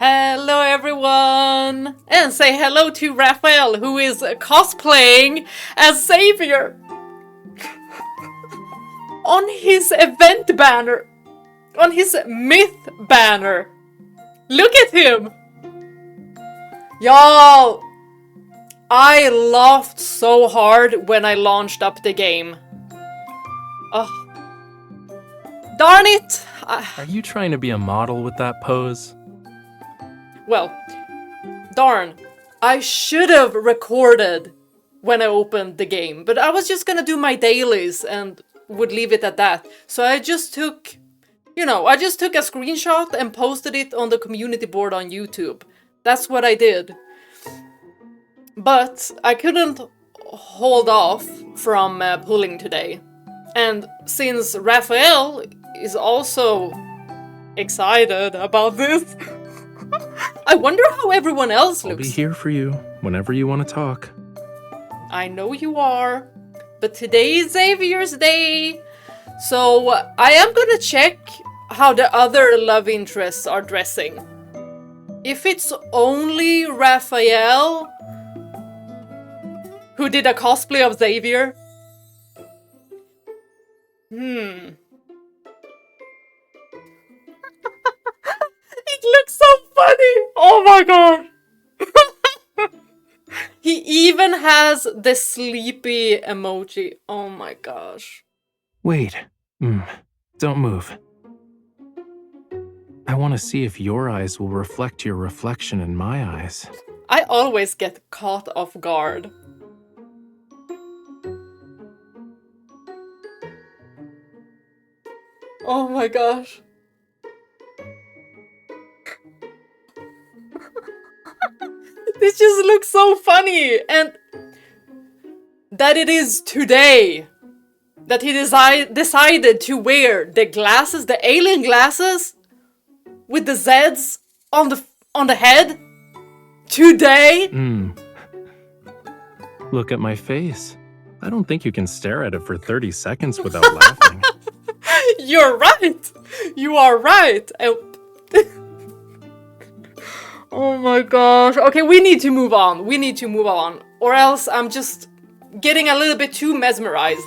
Hello everyone! And say hello to Raphael, who is cosplaying as Xavier on his event banner, on his myth banner. Look at him! Y'all, I laughed so hard when I launched up the game. Oh, darn it! Are you trying to be a model with that pose? Well, darn. I should have recorded when I opened the game, but I was just gonna do my dailies and would leave it at that. So I just took, a screenshot and posted it on the community board on YouTube. That's what I did. But I couldn't hold off from pulling today. And since Raphael is also excited about this, I wonder how everyone else looks. I'll be here for you whenever you want to talk. I know you are, but today is Xavier's day, so I am gonna check how the other love interests are dressing. If it's only Raphael who did a cosplay of Xavier, It looks so funny! Oh my god! He even has the sleepy emoji. Oh my gosh. Wait. Don't move. I want to see if your eyes will reflect your reflection in my eyes. I always get caught off guard. Oh my gosh. This just looks so funny, and that it is today that he decided to wear the glasses, the alien glasses with the Z's on the head today. Look at my face. I don't think you can stare at it for 30 seconds without laughing. You're right. You are right. Oh my gosh. Okay, we need to move on. We need to move on. Or else I'm just getting a little bit too mesmerized.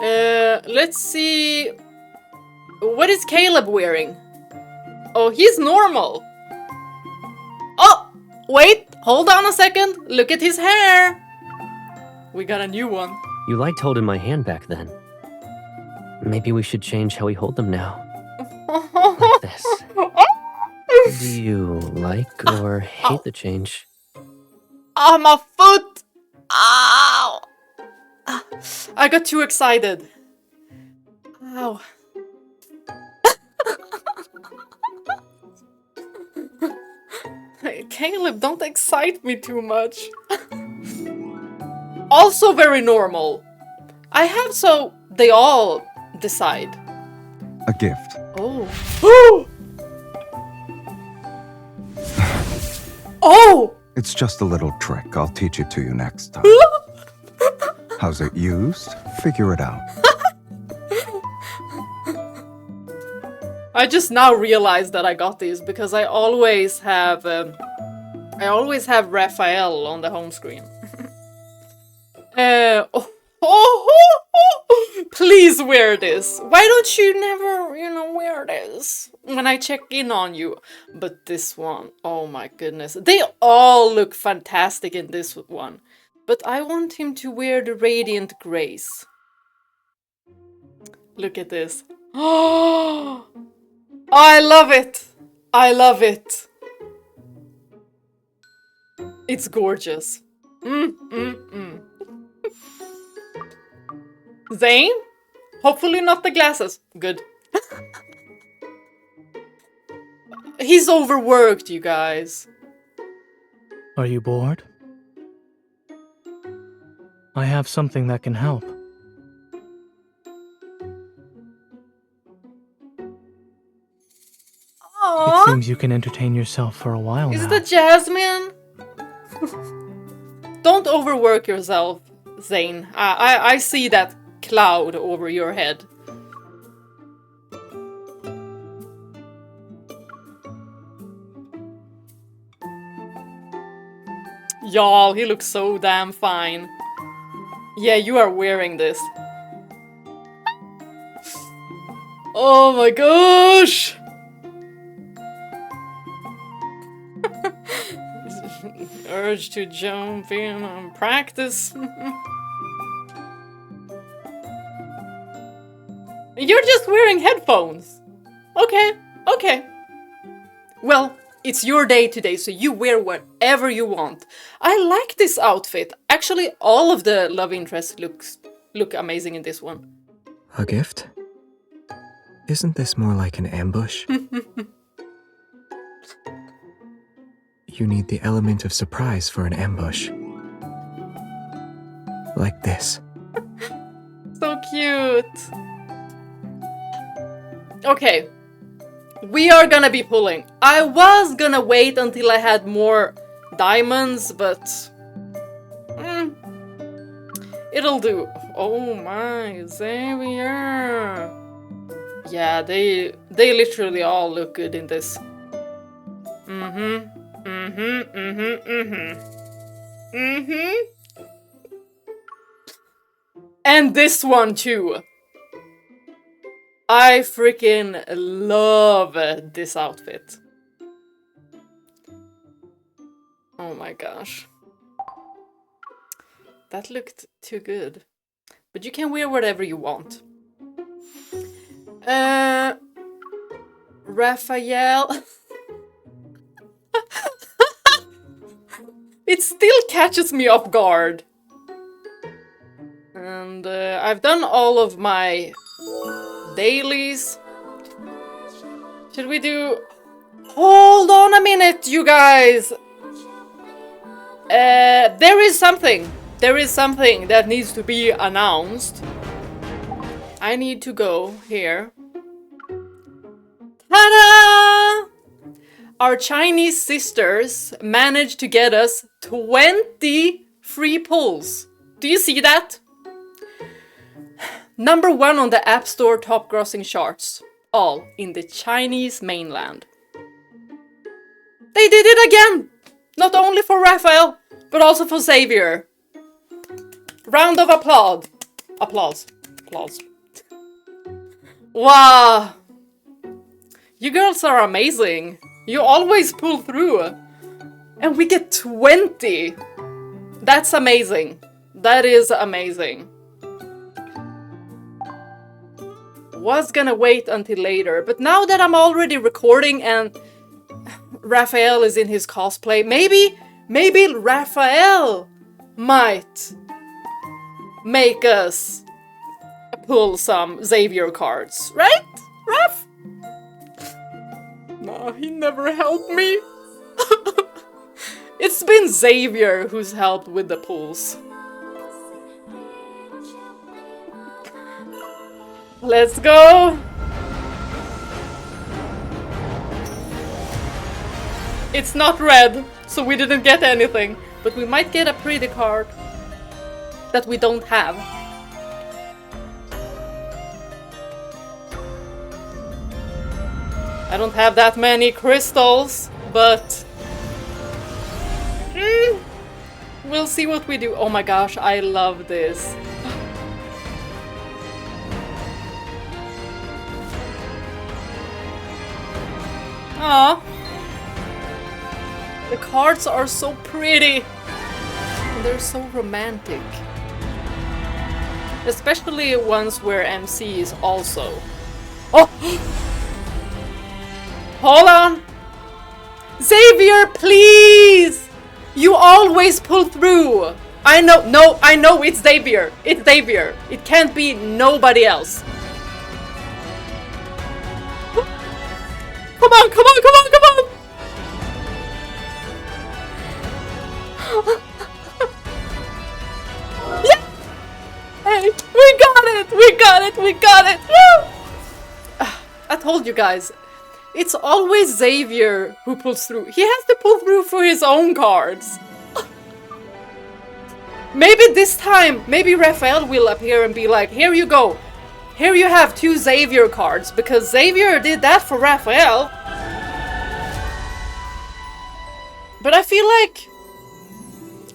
Let's see. What is Caleb wearing? Oh, he's normal. Oh, wait. Hold on a second. Look at his hair. We got a new one. You liked holding my hand back then. Maybe we should change how we hold them now. Like this. Do you like or hate the change? Oh, my foot! Ow! I got too excited. Ow. Hey, Caleb, don't excite me too much. Also very normal. I have so they all decide. A gift. Oh. Oh! It's just a little trick. I'll teach it to you next time. How's it used? Figure it out. I just now realized that I got these because I always have Raphael on the home screen. Please wear this. Why don't you never, wear this when I check in on you? But this one, oh my goodness. They all look fantastic in this one. But I want him to wear the Radiant Grace. Look at this. Oh, I love it. I love it. It's gorgeous. Zane? Hopefully not the glasses. Good. He's overworked, you guys. Are you bored? I have something that can help. Aww. It seems you can entertain yourself for a while Is now. that Jasmine? Don't overwork yourself, Zane. I see that cloud over your head. Y'all, he looks so damn fine. Yeah, you are wearing this. Oh my gosh! Urge to jump in and practice. You're just wearing headphones. Okay, okay. Well, it's your day today, so you wear whatever you want. I like this outfit. Actually, all of the love interests look amazing in this one. A gift? Isn't this more like an ambush? You need the element of surprise for an ambush. Like this. So cute. Okay. We are gonna be pulling. I was gonna wait until I had more diamonds, but... it'll do. Oh my, Xavier. Yeah, they literally all look good in this. And this one too. I freaking love this outfit. Oh my gosh. That looked too good. But you can wear whatever you want. Raphael. It still catches me off guard. And I've done all of my dailies. Should we do... Hold on a minute, you guys! There is something. There is something that needs to be announced. I need to go here. Ta-da! Our Chinese sisters managed to get us 20 free pulls. Do you see that? Number 1 on the App Store top grossing charts. All in the Chinese mainland. They did it again! Not only for Raphael, but also for Xavier. Round of applause. Applause. Applause. Wow! You girls are amazing. You always pull through. And we get 20. That's amazing. That is amazing. Was gonna wait until later, but now that I'm already recording and Raphael is in his cosplay, maybe Raphael might make us pull some Xavier cards, right, Raph? No, he never helped me. It's been Xavier who's helped with the pulls. Let's go! It's not red, so we didn't get anything, but we might get a pretty card that we don't have. I don't have that many crystals, but we'll see what we do. Oh my gosh, I love this. Aww. The cards are so pretty. And they're so romantic. Especially ones where MC is also. Oh! Hold on! Xavier, please! You always pull through! I know it's Xavier. It's Xavier. It can't be nobody else. Come on, come on, come on, come on! Yeah! Hey, we got it! We got it! We got it! Woo! I told you guys, it's always Xavier who pulls through. He has to pull through for his own cards. Maybe this time, maybe Raphael will appear and be like, here you go. Here you have 2 Xavier cards, because Xavier did that for Raphael. But I feel like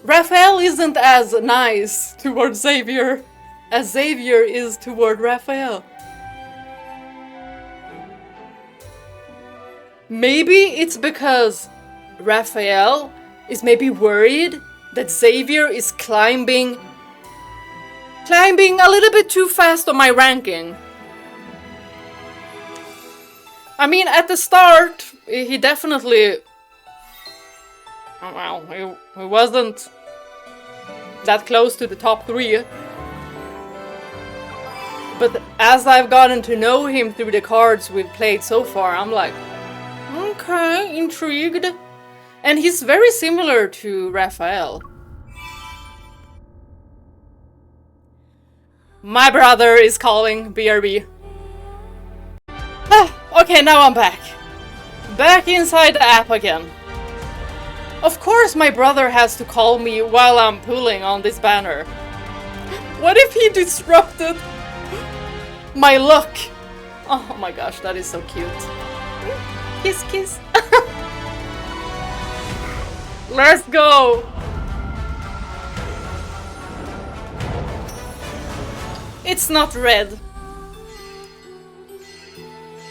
Raphael isn't as nice toward Xavier as Xavier is toward Raphael. Maybe it's because Raphael is maybe worried that Xavier is climbing a little bit too fast on my ranking. I mean, at the start, he definitely... Well, he wasn't that close to the top 3. But as I've gotten to know him through the cards we've played so far, I'm like, okay, intrigued. And he's very similar to Raphael. My brother is calling, BRB. Okay, now I'm back. Back inside the app again. Of course my brother has to call me while I'm pulling on this banner. What if he disrupted my luck? Oh my gosh, that is so cute. Kiss, kiss. Let's go. It's not red.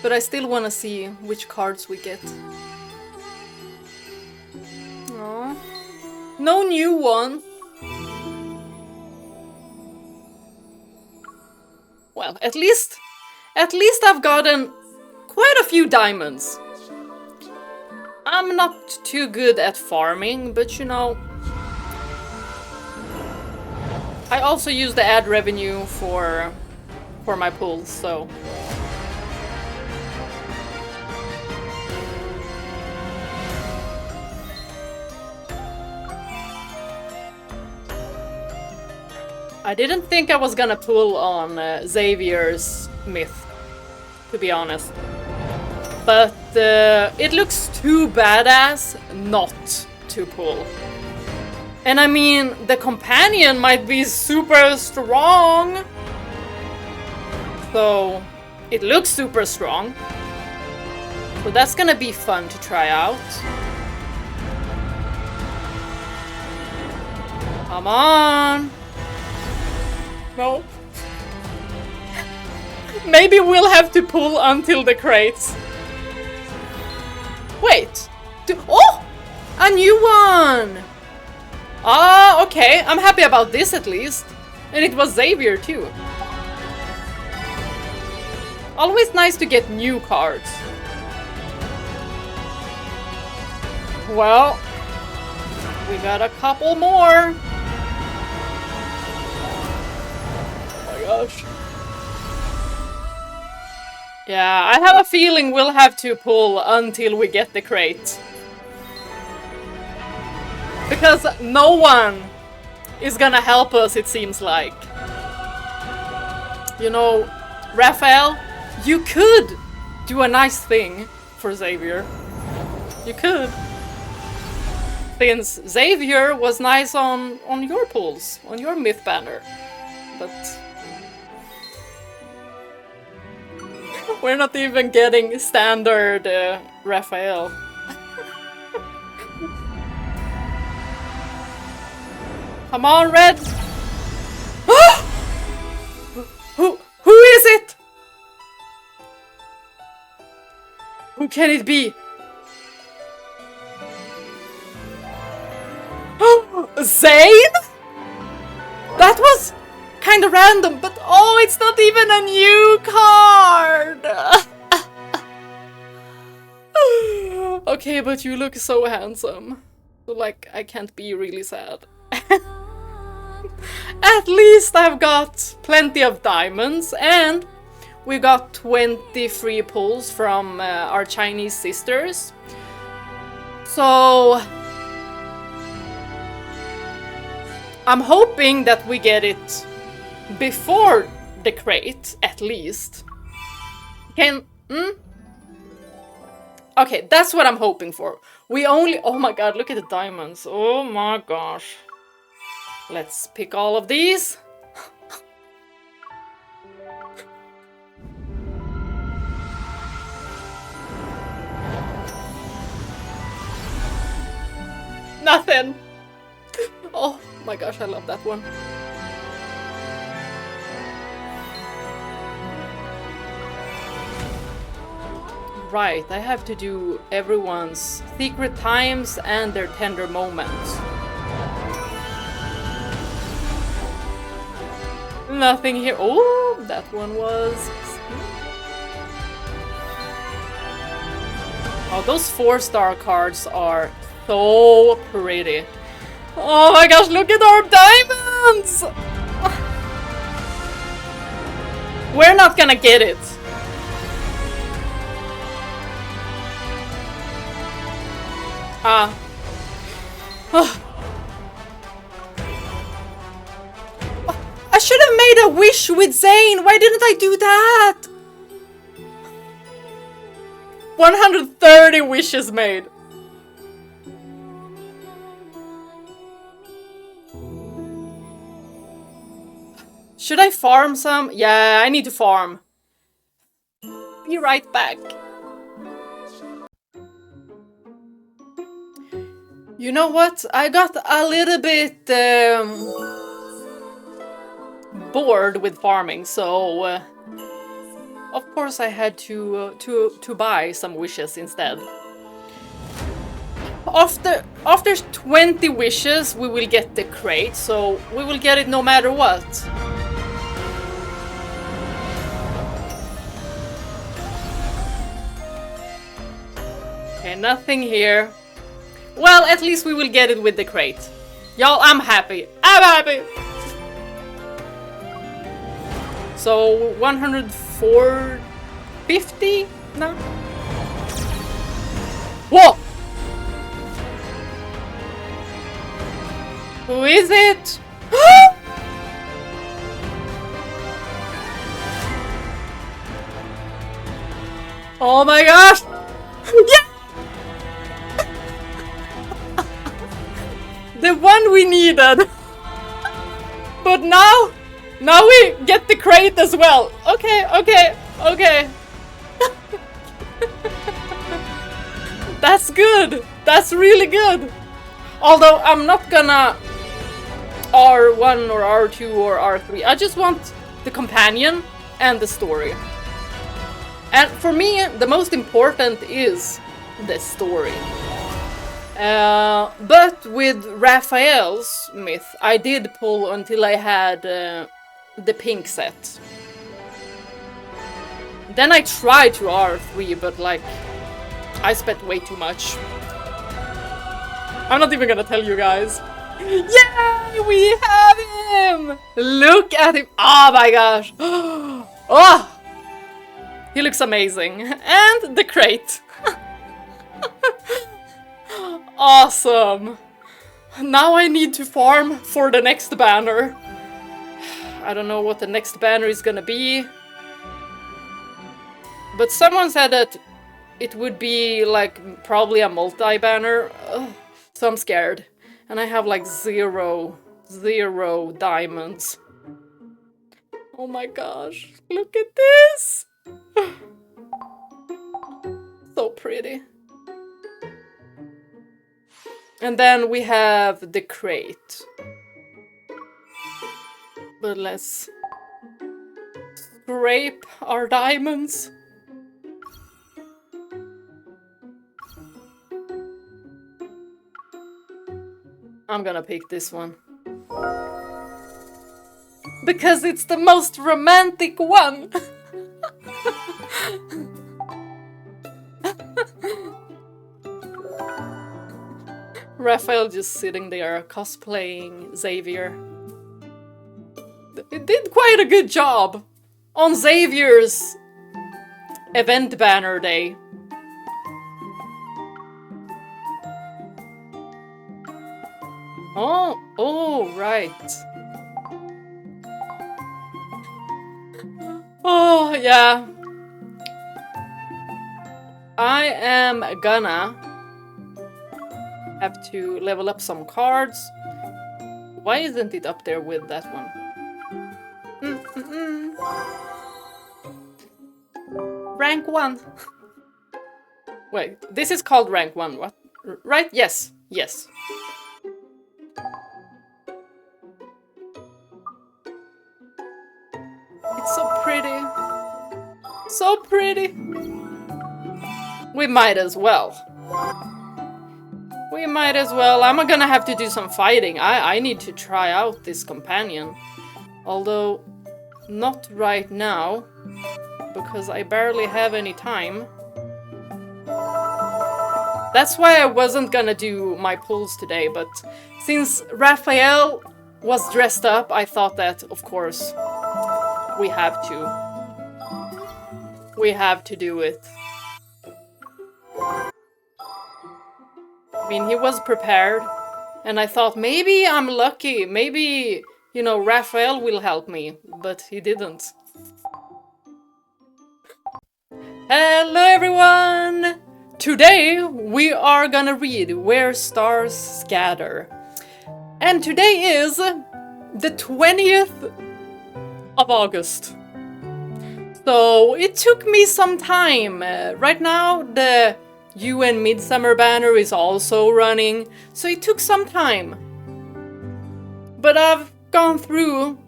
But I still want to see which cards we get. Aww. No new one. Well, at least I've gotten quite a few diamonds. I'm not too good at farming, but you know, I also use the ad revenue for my pulls, so. I didn't think I was gonna pull on Xavier's myth, to be honest. But it looks too badass not to pull. And I mean, the companion might be super strong. So, it looks super strong. So that's gonna be fun to try out. Come on! No. Maybe we'll have to pull until the crates. Wait. Oh! A new one! Ah, okay. I'm happy about this at least. And it was Xavier too. Always nice to get new cards. Well, we got a couple more. Gosh. Yeah, I have a feeling we'll have to pull until we get the crate. Because no one is gonna help us, it seems like. You know, Raphael, you could do a nice thing for Xavier. You could. Since Xavier was nice on your pulls, on your myth banner. But we're not even getting standard Raphael. Come on, Red! Who is it? Who can it be? Zane? That was kind of random, but oh, it's not even a new card! Okay, but you look so handsome. So, like, I can't be really sad. At least I've got plenty of diamonds, and we got 20 free pulls from our Chinese sisters. So I'm hoping that we get it before the crate, at least. Okay, that's what I'm hoping for. We only... Oh my god, look at the diamonds. Oh my gosh. Let's pick all of these. Nothing. Oh my gosh, I love that one. Right, I have to do everyone's secret times and their tender moments. Nothing here. Oh, that one was... Oh, those 4-star cards are so pretty. Oh my gosh, look at our diamonds! We're not gonna get it. I should have made a wish with Zane. Why didn't I do that? 130 wishes made. Should I farm some? Yeah, I need to farm. Be right back. You know what? I got a little bit bored with farming, so of course I had to buy some wishes instead. After 20 wishes, we will get the crate, so we will get it no matter what. Okay, nothing here. Well, at least we will get it with the crate. Y'all, I'm happy. I'm happy! So, 150 now? Whoa! Who is it? Oh my gosh! Yeah! The one we needed! But now we get the crate as well. Okay. That's good. That's really good. Although I'm not gonna R1 or R2 or R3. I just want the companion and the story. And for me, the most important is the story. But with Raphael's myth, I did pull until I had the pink set. Then I tried to R3, but like, I spent way too much. I'm not even gonna tell you guys. Yay! We have him! Look at him! Oh my gosh! Oh! He looks amazing. And the crate. Awesome! Now I need to farm for the next banner. I don't know what the next banner is gonna be. But someone said that it would be like probably a multi-banner. So I'm scared. And I have like zero diamonds. Oh my gosh, look at this! So pretty. And then we have the crate. But let's scrape our diamonds. I'm gonna pick this one. Because it's the most romantic one! Raphael just sitting there cosplaying Xavier. It did quite a good job on Xavier's event banner day. Oh, right. Oh, yeah. I am gonna have to level up some cards. Why isn't it up there with that one? Rank 1. Wait, this is called rank 1, what? Right? Yes. It's so pretty. So pretty. We might as well. We might as well. I'm gonna have to do some fighting. I need to try out this companion. Although, not right now. Because I barely have any time. That's why I wasn't gonna do my pulls today, but since Raphael was dressed up, I thought that, of course, we have to. We have to do it. I mean, he was prepared, and I thought maybe I'm lucky, maybe, you know, Raphael will help me, but he didn't. Hello everyone! Today we are gonna read Where Stars Scatter. And today is the 20th of August. So it took me some time. Right now the UN Midsummer banner is also running, so it took some time. But I've gone through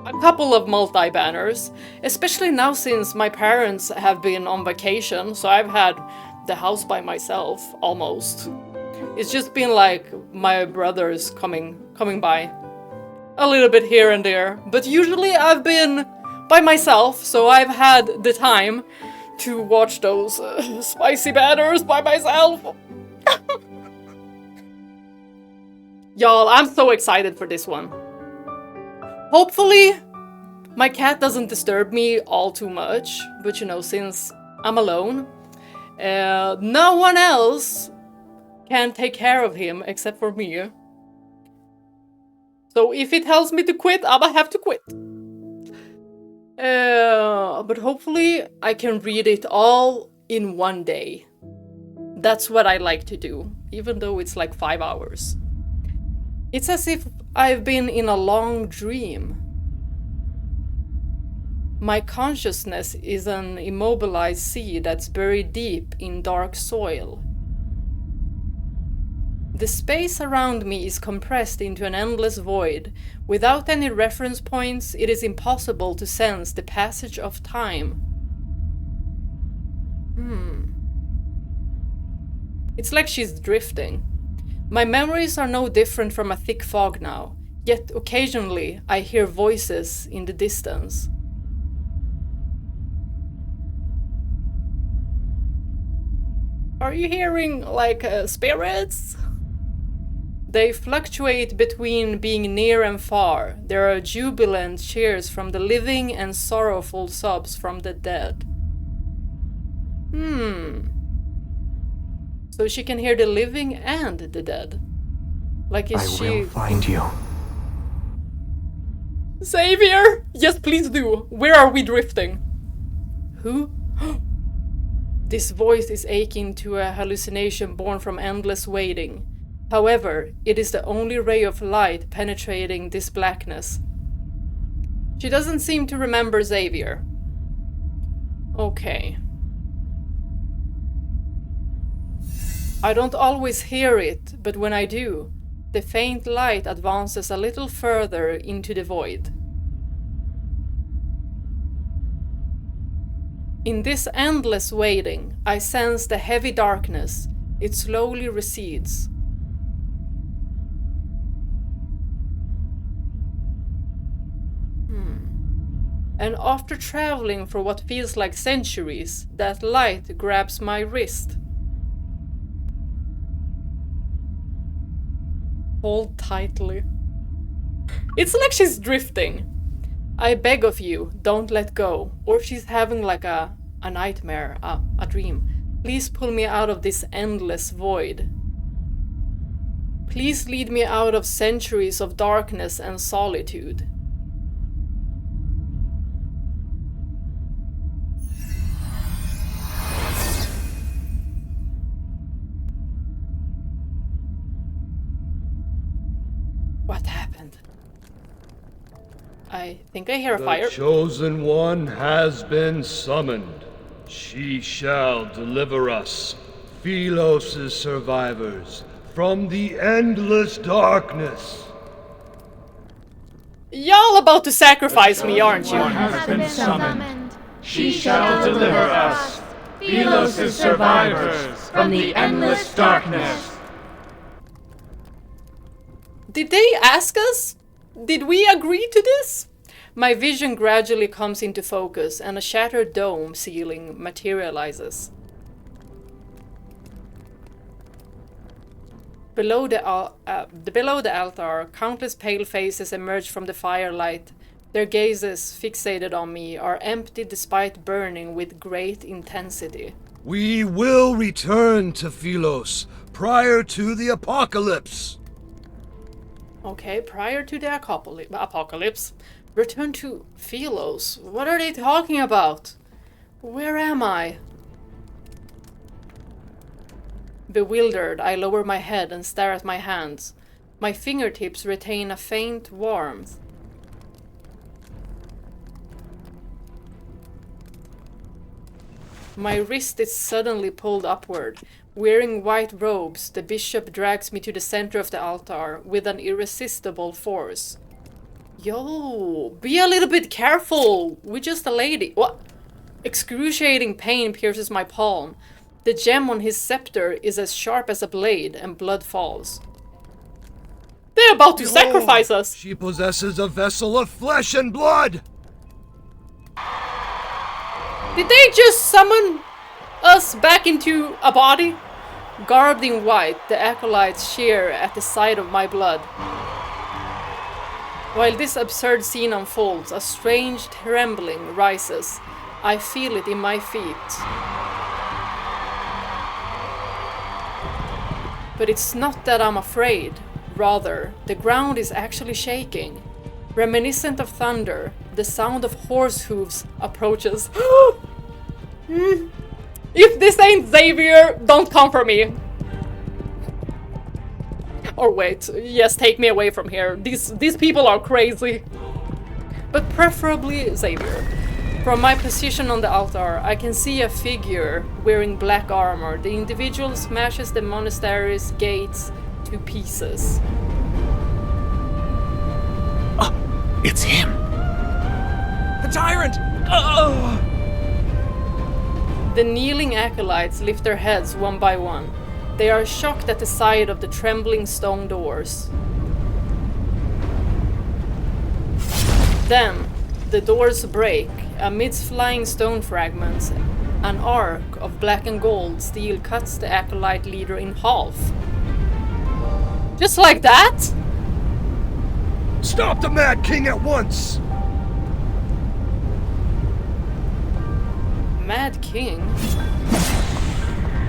a couple of multi-banners, especially now since my parents have been on vacation, so I've had the house by myself, almost. It's just been like my brothers coming by a little bit here and there, but usually I've been by myself, so I've had the time to watch those spicy banners by myself. Y'all, I'm so excited for this one. Hopefully, my cat doesn't disturb me all too much, but you know, since I'm alone, no one else can take care of him except for me. So if it tells me to quit, I'ma have to quit. But hopefully I can read it all in one day. That's what I like to do, even though it's like 5 hours. It's as if I've been in a long dream. My consciousness is an immobilized sea that's buried deep in dark soil. The space around me is compressed into an endless void. Without any reference points, it is impossible to sense the passage of time. It's like she's drifting. My memories are no different from a thick fog now, yet occasionally I hear voices in the distance. Are you hearing, like, spirits? They fluctuate between being near and far. There are jubilant cheers from the living and sorrowful sobs from the dead. So she can hear the living and the dead. Like, is she... I will find you. Xavier! Yes, please do. Where are we drifting? Who? This voice is akin to a hallucination born from endless waiting. However, it is the only ray of light penetrating this blackness. She doesn't seem to remember Xavier. Okay. I don't always hear it, but when I do, the faint light advances a little further into the void. In this endless waiting, I sense the heavy darkness. It slowly recedes. And after traveling for what feels like centuries, that light grabs my wrist. Hold tightly. It's like she's drifting. I beg of you, don't let go. Or she's having like a nightmare, a dream. Please pull me out of this endless void. Please lead me out of centuries of darkness and solitude. What happened? I think I hear a fire. The Chosen One has been summoned. She shall deliver us, Philos' survivors, from the endless darkness. Y'all about to sacrifice me, aren't you? Has been summoned. She shall deliver us, Philos' survivors, from the endless darkness. Did they ask us? Did we agree to this? My vision gradually comes into focus and a shattered dome ceiling materializes. Below the altar, countless pale faces emerge from the firelight. Their gazes, fixated on me, are empty despite burning with great intensity. We will return to Philos prior to the apocalypse. Okay, prior to the apocalypse, return to Philos. What are they talking about? Where am I? Bewildered, I lower my head and stare at my hands. My fingertips retain a faint warmth. My wrist is suddenly pulled upward. Wearing white robes, the bishop drags me to the center of the altar with an irresistible force. Yo, be a little bit careful! We're just a lady. What? Excruciating pain pierces my palm. The gem on his scepter is as sharp as a blade, and blood falls. They're about to sacrifice us! She possesses a vessel of flesh and blood! Did they just summon us back into a body? Garbed in white, the acolytes shear at the sight of my blood. While this absurd scene unfolds, a strange trembling rises. I feel it in my feet. But it's not that I'm afraid. Rather, the ground is actually shaking. Reminiscent of thunder, the sound of horse hooves approaches. If this ain't Xavier, don't come for me. Or wait, yes, take me away from here. These people are crazy. But preferably Xavier. From my position on the altar, I can see a figure wearing black armor. The individual smashes the monastery's gates to pieces. It's him! The tyrant! The kneeling acolytes lift their heads one by one. They are shocked at the sight of the trembling stone doors. Then, the doors break. Amidst flying stone fragments, an arc of black and gold steel cuts the acolyte leader in half. Just like that? Stop the Mad King at once! Mad King?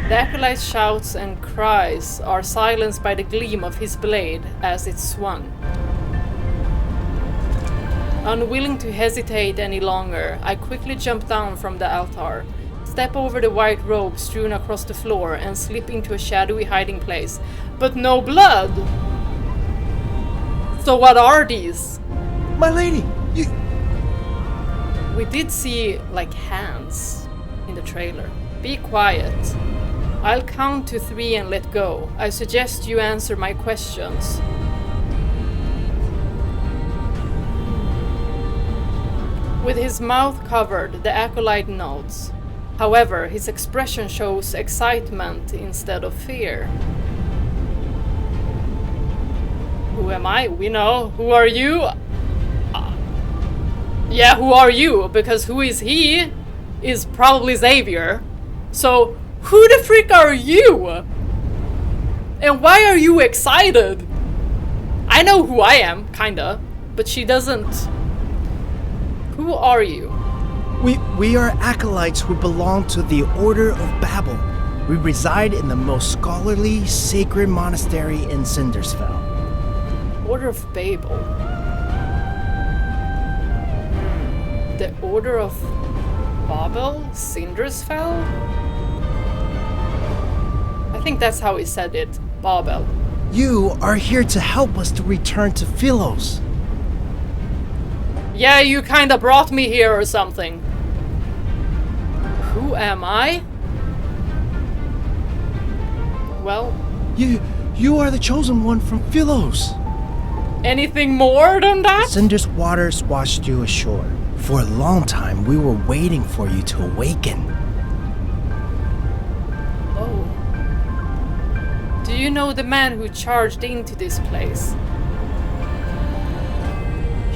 The acolyte's shouts and cries are silenced by the gleam of his blade as it swung. Unwilling to hesitate any longer, I quickly jump down from the altar, step over the white robe strewn across the floor, and slip into a shadowy hiding place. But no blood! So what are these? My lady, you... We did see, like, hands in the trailer. Be quiet. I'll count to 3 and let go. I suggest you answer my questions. With his mouth covered, the acolyte nods. However, his expression shows excitement instead of fear. Who am I? We know. Who are you? Yeah, who are you? Because who is he is probably Xavier. So, who the frick are you? And why are you excited? I know who I am, kinda, but she doesn't. Who are you? We are acolytes who belong to the Order of Babel. We reside in the most scholarly, sacred monastery in Sindersfell. Order of Babel. The Order of Babel? Sindersfell? I think that's how he said it. Babel. You are here to help us to return to Philos. Yeah, you kinda brought me here or something. Who am I? Well... You are the chosen one from Philos. Anything more than that? Cinder's waters washed you ashore. For a long time, we were waiting for you to awaken. Oh. Do you know the man who charged into this place?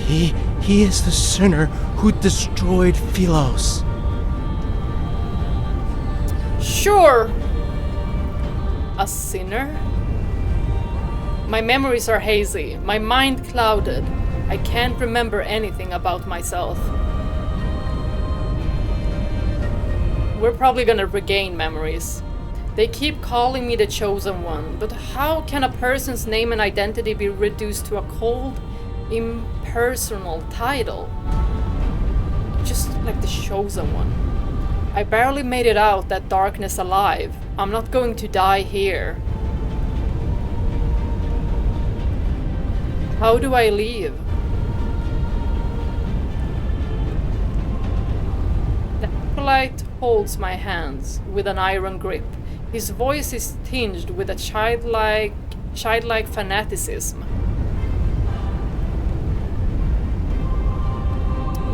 He is the sinner who destroyed Philos. Sure. A sinner? My memories are hazy, my mind clouded. I can't remember anything about myself. We're probably gonna regain memories. They keep calling me the chosen one, but how can a person's name and identity be reduced to a cold, impersonal title? Just like the chosen one. I barely made it out that darkness alive. I'm not going to die here. How do I leave? The acolyte holds my hands with an iron grip. His voice is tinged with a childlike fanaticism.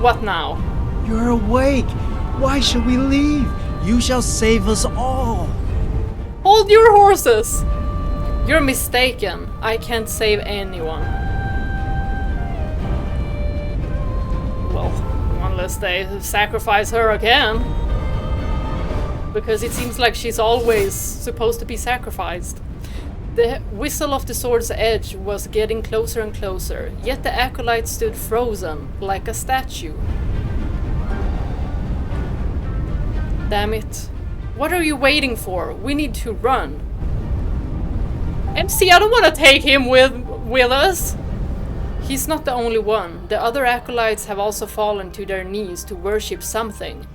What now? You're awake. Why should we leave? You shall save us all. Hold your horses! You're mistaken. I can't save anyone. Well, unless they sacrifice her again. Because it seems like she's always supposed to be sacrificed. The whistle of the sword's edge was getting closer and closer, yet the acolyte stood frozen, like a statue. Damn it. What are you waiting for? We need to run. MC, I don't want to take him with us. He's not the only one. The other acolytes have also fallen to their knees to worship something.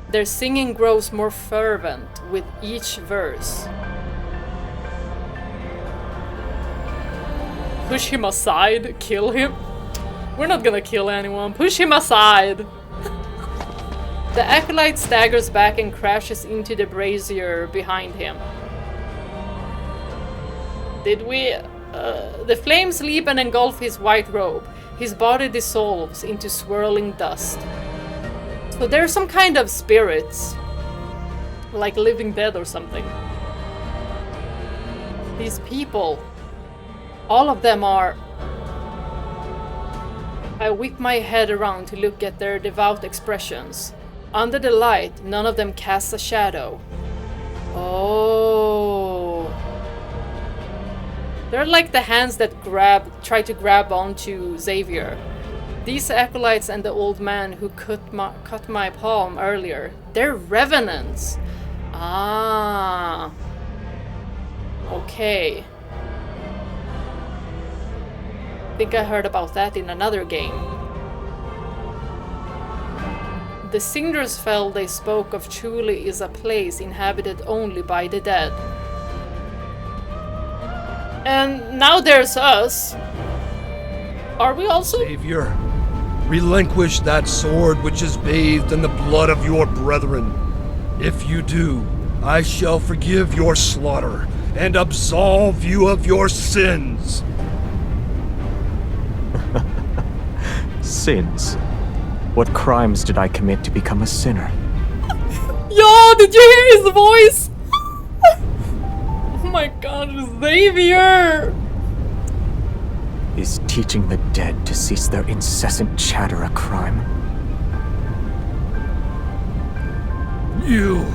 Their singing grows more fervent with each verse. Push him aside, kill him. We're not gonna kill anyone. Push him aside. The acolyte staggers back and crashes into the brazier behind him. Did we? The flames leap and engulf his white robe. His body dissolves into swirling dust. So there's some kind of spirits. Like living dead or something. These people. All of them are... I whip my head around to look at their devout expressions. Under the light, none of them casts a shadow. Oh. They're like the hands that try to grab onto Xavier. These acolytes and the old man who cut my palm earlier, they're revenants. Ah. Okay. I think I heard about that in another game. The Sindersfell they spoke of truly is a place inhabited only by the dead. And now there's us. Are we also? Xavier, relinquish that sword which is bathed in the blood of your brethren. If you do, I shall forgive your slaughter and absolve you of your sins. Sins? What crimes did I commit to become a sinner? Yo, did you hear his voice? Oh my god, Xavier! Is teaching the dead to cease their incessant chatter a crime? You!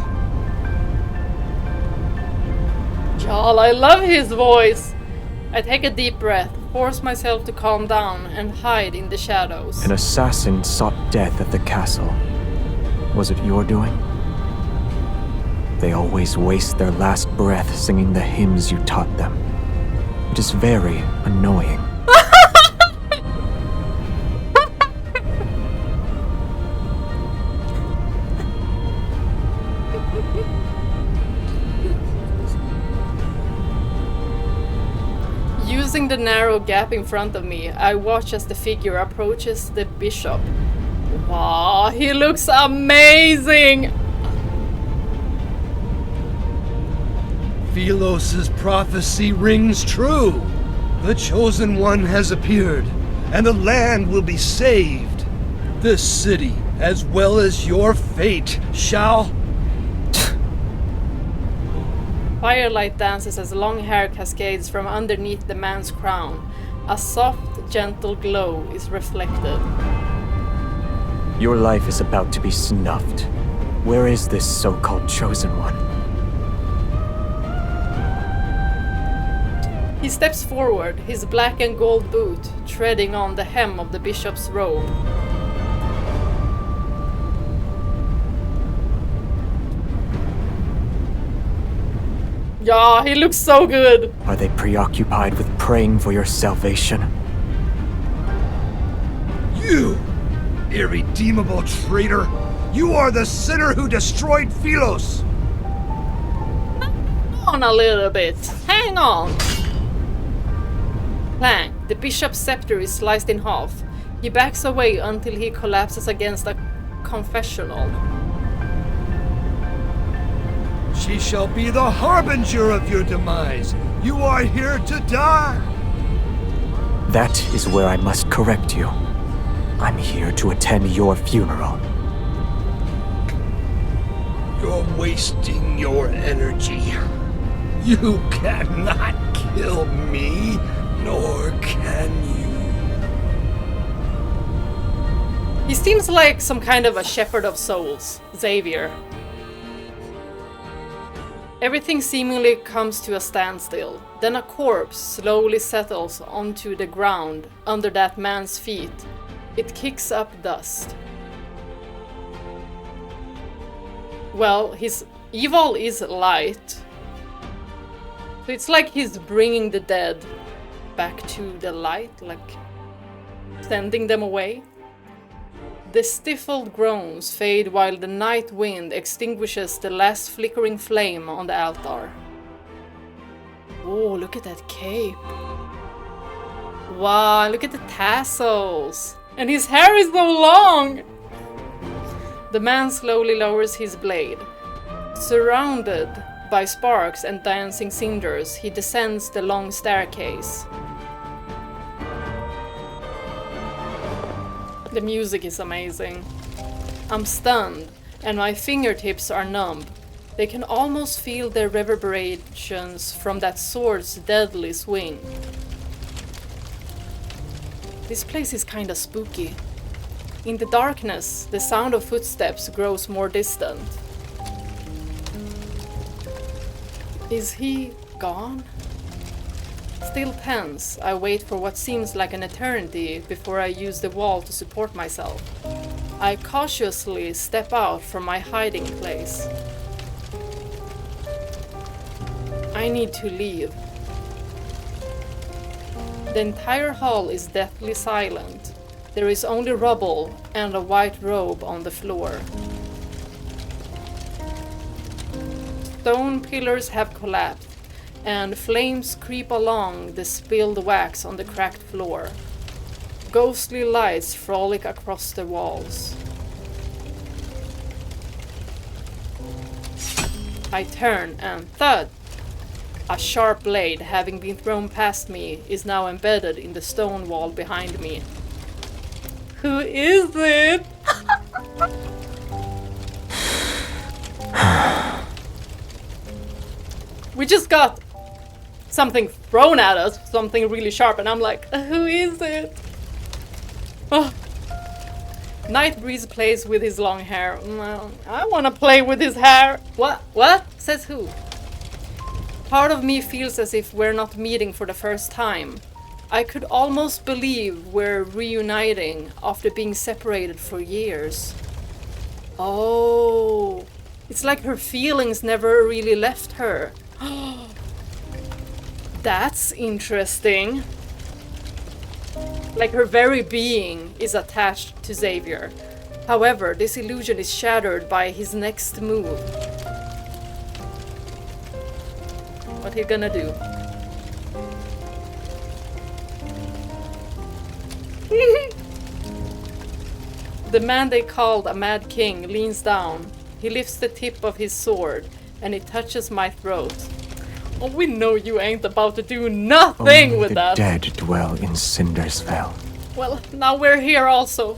Y'all, I love his voice! I take a deep breath, force myself to calm down, and hide in the shadows. An assassin sought death at the castle. Was it your doing? They always waste their last breath singing the hymns you taught them. It is very annoying. Using the narrow gap in front of me, I watch as the figure approaches the bishop. Wow, he looks amazing! Philos' prophecy rings true. The Chosen One has appeared, and the land will be saved. This city, as well as your fate, shall... Firelight dances as long hair cascades from underneath the man's crown. A soft, gentle glow is reflected. Your life is about to be snuffed. Where is this so-called Chosen One? He steps forward, his black and gold boot treading on the hem of the bishop's robe. Yeah, he looks so good. Are they preoccupied with praying for your salvation? You, irredeemable traitor! You are the sinner who destroyed Philos! Hang on a little bit. Hang on. Clang. The bishop's scepter is sliced in half. He backs away until he collapses against a confessional. She shall be the harbinger of your demise. You are here to die. That is where I must correct you. I'm here to attend your funeral. You're wasting your energy. You cannot kill me, nor can you. He seems like some kind of a shepherd of souls, Xavier. Everything seemingly comes to a standstill. Then a corpse slowly settles onto the ground under that man's feet. It kicks up dust. Well, his evil is light. So it's like he's bringing the dead back to the light, like sending them away. The stifled groans fade while the night wind extinguishes the last flickering flame on the altar. Oh, look at that cape. Wow, look at the tassels. And his hair is so long! The man slowly lowers his blade. Surrounded by sparks and dancing cinders, he descends the long staircase. The music is amazing. I'm stunned, and my fingertips are numb. They can almost feel the reverberations from that sword's deadly swing. This place is kinda spooky. In the darkness, the sound of footsteps grows more distant. Is he gone? Still tense, I wait for what seems like an eternity before I use the wall to support myself. I cautiously step out from my hiding place. I need to leave. The entire hall is deathly silent. There is only rubble and a white robe on the floor. Stone pillars have collapsed, and flames creep along the spilled wax on the cracked floor. Ghostly lights frolic across the walls. I turn and thud! A sharp blade, having been thrown past me, is now embedded in the stone wall behind me. Who is it? We just got something thrown at us, something really sharp, and I'm like, who is it? Oh. Night Breeze plays with his long hair. I want to play with his hair. What? Says who? Part of me feels as if we're not meeting for the first time. I could almost believe we're reuniting after being separated for years. Oh, it's like her feelings never really left her. That's interesting. Like her very being is attached to Xavier. However, this illusion is shattered by his next move. What he gonna do? The man they called a Mad King leans down. He lifts the tip of his sword and it touches my throat. Oh, we know you ain't about to do nothing Only with the that. dead dwell in Sindersfell. Well, now we're here also.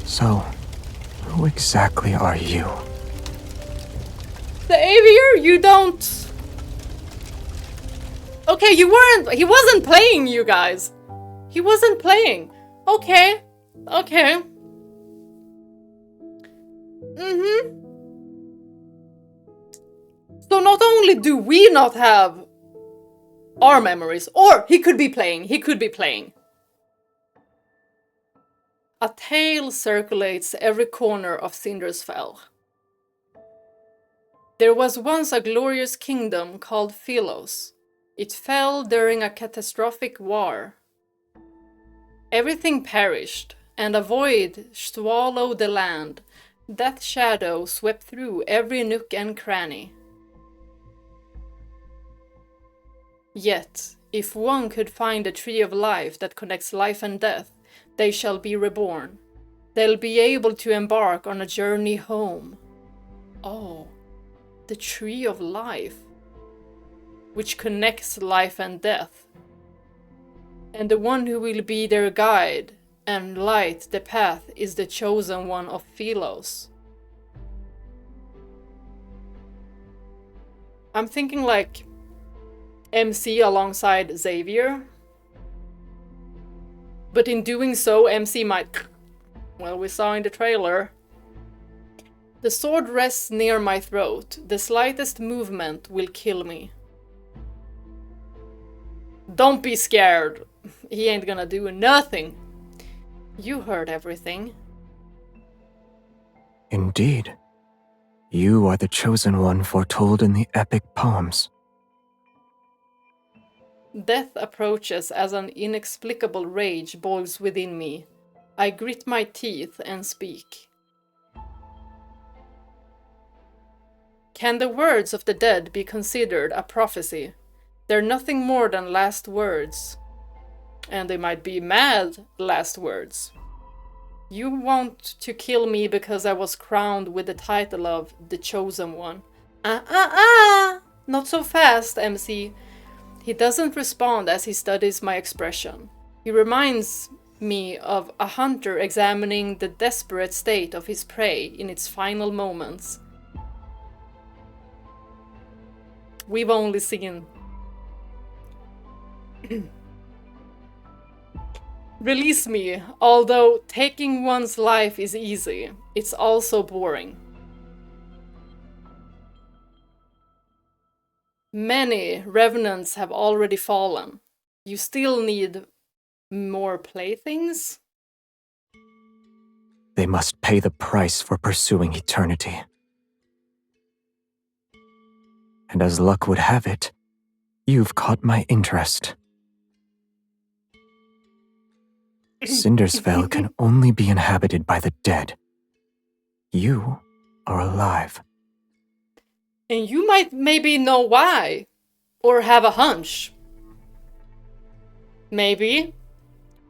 So, who exactly are you? Xavier, you don't... Okay, he wasn't playing, you guys. He wasn't playing. Okay. Okay. So not only do we not have our memories, or he could be playing. A tale circulates every corner of Sindersfell. There was once a glorious kingdom called Philos. It fell during a catastrophic war. Everything perished, and a void swallowed the land. Death's shadow swept through every nook and cranny. Yet, if one could find a tree of life that connects life and death, they shall be reborn. They'll be able to embark on a journey home. Oh, the tree of life, which connects life and death. And the one who will be their guide and light the path is the chosen one of Philos. I'm thinking like MC alongside Xavier. But in doing so, MC might... Well, we saw in the trailer. The sword rests near my throat. The slightest movement will kill me. Don't be scared. He ain't gonna do nothing. You heard everything. Indeed. You are the chosen one foretold in the epic poems. Death approaches as an inexplicable rage boils within me. I grit my teeth and speak. Can the words of the dead be considered a prophecy? They're nothing more than last words. And they might be mad last words. You want to kill me because I was crowned with the title of the Chosen One. Not so fast, MC. He doesn't respond as he studies my expression. He reminds me of a hunter examining the desperate state of his prey in its final moments. We've only seen... Release me, although taking one's life is easy, it's also boring. Many revenants have already fallen. You still need more playthings? They must pay the price for pursuing eternity. And as luck would have it, you've caught my interest. Sindersfell can only be inhabited by the dead. You are alive. And you might maybe know why. Or have a hunch. Maybe.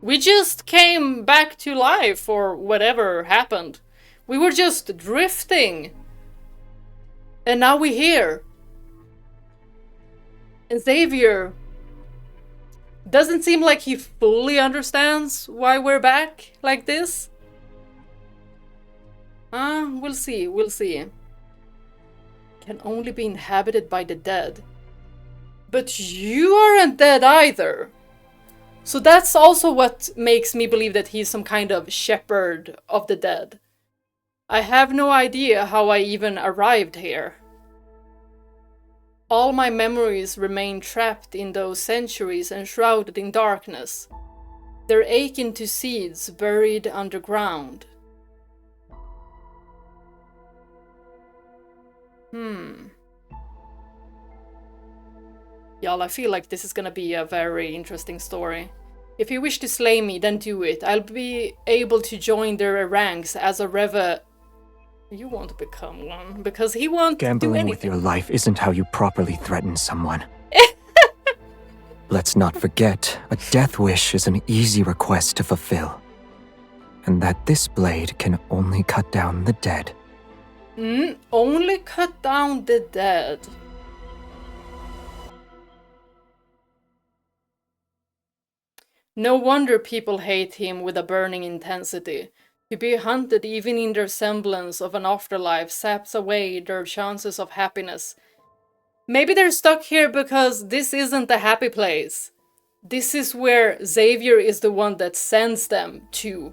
We just came back to life or whatever happened. We were just drifting. And now we're here. And Xavier doesn't seem like he fully understands why we're back like this. We'll see, we'll see. Can only be inhabited by the dead. But you aren't dead either. So that's also what makes me believe that he's some kind of shepherd of the dead. I have no idea how I even arrived here. All my memories remain trapped in those centuries and shrouded in darkness. They're akin to seeds buried underground. Y'all, I feel like this is gonna be a very interesting story. If you wish to slay me, then do it. I'll be able to join their ranks as a You won't become one, because he won't do anything. Gambling with your life isn't how you properly threaten someone. Let's not forget, a death wish is an easy request to fulfill. And that this blade can only cut down the dead. Only cut down the dead. No wonder people hate him with a burning intensity. To be hunted even in their semblance of an afterlife saps away their chances of happiness. Maybe they're stuck here because this isn't a happy place. This is where Xavier is the one that sends them to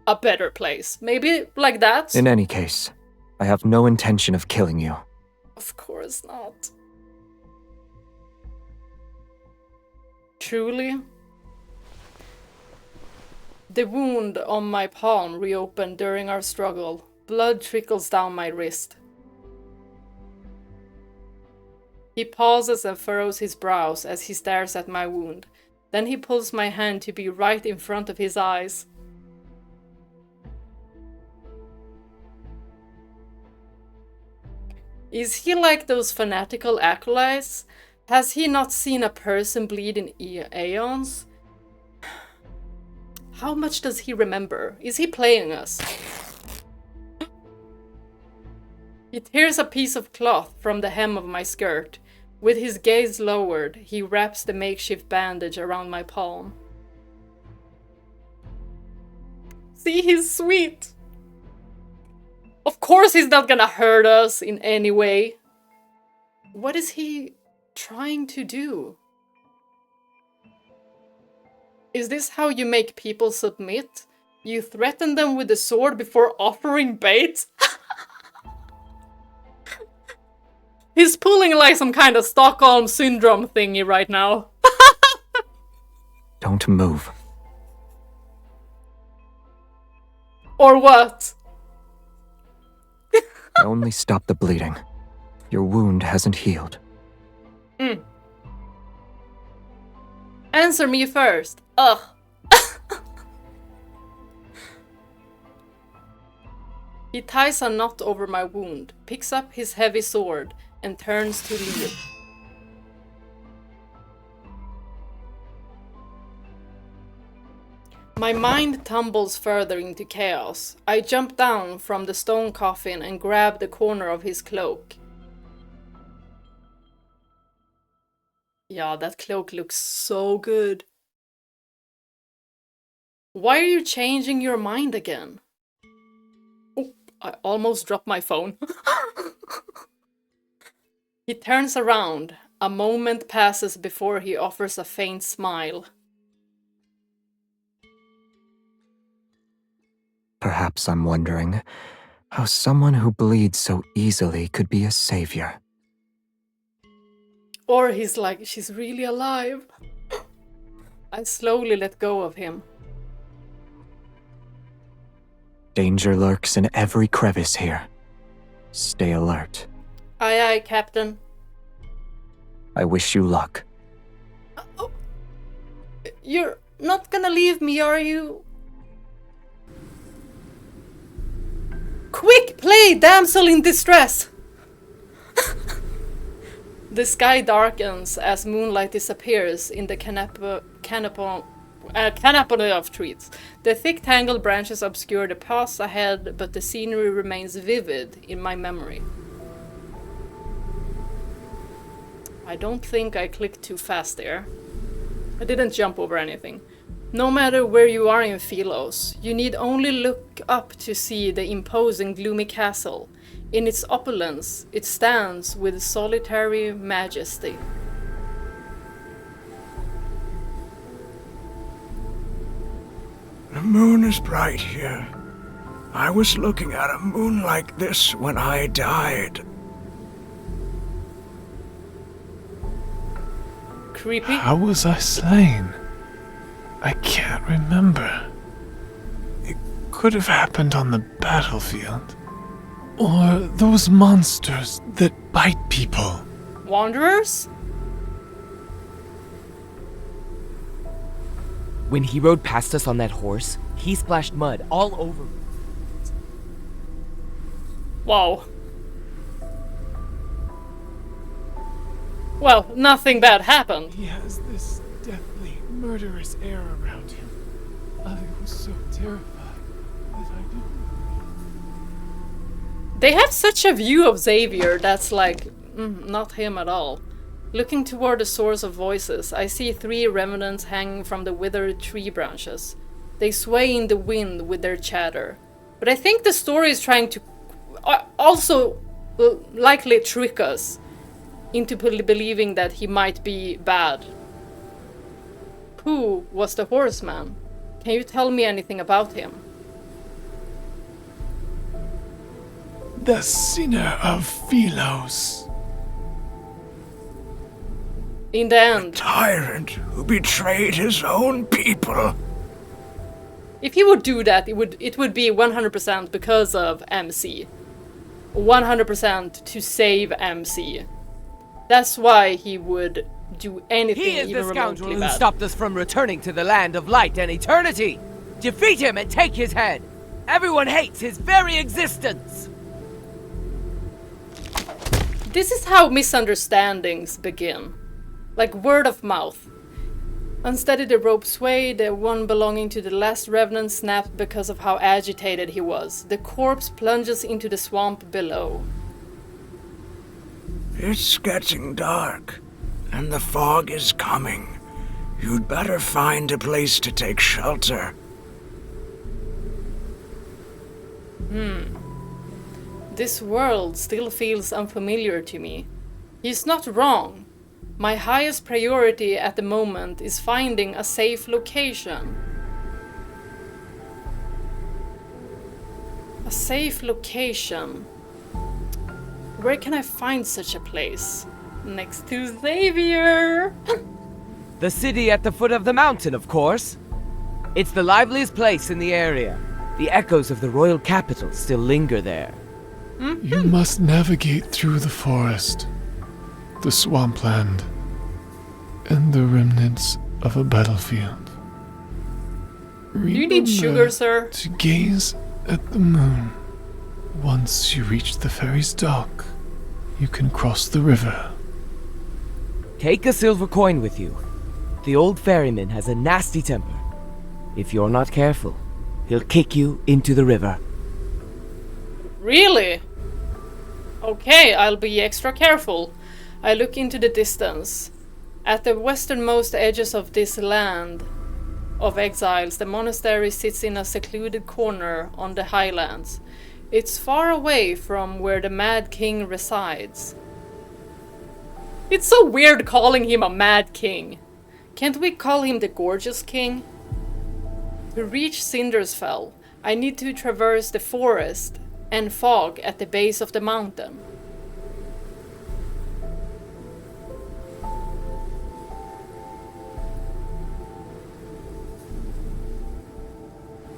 a better place. Maybe like that? In any case, I have no intention of killing you. Of course not. Truly? The wound on my palm reopened during our struggle. Blood trickles down my wrist. He pauses and furrows his brows as he stares at my wound. Then he pulls my hand to be right in front of his eyes. Is he like those fanatical acolytes? Has he not seen a person bleed in aeons? How much does he remember? Is he playing us? He tears a piece of cloth from the hem of my skirt. With his gaze lowered, he wraps the makeshift bandage around my palm. See, he's sweet. Of course he's not gonna hurt us in any way. What is he trying to do? Is this how you make people submit? You threaten them with the sword before offering bait? He's pulling like some kind of Stockholm syndrome thingy right now. Don't move. Or what? I only stopped the bleeding. Your wound hasn't healed. Answer me first. Ugh. He ties a knot over my wound, picks up his heavy sword, and turns to leave. My mind tumbles further into chaos. I jump down from the stone coffin and grab the corner of his cloak. Yeah, that cloak looks so good. Why are you changing your mind again? Oh, I almost dropped my phone. He turns around. A moment passes before he offers a faint smile. Perhaps I'm wondering how someone who bleeds so easily could be a savior. Or he's like, she's really alive. I slowly let go of him. Danger lurks in every crevice here. Stay alert. Aye, aye, Captain. I wish you luck. Oh. You're not gonna leave me, are you? Quick, play damsel in distress! The sky darkens as moonlight disappears in the canopy of trees. The thick tangled branches obscure the paths ahead, but the scenery remains vivid in my memory. I don't think I clicked too fast there. I didn't jump over anything. No matter where you are in Philos, you need only look up to see the imposing gloomy castle. In its opulence, it stands with solitary majesty. The moon is bright here. I was looking at a moon like this when I died. Creepy. How was I slain? I can't remember. It could have happened on the battlefield. Or those monsters that bite people. Wanderers? When he rode past us on that horse, he splashed mud all over. Wow. Well, nothing bad happened. He has this deathly, murderous air around him. I was so terrified that I didn't. They have such a view of Xavier that's like, not him at all. Looking toward the source of voices, I see 3 revenants hanging from the withered tree branches. They sway in the wind with their chatter. But I think the story is trying to also likely trick us into believing that he might be bad. Who was the horseman? Can you tell me anything about him? The sinner of Philos. In the end, Tyrant who betrayed his own people. if he would do that, it would be 100% because of MC. 100% to save MC. That's why he would do anything He is even the scoundrel remotely who bad. stopped us from returning to the land of light and eternity! Defeat him and take his head! Everyone hates his very existence! This is how misunderstandings begin. Like word of mouth. Unsteady the rope swayed, the one belonging to the last revenant snapped because of how agitated he was. The corpse plunges into the swamp below. It's getting dark, and the fog is coming. You'd better find a place to take shelter. This world still feels unfamiliar to me. He's not wrong. My highest priority at the moment is finding a safe location. A safe location. Where can I find such a place? Next to Xavier! The city at the foot of the mountain, of course. It's the liveliest place in the area. The echoes of the royal capital still linger there. You must navigate through the forest, the swampland, and the remnants of a battlefield. Do you need sugar, sir? To gaze at the moon. Once you reach the ferry's dock, you can cross the river. Take a silver coin with you. The old ferryman has a nasty temper. If you're not careful, he'll kick you into the river. Really? Okay, I'll be extra careful. I look into the distance. At the westernmost edges of this land of exiles, the monastery sits in a secluded corner on the highlands. It's far away from where the Mad King resides. It's so weird calling him a Mad King. Can't we call him the Gorgeous King? To reach Sindersfell, I need to traverse the forest and fog at the base of the mountain.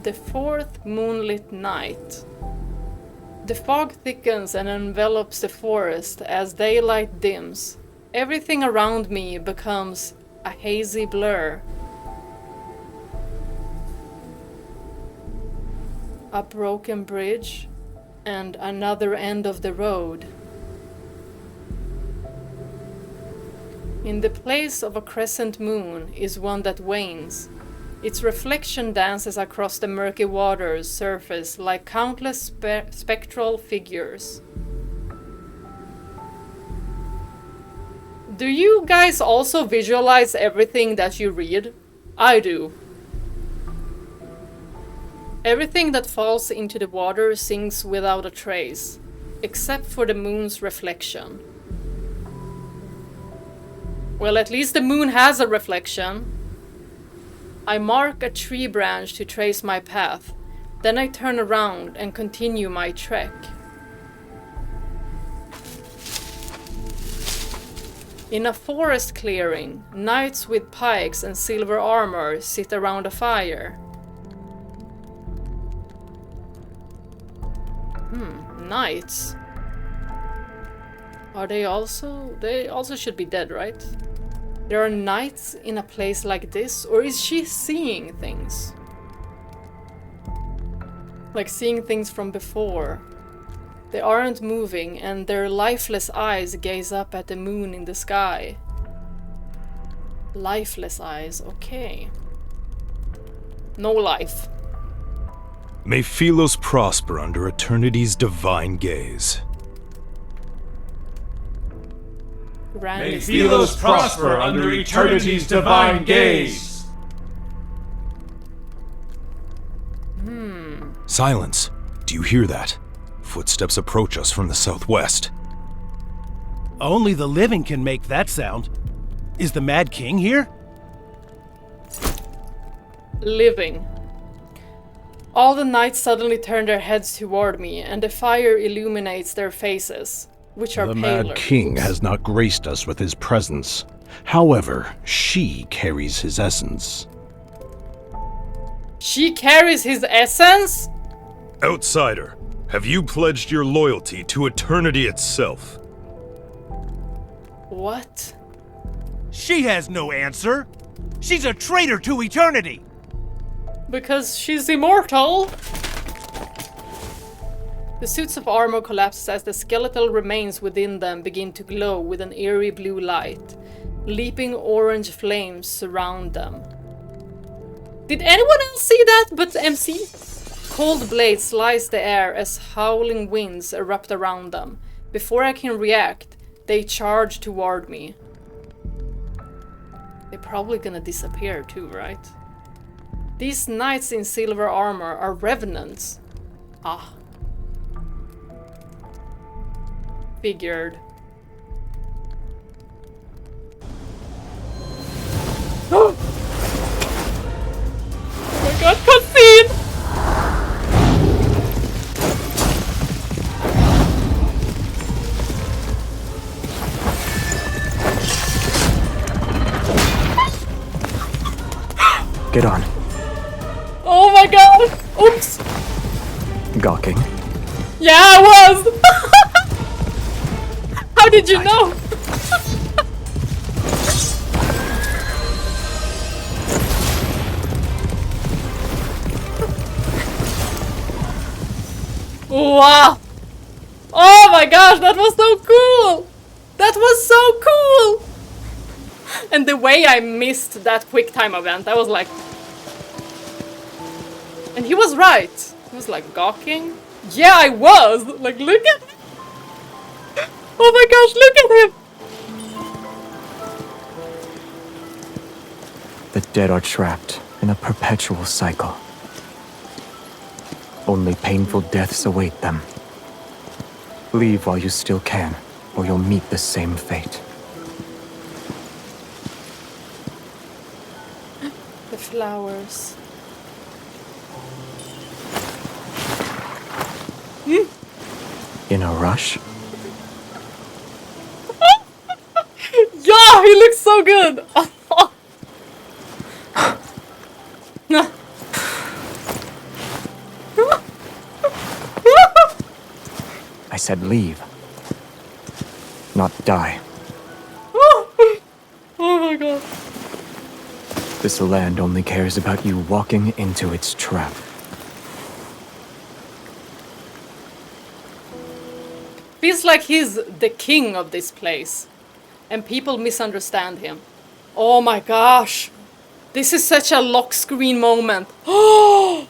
The 4th moonlit night. The fog thickens and envelops the forest as daylight dims. Everything around me becomes a hazy blur. A broken bridge and another end of the road. In the place of a crescent moon is one that wanes. Its reflection dances across the murky water's surface like countless spectral figures. Do you guys also visualize everything that you read? I do. Everything that falls into the water sinks without a trace, except for the moon's reflection. Well, at least the moon has a reflection. I mark a tree branch to trace my path, then I turn around and continue my trek. In a forest clearing, knights with pikes and silver armor sit around a fire. Knights. Are they also... They also should be dead, right? There are knights in a place like this, or is she seeing things? Like seeing things from before. They aren't moving, and their lifeless eyes gaze up at the moon in the sky. Lifeless eyes, okay. No life. May Philos prosper under eternity's divine gaze. Randy. Philos prosper under eternity's divine gaze. Silence. Do you hear that? Footsteps approach us from the southwest. Only the living can make that sound. Is the Mad King here? Living. All the knights suddenly turn their heads toward me, and the fire illuminates their faces, which are The paler. Mad King has not graced us with his presence. However, she carries his essence. She carries his essence? Outsider, have you pledged your loyalty to eternity itself? What? She has no answer. She's a traitor to eternity. Because she's immortal. The suits of armor collapse as the skeletal remains within them begin to glow with an eerie blue light. Leaping orange flames surround them. Did anyone else see that but MC? Cold blades slice the air as howling winds erupt around them. Before I can react, they charge toward me. They're probably gonna disappear too, right? These knights in silver armor are revenants. Ah. Figured. Oh my god, cutscene! Get on. Oh my god! Oops! Gawking. Yeah, I was! How did you know? Wow! Oh my gosh, that was so cool! That was so cool! And the way I missed that quick time event, I was like... And he was right. He was like gawking. Yeah, I was! Like, look at him! Oh my gosh, look at him! The dead are trapped in a perpetual cycle. Only painful deaths await them. Leave while you still can, or you'll meet the same fate. The flowers. In a rush? Yeah, he looks so good! I said leave. Not die. Oh my god. This land only cares about you walking into its trap. Feels like he's the king of this place. And people misunderstand him. Oh my gosh. This is such a lock screen moment. Oh!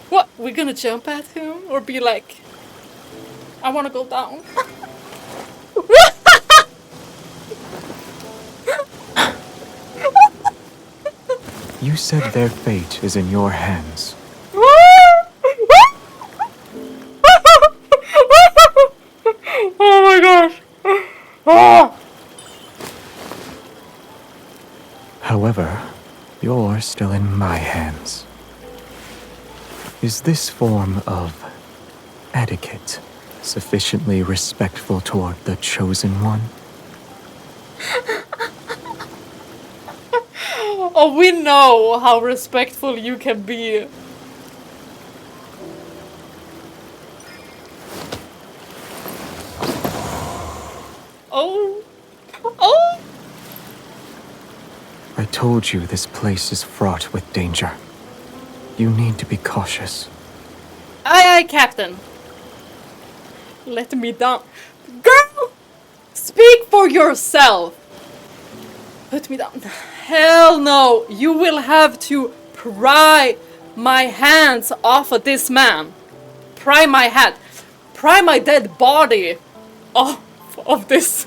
What? We're gonna jump at him? Or be like... I wanna go down. You said their fate is in your hands. Oh my gosh. Oh. However, you're still in my hands. Is this form of etiquette sufficiently respectful toward the chosen one? Oh, we know how respectful you can be. Oh. Oh. I told you this place is fraught with danger. You need to be cautious. Aye, aye, Captain. Let me down. Girl! Speak for yourself! Put me down. Hell no! You will have to pry my hands off of this man. Pry my hand. Pry my dead body off of this.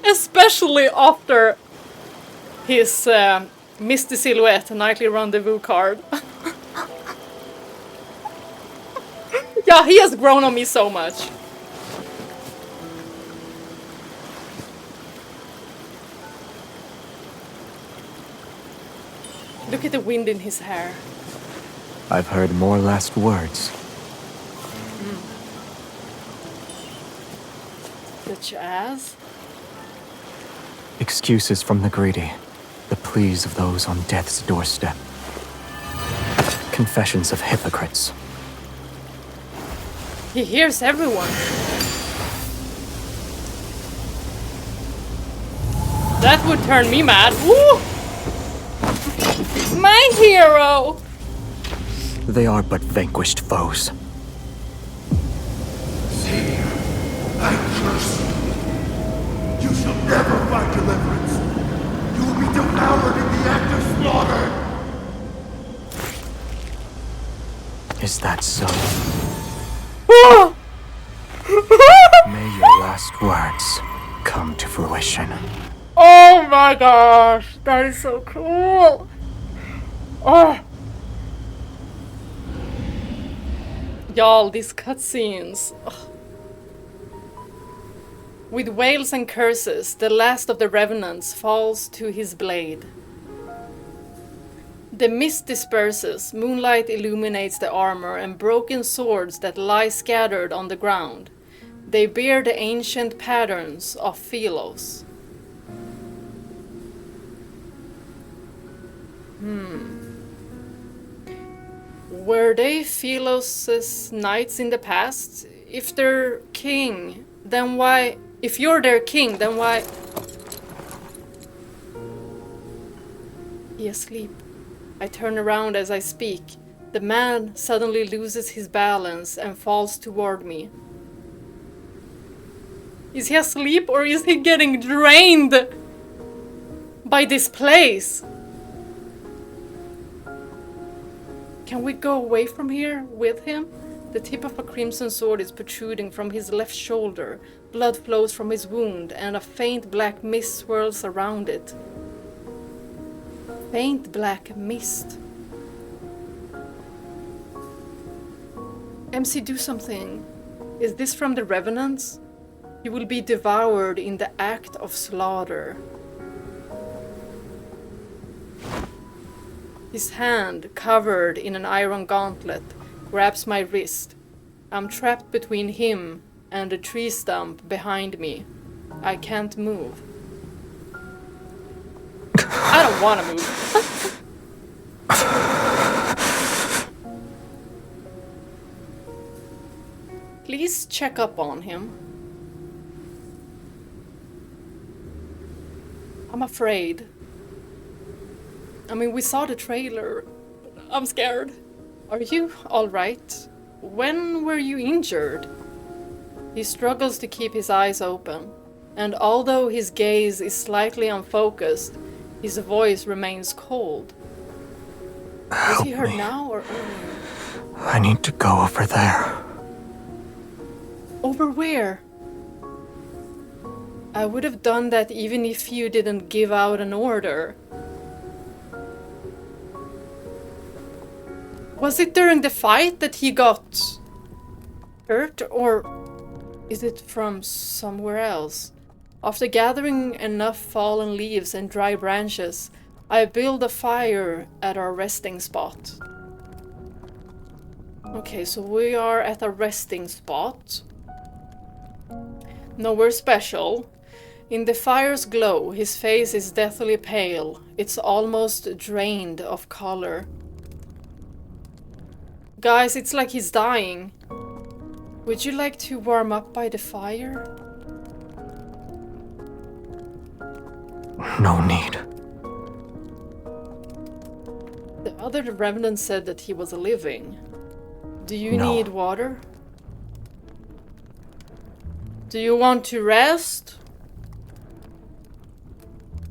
Especially after his Misty Silhouette Nightly Rendezvous card. Yeah, he has grown on me so much. Look at the wind in his hair. I've heard more last words. Such as? Excuses from the greedy. The pleas of those on death's doorstep. Confessions of hypocrites. He hears everyone. That would turn me mad. Woo! My hero! They are but vanquished foes. Xavier, I curse you. You shall never find deliverance. You will be devoured in the act of slaughter. Is that so? May your last words come to fruition. Oh my gosh, that is so cool. Oh. Y'all, these cutscenes. With wails and curses, the last of the revenants falls to his blade. The mist disperses, moonlight illuminates the armor and broken swords that lie scattered on the ground. They bear the ancient patterns of Philos. Were they Philos' knights in the past? If they're king, then why... If you're their king, then why... He asleep. I turn around as I speak. The man suddenly loses his balance and falls toward me. Is he asleep or is he getting drained by this place? Can we go away from here with him? The tip of a crimson sword is protruding from his left shoulder. Blood flows from his wound and a faint black mist swirls around it. Faint black mist. MC, do something. Is this from the revenants? You will be devoured in the act of slaughter. His hand, covered in an iron gauntlet, grabs my wrist. I'm trapped between him and a tree stump behind me. I can't move. I don't want to move. Please check up on him. I'm afraid. I mean, we saw the trailer. I'm scared. Are you alright? When were you injured? He struggles to keep his eyes open, and although his gaze is slightly unfocused, his voice remains cold. Is he hurt now or earlier? I need to go over there. Over where? I would have done that even if you didn't give out an order. Was it during the fight that he got hurt, or is it from somewhere else? After gathering enough fallen leaves and dry branches, I build a fire at our resting spot. Okay, so we are at a resting spot. Nowhere special. In the fire's glow, his face is deathly pale. It's almost drained of color. Guys, it's like he's dying. Would you like to warm up by the fire? No need. The other revenant said that he was living. Do you No. need water? Do you want to rest?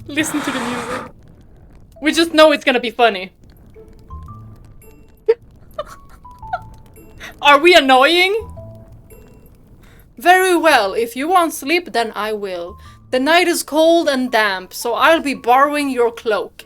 Listen to the music. We just know it's gonna be funny. Are we annoying? Very well, if you want sleep, then I will. The night is cold and damp, so I'll be borrowing your cloak.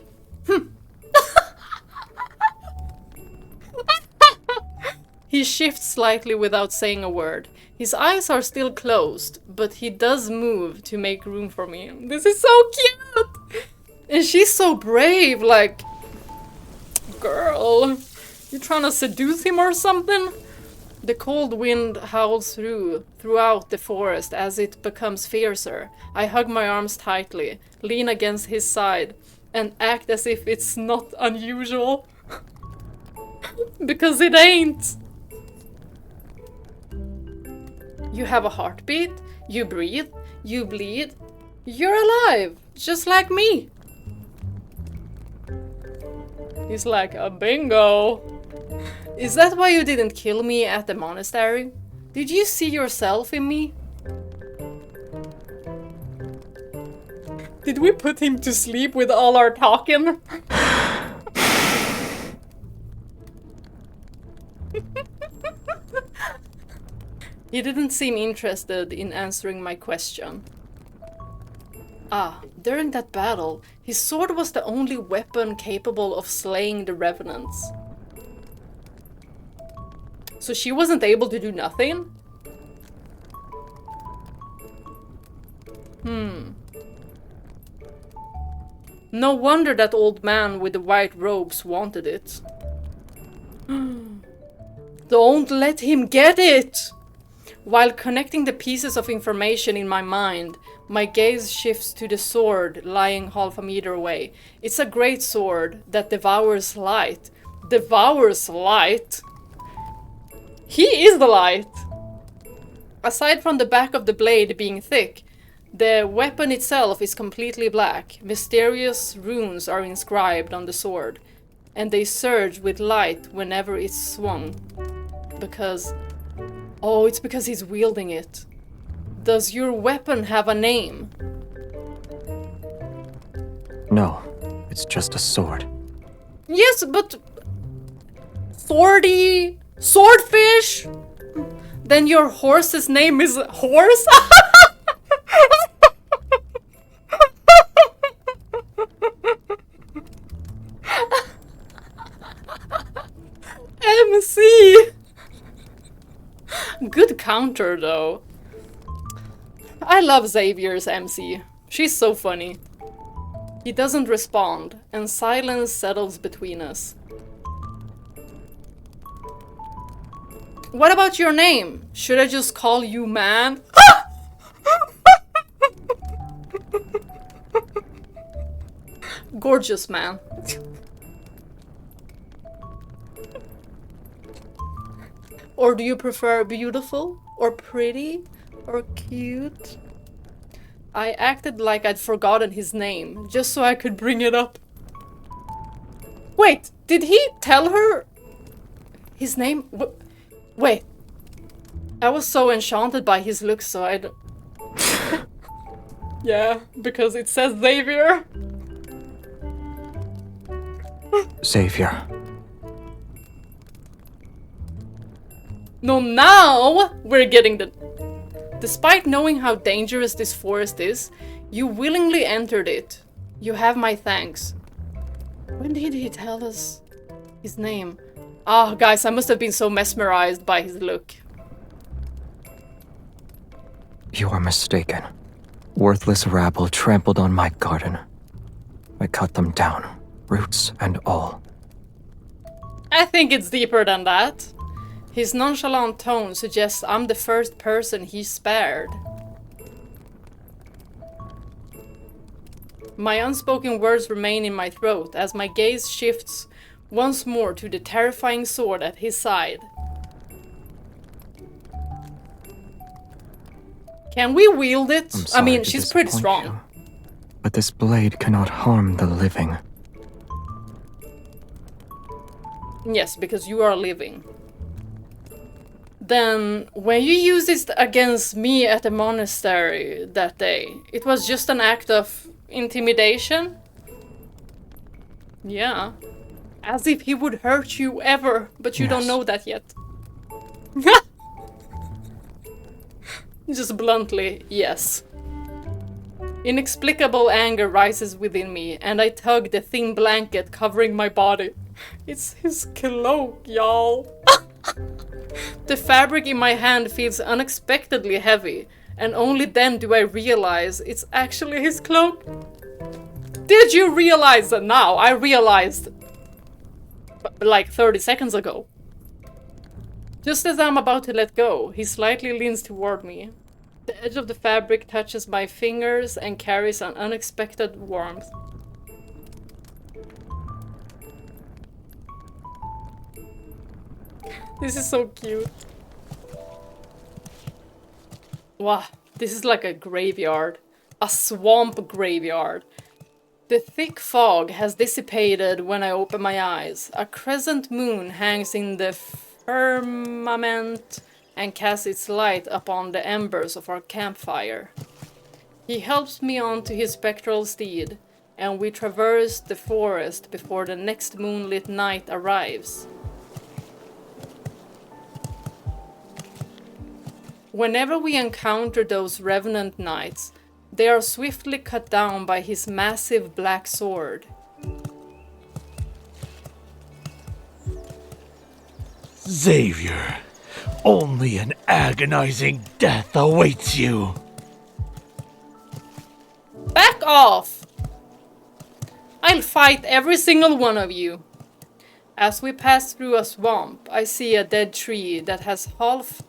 He shifts slightly without saying a word. His eyes are still closed, but he does move to make room for me. This is so cute! And she's so brave, like... Girl, you trying to seduce him or something? The cold wind howls throughout the forest as it becomes fiercer. I hug my arms tightly, lean against his side, and act as if it's not unusual. Because it ain't. You have a heartbeat, you breathe, you bleed. You're alive, just like me. He's like, a bingo. Is that why you didn't kill me at the monastery? Did you see yourself in me? Did we put him to sleep with all our talking? He didn't seem interested in answering my question. Ah, during that battle, his sword was the only weapon capable of slaying the revenants. So she wasn't able to do nothing? No wonder that old man with the white robes wanted it. Don't let him get it! While connecting the pieces of information in my mind, my gaze shifts to the sword lying half a meter away. It's a great sword that devours light. Devours light? He is the light! Aside from the back of the blade being thick, the weapon itself is completely black. Mysterious runes are inscribed on the sword, and they surge with light whenever it's swung. Because... oh, it's because he's wielding it. Does your weapon have a name? No, it's just a sword. Yes, but... swordy... swordfish? Then your horse's name is Horse? MC! Good counter, though. I love Xavier's MC. She's so funny. He doesn't respond, and silence settles between us. What about your name? Should I just call you man? Gorgeous man. Or do you prefer beautiful? Or pretty? Or cute? I acted like I'd forgotten his name, just so I could bring it up. Wait, did he tell her his name? Wait. I was so enchanted by his looks, so I don't... Yeah, because it says Xavier. Xavier. No, now we're getting the... Despite knowing how dangerous this forest is, you willingly entered it. You have my thanks. When did he tell us his name? Ah, guys, I must have been so mesmerized by his look. You are mistaken. Worthless rabble trampled on my garden. I cut them down, roots and all. I think it's deeper than that. His nonchalant tone suggests I'm the first person he spared. My unspoken words remain in my throat as my gaze shifts once more to the terrifying sword at his side. Can we wield it? I mean, she's pretty strong. You, but this blade cannot harm the living. Yes, because you are living. Then, when you used it against me at the monastery that day, it was just an act of intimidation? Yeah. As if he would hurt you ever, but you don't know that yet. Just bluntly, yes. Inexplicable anger rises within me, and I tug the thin blanket covering my body. It's his cloak, y'all. The fabric in my hand feels unexpectedly heavy, and only then do I realize it's actually his cloak. Did you realize that now? I realized like 30 seconds ago. Just as I'm about to let go, he slightly leans toward me. The edge of the fabric touches my fingers and carries an unexpected warmth. This is so cute. Wow, this is like a graveyard. A swamp graveyard. The thick fog has dissipated when I open my eyes. A crescent moon hangs in the firmament and casts its light upon the embers of our campfire. He helps me onto his spectral steed, and we traverse the forest before the next moonlit night arrives. Whenever we encounter those revenant knights, they are swiftly cut down by his massive black sword. Xavier, only an agonizing death awaits you. Back off! I'll fight every single one of you. As we pass through a swamp, I see a dead tree that has half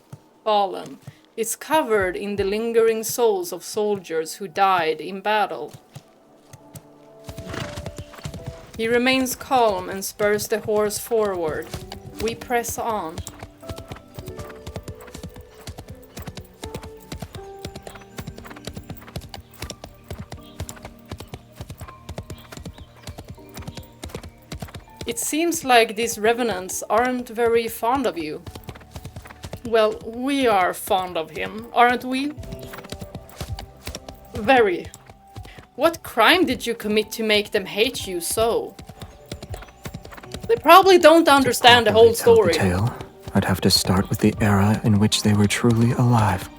fallen. It's covered in the lingering souls of soldiers who died in battle. He remains calm and spurs the horse forward. We press on. It seems like these revenants aren't very fond of you. Well, we are fond of him, aren't we? Very. What crime did you commit to make them hate you so? They probably don't understand the whole story. The tale, I'd have to start with the era in which they were truly alive.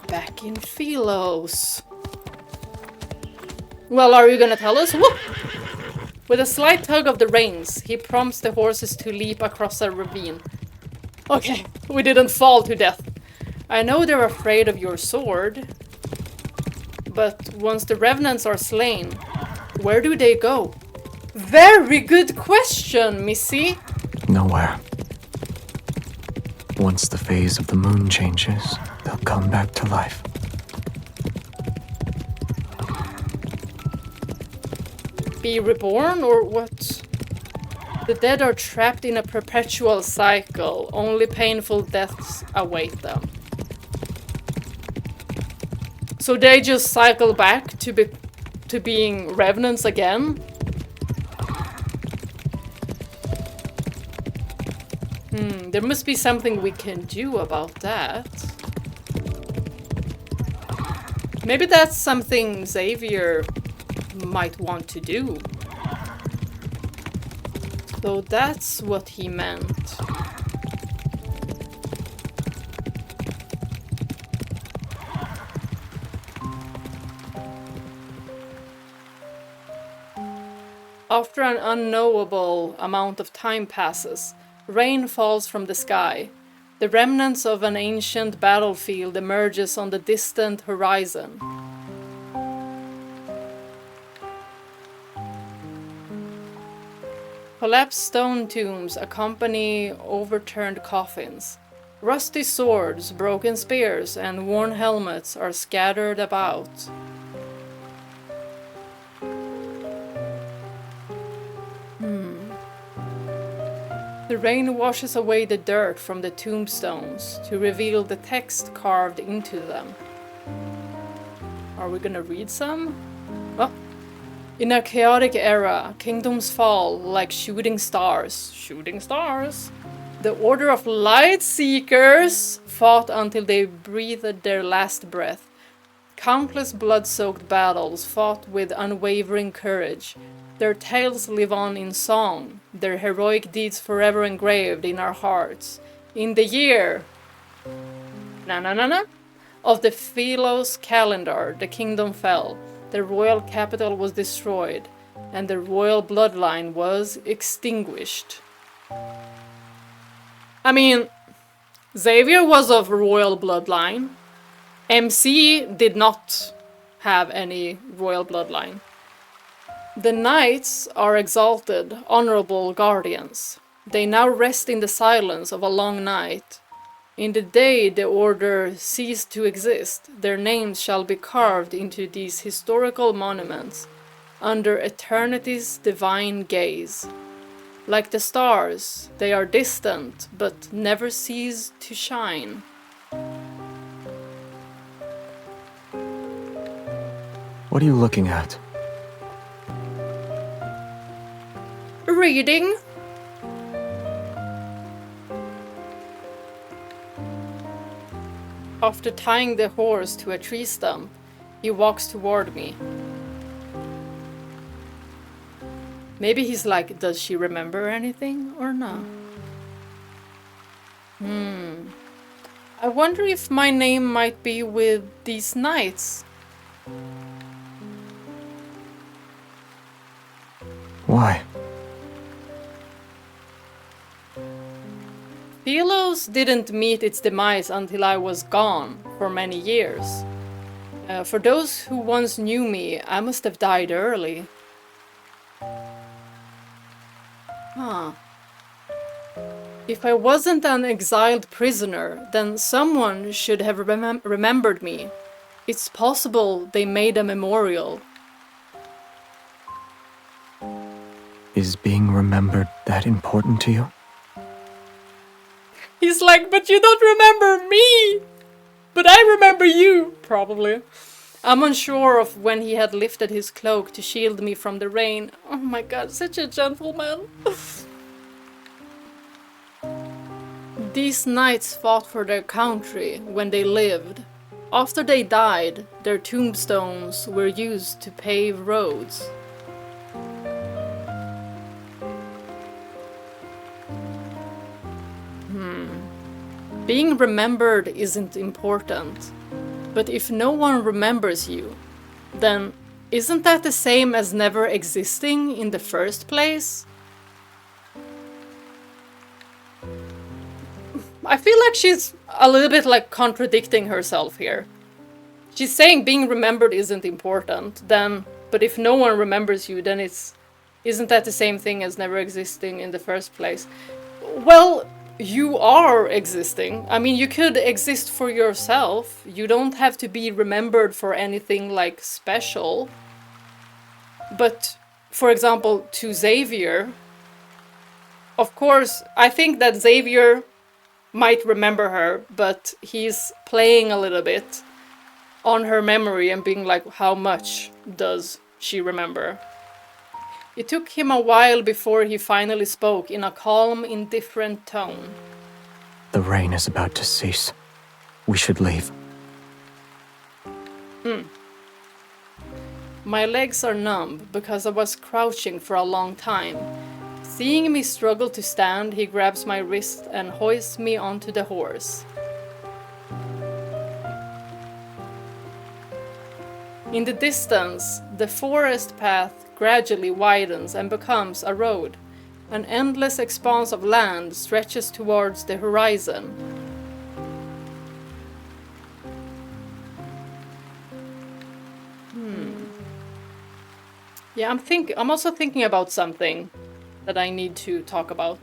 Back in Philos. Well, are you gonna tell us? Whoop! With a slight tug of the reins, he prompts the horses to leap across a ravine. Okay, we didn't fall to death. I know they're afraid of your sword. But once the revenants are slain, where do they go? Very good question, Missy. Nowhere. Once the phase of the moon changes, they'll come back to life. Be reborn, or what? The dead are trapped in a perpetual cycle. Only painful deaths await them. So they just cycle back to being revenants again? There must be something we can do about that. Maybe that's something Xavier might want to do. So that's what he meant. After an unknowable amount of time passes, rain falls from the sky. The remnants of an ancient battlefield emerges on the distant horizon. Collapsed stone tombs accompany overturned coffins. Rusty swords, broken spears, and worn helmets are scattered about. The rain washes away the dirt from the tombstones to reveal the text carved into them. Are we gonna read some? Oh. In a chaotic era, kingdoms fall like shooting stars. Shooting stars? The Order of Light Seekers fought until they breathed their last breath. countless blood-soaked battles fought with unwavering courage. Their tales live on in song, their heroic deeds forever engraved in our hearts. In the year of the Philos calendar, the kingdom fell, the royal capital was destroyed, and the royal bloodline was extinguished. I mean, Xavier was of royal bloodline. MC did not have any royal bloodline. The knights are exalted, honorable guardians. They now rest in the silence of a long night. In the day the order ceased to exist, their names shall be carved into these historical monuments, under eternity's divine gaze. Like the stars, they are distant, but never cease to shine. What are you looking at? Reading. After tying the horse to a tree stump, he walks toward me. Maybe he's like, does she remember anything or not? I wonder if my name might be with these knights. Why? Philos didn't meet its demise until I was gone for many years. For those who once knew me, I must have died early. Huh. If I wasn't an exiled prisoner, then someone should have remembered me. It's possible they made a memorial. Is being remembered that important to you? He's like, but you don't remember me! But I remember you! Probably. I'm unsure of when he had lifted his cloak to shield me from the rain. Oh my god, such a gentleman. These knights fought for their country when they lived. After they died, their tombstones were used to pave roads. Being remembered isn't important. But if no one remembers you, then isn't that the same as never existing in the first place? I feel like she's a little bit like contradicting herself here. She's saying being remembered isn't important, then, but if no one remembers you, then isn't that the same thing as never existing in the first place? Well, you are existing. I mean, you could exist for yourself. You don't have to be remembered for anything like special. But, for example, to Xavier, of course, I think that Xavier might remember her, but he's playing a little bit on her memory and being like, how much does she remember? It took him a while before he finally spoke in a calm, indifferent tone. The rain is about to cease. We should leave. My legs are numb because I was crouching for a long time. Seeing me struggle to stand, he grabs my wrist and hoists me onto the horse. In the distance, the forest path gradually widens and becomes a road. An endless expanse of land stretches towards the horizon. Yeah, I'm also thinking about something that I need to talk about.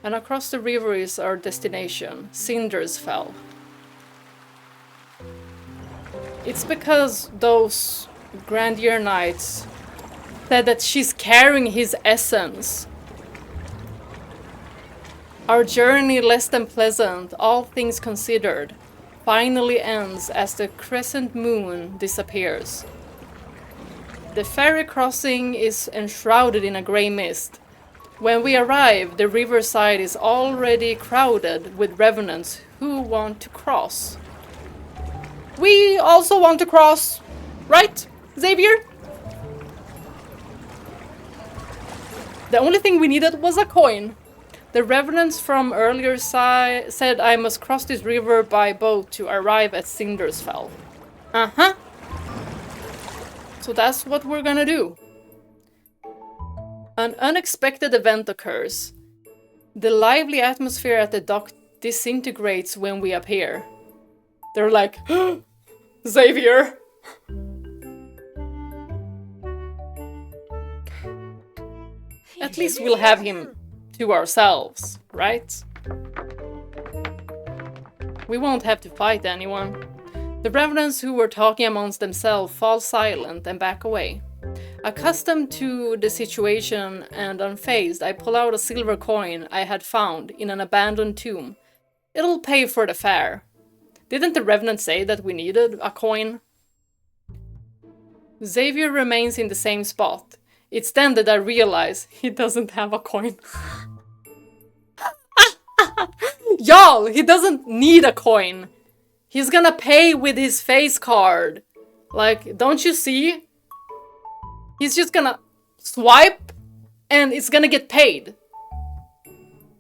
And across the river is our destination, Sindersfell. It's because those Grandier Knights said that she's carrying his essence. Our journey, less than pleasant, all things considered, finally ends as the crescent moon disappears. The ferry crossing is enshrouded in a grey mist. When we arrive, the riverside is already crowded with revenants who want to cross. We also want to cross. Right, Xavier? The only thing we needed was a coin. The revenants from earlier said I must cross this river by boat to arrive at Sindersfell. Uh-huh. So that's what we're gonna do. An unexpected event occurs. The lively atmosphere at the dock disintegrates when we appear. They're like, Xavier! At least we'll have him to ourselves, right? We won't have to fight anyone. The revenants who were talking amongst themselves fall silent and back away. Accustomed to the situation and unfazed, I pull out a silver coin I had found in an abandoned tomb. It'll pay for the fare. Didn't the revenant say that we needed a coin? Xavier remains in the same spot. It's then that I realize he doesn't have a coin. Y'all, he doesn't need a coin. He's gonna pay with his face card. Like, don't you see? He's just gonna swipe and it's gonna get paid.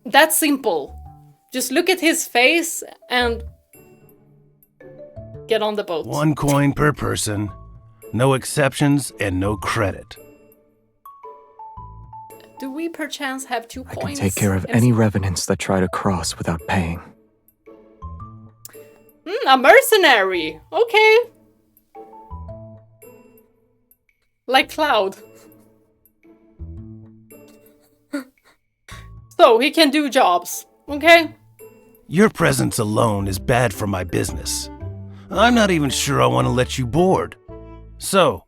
That's simple. Just look at his face and get on the boat. 1 coin per person. No exceptions and no credit. Do we perchance have 2 I coins? can take care of any revenants that try to cross without paying. A mercenary! Okay. Like Cloud. So, he can do jobs, okay? Your presence alone is bad for my business. I'm not even sure I want to let you board. So,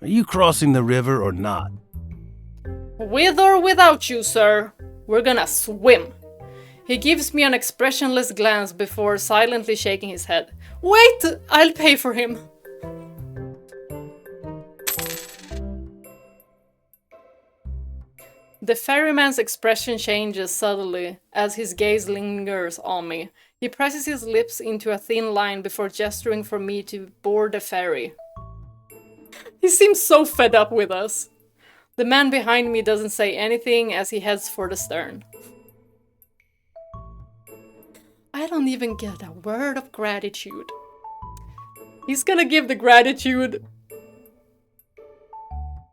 are you crossing the river or not? With or without you, sir, we're gonna swim. He gives me an expressionless glance before silently shaking his head. Wait, I'll pay for him. The ferryman's expression changes subtly as his gaze lingers on me. He presses his lips into a thin line before gesturing for me to board the ferry. He seems so fed up with us. The man behind me doesn't say anything as he heads for the stern. I don't even get a word of gratitude. He's gonna give the gratitude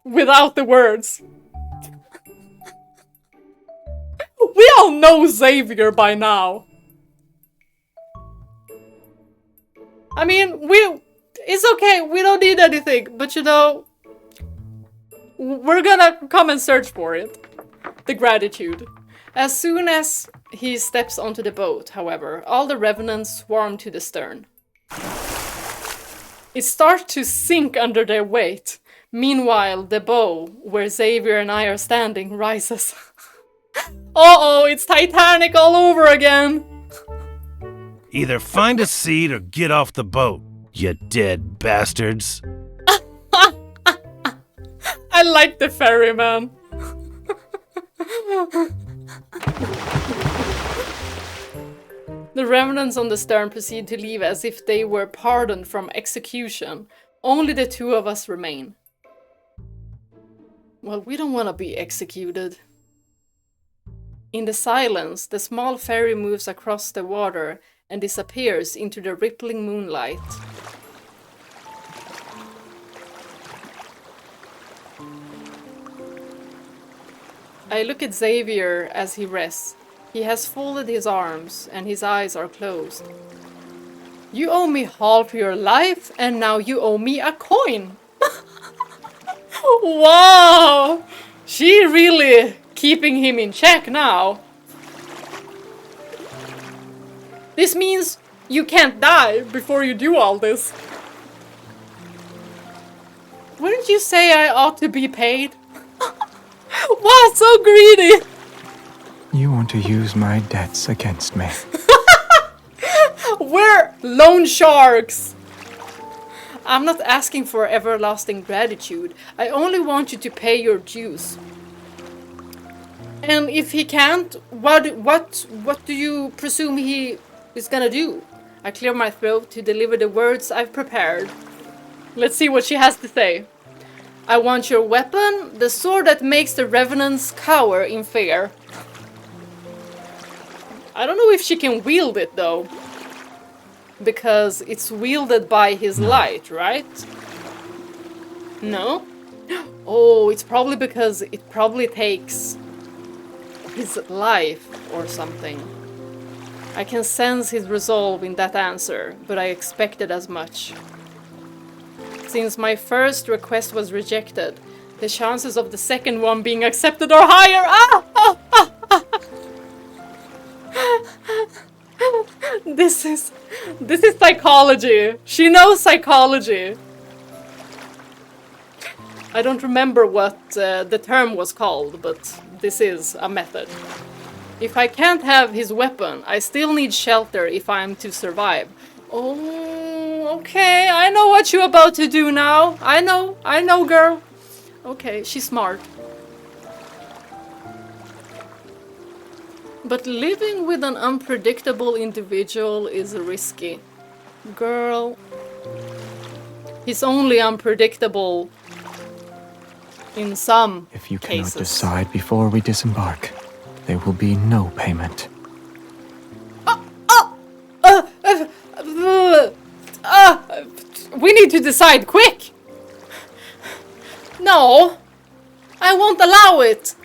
without the words. We all know Xavier by now. I mean, it's okay, we don't need anything, but you know, we're gonna come and search for it. The gratitude. As soon as he steps onto the boat, however, all the revenants swarm to the stern. It starts to sink under their weight. Meanwhile, the bow, where Xavier and I are standing, rises. Uh-oh, it's Titanic all over again! Either find a seat or get off the boat, you dead bastards. I like the ferryman. The revenants on the stern proceed to leave as if they were pardoned from execution. Only the 2 of us remain. Well, we don't want to be executed. In the silence, the small ferry moves across the water and disappears into the rippling moonlight. I look at Xavier as he rests. He has folded his arms and his eyes are closed. You owe me half your life and now you owe me a coin. Wow! She really keeping him in check now. This means you can't die before you do all this. Wouldn't you say I ought to be paid? Wow, so greedy! You want to use my debts against me. We're loan sharks! I'm not asking for everlasting gratitude. I only want you to pay your dues. And if he can't, what do you presume he is gonna do? I clear my throat to deliver the words I've prepared. Let's see what she has to say. I want your weapon, the sword that makes the revenants cower in fear. I don't know if she can wield it though. Because it's wielded by his light, right? No? Oh, it's probably because it probably takes his life or something. I can sense his resolve in that answer, but I expected as much. Since my first request was rejected, the chances of the second one being accepted are higher. This is psychology. She knows psychology. I don't remember what the term was called, but this is a method. If I can't have his weapon, I still need shelter if I'm to survive. Oh, okay. I know what you're about to do now. I know, girl. Okay, she's smart. But living with an unpredictable individual is risky. Girl, he's only unpredictable in some If you cases. cannot decide before we disembark, there will be no payment. We need to decide quick! No, I won't allow it!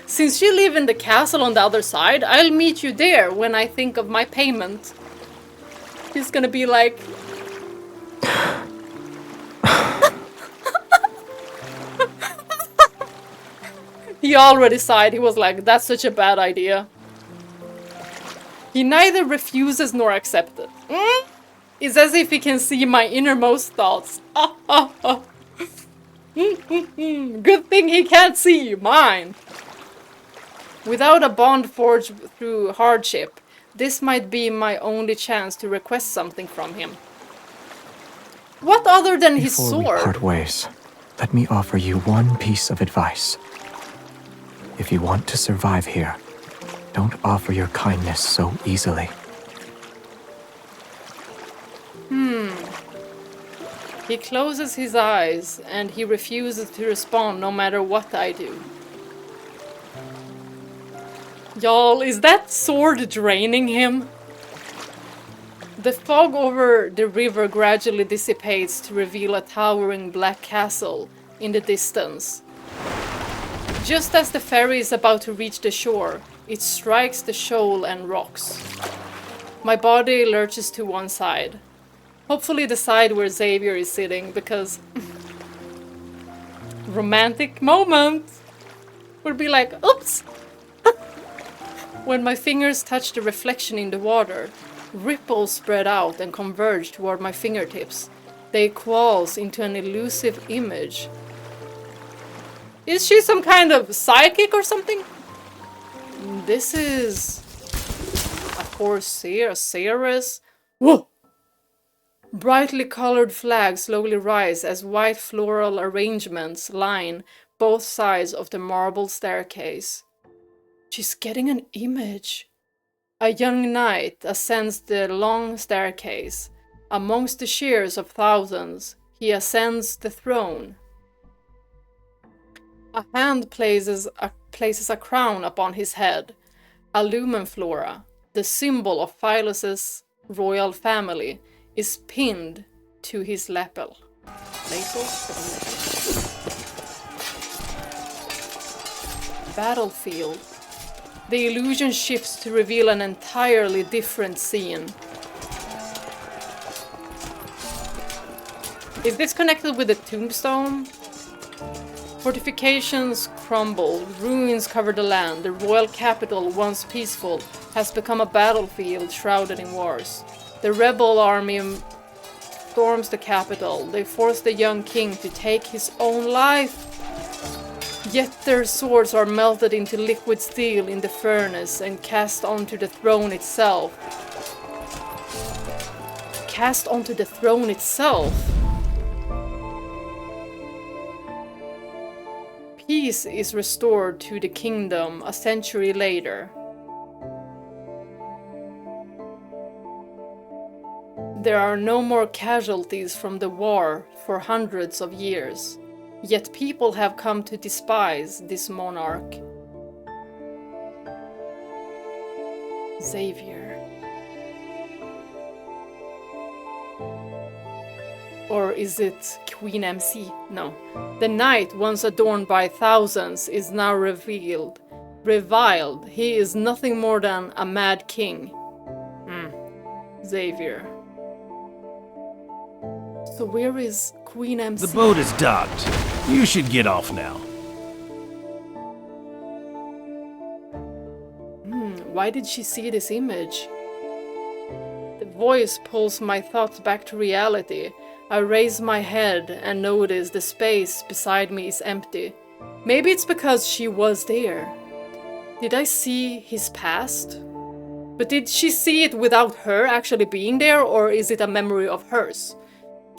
Since you live in the castle on the other side, I'll meet you there when I think of my payment. He's gonna be like... He already sighed. He was like, that's such a bad idea. He neither refuses nor accepts it. It's as if he can see my innermost thoughts. Good thing he can't see mine. Without a bond forged through hardship, this might be my only chance to request something from him. What other than his sword? Before we part ways, let me offer you one piece of advice. If you want to survive here, don't offer your kindness so easily. He closes his eyes and he refuses to respond no matter what I do. Y'all, is that sword draining him? The fog over the river gradually dissipates to reveal a towering black castle in the distance. Just as the ferry is about to reach the shore, it strikes the shoal and rocks. My body lurches to one side. Hopefully the side where Xavier is sitting, because... romantic moment! Would be like, oops! When my fingers touch the reflection in the water, ripples spread out and converge toward my fingertips. They coalesce into an elusive image. Is she some kind of psychic or something? This is... a Ceres. Whoa! Brightly colored flags slowly rise as white floral arrangements line both sides of the marble staircase. She's getting an image. A young knight ascends the long staircase. Amongst the cheers of thousands, he ascends the throne. A hand places a crown upon his head. A lumen flora, the symbol of Phylus's royal family, is pinned to his lapel. Battlefield. The illusion shifts to reveal an entirely different scene. Is this connected with the tombstone? Fortifications crumble, ruins cover the land. The royal capital, once peaceful, has become a battlefield shrouded in wars. The rebel army storms the capital. They force the young king to take his own life. Yet their swords are melted into liquid steel in the furnace and cast onto the throne itself. Cast onto the throne itself? Peace is restored to the kingdom a century later. There are no more casualties from the war for hundreds of years, yet people have come to despise this monarch. Xavier. Or is it Queen MC? No. The knight, once adorned by thousands, is now reviled. He is nothing more than a mad king. Xavier. So where is Queen MC? The boat is docked. You should get off now. Why did she see this image? The voice pulls my thoughts back to reality. I raise my head and notice the space beside me is empty. Maybe it's because she was there. Did I see his past? But did she see it without her actually being there, or is it a memory of hers?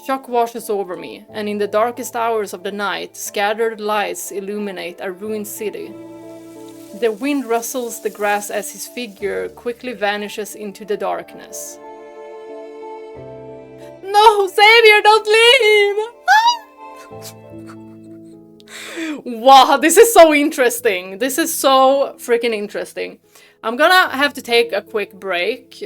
Shock washes over me, and in the darkest hours of the night, scattered lights illuminate a ruined city. The wind rustles the grass as his figure quickly vanishes into the darkness. No, Xavier, don't leave! Wow, this is so interesting. This is so freaking interesting. I'm gonna have to take a quick break.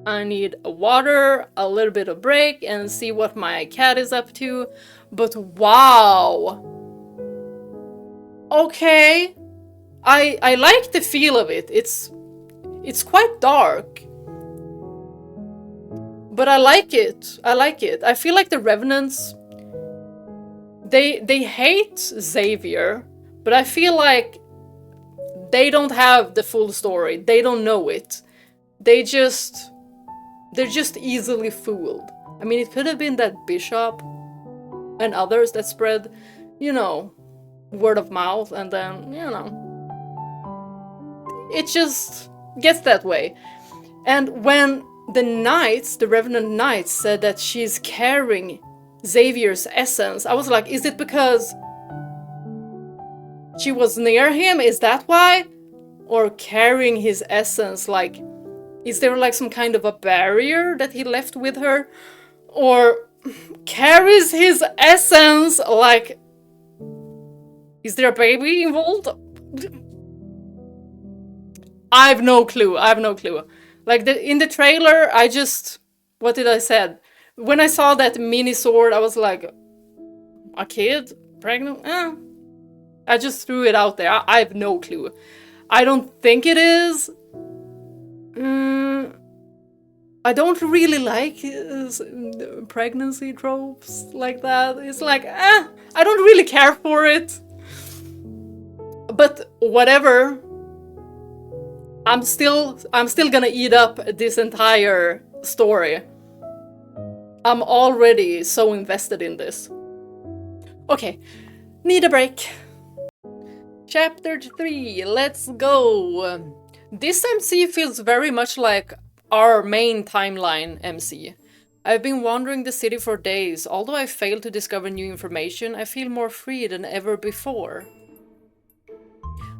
I need water, a little bit of break, and see what my cat is up to. But wow! Okay, I like the feel of it. It's quite dark. But I like it. I like it. I feel like the revenants, they hate Xavier, but I feel like they don't have the full story. They don't know it. They're just easily fooled. I mean, it could have been that Bishop and others that spread, you know, word of mouth, and then, you know, it just gets that way. And when the knights, the revenant knights, said that she's carrying Xavier's essence, I was like, is it because she was near him? Is that why? Or carrying his essence, like, is there like some kind of a barrier that he left with her? Or carries his essence, like, is there a baby involved? I have no clue. I have no clue. Like, in the trailer, I just... What did I say? When I saw that mini sword, I was like... A kid? Pregnant? I just threw it out there. I have no clue. I don't think it is. I don't really like pregnancy tropes like that. It's like, I don't really care for it. But whatever. I'm still gonna eat up this entire story. I'm already so invested in this. Okay, need a break. Chapter 3, let's go. This MC feels very much like our main timeline MC. I've been wandering the city for days. Although I failed to discover new information, I feel more free than ever before.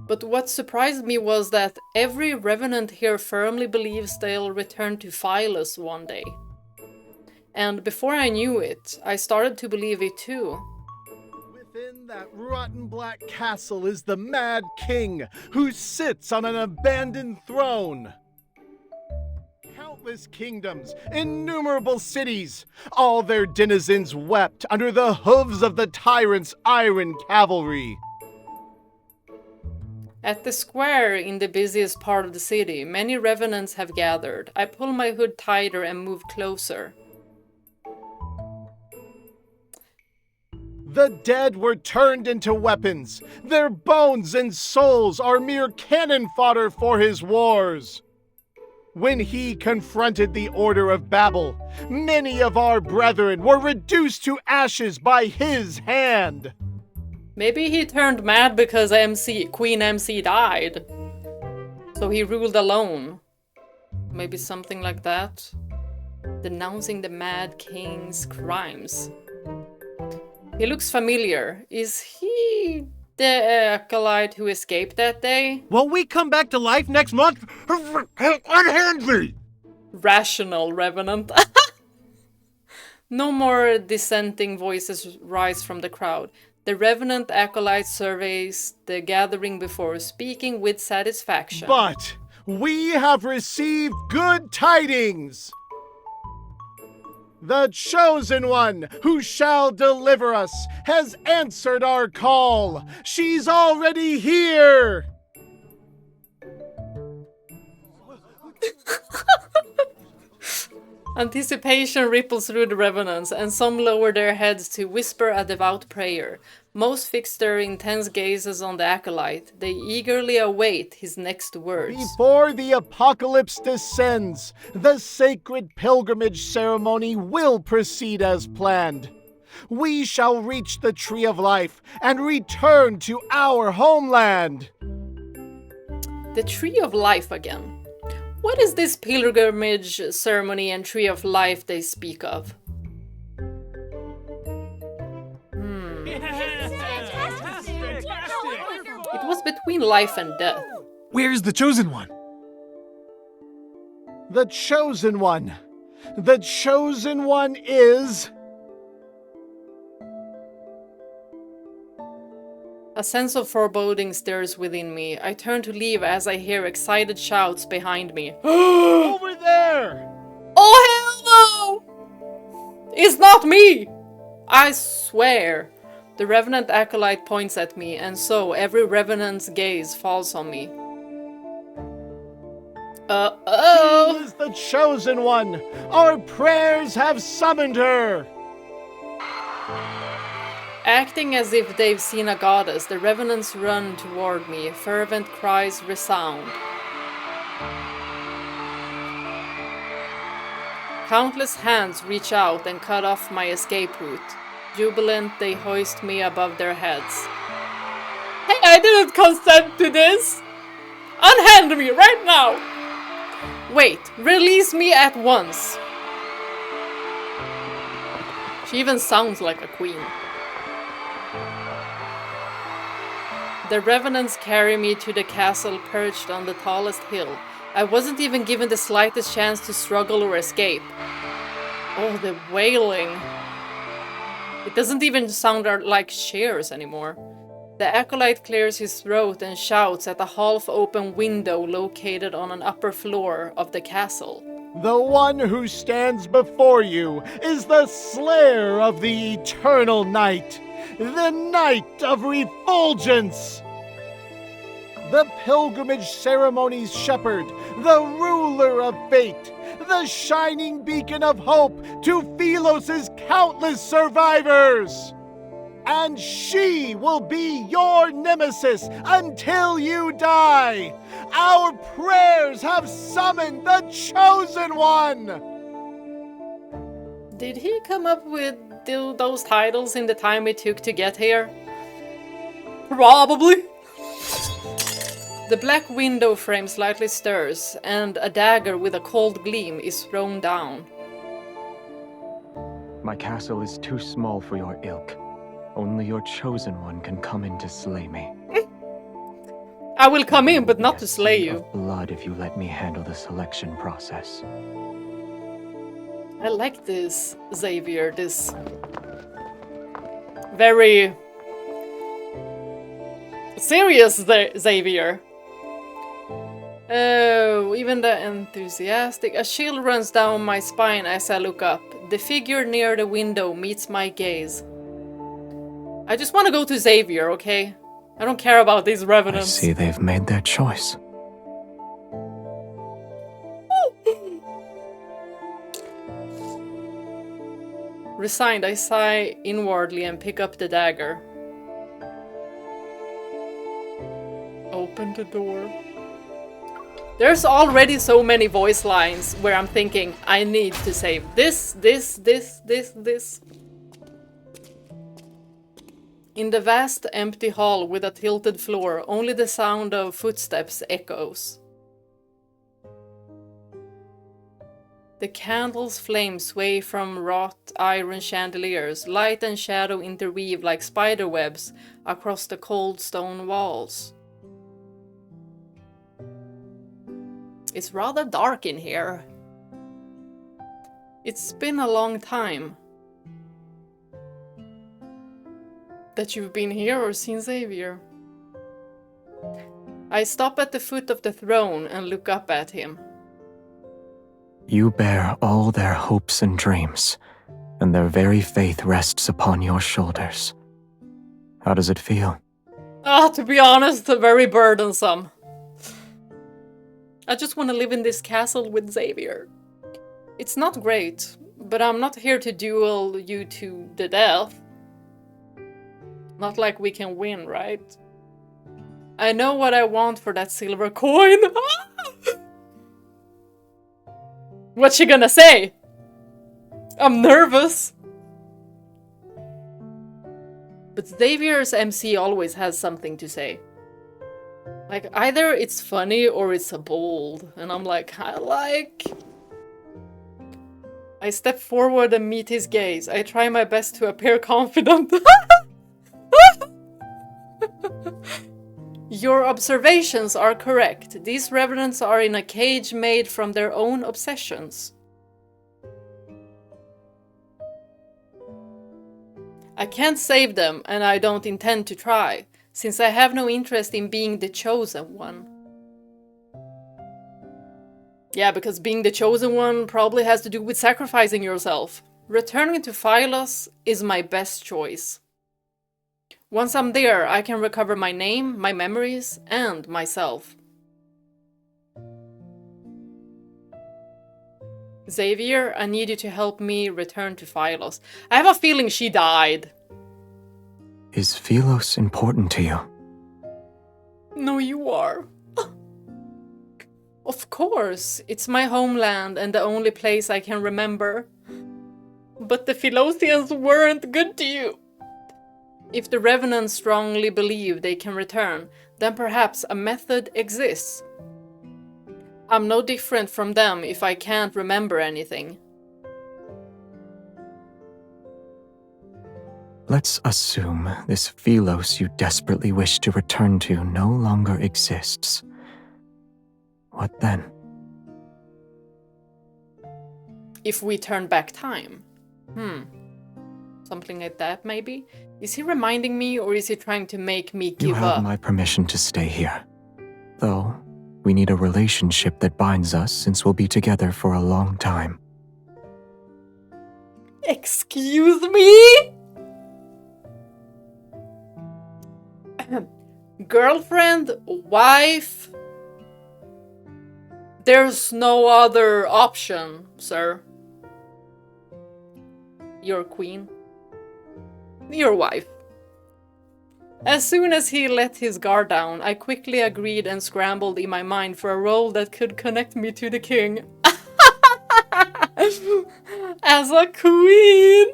But what surprised me was that every revenant here firmly believes they'll return to Phylus one day. And before I knew it, I started to believe it too. Within that rotten black castle is the Mad King, who sits on an abandoned throne. Countless kingdoms, innumerable cities, all their denizens wept under the hooves of the tyrant's iron cavalry. At the square in the busiest part of the city, many revenants have gathered. I pull my hood tighter and move closer. The dead were turned into weapons. Their bones and souls are mere cannon fodder for his wars. When he confronted the Order of Babel, many of our brethren were reduced to ashes by his hand. Maybe he turned mad because Queen MC died. So he ruled alone. Maybe something like that. Denouncing the Mad King's crimes. He looks familiar. Is he the acolyte who escaped that day? Will we come back to life next month? Unhand me! Rational revenant. No more dissenting voices rise from the crowd. The revenant acolyte surveys the gathering before speaking with satisfaction. But we have received good tidings! The Chosen One, who shall deliver us, has answered our call. She's already here! Anticipation ripples through the revenants, and some lower their heads to whisper a devout prayer. Most fix their intense gazes on the acolyte. They eagerly await his next words. Before the apocalypse descends, the sacred pilgrimage ceremony will proceed as planned. We shall reach the Tree of Life and return to our homeland. The Tree of Life again. What is this pilgrimage ceremony and Tree of Life they speak of? It was between life and death. Where's the Chosen One? The Chosen One. The Chosen One is... A sense of foreboding stirs within me. I turn to leave as I hear excited shouts behind me. Over there! Oh, hell no! It's not me! I swear. The Revenant Acolyte points at me, and so every Revenant's gaze falls on me. She is the Chosen One! Our prayers have summoned her! Acting as if they've seen a goddess, the Revenants run toward me. Fervent cries resound. Countless hands reach out and cut off my escape route. Jubilant, they hoist me above their heads. Hey, I didn't consent to this! Unhand me right now! Wait, release me at once! She even sounds like a queen. The Revenants carry me to the castle perched on the tallest hill. I wasn't even given the slightest chance to struggle or escape. Oh, the wailing. It doesn't even sound like cheers anymore. The acolyte clears his throat and shouts at a half-open window located on an upper floor of the castle. The one who stands before you is the slayer of the eternal night. The Night of Refulgence! The pilgrimage ceremony's shepherd, the ruler of fate, the shining beacon of hope to Phelos's countless survivors! And she will be your nemesis until you die! Our prayers have summoned the Chosen One! Did he come up with those titles in the time it took to get here? Probably. The black window frame slightly stirs, and a dagger with a cold gleam is thrown down. My castle is too small for your ilk. Only your Chosen One can come in to slay me. I will come in, but not to slay you. Blood if you let me handle the selection process. I like this, Xavier, this very serious Xavier. Oh, even the enthusiastic. A chill runs down my spine as I look up. The figure near the window meets my gaze. I just want to go to Xavier, okay? I don't care about these revenants. I see they've made their choice. Resigned, I sigh inwardly and pick up the dagger. Open the door. There's already so many voice lines where I'm thinking, I need to save this. In the vast empty hall with a tilted floor, only the sound of footsteps echoes. The candle's flames sway from wrought iron chandeliers. Light and shadow interweave like spider webs across the cold stone walls. It's rather dark in here. It's been a long time that you've been here or seen Xavier. I stop at the foot of the throne and look up at him. You bear all their hopes and dreams, and their very faith rests upon your shoulders. How does it feel? To be honest, very burdensome. I just want to live in this castle with Xavier. It's not great, but I'm not here to duel you to the death. Not like we can win, right? I know what I want for that silver coin. What's she gonna say? I'm nervous. But Xavier's MC always has something to say. Like, either it's funny or it's bold. And I'm like, I step forward and meet his gaze. I try my best to appear confident. Your observations are correct. These revenants are in a cage made from their own obsessions. I can't save them, and I don't intend to try, since I have no interest in being the chosen one. Yeah, because being the chosen one probably has to do with sacrificing yourself. Returning to Phylos is my best choice. Once I'm there, I can recover my name, my memories, and myself. Xavier, I need you to help me return to Phylos. I have a feeling she died. Is Phylos important to you? No, you are. Of course, it's my homeland and the only place I can remember. But the Philosians weren't good to you. If the revenants strongly believe they can return, then perhaps a method exists. I'm no different from them if I can't remember anything. Let's assume this Phylos you desperately wish to return to no longer exists. What then? If we turn back time? Something like that, maybe? Is he reminding me, or is he trying to make me give up? You have my permission to stay here. Though, we need a relationship that binds us since we'll be together for a long time. Excuse me? Girlfriend? Wife? There's no other option, sir. Your queen. Your wife. As soon as he let his guard down, I quickly agreed and scrambled in my mind for a role that could connect me to the king. As a queen!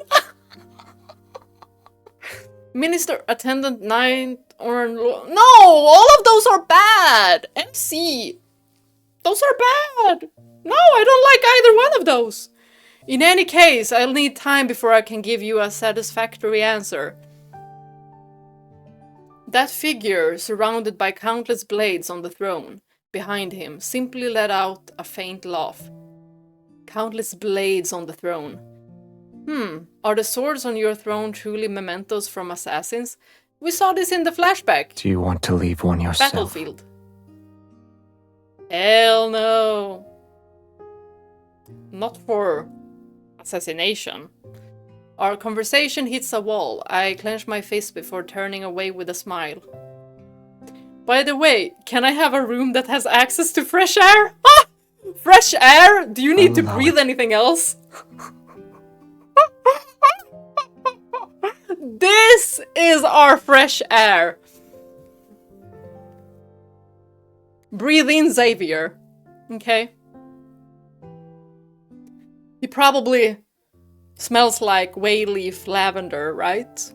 Minister, attendant, knight, or... No! All of those are bad! MC! Those are bad! No, I don't like either one of those! In any case, I'll need time before I can give you a satisfactory answer. That figure, surrounded by countless blades on the throne, behind him, simply let out a faint laugh. Countless blades on the throne. Are the swords on your throne truly mementos from assassins? We saw this in the flashback. Do you want to leave one yourself? Battlefield. Hell no. Not for assassination. Our conversation hits a wall. I clench my fist before turning away with a smile. By the way, can I have a room that has access to fresh air? Ah! Fresh air? Do you need to breathe anything else? This is our fresh air. Breathe in, Xavier. Okay? He probably smells like way leaf lavender, right?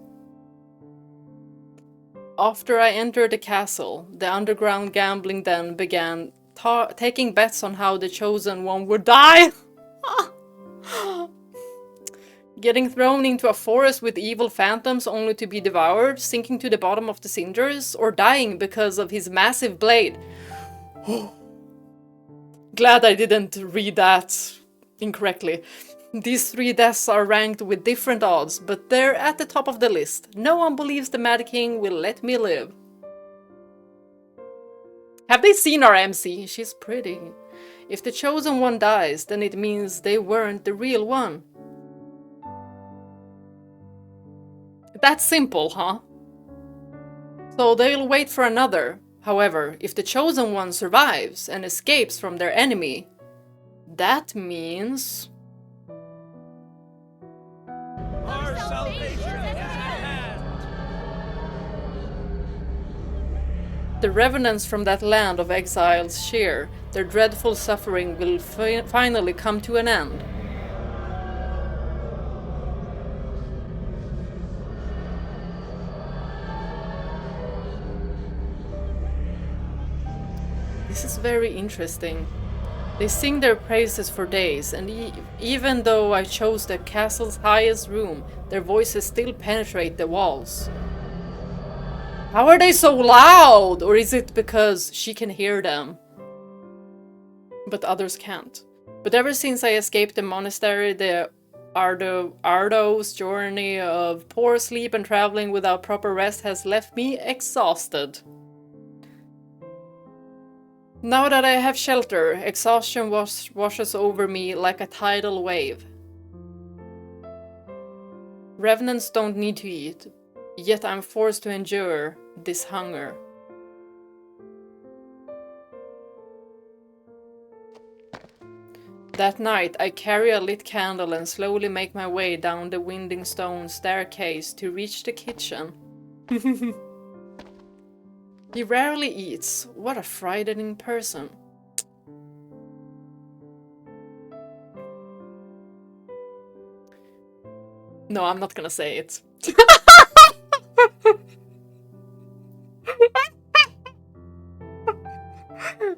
After I entered the castle, the underground gambling den began taking bets on how the chosen one would die. Getting thrown into a forest with evil phantoms only to be devoured, sinking to the bottom of the cinders, or dying because of his massive blade. Glad I didn't read that incorrectly. These 3 deaths are ranked with different odds, but they're at the top of the list. No one believes the Mad King will let me live. Have they seen our MC? She's pretty. If the chosen one dies, then it means they weren't the real one. That's simple, huh? So they'll wait for another. However, if the chosen one survives and escapes from their enemy, that means... Our salvation is at hand. The revenants from that land of exiles share. Their dreadful suffering will finally come to an end. This is very interesting. They sing their praises for days, and even though I chose the castle's highest room, their voices still penetrate the walls. How are they so loud? Or is it because she can hear them, but others can't? But ever since I escaped the monastery, the arduous journey of poor sleep and traveling without proper rest has left me exhausted. Now that I have shelter, exhaustion washes over me like a tidal wave. Revenants don't need to eat, yet I'm forced to endure this hunger. That night, I carry a lit candle and slowly make my way down the winding stone staircase to reach the kitchen. He rarely eats. What a frightening person. No, I'm not gonna say it.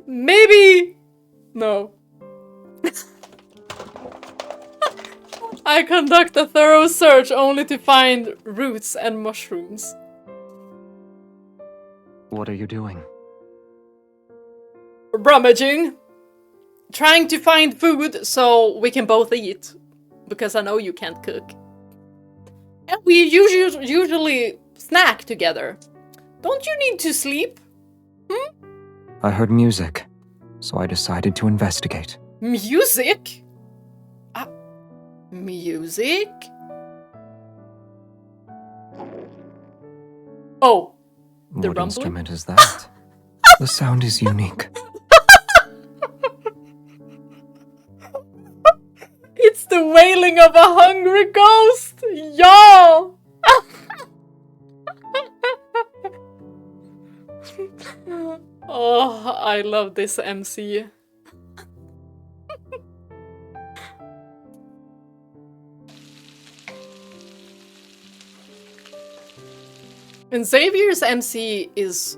Maybe. No. I conduct a thorough search only to find roots and mushrooms. What are you doing? Rummaging. Trying to find food so we can both eat. Because I know you can't cook. And we usually snack together. Don't you need to sleep? I heard music, so I decided to investigate. Music? Music? Oh. The What rumbling? instrument is that? The sound is unique. It's the wailing of a hungry ghost! Y'all! Oh, I love this MC. And Xavier's MC is...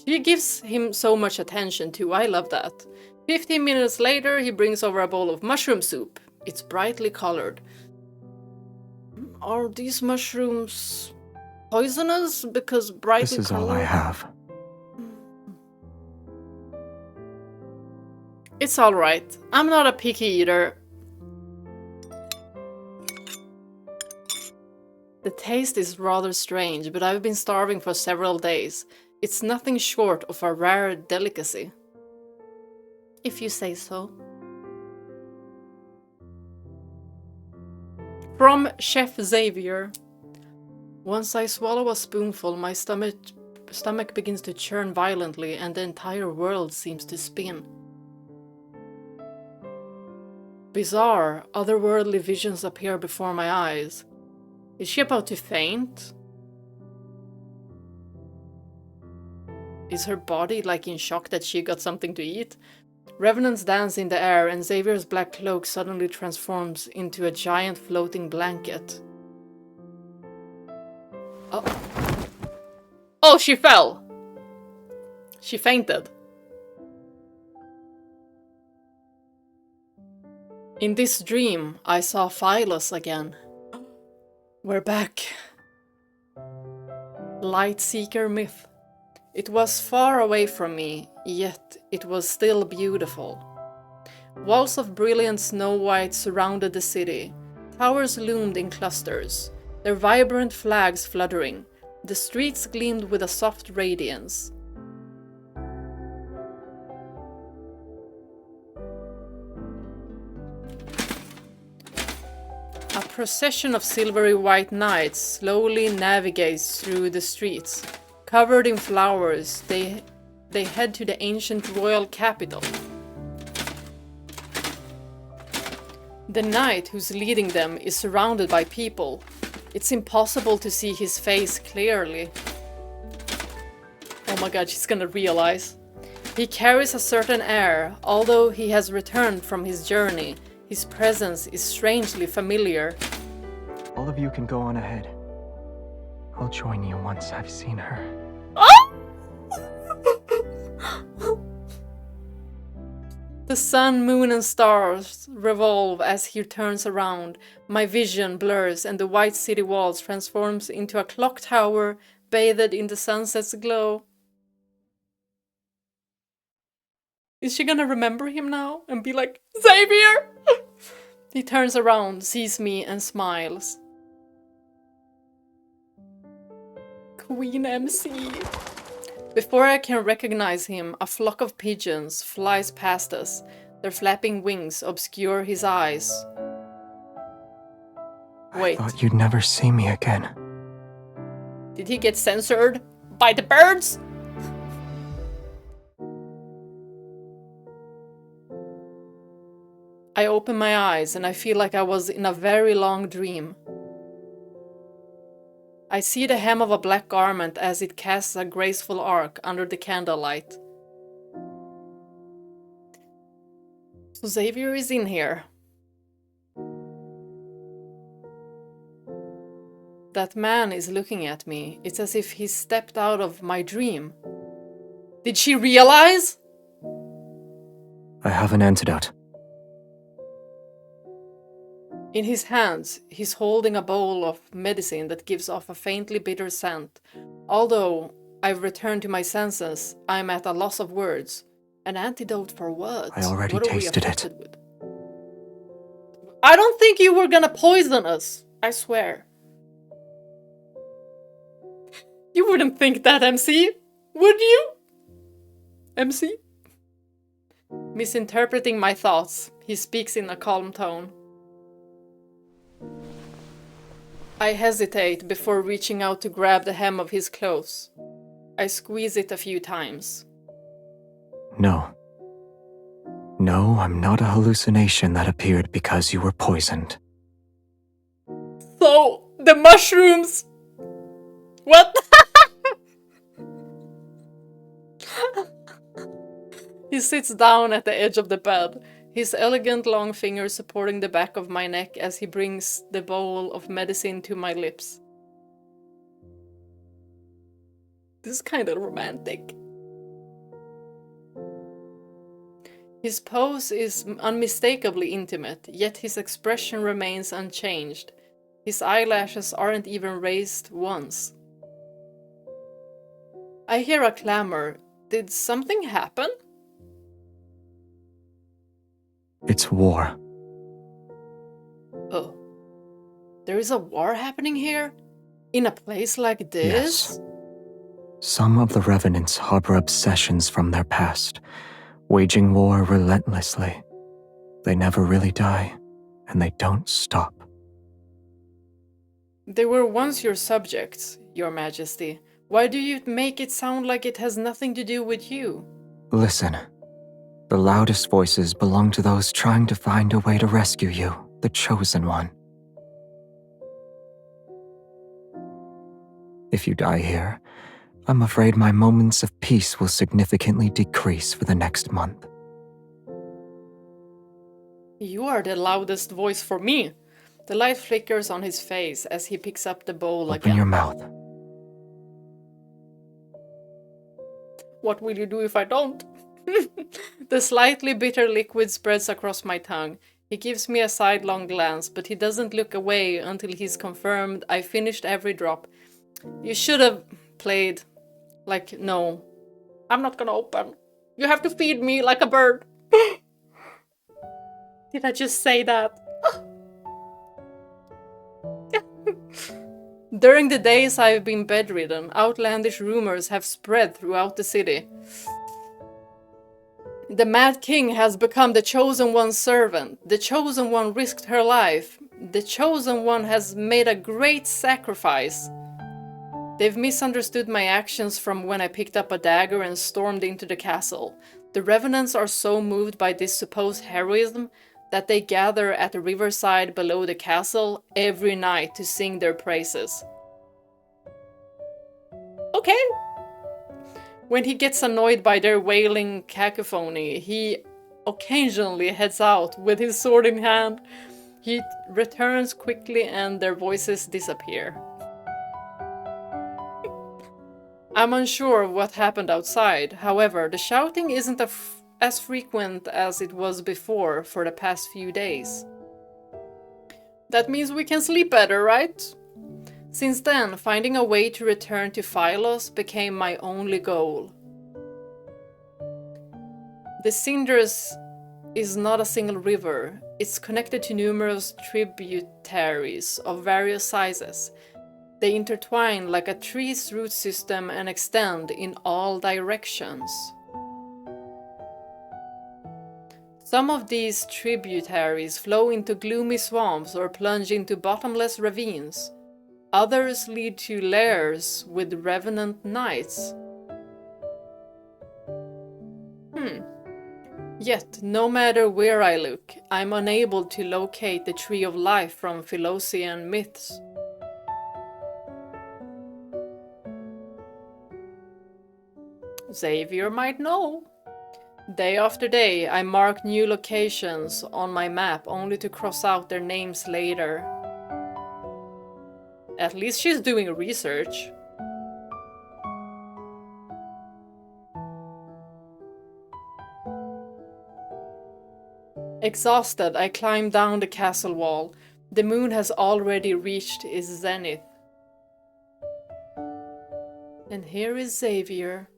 She gives him so much attention too, I love that. 15 minutes later, he brings over a bowl of mushroom soup. It's brightly colored. Are these mushrooms poisonous? Because brightly This is colored... all I have. It's alright. I'm not a picky eater. The taste is rather strange, but I've been starving for several days. It's nothing short of a rare delicacy. If you say so. From Chef Xavier. Once I swallow a spoonful, my stomach begins to churn violently and the entire world seems to spin. Bizarre, otherworldly visions appear before my eyes. Is she about to faint? Is her body like in shock that she got something to eat? Revenants dance in the air and Xavier's black cloak suddenly transforms into a giant floating blanket. Oh. Oh, she fell! She fainted. In this dream, I saw Phyllis again. We're back. Lightseeker myth. It was far away from me, yet it was still beautiful. Walls of brilliant snow white surrounded the city. Towers loomed in clusters, their vibrant flags fluttering. The streets gleamed with a soft radiance. A procession of silvery white knights slowly navigates through the streets. Covered in flowers, they head to the ancient royal capital. The knight who's leading them is surrounded by people. It's impossible to see his face clearly. Oh my god, she's gonna realize. He carries a certain air, although he has returned from his journey. His presence is strangely familiar. All of you can go on ahead. I'll join you once I've seen her. The sun, moon, and stars revolve as he turns around. My vision blurs and the white city walls transforms into a clock tower bathed in the sunset's glow. Is she gonna remember him now and be like, Xavier? He turns around, sees me, and smiles. Queen MC. Before I can recognize him, a flock of pigeons flies past us. Their flapping wings obscure his eyes. Wait. I thought you'd never see me again. Did he get censored by the birds? I open my eyes and I feel like I was in a very long dream. I see the hem of a black garment as it casts a graceful arc under the candlelight. So Xavier is in here. That man is looking at me. It's as if he stepped out of my dream. Did she realize? I have an antidote. In his hands, he's holding a bowl of medicine that gives off a faintly bitter scent. Although I've returned to my senses, I'm at a loss of words. An antidote for what? I already What are we tasted it. afflicted with? I don't think you were gonna poison us. I swear. You wouldn't think that, MC. Would you? MC? Misinterpreting my thoughts, he speaks in a calm tone. I hesitate before reaching out to grab the hem of his clothes. I squeeze it a few times. No. No, I'm not a hallucination that appeared because you were poisoned. So, the mushrooms... What? He sits down at the edge of the bed, his elegant long fingers supporting the back of my neck as he brings the bowl of medicine to my lips. This is kind of romantic. His pose is unmistakably intimate, yet his expression remains unchanged. His eyelashes aren't even raised once. I hear a clamor. Did something happen? It's war. Oh. There is a war happening here? In a place like this? Yes. Some of the revenants harbor obsessions from their past, waging war relentlessly. They never really die, and they don't stop. They were once your subjects, Your Majesty. Why do you make it sound like it has nothing to do with you? Listen. The loudest voices belong to those trying to find a way to rescue you, the chosen one. If you die here, I'm afraid my moments of peace will significantly decrease for the next month. You are the loudest voice for me. The light flickers on his face as he picks up the bowl again. Open your mouth. What will you do if I don't? The slightly bitter liquid spreads across my tongue. He gives me a sidelong glance, but he doesn't look away until he's confirmed I finished every drop. You should have played like, no, I'm not gonna open. You have to feed me like a bird. Did I just say that? During the days I've been bedridden, outlandish rumors have spread throughout the city. The Mad King has become the Chosen One's servant. The Chosen One risked her life. The Chosen One has made a great sacrifice. They've misunderstood my actions from when I picked up a dagger and stormed into the castle. The revenants are so moved by this supposed heroism that they gather at the riverside below the castle every night to sing their praises. Okay. When he gets annoyed by their wailing cacophony, he occasionally heads out with his sword in hand. He returns quickly and their voices disappear. I'm unsure of what happened outside. However, the shouting isn't as frequent as it was before for the past few days. That means we can sleep better, right? Since then, finding a way to return to Phylos became my only goal. The Cinders is not a single river. It's connected to numerous tributaries of various sizes. They intertwine like a tree's root system and extend in all directions. Some of these tributaries flow into gloomy swamps or plunge into bottomless ravines. Others lead to lairs with revenant knights. Yet, no matter where I look, I'm unable to locate the Tree of Life from Philosian myths. Xavier might know. Day after day, I mark new locations on my map only to cross out their names later. At least she's doing research. Exhausted, I climb down the castle wall. The moon has already reached its zenith. And here is Xavier.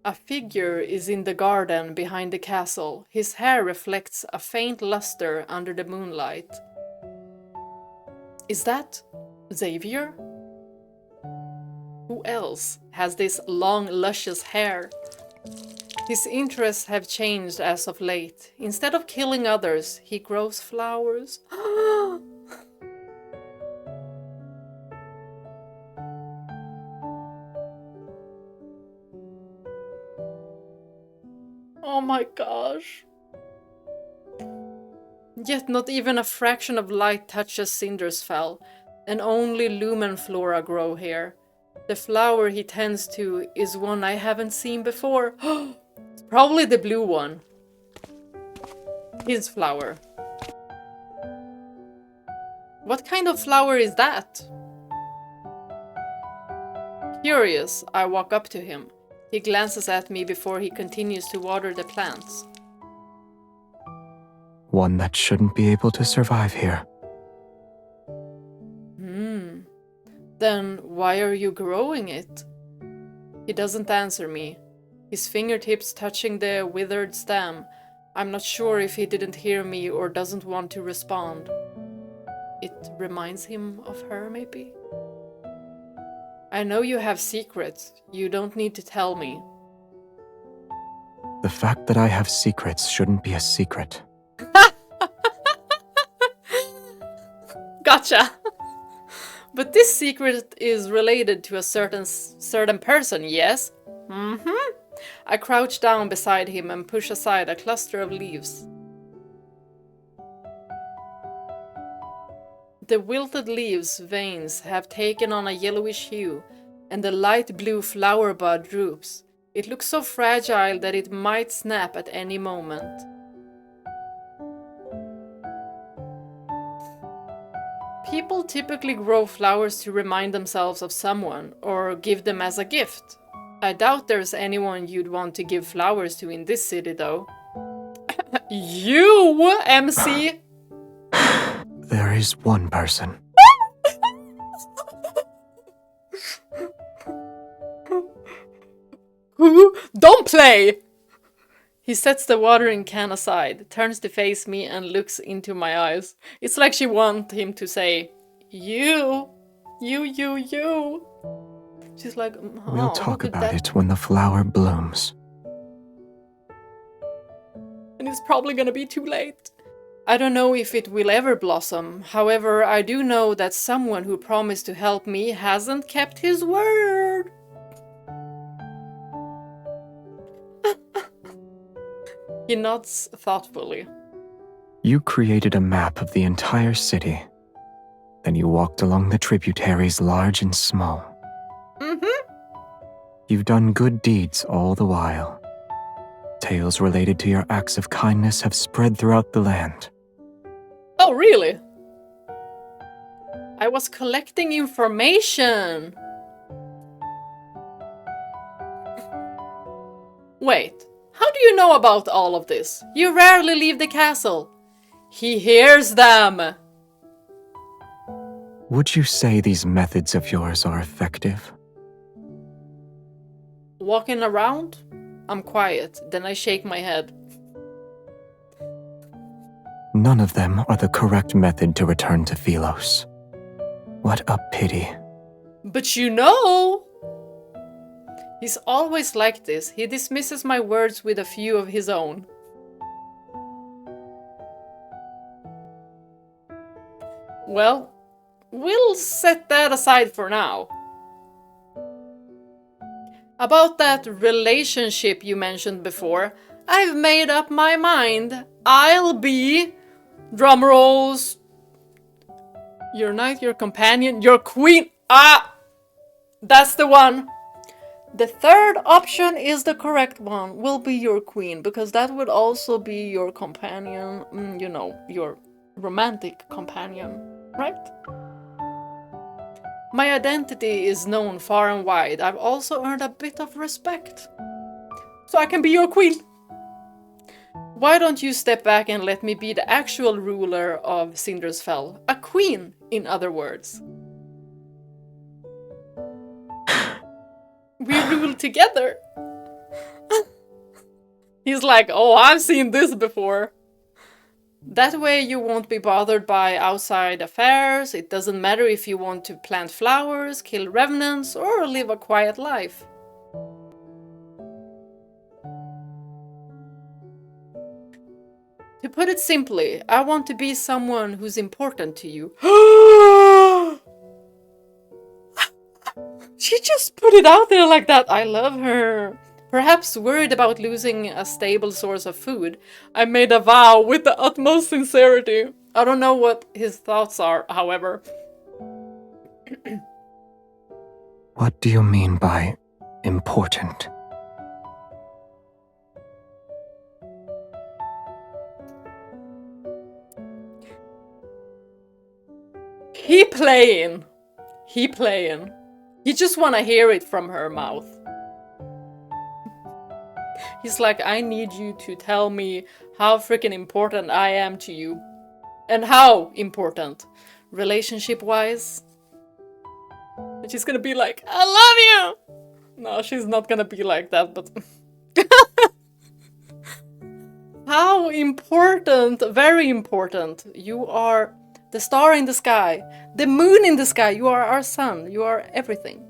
A figure is in the garden behind the castle. His hair reflects a faint luster under the moonlight. Is that Xavier? Who else has this long, luscious hair? His interests have changed as of late. Instead of killing others, he grows flowers. Oh my gosh. Yet not even a fraction of light touches Sindersfell, and only lumen flora grow here. The flower he tends to is one I haven't seen before. Probably the blue one. His flower. What kind of flower is that? Curious, I walk up to him. He glances at me before he continues to water the plants. One that shouldn't be able to survive here. Then why are you growing it? He doesn't answer me. His fingertips touching the withered stem. I'm not sure if he didn't hear me or doesn't want to respond. It reminds him of her, maybe? I know you have secrets. You don't need to tell me. The fact that I have secrets shouldn't be a secret. Gotcha! But this secret is related to a certain person, yes? I crouch down beside him and push aside a cluster of leaves. The wilted leaves' veins have taken on a yellowish hue, and the light blue flower bud droops. It looks so fragile that it might snap at any moment. People typically grow flowers to remind themselves of someone, or give them as a gift. I doubt there's anyone you'd want to give flowers to in this city, though. You, MC! There is one person. Who? Don't play! He sets the watering can aside, turns to face me, and looks into my eyes. It's like she wants him to say, you. She's like, oh, We'll talk about it when the flower blooms. And it's probably gonna be too late. I don't know if it will ever blossom. However, I do know that someone who promised to help me hasn't kept his word. He nods thoughtfully. You created a map of the entire city. Then you walked along the tributaries large and small. You've done good deeds all the while. Tales related to your acts of kindness have spread throughout the land. Oh, really? I was collecting information. Wait, how do you know about all of this? You rarely leave the castle. He hears them. Would you say these methods of yours are effective? Walking around? I'm quiet, then I shake my head. None of them are the correct method to return to Philos. What a pity. But you know! He's always like this. He dismisses my words with a few of his own. Well, we'll set that aside for now. About that relationship you mentioned before, I've made up my mind. I'll be... drum rolls. Your knight, your companion, your queen. Ah! That's the one. The third option is the correct one. Will be your queen, because that would also be your companion. You know, your romantic companion, right? My identity is known far and wide. I've also earned a bit of respect. So I can be your queen. Why don't you step back and let me be the actual ruler of Sindersfell? A queen, in other words. We rule together. He's like, oh, I've seen this before. That way you won't be bothered by outside affairs. It doesn't matter if you want to plant flowers, kill revenants, or live a quiet life. To put it simply, I want to be someone who's important to you. She just put it out there like that. I love her. Perhaps worried about losing a stable source of food, I made a vow with the utmost sincerity. I don't know what his thoughts are, however. What do you mean by important? He playing. You just want to hear it from her mouth. He's like, I need you to tell me how freaking important I am to you. And how important? Relationship-wise? And she's gonna be like, I love you! No, she's not gonna be like that, but... How important, very important. You are the star in the sky, the moon in the sky. You are our sun. You are everything.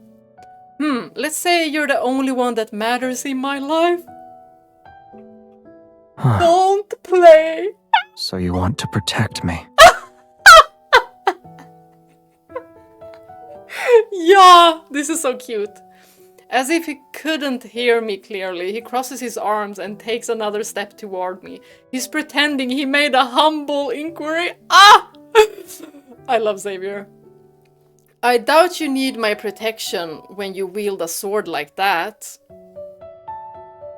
Let's say you're the only one that matters in my life. Don't play. So you want to protect me? Yeah, this is so cute. As if he couldn't hear me clearly, he crosses his arms and takes another step toward me. He's pretending he made a humble inquiry. Ah! I love Xavier. I doubt you need my protection when you wield a sword like that.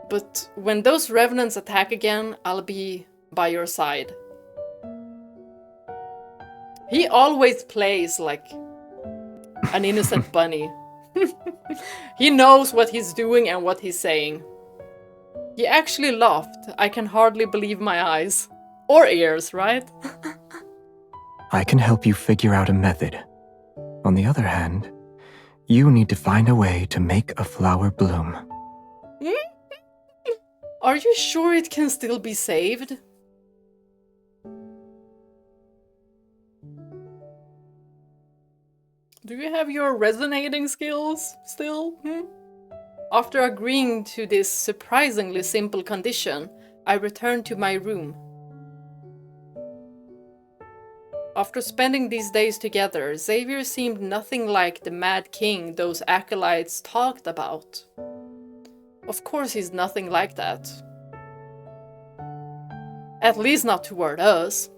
But when those revenants attack again, I'll be by your side. He always plays like an innocent bunny. He knows what he's doing and what he's saying. He actually laughed. I can hardly believe my eyes. Or ears, right? I can help you figure out a method. On the other hand, you need to find a way to make a flower bloom. Are you sure it can still be saved? Do you have your resonating skills still? After agreeing to this surprisingly simple condition, I returned to my room. After spending these days together, Xavier seemed nothing like the Mad King those acolytes talked about. Of course he's nothing like that. At least not toward us.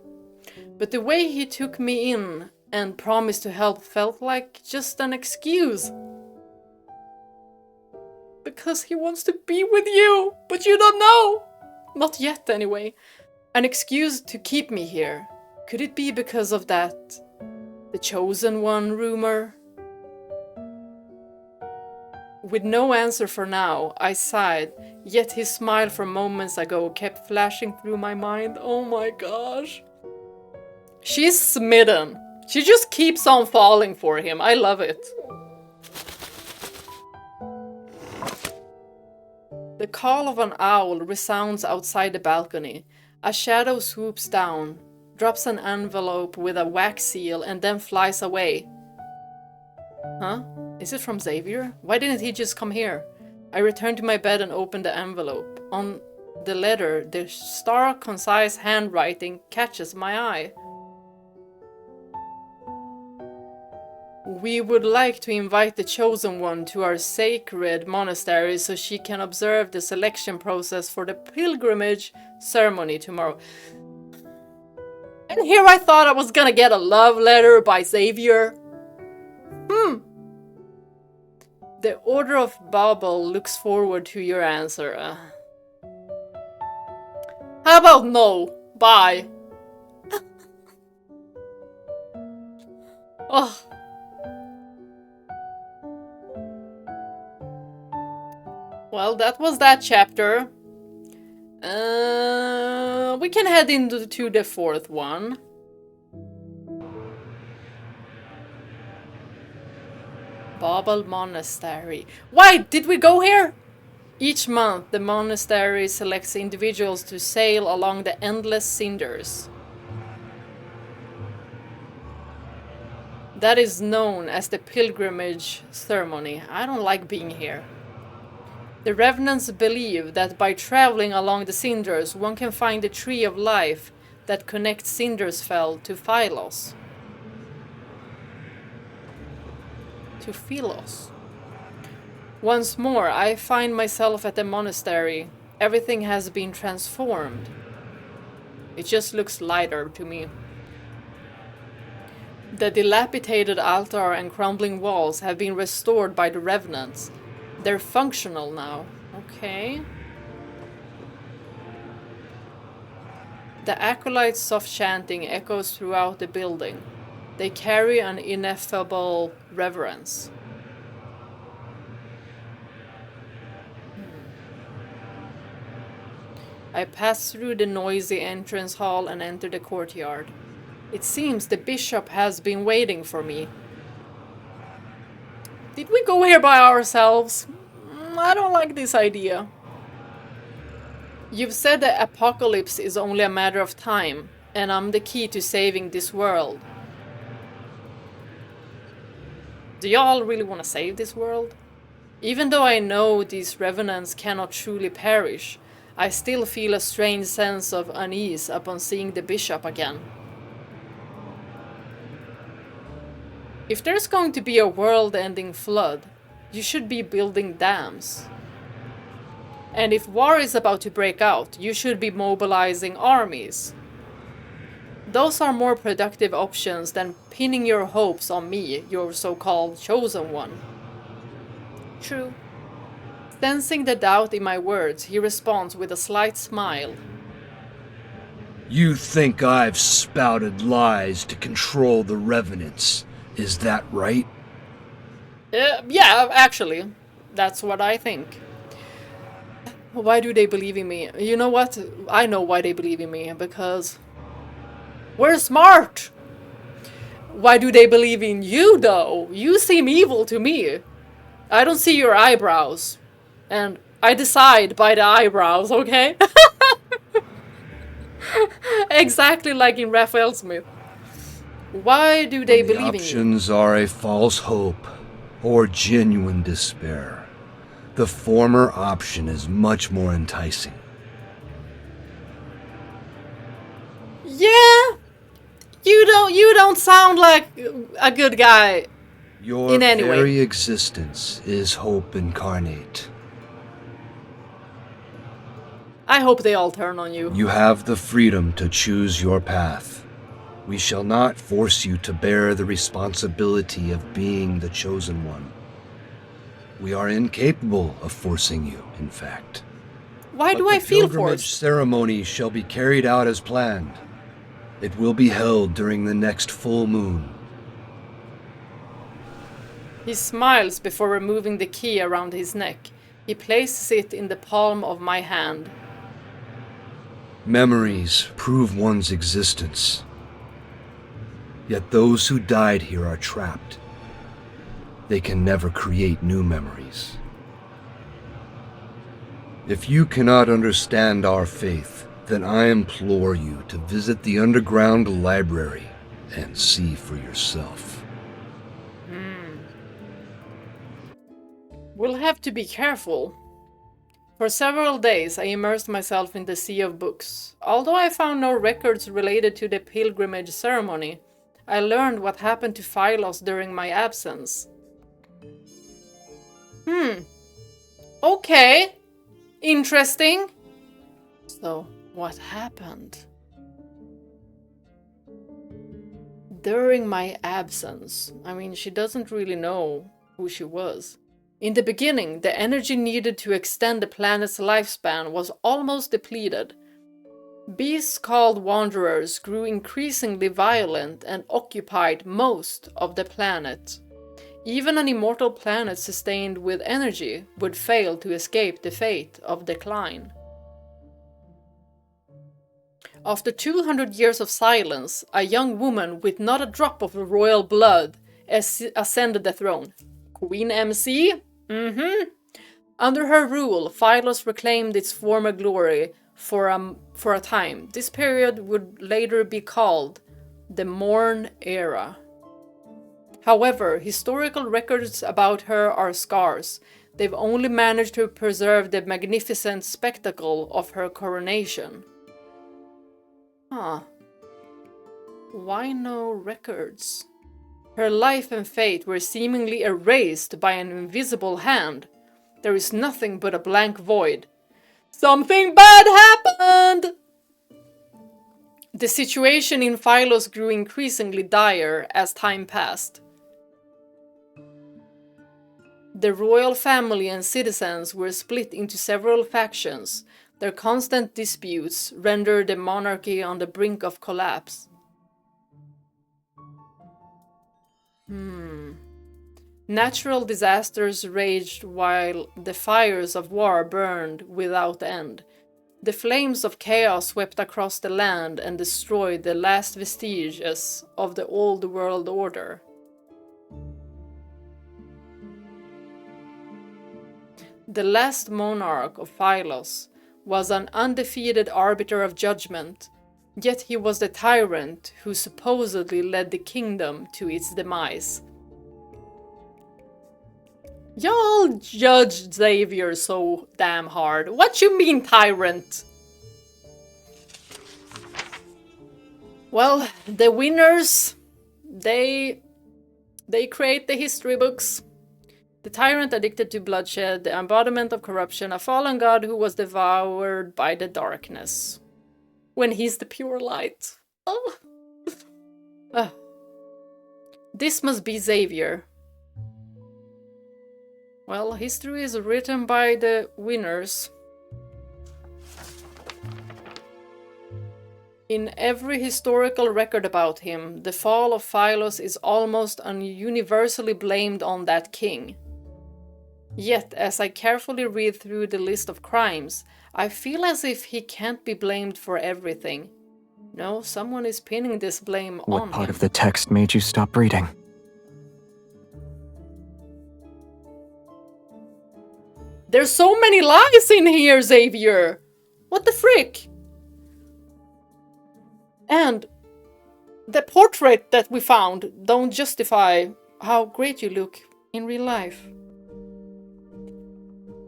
But the way he took me in and promised to help felt like just an excuse. Because he wants to be with you, but you don't know! Not yet, anyway. An excuse to keep me here. Could it be because of that... the Chosen One rumor? With no answer for now, I sighed, yet his smile from moments ago kept flashing through my mind. Oh my gosh. She's smitten. She just keeps on falling for him. I love it. The call of an owl resounds outside the balcony. A shadow swoops down, drops an envelope with a wax seal, and then flies away. Huh? Is it from Xavier? Why didn't he just come here? I returned to my bed and opened the envelope. On the letter, the stark, concise handwriting catches my eye. We would like to invite the Chosen One to our sacred monastery so she can observe the selection process for the pilgrimage ceremony tomorrow. And here I thought I was gonna get a love letter by Xavier. The Order of Babel looks forward to your answer. How about no? Bye. Oh. Well, that was that chapter. We can head into the fourth one. Babel Monastery. Why did we go here? Each month, the monastery selects individuals to sail along the endless cinders. That is known as the pilgrimage ceremony. I don't like being here. The revenants believe that by traveling along the cinders, one can find the tree of life that connects Sindersfell to Philos. To Philos. Once more, I find myself at the monastery. Everything has been transformed. It just looks lighter to me. The dilapidated altar and crumbling walls have been restored by the revenants. They're functional now. Okay. The acolytes' soft chanting echoes throughout the building. They carry an ineffable reverence. I pass through the noisy entrance hall and enter the courtyard. It seems the bishop has been waiting for me. Did we go here by ourselves? I don't like this idea. You've said the apocalypse is only a matter of time, and I'm the key to saving this world. Do y'all really want to save this world? Even though I know these revenants cannot truly perish, I still feel a strange sense of unease upon seeing the bishop again. If there's going to be a world-ending flood, you should be building dams. And if war is about to break out, you should be mobilizing armies. Those are more productive options than pinning your hopes on me, your so-called chosen one. True. Sensing the doubt in my words, he responds with a slight smile. You think I've spouted lies to control the revenants, is that right? Yeah, actually. That's what I think. Why do they believe in me? You know what? I know why they believe in me, because we're smart! Why do they believe in you, though? You seem evil to me. I don't see your eyebrows. And I decide by the eyebrows, okay? Exactly like in Raphael's myth. Why do they The believe in you? options are a false hope or genuine despair. The former option is much more enticing. Yeah, you don't sound like a good guy. Your in any way. very existence is hope incarnate. I hope they all turn on you. You have the freedom to choose your path. We shall not force you to bear the responsibility of being the chosen one. We are incapable of forcing you, in fact. Why But do I the feel pilgrimage forced? ceremony shall be carried out as planned. It will be held during the next full moon. He smiles before removing the key around his neck. He places it in the palm of my hand. Memories prove one's existence. Yet those who died here are trapped. They can never create new memories. If you cannot understand our faith, then I implore you to visit the underground library and see for yourself. We'll have to be careful. For several days, I immersed myself in the sea of books. Although I found no records related to the pilgrimage ceremony, I learned what happened to Phylos during my absence. Okay. Interesting. So, what happened? During my absence, I mean, she doesn't really know who she was. In the beginning, the energy needed to extend the planet's lifespan was almost depleted. Beasts called Wanderers grew increasingly violent and occupied most of the planet. Even an immortal planet sustained with energy would fail to escape the fate of decline. After 200 years of silence, a young woman with not a drop of royal blood ascended the throne. Queen MC? Under her rule, Phylos reclaimed its former glory for a time. This period would later be called the Morn Era. However, historical records about her are scarce. They've only managed to preserve the magnificent spectacle of her coronation. Why no records? Her life and fate were seemingly erased by an invisible hand. There is nothing but a blank void. Something bad happened! The situation in Phylos grew increasingly dire as time passed. The royal family and citizens were split into several factions. Their constant disputes rendered the monarchy on the brink of collapse. Natural disasters raged while the fires of war burned without end. The flames of chaos swept across the land and destroyed the last vestiges of the old world order. The last monarch of Phylos was an undefeated arbiter of judgment, yet he was the tyrant who supposedly led the kingdom to its demise. Y'all judge Xavier so damn hard. What you mean, tyrant? Well, the winners, they create the history books. The tyrant addicted to bloodshed, the embodiment of corruption, a fallen god who was devoured by the darkness. When he's the pure light. This must be Xavier. Well, history is written by the winners. In every historical record about him, the fall of Phylos is almost universally blamed on that king. Yet, as I carefully read through the list of crimes, I feel as if he can't be blamed for everything. No, someone is pinning this blame on him. What part of the text made you stop reading? There's so many lies in here, Xavier! What the frick? And the portrait that we found don't justify how great you look in real life.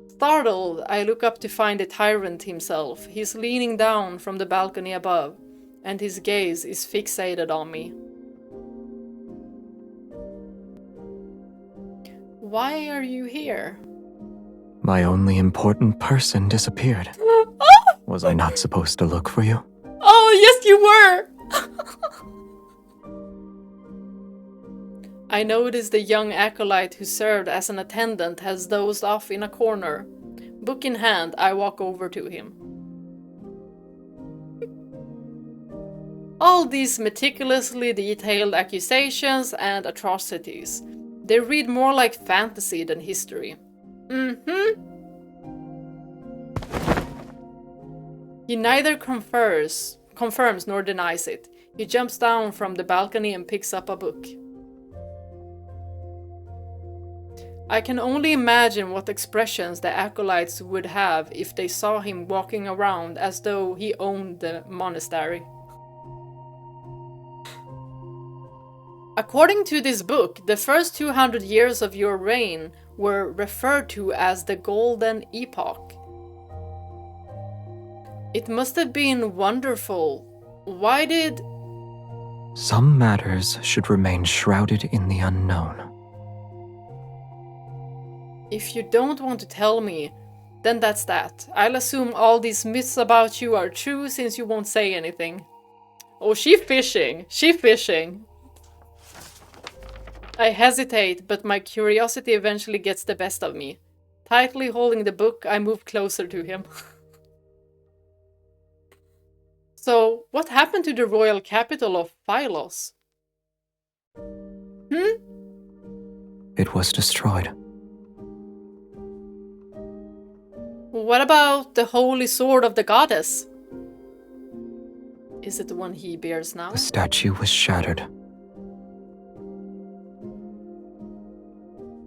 Startled, I look up to find the tyrant himself. He's leaning down from the balcony above, and his gaze is fixated on me. Why are you here? My only important person disappeared. Was I not supposed to look for you? Oh, yes, you were! I noticed the young acolyte who served as an attendant has dozed off in a corner. Book in hand, I walk over to him. All these meticulously detailed accusations and atrocities. They read more like fantasy than history. He neither confirms nor denies it. He jumps down from the balcony and picks up a book. I can only imagine what expressions the acolytes would have if they saw him walking around as though he owned the monastery. According to this book, the first 200 years of your reign were referred to as the Golden Epoch. It must have been wonderful. Why did... Some matters should remain shrouded in the unknown. If you don't want to tell me, then that's that. I'll assume all these myths about you are true since you won't say anything. Oh, she's fishing. She's fishing. I hesitate, but my curiosity eventually gets the best of me. Tightly holding the book, I move closer to him. So, what happened to the royal capital of Phylos? It was destroyed. What about the holy sword of the goddess? Is it the one he bears now? The statue was shattered.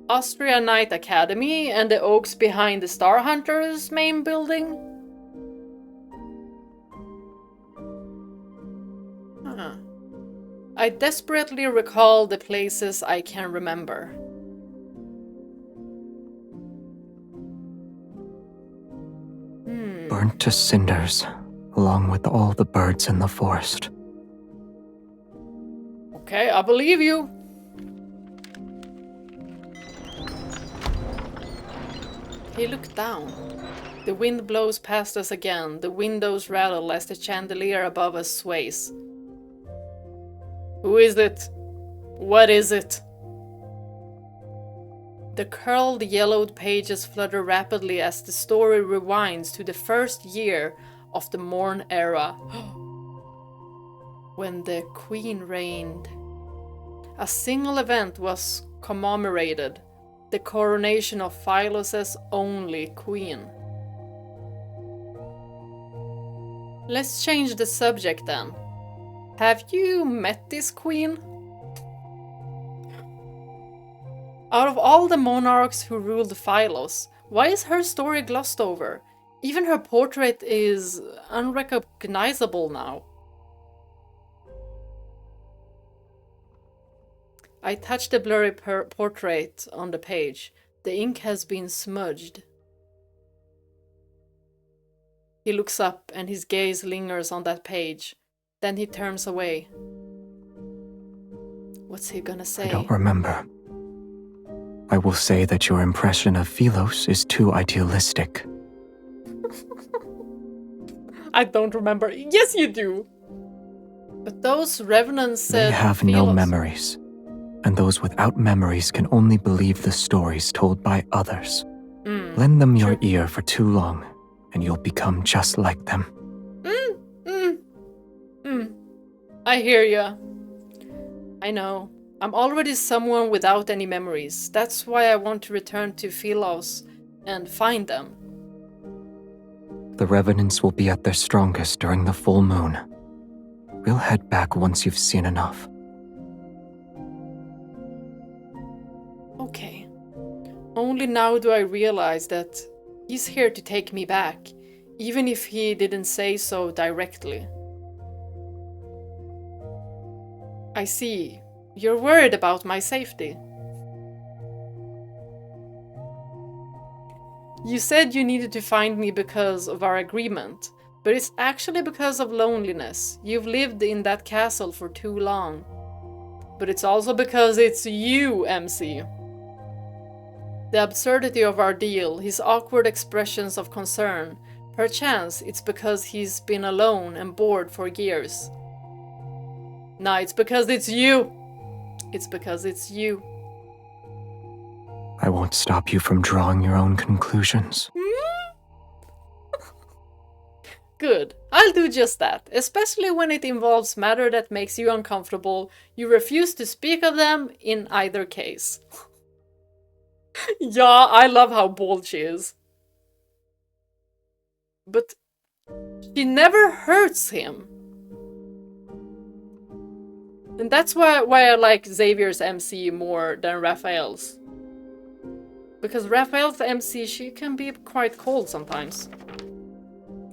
Austria Knight Academy and the oaks behind the Star Hunters main building? Huh. I desperately recall the places I can remember. Burnt to cinders, along with all the birds in the forest. Okay, I believe you. He looked down. The wind blows past us again. The windows rattle as the chandelier above us sways. Who is it? What is it? The curled, yellowed pages flutter rapidly as the story rewinds to the first year of the Morn era, when the Queen reigned. A single event was commemorated, the coronation of Phylos' only queen. Let's change the subject then. Have you met this queen? Out of all the monarchs who ruled Phylos, why is her story glossed over? Even her portrait is unrecognizable now. I touch the blurry portrait on the page. The ink has been smudged. He looks up and his gaze lingers on that page. Then he turns away. What's he gonna say? I don't remember. I will say that your impression of Phylos is too idealistic. I don't remember. Yes, you do. But those revenants said They have no memories. And those without memories can only believe the stories told by others. Lend them your ear for too long, and you'll become just like them. I hear ya. I know. I'm already someone without any memories. That's why I want to return to Phylos and find them. The revenants will be at their strongest during the full moon. We'll head back once you've seen enough. Okay. Only now do I realize that He's here to take me back, even if he didn't say so directly. I see. You're worried about my safety. You said you needed to find me because of our agreement, but it's actually because of loneliness. You've lived in that castle for too long. But it's also because it's you, MC. The absurdity of our deal, his awkward expressions of concern. Perchance it's because he's been alone and bored for years. Nah, it's because it's you. It's because it's you. I won't stop you from drawing your own conclusions. Good. I'll do just that, especially when it involves matter that makes you uncomfortable. You refuse to speak of them in either case. Yeah, I love how bold she is. But she never hurts him. And that's why I like Xavier's MC more than Raphael's. Because Raphael's MC, she can be quite cold sometimes.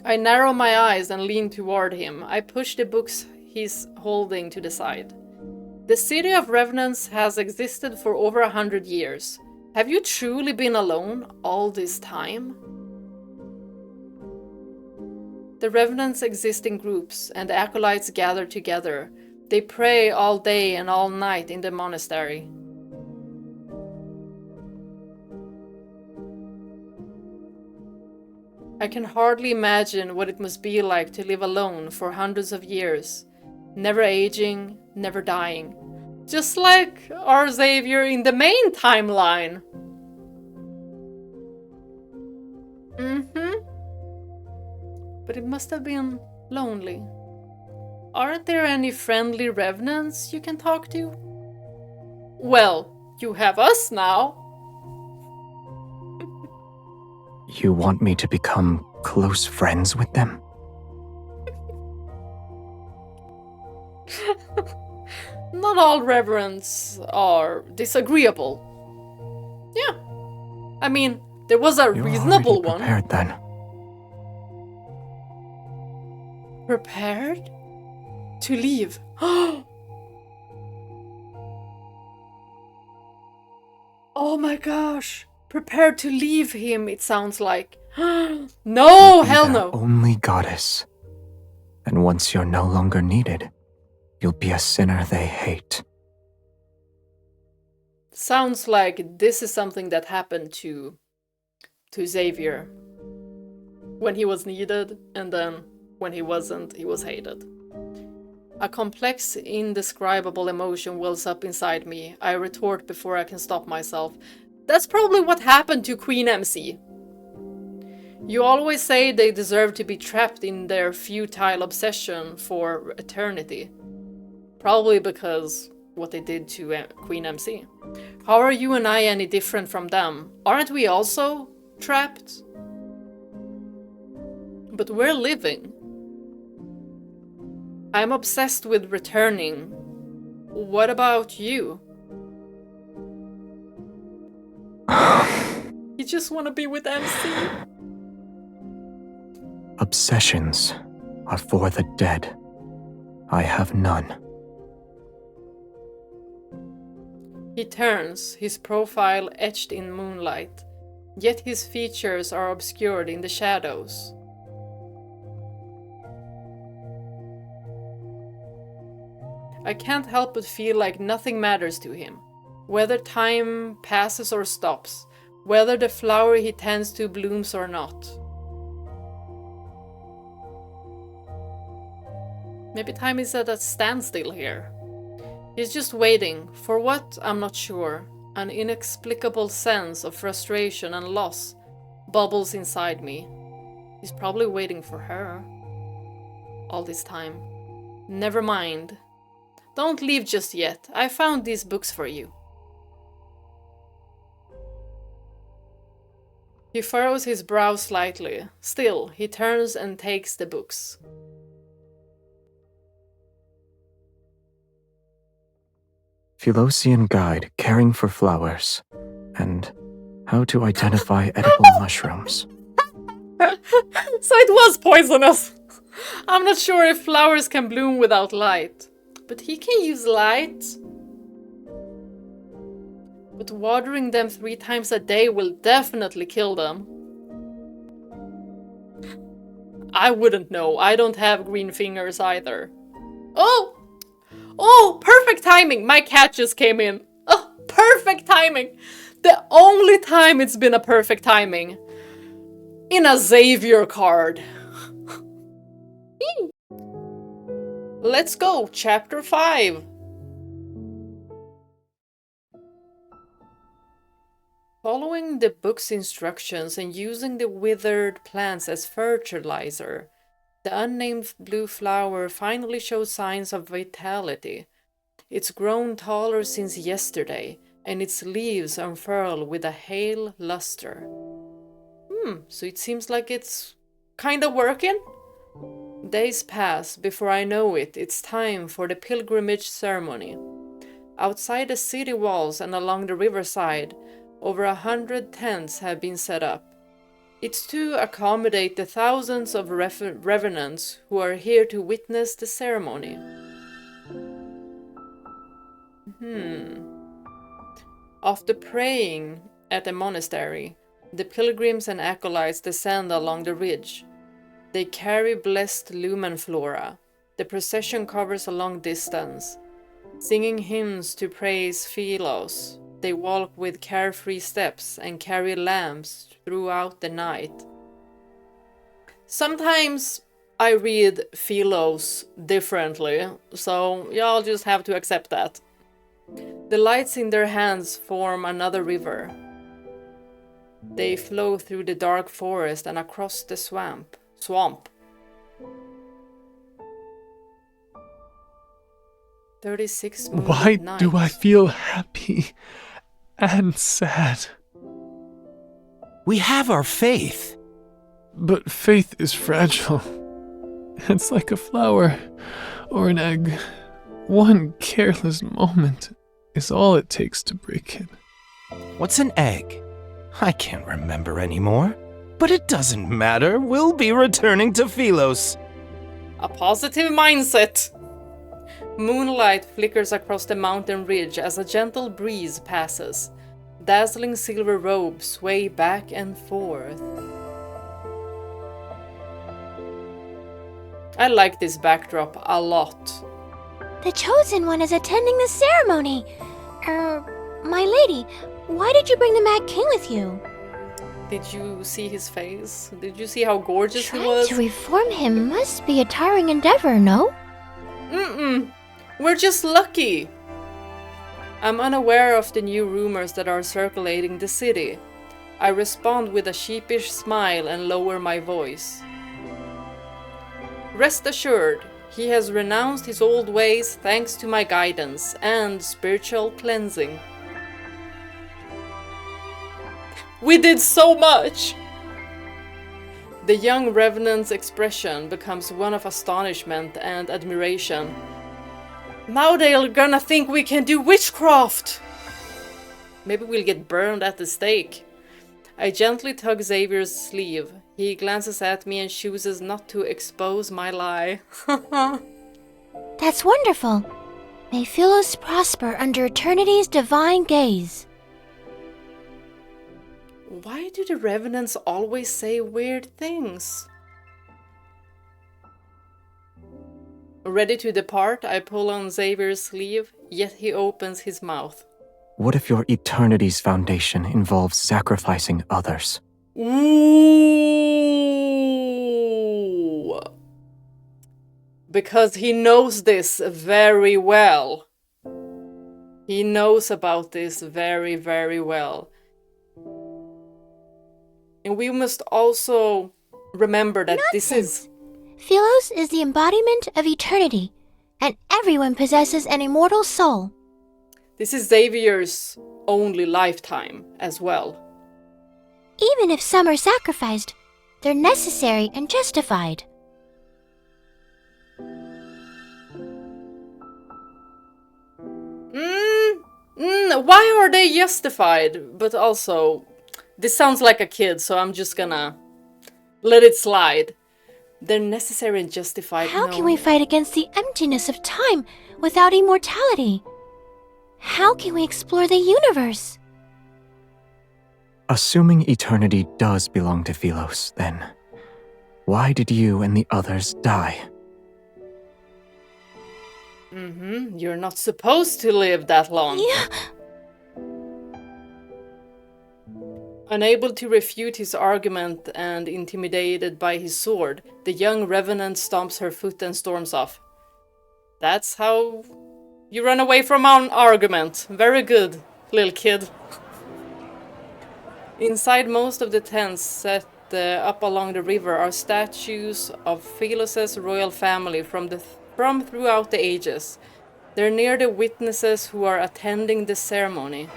I narrow my eyes and lean toward him. I push the books he's holding to the side. The city of revenants has existed for over 100 years. Have you truly been alone all this time? The revenants exist in groups, and the acolytes gather together. They pray all day and all night in the monastery. I can hardly imagine what it must be like to live alone for hundreds of years, never aging, never dying. Just like our Xavier in the main timeline. But it must have been lonely. Aren't there any friendly revenants you can talk to? Well, you have us now. You want me to become close friends with them? Not all reverends are disagreeable. Yeah. I mean, there was a reasonable one. Prepared then. Prepared? To leave. Oh my gosh. Prepared to leave him, it sounds like. No, hell no. Only goddess. And once you're no longer needed, you'll be a sinner they hate. Sounds like this is something that happened to Xavier. When he was needed, and then when he wasn't, he was hated. A complex, indescribable emotion wells up inside me. I retort before I can stop myself. That's probably what happened to Queen MC. You always say they deserve to be trapped in their futile obsession for eternity. Probably because what they did to Queen MC. How are you and I any different from them? Aren't we also trapped? But we're living. I'm obsessed with returning. What about you? You just want to be with MC? Obsessions are for the dead. I have none. He turns, his profile etched in moonlight, yet his features are obscured in the shadows. I can't help but feel like nothing matters to him. Whether time passes or stops, whether the flower he tends to blooms or not. Maybe time is at a standstill here. He's just waiting. For what? I'm not sure. An inexplicable sense of frustration and loss bubbles inside me. He's probably waiting for her. All this time. Never mind. Don't leave just yet. I found these books for you. He furrows his brow slightly. Still, he turns and takes the books. Philosian Guide, Caring for Flowers, and How to Identify Edible Mushrooms. So it was poisonous. I'm not sure if flowers can bloom without light. But he can use light. But watering them 3 times a day will definitely kill them. I wouldn't know. I don't have green fingers either. Oh! Oh, perfect timing! My cat just came in. Oh, perfect timing! The only time it's been a perfect timing. In a Xavier card. Let's go, chapter 5. Following the book's instructions and using the withered plants as fertilizer, the unnamed blue flower finally showed signs of vitality. It's grown taller since yesterday, and its leaves unfurl with a hale luster. So it seems like it's kinda working? Days pass. Before I know it, it's time for the pilgrimage ceremony. Outside the city walls and along the riverside, over 100 tents have been set up. It's to accommodate the thousands of revenants who are here to witness the ceremony. After praying at the monastery, the pilgrims and acolytes descend along the ridge. They carry blessed lumen flora. The procession covers a long distance. Singing hymns to praise Philos, they walk with carefree steps and carry lamps throughout the night. Sometimes I read Philos differently, so y'all just have to accept that. The lights in their hands form another river. They flow through the dark forest and across the swamp. 36 Why moonlit do I nights. feel happy and sad? We have our faith. But faith is fragile. It's like a flower or an egg. One careless moment is all it takes to break it. What's an egg? I can't remember anymore. But it doesn't matter. We'll be returning to Philos. A positive mindset. Moonlight flickers across the mountain ridge as a gentle breeze passes. Dazzling silver robes sway back and forth. I like this backdrop a lot. The Chosen One is attending the ceremony. My lady, why did you bring the Mad King with you? Did you see his face? Did you see how gorgeous he Trying was? to reform him must be a tiring endeavor, no? We're just lucky. I'm unaware of the new rumors that are circulating the city. I respond with a sheepish smile and lower my voice. Rest assured, he has renounced his old ways thanks to my guidance and spiritual cleansing. We did so much! The young revenant's expression becomes one of astonishment and admiration. Now they're gonna think we can do witchcraft! Maybe we'll get burned at the stake. I gently tug Xavier's sleeve. He glances at me and chooses not to expose my lie. That's wonderful. May Philos prosper under eternity's divine gaze. Why do the revenants always say weird things? Ready to depart, I pull on Xavier's sleeve, yet he opens his mouth. What if your eternity's foundation involves sacrificing others? Ooh. Because he knows this very well. He knows about this very, very well. And we must also remember that this is... Philos is the embodiment of eternity, and everyone possesses an immortal soul. This is Xavier's only lifetime as well. Even if some are sacrificed, they're necessary and justified. Why are they justified? But also, this sounds like a kid, so I'm just gonna Let it slide. They're necessary and justified. How can we fight against the emptiness of time without immortality? How can we explore the universe? Assuming eternity does belong to Philos, then why did you and the others die? You're not supposed to live that long. Yeah. Unable to refute his argument and intimidated by his sword, the young revenant stomps her foot and storms off. That's how you run away from an argument. Very good, little kid. Inside most of the tents set up along the river are statues of Philos' royal family from throughout the ages. They're near the witnesses who are attending the ceremony.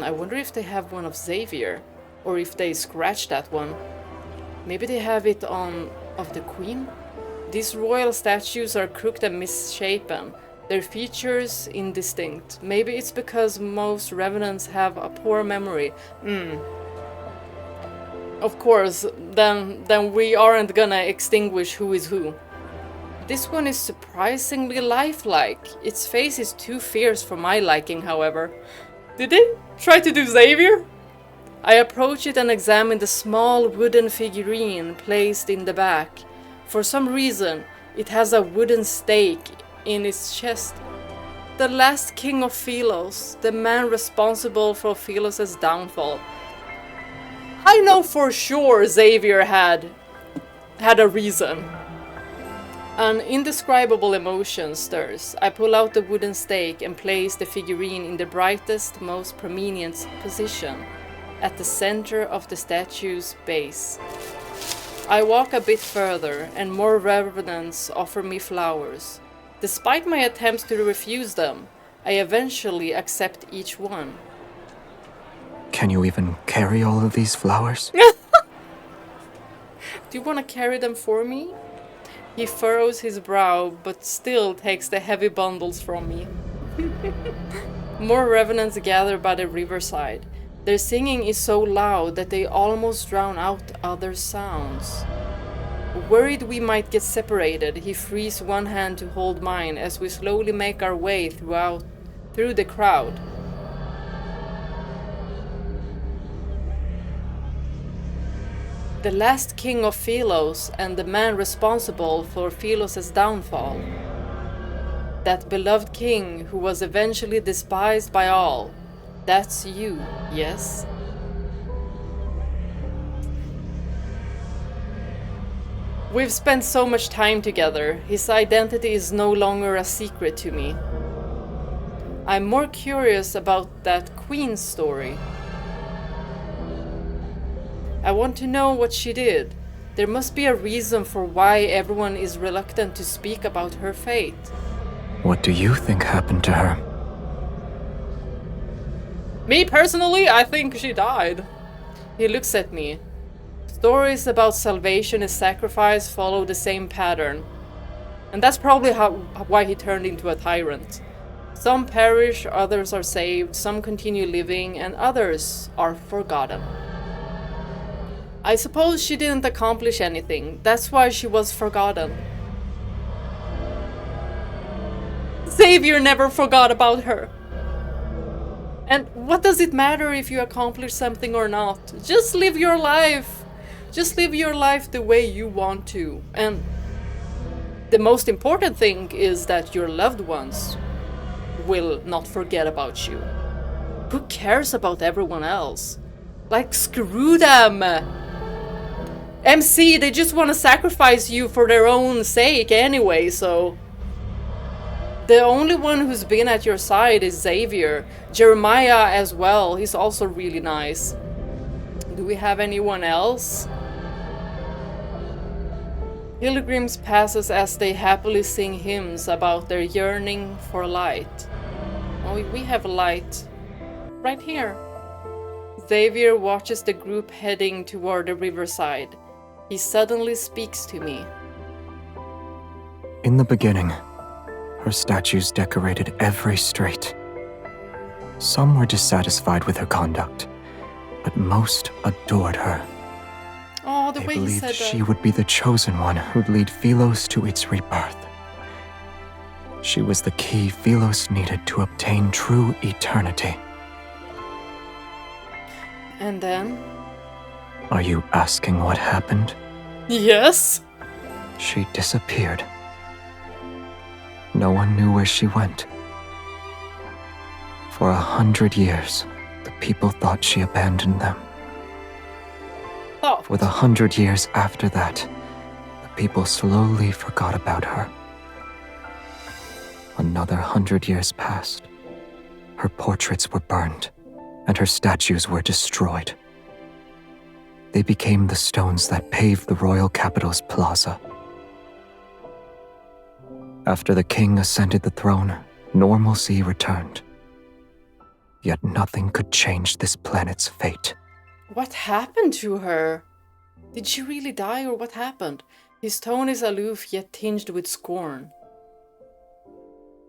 I wonder if they have one of Xavier, or if they scratched that one. Maybe they have it of the Queen? These royal statues are crooked and misshapen, their features indistinct. Maybe it's because most revenants have a poor memory. Of course, then we aren't gonna extinguish who is who. This one is surprisingly lifelike. Its face is too fierce for my liking, however. Did they try to do Xavier? I approach it and examine the small wooden figurine placed in the back. For some reason, it has a wooden stake in its chest. The last king of Philos, the man responsible for Philos' downfall. I know for sure Xavier had a reason. An indescribable emotion stirs. I pull out the wooden stake and place the figurine in the brightest, most prominent position, at the center of the statue's base. I walk a bit further, and more revenants offer me flowers. Despite my attempts to refuse them, I eventually accept each one. Can you even carry all of these flowers? Do you want to carry them for me? He furrows his brow, but still takes the heavy bundles from me. More revenants gather by the riverside. Their singing is so loud that they almost drown out other sounds. Worried we might get separated, he frees one hand to hold mine as we slowly make our way through the crowd. The last king of Philos and the man responsible for Philos' downfall. That beloved king who was eventually despised by all. That's you, yes? We've spent so much time together. His identity is no longer a secret to me. I'm more curious about that queen's story. I want to know what she did. There must be a reason for why everyone is reluctant to speak about her fate. What do you think happened to her? Me personally, I think she died. He looks at me. Stories about salvation and sacrifice follow the same pattern. And that's probably why he turned into a tyrant. Some perish, others are saved, some continue living, and others are forgotten. I suppose she didn't accomplish anything. That's why she was forgotten. Xavier never forgot about her. And what does it matter if you accomplish something or not? Just live your life. Just live your life the way you want to. And the most important thing is that your loved ones will not forget about you. Who cares about everyone else? Like, screw them! MC, they just want to sacrifice you for their own sake anyway, so... The only one who's been at your side is Xavier. Jeremiah as well, he's also really nice. Do we have anyone else? Pilgrims pass us as they happily sing hymns about their yearning for light. Oh, we have light right here. Xavier watches the group heading toward the riverside. He suddenly speaks to me. In the beginning, her statues decorated every street. Some were dissatisfied with her conduct, but most adored her. Oh, the They way he believed said that. she would be the chosen one who'd lead Philos to its rebirth. She was the key Philos needed to obtain true eternity. And then? Are you asking what happened? Yes. She disappeared. No one knew where she went. For 100 years, the people thought she abandoned them. Oh. For the 100 years after that, the people slowly forgot about her. Another 100 years passed. Her portraits were burned, and her statues were destroyed. They became the stones that paved the royal capital's plaza. After the king ascended the throne, normalcy returned. Yet nothing could change this planet's fate. What happened to her? Did she really die or what happened? His tone is aloof yet tinged with scorn.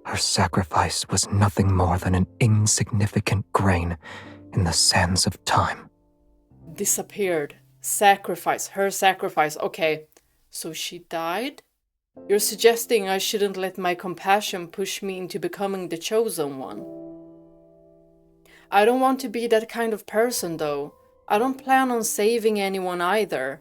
Her sacrifice was nothing more than an insignificant grain in the sands of time. Disappeared. Sacrifice. Her sacrifice. Okay. So she died? You're suggesting I shouldn't let my compassion push me into becoming the chosen one. I don't want to be that kind of person, though. I don't plan on saving anyone either.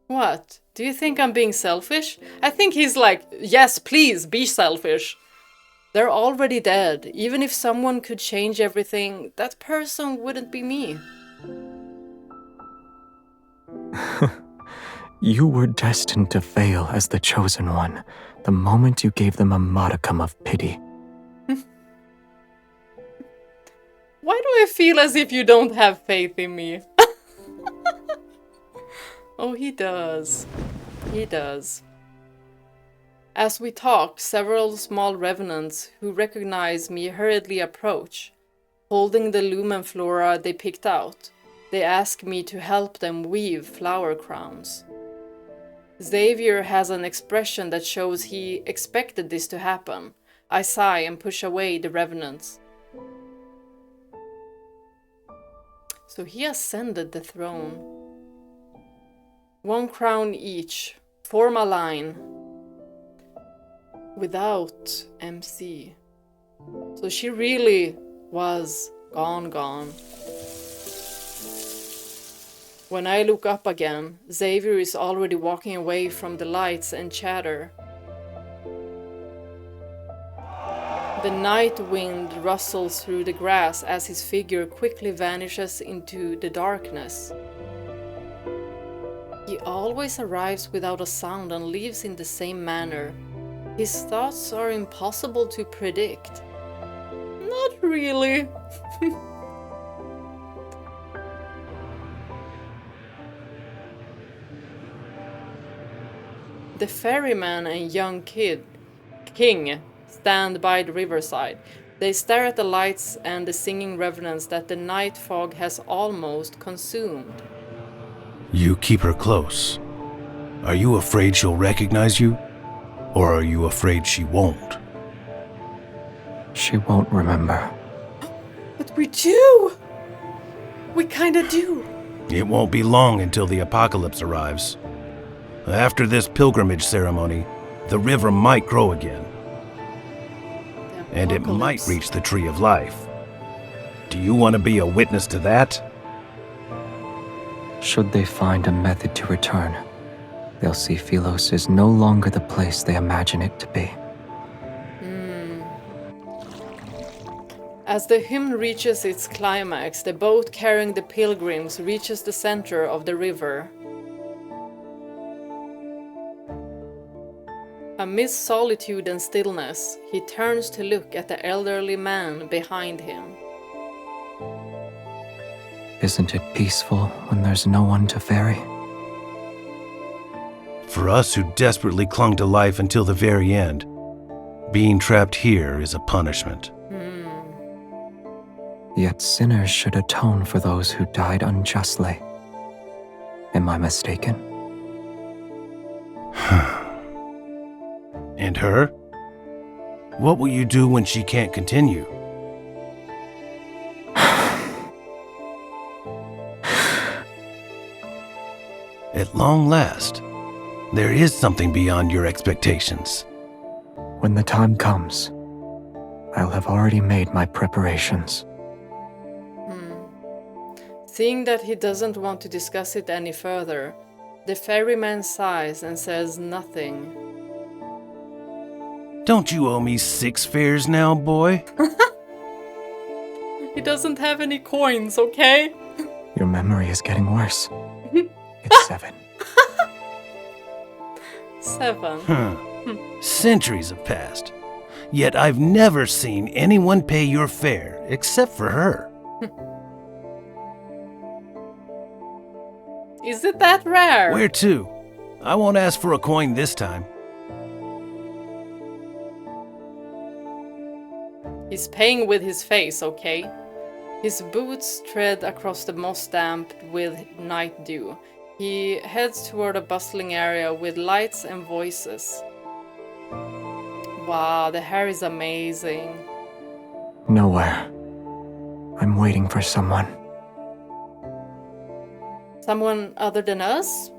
What? Do you think I'm being selfish? I think he's like, yes, please, be selfish. They're already dead. Even if someone could change everything, that person wouldn't be me. You were destined to fail as the chosen one the moment you gave them a modicum of pity. Why do I feel as if you don't have faith in me? Oh, he does. He does. As we talk, several small revenants who recognize me hurriedly approach, holding the lumen flora they picked out. They ask me to help them weave flower crowns. Xavier has an expression that shows he expected this to happen. I sigh and push away the revenants. So he ascended the throne. 1 crown each. Form a line. Without MC. So she really was gone. When I look up again, Xavier is already walking away from the lights and chatter. The night wind rustles through the grass as his figure quickly vanishes into the darkness. He always arrives without a sound and leaves in the same manner. His thoughts are impossible to predict. Not really. The ferryman and young king stand by the riverside. They stare at the lights and the singing revenants that the night fog has almost consumed. You keep her close. Are you afraid she'll recognize you? Or are you afraid she won't? She won't remember. But we do! We kinda do. It won't be long until the apocalypse arrives. After this pilgrimage ceremony, the river might grow again. And it might reach the Tree of Life. Do you want to be a witness to that? Should they find a method to return, they'll see Philos is no longer the place they imagine it to be. As the hymn reaches its climax, the boat carrying the pilgrims reaches the center of the river. Amidst solitude and stillness, he turns to look at the elderly man behind him. Isn't it peaceful when there's no one to ferry? For us who desperately clung to life until the very end, being trapped here is a punishment. Yet sinners should atone for those who died unjustly. Am I mistaken? And her? What will you do when she can't continue? At long last, there is something beyond your expectations. When the time comes, I'll have already made my preparations. Seeing that he doesn't want to discuss it any further, the ferryman sighs and says nothing. Don't you owe me 6 fares now, boy? He doesn't have any coins, okay? Your memory is getting worse. It's 7. 7. Centuries have passed. Yet I've never seen anyone pay your fare except for her. Is it that rare? Where to? I won't ask for a coin this time. He's paying with his face, okay? His boots tread across the moss damp with night dew. He heads toward a bustling area with lights and voices. Wow, the hair is amazing. Nowhere. I'm waiting for someone. Someone other than us?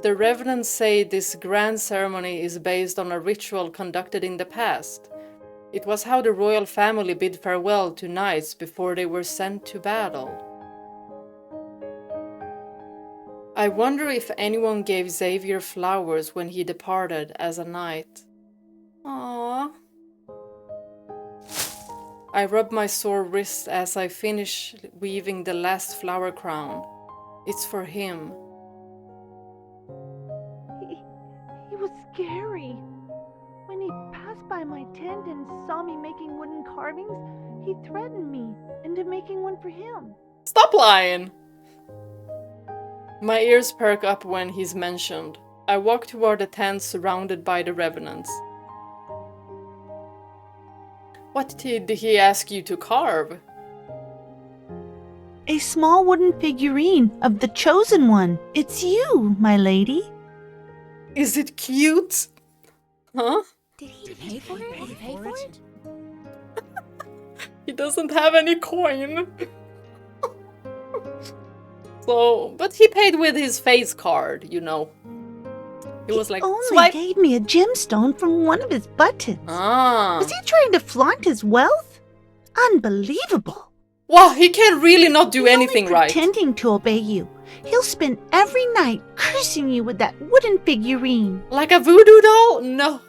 The revenants say this grand ceremony is based on a ritual conducted in the past. It was how the royal family bid farewell to knights before they were sent to battle. I wonder if anyone gave Xavier flowers when he departed as a knight. Aww. I rub my sore wrist as I finish weaving the last flower crown. It's for him. He was scary. When he passed by my tent and saw me making wooden carvings, he threatened me into making one for him. Stop lying! My ears perk up when he's mentioned. I walk toward the tent surrounded by the revenants. What did he ask you to carve? A small wooden figurine of the chosen one. It's you, my lady. Is it cute? Huh? Did he pay for it? He doesn't have any coin. So, but he paid with his face card, you know. He was like, only swipe. gave me a gemstone from one of his buttons. Ah. Was he trying to flaunt his wealth? Unbelievable. Wow, he can really not do anything right. Pretending to obey you. He'll spend every night cursing you with that wooden figurine. Like a voodoo doll? No.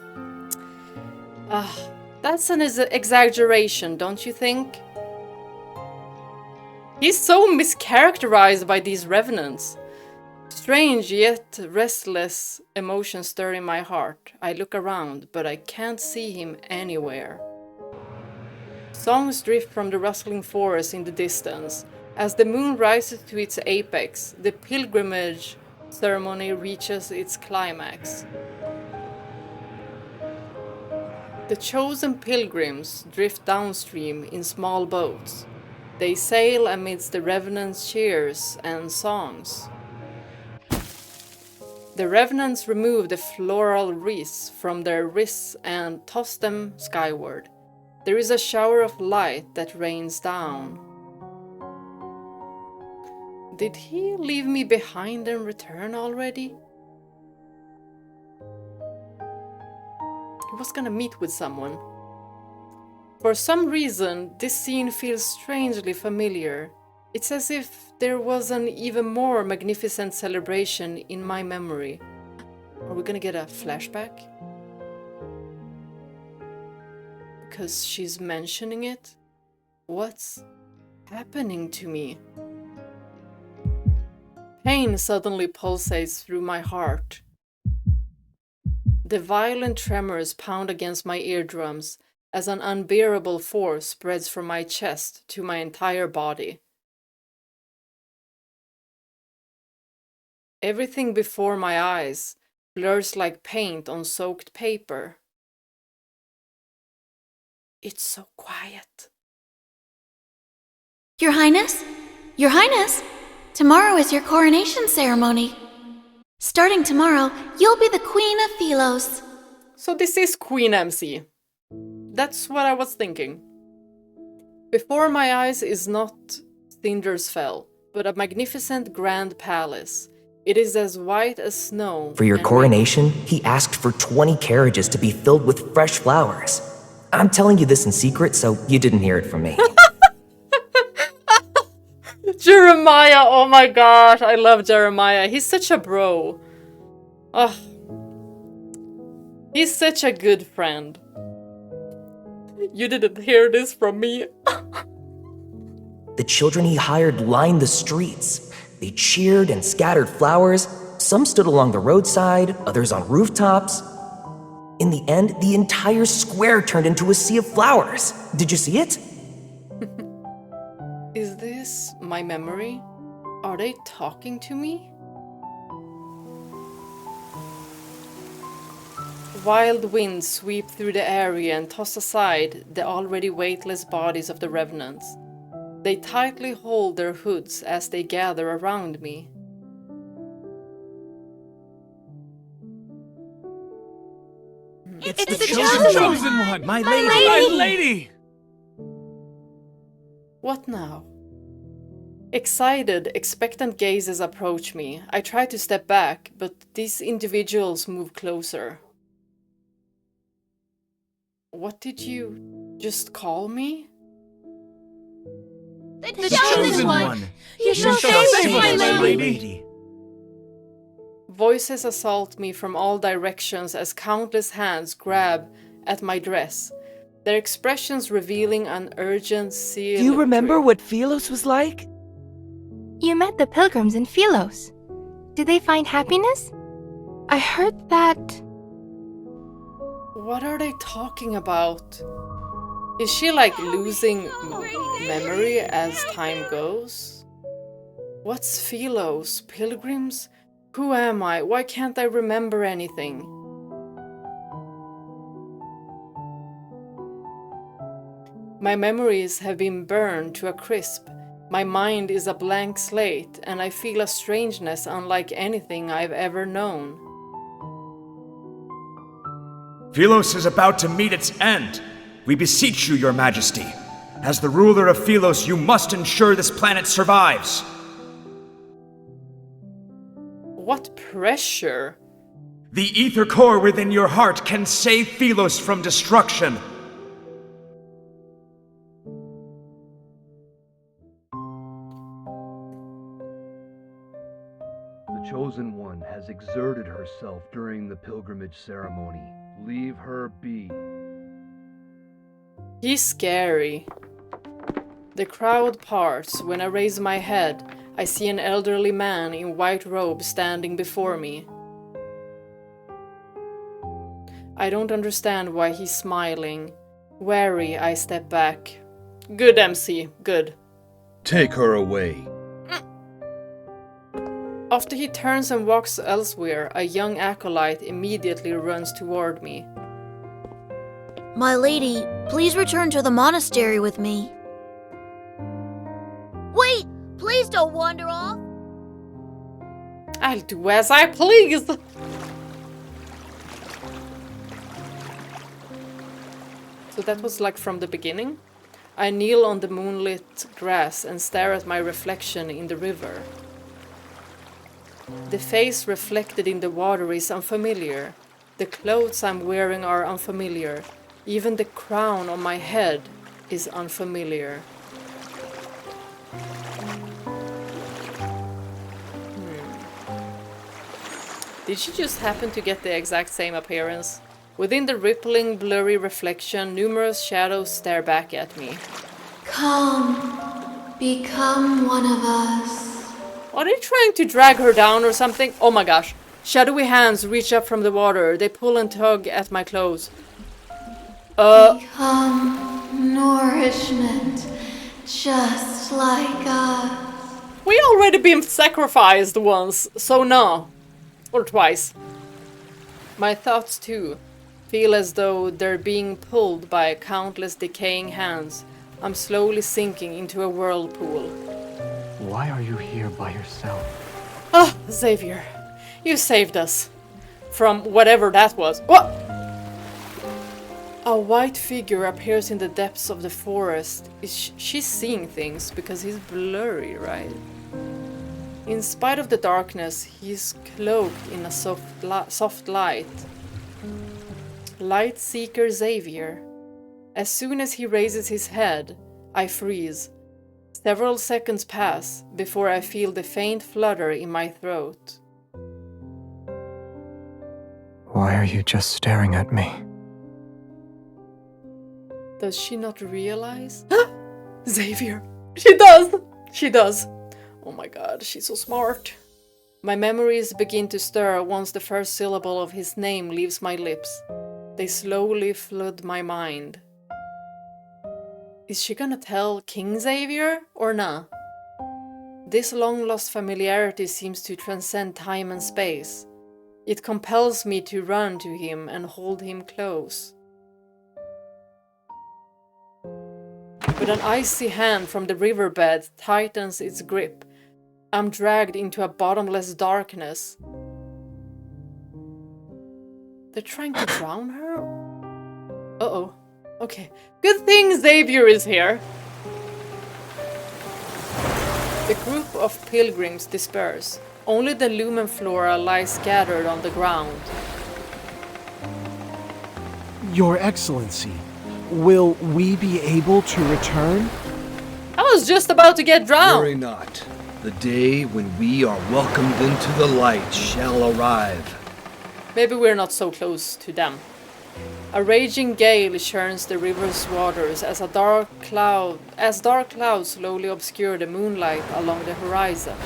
That's an exaggeration, don't you think? He's so mischaracterized by these revenants. Strange yet restless emotions stir in my heart. I look around, but I can't see him anywhere. Songs drift from the rustling forest in the distance. As the moon rises to its apex, the pilgrimage ceremony reaches its climax. The chosen pilgrims drift downstream in small boats. They sail amidst the revenants' cheers and songs. The revenants remove the floral wreaths from their wrists and toss them skyward. There is a shower of light that rains down. Did he leave me behind and return already? He was gonna meet with someone. For some reason, this scene feels strangely familiar. It's as if there was an even more magnificent celebration in my memory. Are we gonna get a flashback? Because she's mentioning it? What's happening to me? Pain suddenly pulsates through my heart. The violent tremors pound against my eardrums as an unbearable force spreads from my chest to my entire body. Everything before my eyes blurs like paint on soaked paper. It's so quiet. Your Highness? Your Highness! Tomorrow is your coronation ceremony. Starting tomorrow, you'll be the Queen of Philos. So this is Queen MC. That's what I was thinking. Before my eyes is not Sindersfell, but a magnificent grand palace. It is as white as snow. For your coronation, he asked for 20 carriages to be filled with fresh flowers. I'm telling you this in secret, so you didn't hear it from me. Jeremiah, oh my gosh, I love Jeremiah. He's such a bro. Oh, he's such a good friend. You didn't hear this from me. The children he hired lined the streets. They cheered and scattered flowers. Some stood along the roadside, others on rooftops. In the end, the entire square turned into a sea of flowers. Did you see it? Is this my memory? Are they talking to me? Wild winds sweep through the area and toss aside the already weightless bodies of the revenants. They tightly hold their hoods as they gather around me. It's the chosen one! My lady! What now? Excited, expectant gazes approach me. I try to step back, but these individuals move closer. What did you just call me? The chosen one! You shall save us, my lady! Voices assault me from all directions as countless hands grab at my dress, their expressions revealing an urgent seal. Do you remember what Philos was like? You met the pilgrims in Philos. Did they find happiness? I heard that... What are they talking about? Is she like losing memory as time goes? What's Philos? Pilgrims? Who am I? Why can't I remember anything? My memories have been burned to a crisp. My mind is a blank slate, and I feel a strangeness unlike anything I've ever known. Philos is about to meet its end. We beseech you, your majesty. As the ruler of Philos, you must ensure this planet survives. What pressure? The ether core within your heart can save Philos from destruction. The Chosen One has exerted herself during the pilgrimage ceremony. Leave her be. He's scary. The crowd parts. When I raise my head, I see an elderly man in white robe standing before me. I don't understand why he's smiling. Wary, I step back. Good, MC. Good. Take her away. After he turns and walks elsewhere, a young acolyte immediately runs toward me. My lady, please return to the monastery with me. Wait! Please don't wander off! I'll do as I please! So that was like from the beginning? I kneel on the moonlit grass and stare at my reflection in the river. The face reflected in the water is unfamiliar. The clothes I'm wearing are unfamiliar. Even the crown on my head is unfamiliar. Did she just happen to get the exact same appearance? Within the rippling, blurry reflection, numerous shadows stare back at me. Come, become one of us. Are they trying to drag her down or something? Oh my gosh. Shadowy hands reach up from the water. They pull and tug at my clothes. Become nourishment, just like us. We already been sacrificed once, so no. Or twice. My thoughts too feel as though they're being pulled by countless decaying hands. I'm slowly sinking into a whirlpool. Why are you here by yourself? Ah, Xavier, you saved us. From whatever that was. What? A white figure appears in the depths of the forest. She's seeing things because he's blurry, right? In spite of the darkness, he's cloaked in a soft light. Light Seeker Xavier. As soon as he raises his head, I freeze. Several seconds pass before I feel the faint flutter in my throat. Why are you just staring at me? Does she not realize? Xavier! She does! She does. Oh my god, she's so smart. My memories begin to stir once the first syllable of his name leaves my lips. They slowly flood my mind. Is she gonna tell King Xavier or nah? This long-lost familiarity seems to transcend time and space. It compels me to run to him and hold him close. But an icy hand from the riverbed tightens its grip. I'm dragged into a bottomless darkness. They're trying to drown her? Uh-oh. Okay. Good thing Xavier is here. The group of pilgrims disperse. Only the lumen flora lies scattered on the ground. Your Excellency, will we be able to return? I was just about to get drowned. Worry not. The day when we are welcomed into the light shall arrive. Maybe we're not so close to them. A raging gale churns the river's waters as dark clouds slowly obscure the moonlight along the horizon.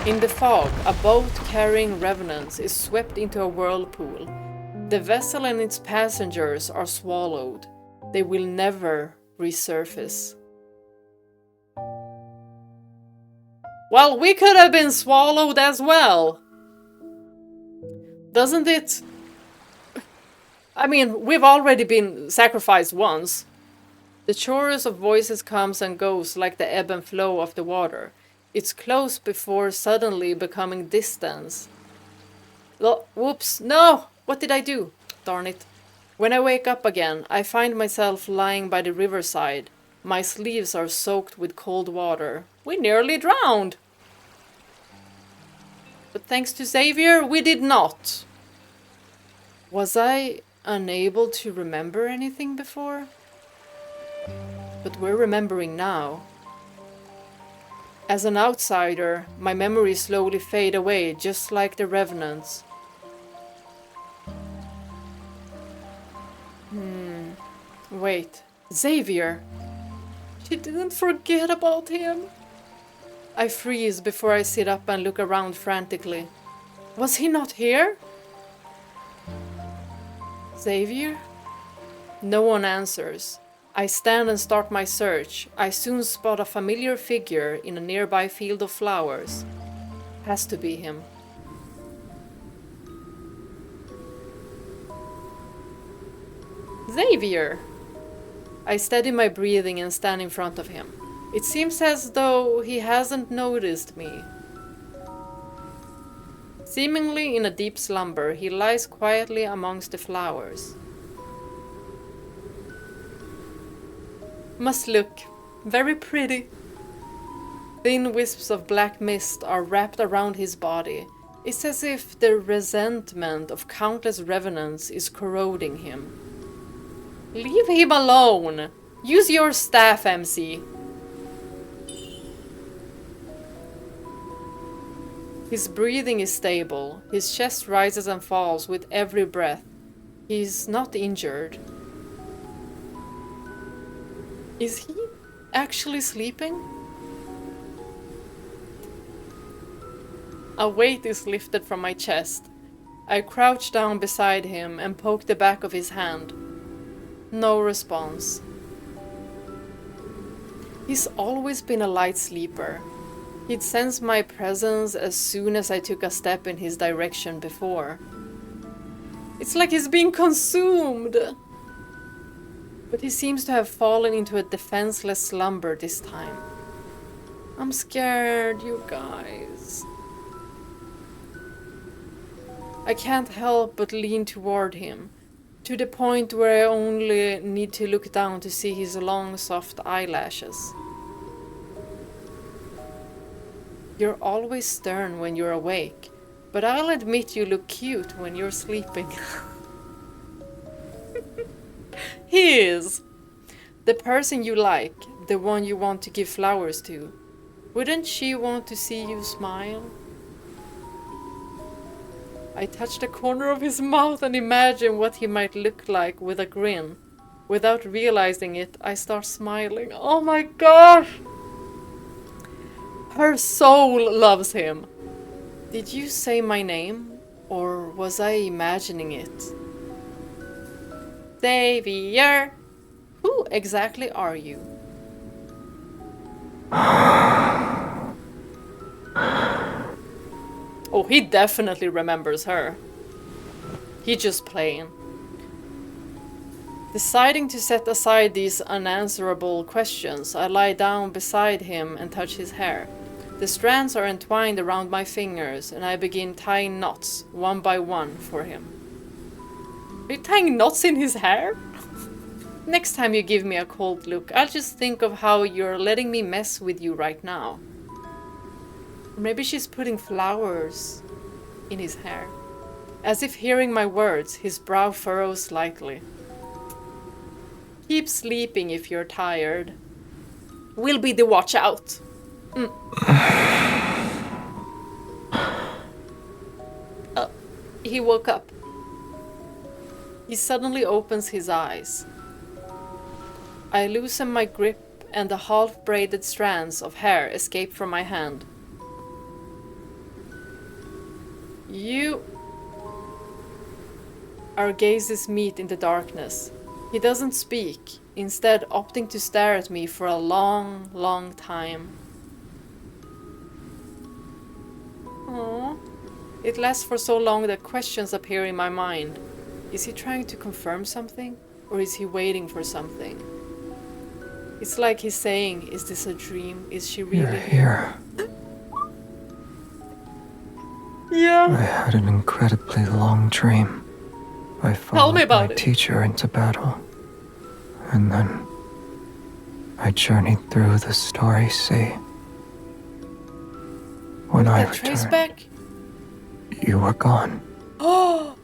In the fog, a boat carrying revenants is swept into a whirlpool. The vessel and its passengers are swallowed. They will never resurface. Well, we could have been swallowed as well. Doesn't it? I mean, we've already been sacrificed once. The chorus of voices comes and goes like the ebb and flow of the water. It's close before suddenly becoming distance. Whoops, no! What did I do? Darn it. When I wake up again, I find myself lying by the riverside. My sleeves are soaked with cold water. We nearly drowned! But thanks to Xavier, we did not. Was I unable to remember anything before? But we're remembering now. As an outsider, my memories slowly fade away, just like the revenants. Wait, Xavier! She didn't forget about him! I freeze before I sit up and look around frantically. Was he not here? Xavier? No one answers. I stand and start my search. I soon spot a familiar figure in a nearby field of flowers. Has to be him. Xavier! I steady my breathing and stand in front of him. It seems as though he hasn't noticed me. Seemingly in a deep slumber, he lies quietly amongst the flowers. Must look very pretty. Thin wisps of black mist are wrapped around his body. It's as if the resentment of countless revenants is corroding him. Leave him alone! Use your staff, MC. His breathing is stable. His chest rises and falls with every breath. He's not injured. Is he actually sleeping? A weight is lifted from my chest. I crouch down beside him and poke the back of his hand. No response. He's always been a light sleeper. He'd sensed my presence as soon as I took a step in his direction before. It's like he's being consumed! But he seems to have fallen into a defenseless slumber this time. I'm scared, you guys. I can't help but lean toward him. To the point where I only need to look down to see his long, soft eyelashes. You're always stern when you're awake, but I'll admit you look cute when you're sleeping. He is. The person you like, the one you want to give flowers to. Wouldn't she want to see you smile? I touch the corner of his mouth and imagine what he might look like with a grin. Without realizing it, I start smiling. Oh my gosh! Her soul loves him. Did you say my name? Or was I imagining it? Xavier! Who exactly are you? Oh, he definitely remembers her. He's just playing. Deciding to set aside these unanswerable questions, I lie down beside him and touch his hair. The strands are entwined around my fingers, and I begin tying knots, one by one, for him. Are you tying knots in his hair? Next time you give me a cold look, I'll just think of how you're letting me mess with you right now. Maybe she's putting flowers in his hair. As if hearing my words, his brow furrows slightly. Keep sleeping if you're tired. We'll be the watch out. Oh, he woke up. He suddenly opens his eyes. I loosen my grip and the half-braided strands of hair escape from my hand. Our gazes meet in the darkness. He doesn't speak, instead opting to stare at me for a long, long time. Aww. It lasts for so long that questions appear in my mind. Is he trying to confirm something? Or is he waiting for something? It's like he's saying, is this a dream? Is she really here? Yeah. I had an incredibly long dream. I followed my teacher into battle. And then I journeyed through the starry sea. When I returned, back? You were gone. Oh!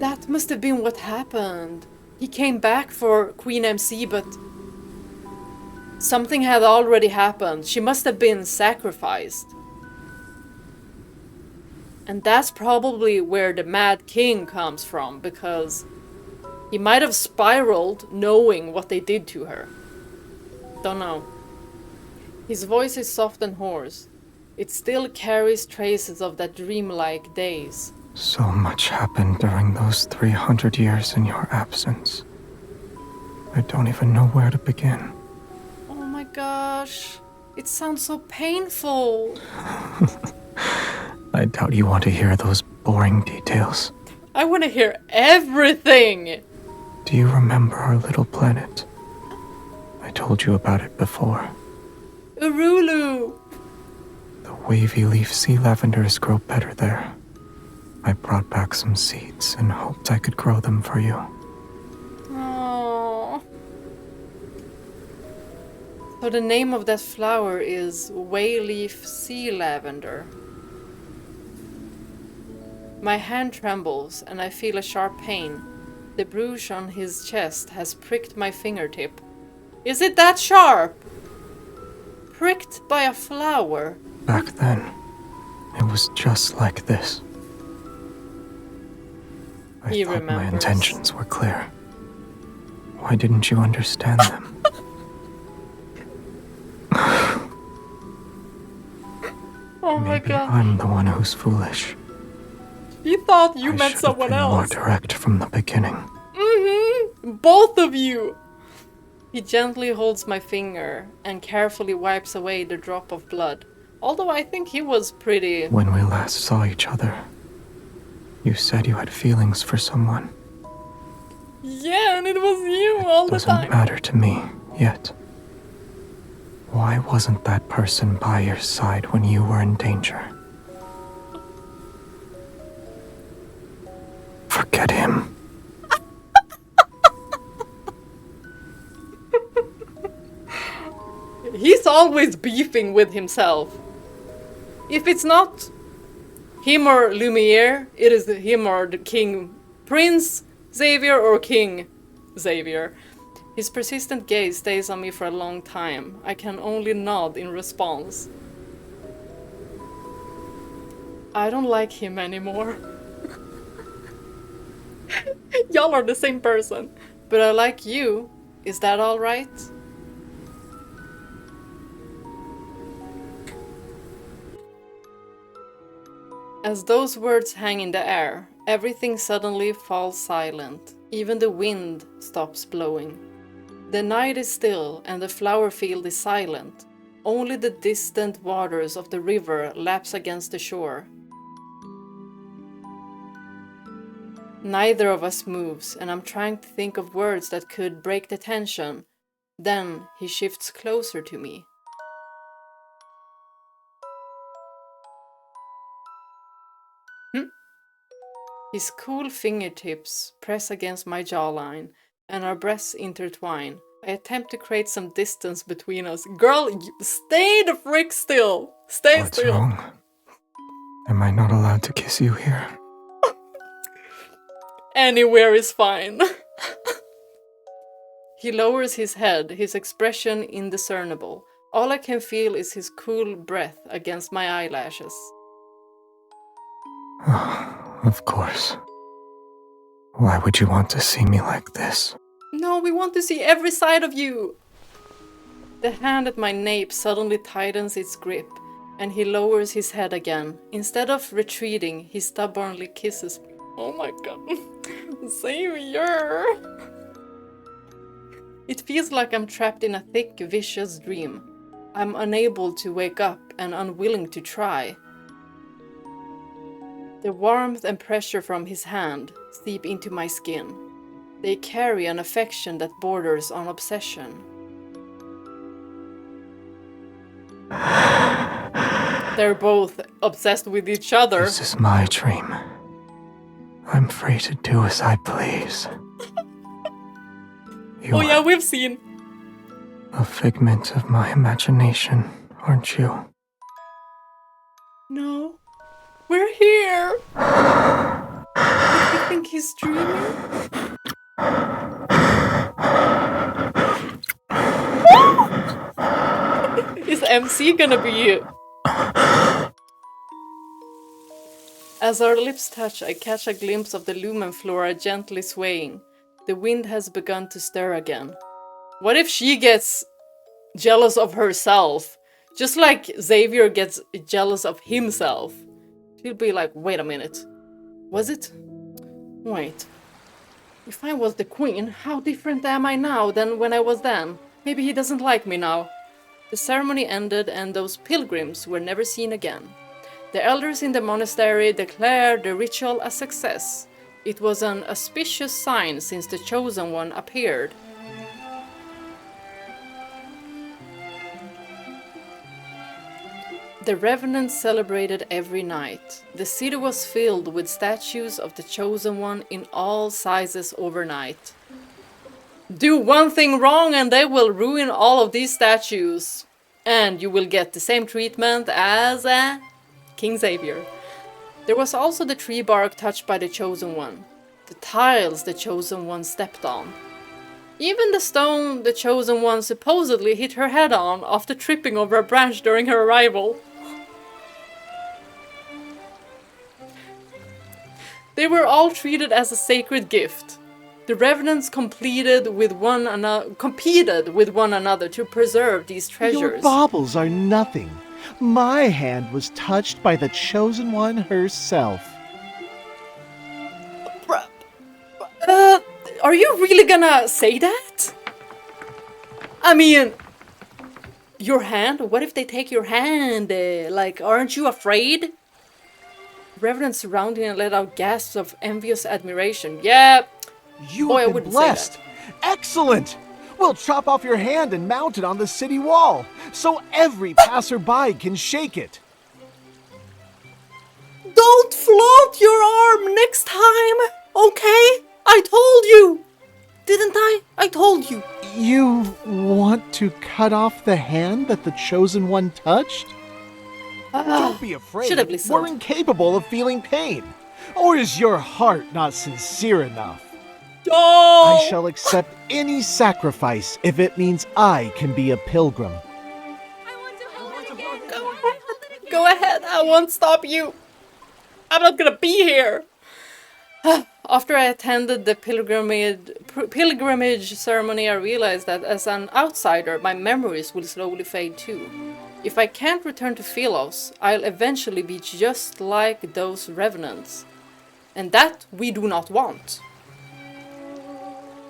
That must have been what happened. He came back for Queen MC, but something had already happened. She must have been sacrificed. And that's probably where the Mad King comes from, because he might have spiraled knowing what they did to her. Don't know. His voice is soft and hoarse. It still carries traces of that dreamlike days. So much happened during those 300 years in your absence. I don't even know where to begin. Oh my gosh. It sounds so painful. I doubt you want to hear those boring details. I want to hear everything! Do you remember our little planet? I told you about it before. Urulu! The wavy leaf sea lavenders grow better there. I brought back some seeds and hoped I could grow them for you. Aww. So the name of that flower is wayleaf sea lavender. My hand trembles and I feel a sharp pain. The bruise on his chest has pricked my fingertip. Is it that sharp? Pricked by a flower? Back then, it was just like this. I thought my intentions were clear. Why didn't you understand them? Oh my god. I'm the one who's foolish. You thought you meant someone else. More direct from the beginning. Both of you! He gently holds my finger and carefully wipes away the drop of blood. Although I think he was pretty... When we last saw each other, you said you had feelings for someone. Yeah, and it was you all the time. Doesn't matter to me, yet. Why wasn't that person by your side when you were in danger? Forget him. He's always beefing with himself. If it's not him or Lumiere, it is him or the King Prince Xavier or King Xavier. His persistent gaze stays on me for a long time. I can only nod in response. I don't like him anymore. Y'all are the same person. But I like you. Is that alright? As those words hang in the air, everything suddenly falls silent. Even the wind stops blowing. The night is still and the flower field is silent. Only the distant waters of the river laps against the shore. Neither of us moves, and I'm trying to think of words that could break the tension. Then he shifts closer to me. His cool fingertips press against my jawline, and our breaths intertwine. I attempt to create some distance between us. Girl, stay the frick still! Stay What's still! wrong? Am I not allowed to kiss you here? Anywhere is fine. He lowers his head, his expression indiscernible. All I can feel is his cool breath against my eyelashes. Of course. Why would you want to see me like this? No, we want to see every side of you! The hand at my nape suddenly tightens its grip, and he lowers his head again. Instead of retreating, he stubbornly kisses me. Oh my god. Xavier! It feels like I'm trapped in a thick, vicious dream. I'm unable to wake up and unwilling to try. The warmth and pressure from his hand seep into my skin. They carry an affection that borders on obsession. They're both obsessed with each other. This is my dream. I'm free to do as I please. Oh yeah, we've seen. A figment of my imagination, aren't you? No. We're here! Do you think he's dreaming? Is MC gonna be you? As our lips touch, I catch a glimpse of the lumen flora gently swaying. The wind has begun to stir again. What if she gets jealous of herself? Just like Xavier gets jealous of himself. She'll be like, wait a minute. Was it? Wait. If I was the queen, how different am I now than when I was then? Maybe he doesn't like me now. The ceremony ended and those pilgrims were never seen again. The elders in the monastery declared the ritual a success. It was an auspicious sign since the Chosen One appeared. The revenants celebrated every night. The city was filled with statues of the Chosen One in all sizes overnight. Do one thing wrong and they will ruin all of these statues. And you will get the same treatment as King Xavier. There was also the tree bark touched by the Chosen One. The tiles the Chosen One stepped on. Even the stone the Chosen One supposedly hit her head on after tripping over a branch during her arrival. They were all treated as a sacred gift. The revenants competed with one another to preserve these treasures. Your baubles are nothing. My hand was touched by the Chosen One herself. Are you really gonna say that? I mean, your hand? What if they take your hand? Like, aren't you afraid? Revenants surrounding and let out gasps of envious admiration. Yeah. You have been blessed. Excellent. We'll chop off your hand and mount it on the city wall, so every passerby can shake it. Don't flaunt your arm next time, okay? I told you. didn't I? I told you. You want to cut off the hand that the Chosen One touched? Don't be afraid. Should have listened. We're incapable of feeling pain. Or is your heart not sincere enough? Oh! I shall accept any sacrifice if it means I can be a pilgrim. Go ahead, I won't stop you. I'm not gonna be here. After I attended the pilgrimage ceremony, I realized that as an outsider, my memories will slowly fade too. If I can't return to Philos, I'll eventually be just like those revenants. And that we do not want.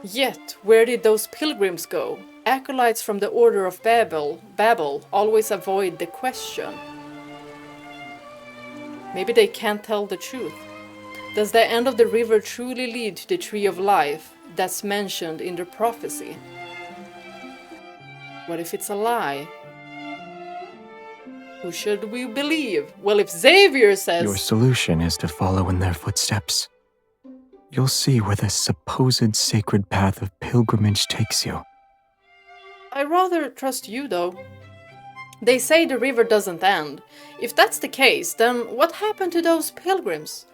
Yet, where did those pilgrims go? Acolytes from the Order of Babel always avoid the question. Maybe they can't tell the truth. Does the end of the river truly lead to the tree of life that's mentioned in the prophecy? What if it's a lie? Who should we believe? Well, if Xavier says... Your solution is to follow in their footsteps. You'll see where the supposed sacred path of pilgrimage takes you. I rather trust you, though. They say the river doesn't end. If that's the case, then what happened to those pilgrims?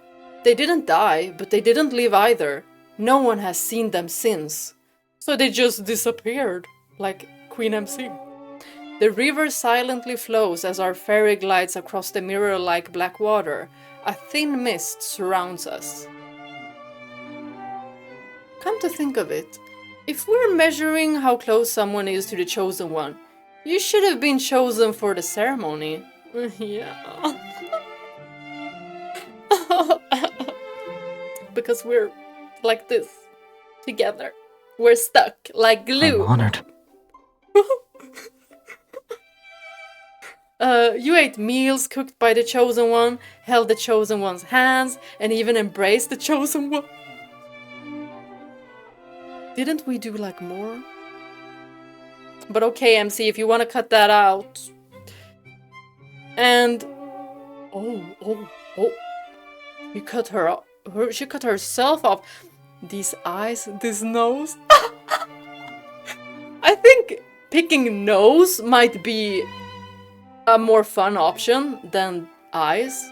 They didn't die, but they didn't live either. No one has seen them since. So they just disappeared, like Queen MC. The river silently flows as our ferry glides across the mirror-like black water. A thin mist surrounds us. Come to think of it, if we're measuring how close someone is to the Chosen One, you should have been chosen for the ceremony. Yeah. Because we're like this, together. We're stuck, like glue. I'm honored. You ate meals cooked by the Chosen One, held the Chosen One's hands, and even embraced the Chosen One. Didn't we do like more? But okay, MC, if you want to cut that out. And... Oh. You cut her off. She cut herself off. These eyes, this nose. I think picking nose might be a more fun option than eyes.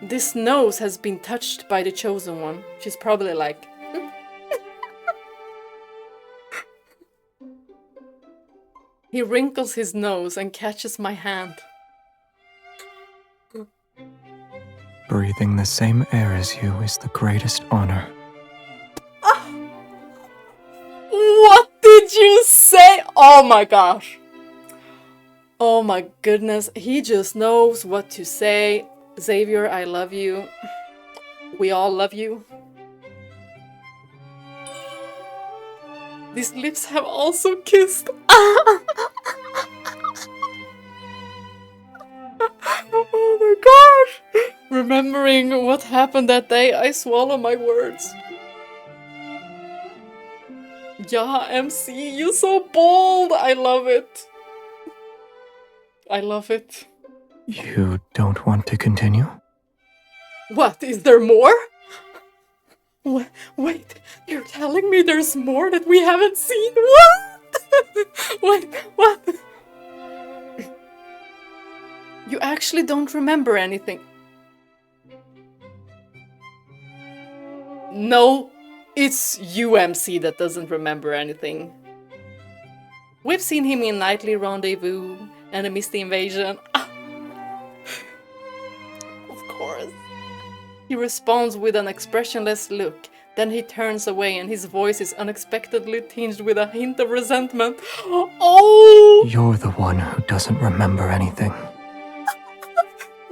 This nose has been touched by the Chosen One. She's probably like... He wrinkles his nose and catches my hand. Breathing the same air as you is the greatest honor. What did you say? Oh my gosh. Oh my goodness. He just knows what to say. Xavier, I love you. We all love you. These lips have also kissed. Oh my gosh! Remembering what happened that day, I swallow my words. Yeah, MC, you're so bold! I love it. I love it. You don't want to continue? What? Is there more? Wait, you're telling me there's more that we haven't seen? What? Wait, what? You actually don't remember anything? No, it's UMC that doesn't remember anything. We've seen him in Nightly Rendezvous and a Misty Invasion. Of course. He responds with an expressionless look, then he turns away and his voice is unexpectedly tinged with a hint of resentment. Oh! You're the one who doesn't remember anything.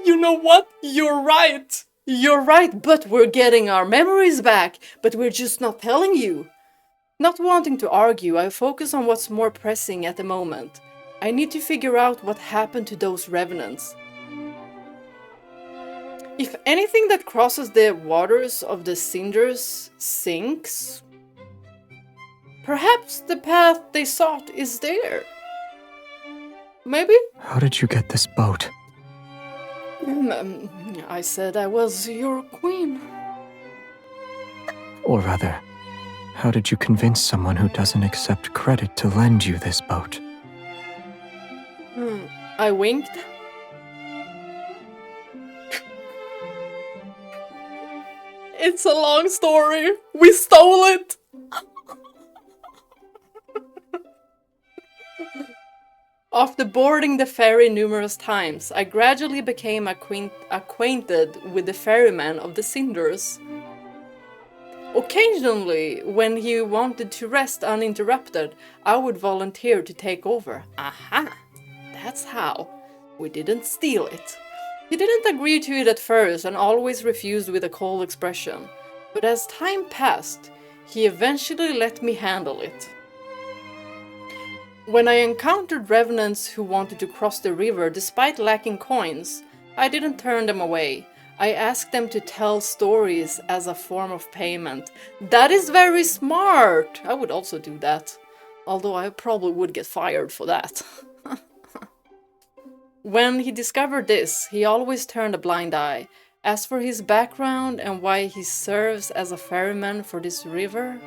You know what? You're right! You're right, but we're getting our memories back, but we're just not telling you. Not wanting to argue, I focus on what's more pressing at the moment. I need to figure out what happened to those revenants. If anything that crosses the waters of the cinders sinks, perhaps the path they sought is there. Maybe? How did you get this boat? I said I was your queen. Or rather, how did you convince someone who doesn't accept credit to lend you this boat? I winked. It's a long story. We stole it. After boarding the ferry numerous times, I gradually became acquainted with the ferryman of the Cinders. Occasionally, when he wanted to rest uninterrupted, I would volunteer to take over. Aha! That's how. We didn't steal it. He didn't agree to it at first and always refused with a cold expression. But as time passed, he eventually let me handle it. When I encountered revenants who wanted to cross the river despite lacking coins, I didn't turn them away. I asked them to tell stories as a form of payment. That is very smart! I would also do that. Although I probably would get fired for that. When he discovered this, he always turned a blind eye. As for his background and why he serves as a ferryman for this river,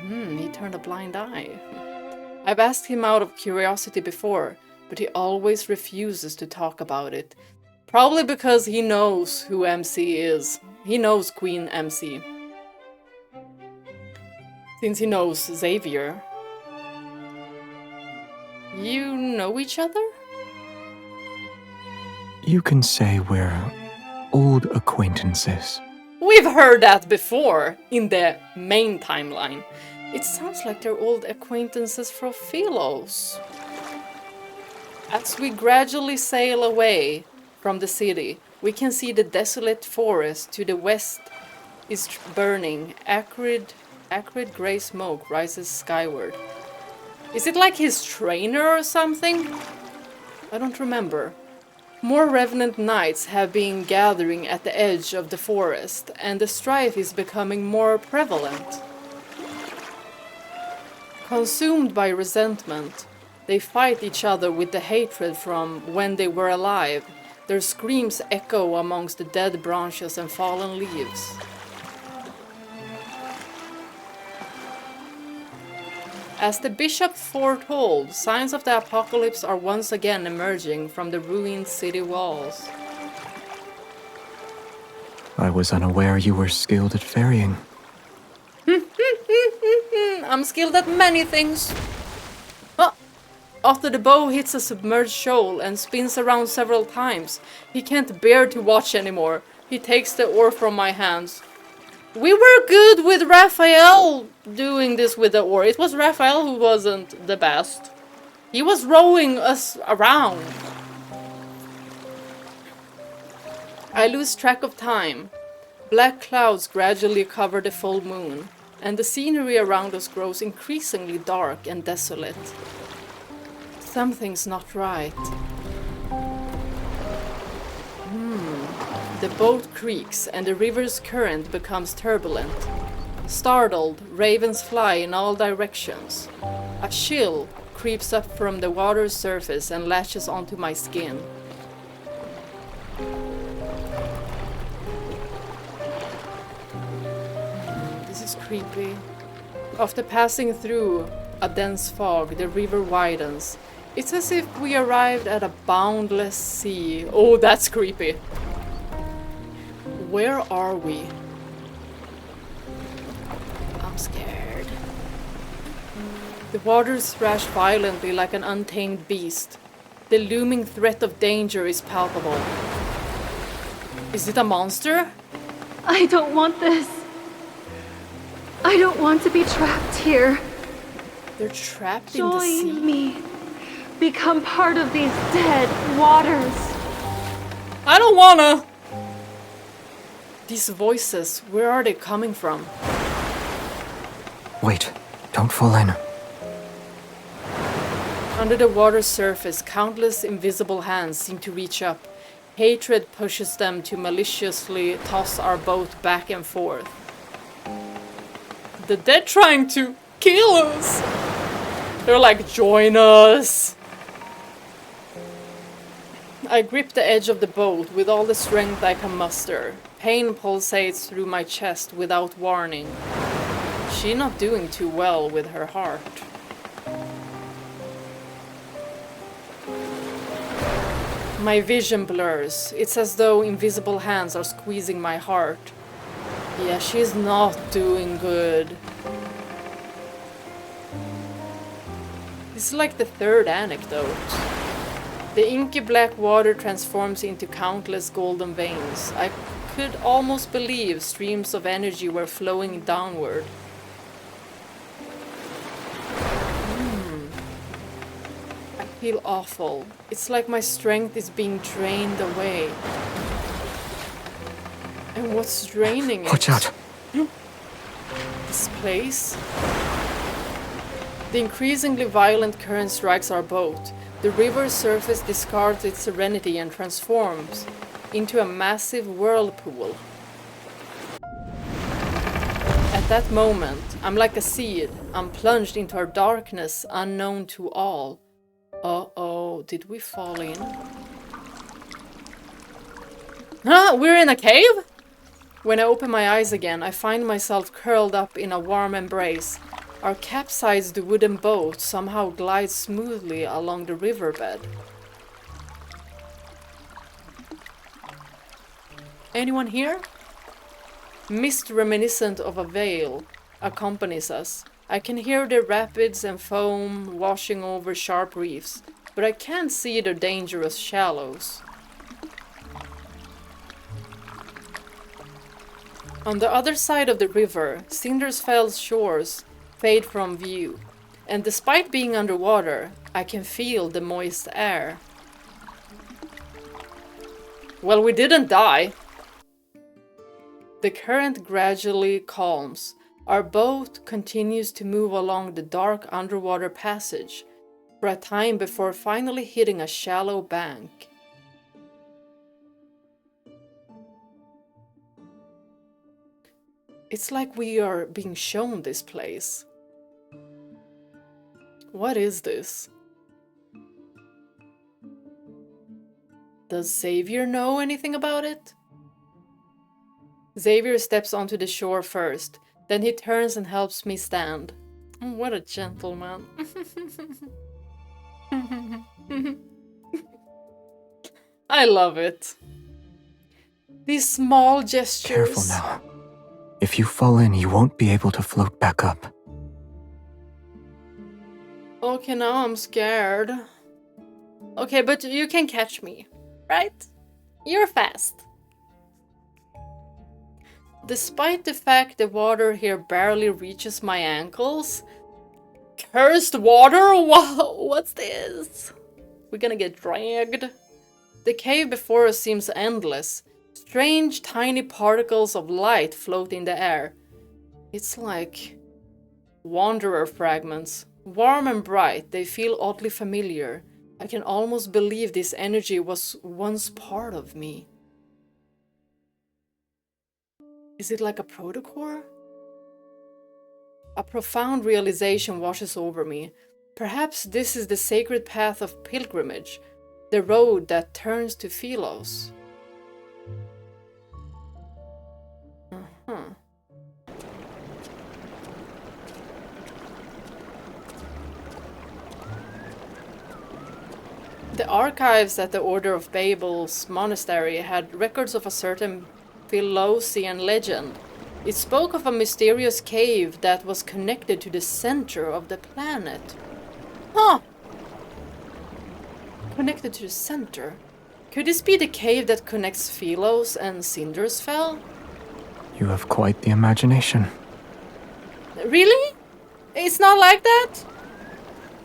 he turned a blind eye. I've asked him out of curiosity before, but he always refuses to talk about it. Probably because he knows who MC is. He knows Queen MC. Since he knows Xavier. You know each other? You can say we're old acquaintances. We've heard that before, in the main timeline. It sounds like they're old acquaintances from Philos. As we gradually sail away from the city, we can see the desolate forest to the west is burning. Acrid grey smoke rises skyward. Is it like his trainer or something? I don't remember. More revenant knights have been gathering at the edge of the forest, and the strife is becoming more prevalent. Consumed by resentment, they fight each other with the hatred from when they were alive. Their screams echo amongst the dead branches and fallen leaves. As the bishop foretold, signs of the apocalypse are once again emerging from the ruined city walls. I was unaware you were skilled at ferrying. I'm skilled at many things. Oh. After the bow hits a submerged shoal and spins around several times, he can't bear to watch anymore. He takes the oar from my hands. We were good with Raphael doing this with the oar. It was Raphael who wasn't the best. He was rowing us around. I lose track of time. Black clouds gradually cover the full moon, and the scenery around us grows increasingly dark and desolate. Something's not right. The boat creaks and the river's current becomes turbulent. Startled, ravens fly in all directions. A chill creeps up from the water's surface and latches onto my skin. This is creepy. After passing through a dense fog, the river widens. It's as if we arrived at a boundless sea. Oh, that's creepy. Where are we? I'm scared. The waters thrash violently like an untamed beast. The looming threat of danger is palpable. Is it a monster? I don't want this. I don't want to be trapped here. They're trapped in the sea. Join me. Become part of these dead waters. I don't wanna. These voices, where are they coming from? Wait, don't fall in. Under the water's surface, countless invisible hands seem to reach up. Hatred pushes them to maliciously toss our boat back and forth. The dead trying to kill us! They're like, join us! I grip the edge of the boat with all the strength I can muster. Pain pulsates through my chest without warning. She's not doing too well with her heart. My vision blurs. It's as though invisible hands are squeezing my heart. Yeah, she's not doing good. This is like the third anecdote. The inky black water transforms into countless golden veins. I could almost believe streams of energy were flowing downward. I feel awful. It's like my strength is being drained away. And what's draining it? Watch out! This place? The increasingly violent current strikes our boat. The river's surface discards its serenity and transforms into a massive whirlpool. At that moment, I'm like a seed. I'm plunged into a darkness unknown to all. Uh-oh, did we fall in? Huh? We're in a cave? When I open my eyes again, I find myself curled up in a warm embrace. Our capsized wooden boat somehow glides smoothly along the riverbed. Anyone here? Mist reminiscent of a veil accompanies us. I can hear the rapids and foam washing over sharp reefs, but I can't see the dangerous shallows. On the other side of the river, Sindersfell's shores fade from view, and despite being underwater, I can feel the moist air. Well, we didn't die. The current gradually calms. Our boat continues to move along the dark underwater passage for a time before finally hitting a shallow bank. It's like we are being shown this place. What is this? Does Xavier know anything about it? Xavier steps onto the shore first, then he turns and helps me stand. Oh, what a gentleman. I love it. These small gestures. Careful now. If you fall in, you won't be able to float back up. Okay, now I'm scared. Okay, but you can catch me, right? You're fast. Despite the fact the water here barely reaches my ankles. Cursed water? What's this? We're gonna get dragged. The cave before us seems endless. Strange tiny particles of light float in the air. It's like wanderer fragments. Warm and bright, they feel oddly familiar. I can almost believe this energy was once part of me. Is it like a protocore? A profound realization washes over me. Perhaps this is the sacred path of pilgrimage, the road that turns to Philos. The archives at the Order of Babel's monastery had records of a certain Philosian legend. It spoke of a mysterious cave that was connected to the center of the planet. Huh! Connected to the center? Could this be the cave that connects Philos and Sindersfell? You have quite the imagination. Really? It's not like that?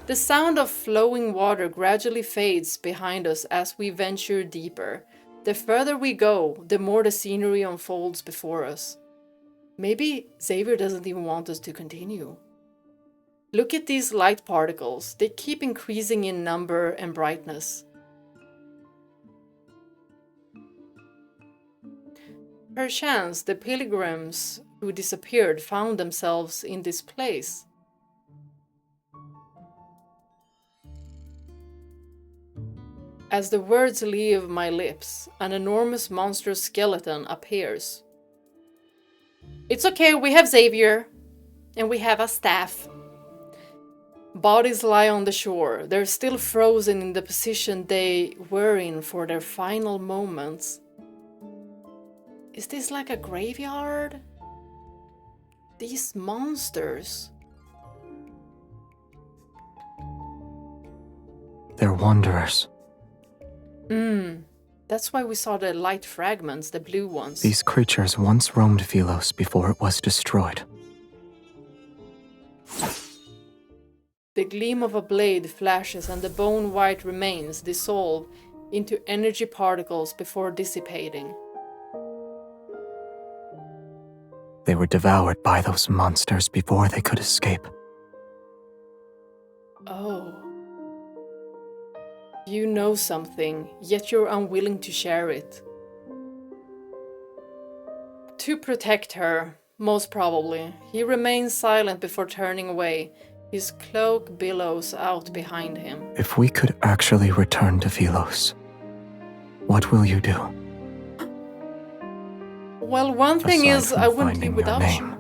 The sound of flowing water gradually fades behind us as we venture deeper. The further we go, the more the scenery unfolds before us. Maybe Xavier doesn't even want us to continue. Look at these light particles. They keep increasing in number and brightness. Perchance the pilgrims who disappeared found themselves in this place. As the words leave my lips, an enormous monstrous skeleton appears. It's okay, we have Xavier, and we have a staff. Bodies lie on the shore. They're still frozen in the position they were in for their final moments. Is this like a graveyard? These monsters. They're wanderers. That's why we saw the light fragments, the blue ones. These creatures once roamed Philos before it was destroyed. The gleam of a blade flashes and the bone-white remains dissolve into energy particles before dissipating. They were devoured by those monsters before they could escape. Oh. You know something, yet you're unwilling to share it. To protect her, most probably, he remains silent before turning away. His cloak billows out behind him. If we could actually return to Philos, what will you do? Well, one thing Aside is, from I wouldn't finding be without your you. name.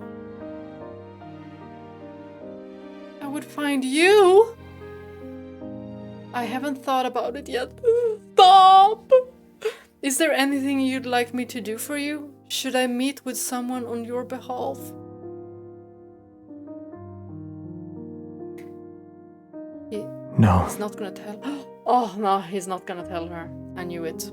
I would find you? I haven't thought about it yet. Stop! Is there anything you'd like me to do for you? Should I meet with someone on your behalf? No. He's not gonna tell. Oh, no, he's not gonna tell her. I knew it.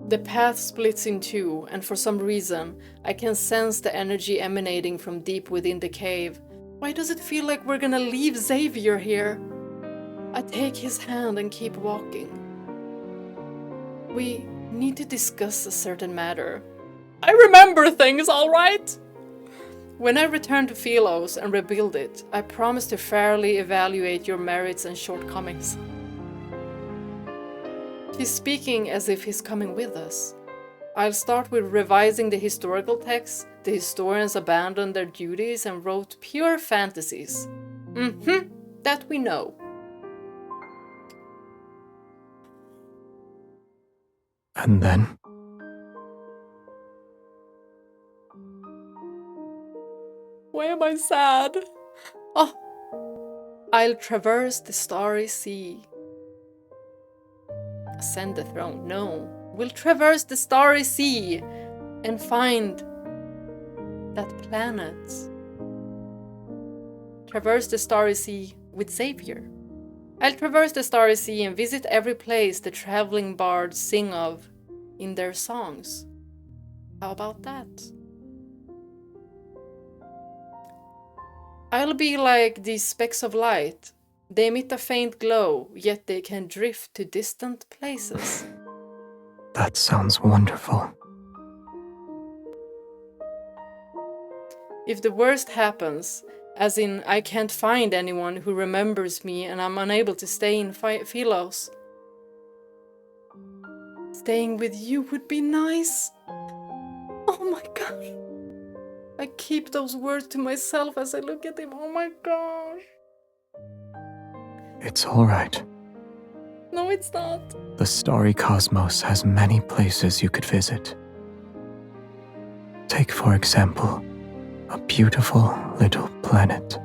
The path splits in two, and for some reason, I can sense the energy emanating from deep within the cave. Why does it feel like we're gonna leave Xavier here? I take his hand and keep walking. We need to discuss a certain matter. I remember things, alright? When I return to Philos and rebuild it, I promise to fairly evaluate your merits and shortcomings. He's speaking as if he's coming with us. I'll start with revising the historical texts. The historians abandoned their duties and wrote pure fantasies. That we know. And then? Why am I sad? Oh, I'll traverse the starry sea. Ascend the throne? No. We'll traverse the starry sea and find that planet. Traverse the starry sea with Xavier. I'll traverse the starry sea and visit every place the traveling bards sing of in their songs. How about that? I'll be like these specks of light. They emit a faint glow, yet they can drift to distant places. That sounds wonderful. If the worst happens, as in I can't find anyone who remembers me and I'm unable to stay in Philos, staying with you would be nice. Oh my gosh. I keep those words to myself as I look at him. Oh my gosh. It's all right. No, it's not. The starry cosmos has many places you could visit. Take, for example, a beautiful little planet.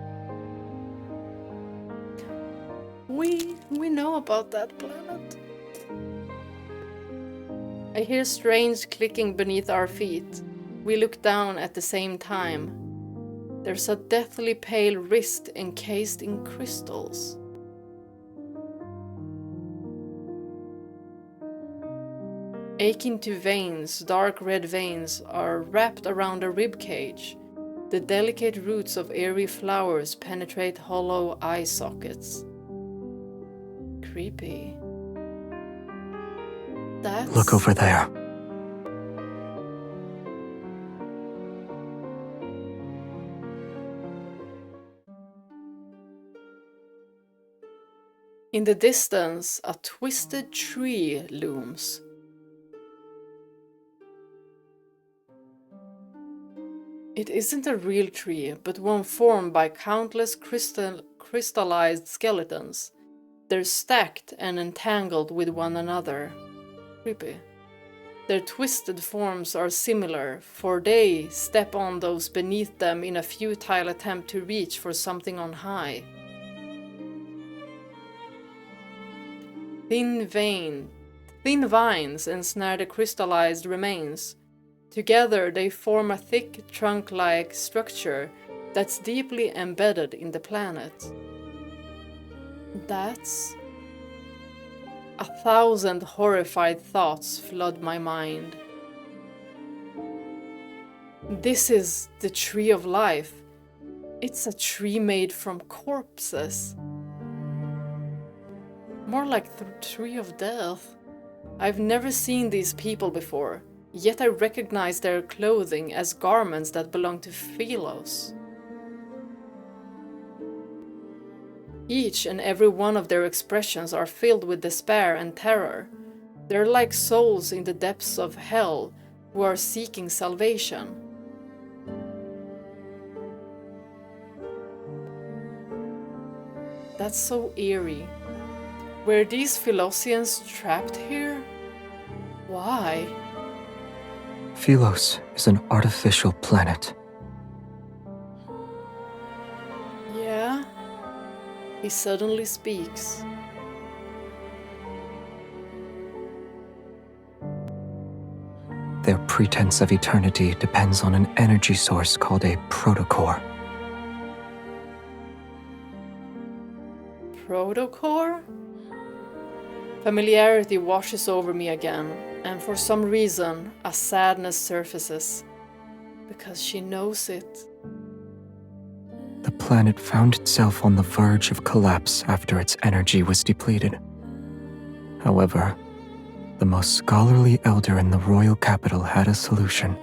We know about that planet. I hear strange clicking beneath our feet. We look down at the same time. There's a deathly pale wrist encased in crystals. Akin to veins, dark red veins are wrapped around a rib cage. The delicate roots of eerie flowers penetrate hollow eye sockets. Creepy. That's... Look over there. In the distance, a twisted tree looms. It isn't a real tree, but one formed by countless crystallized skeletons. They're stacked and entangled with one another. Creepy. Their twisted forms are similar, for they step on those beneath them in a futile attempt to reach for something on high. Thin vines ensnare the crystallized remains. Together they form a thick trunk-like structure that's deeply embedded in the planet. That's... 1,000 horrified thoughts flood my mind. This is the Tree of Life. It's a tree made from corpses. More like the Tree of Death. I've never seen these people before, yet I recognize their clothing as garments that belong to Philos. Each and every one of their expressions are filled with despair and terror. They're like souls in the depths of hell who are seeking salvation. That's so eerie. Were these Philosians trapped here? Why? Philos is an artificial planet. Yeah? He suddenly speaks. Their pretense of eternity depends on an energy source called a protocore. Protocore? Familiarity washes over me again, and for some reason, a sadness surfaces. Because she knows it. The planet found itself on the verge of collapse after its energy was depleted. However, the most scholarly elder in the royal capital had a solution.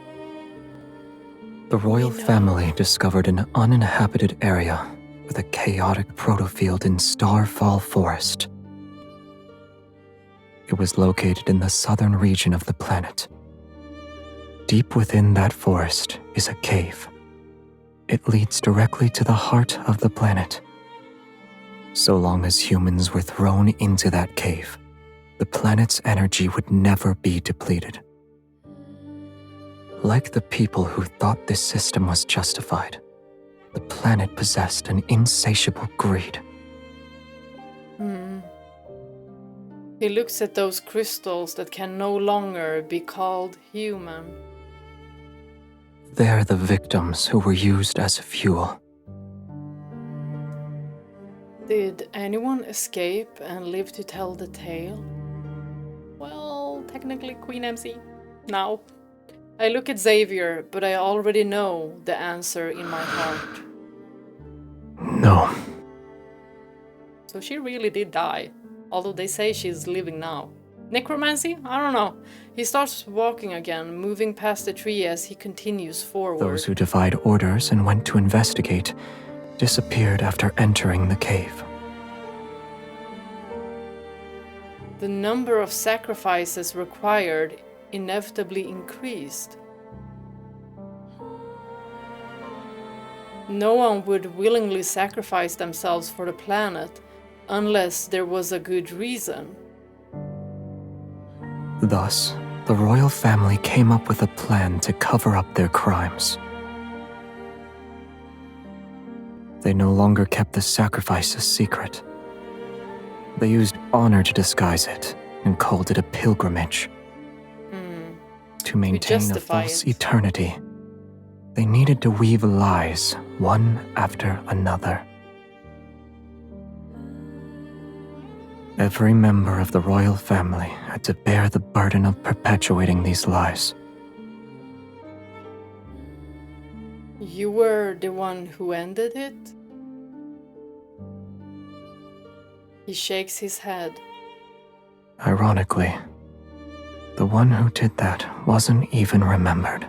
The royal family discovered an uninhabited area with a chaotic protofield in Starfall Forest. It was located in the southern region of the planet. Deep within that forest is a cave. It leads directly to the heart of the planet. So long as humans were thrown into that cave, the planet's energy would never be depleted. Like the people who thought this system was justified, the planet possessed an insatiable greed. He looks at those crystals that can no longer be called human. They're the victims who were used as fuel. Did anyone escape and live to tell the tale? Well, technically Queen MC. Now. I look at Xavier, but I already know the answer in my heart. No. So she really did die, although they say she's living now. Necromancy? I don't know. He starts walking again, moving past the tree as he continues forward. Those who defied orders and went to investigate disappeared after entering the cave. The number of sacrifices required inevitably increased. No one would willingly sacrifice themselves for the planet unless there was a good reason. Thus, the royal family came up with a plan to cover up their crimes. They no longer kept the sacrifices secret. They used honor to disguise it and called it a pilgrimage. To maintain a false eternity, they needed to weave lies one after another. Every member of the royal family had to bear the burden of perpetuating these lies. You were the one who ended it? He shakes his head. Ironically, the one who did that wasn't even remembered.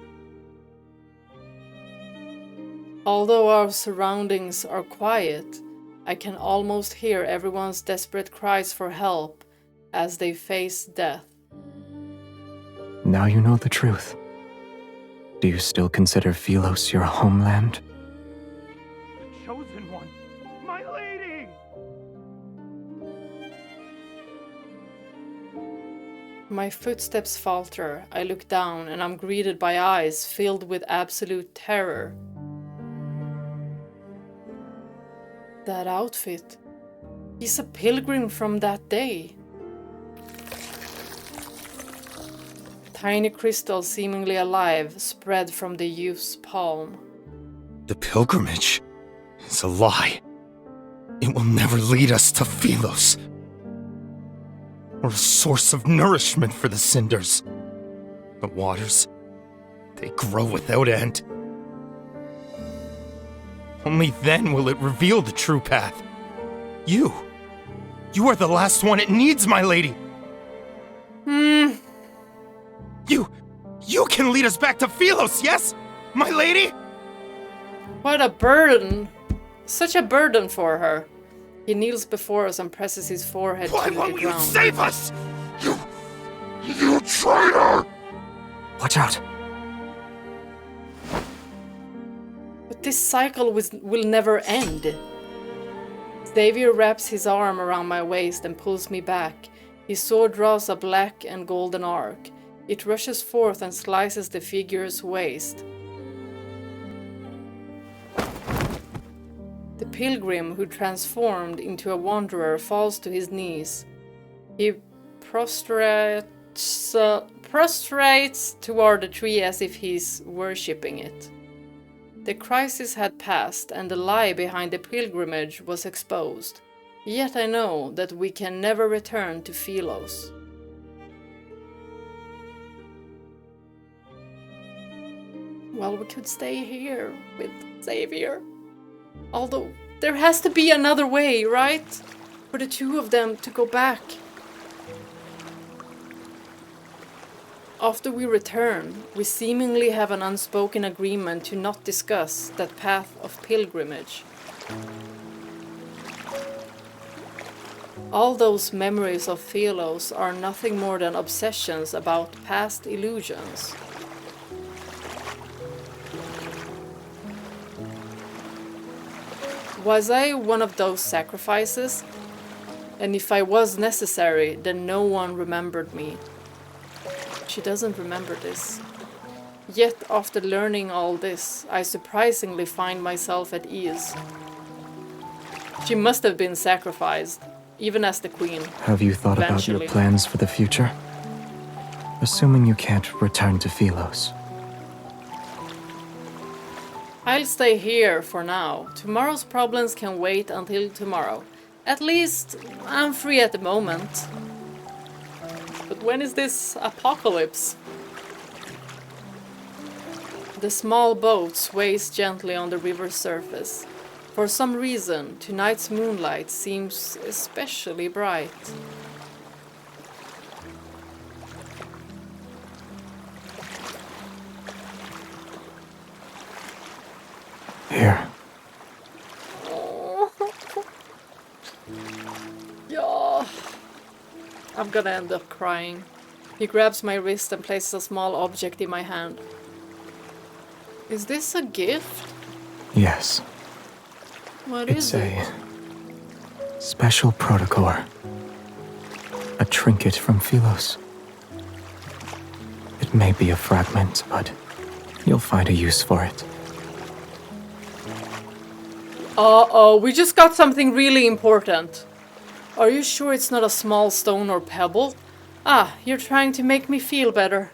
Although our surroundings are quiet, I can almost hear everyone's desperate cries for help as they face death. Now you know the truth. Do you still consider Philos your homeland? The chosen one! My lady! My footsteps falter. I look down and I'm greeted by eyes filled with absolute terror. That outfit. He's a pilgrim from that day. Tiny crystals seemingly alive spread from the youth's palm. The pilgrimage is a lie. It will never lead us to Philos, or a source of nourishment for the cinders. The waters, they grow without end. Only then will it reveal the true path. You are the last one it needs, my lady. You can lead us back to Philos, yes, my lady? What a burden. Such a burden for her. He kneels before us and presses his forehead to the ground. Why won't you save us? You traitor! Watch out. But this cycle will never end. Xavier wraps his arm around my waist and pulls me back. His sword draws a black and golden arc. It rushes forth and slices the figure's waist. The pilgrim who transformed into a wanderer falls to his knees. He prostrates toward the tree as if he's worshipping it. The crisis had passed and the lie behind the pilgrimage was exposed. Yet I know that we can never return to Philos. Well, we could stay here with Xavier. Although, there has to be another way, right? For the two of them to go back. After we return, we seemingly have an unspoken agreement to not discuss that path of pilgrimage. All those memories of Philos are nothing more than obsessions about past illusions. Was I one of those sacrifices? And if I was necessary, then no one remembered me. She doesn't remember this. Yet after learning all this, I surprisingly find myself at ease. She must have been sacrificed, even as the queen. Have you thought about your plans for the future? Assuming you can't return to Philos. I'll stay here for now. Tomorrow's problems can wait until tomorrow. At least, I'm free at the moment. But when is this apocalypse? The small boat sways gently on the river's surface. For some reason, tonight's moonlight seems especially bright. Here. Yeah. I'm gonna end up crying. He grabs my wrist and places a small object in my hand. Is this a gift? Yes. What is it? It's a special protocore. A trinket from Philos. It may be a fragment, but you'll find a use for it. Uh-oh, we just got something really important. Are you sure it's not a small stone or pebble? Ah, you're trying to make me feel better.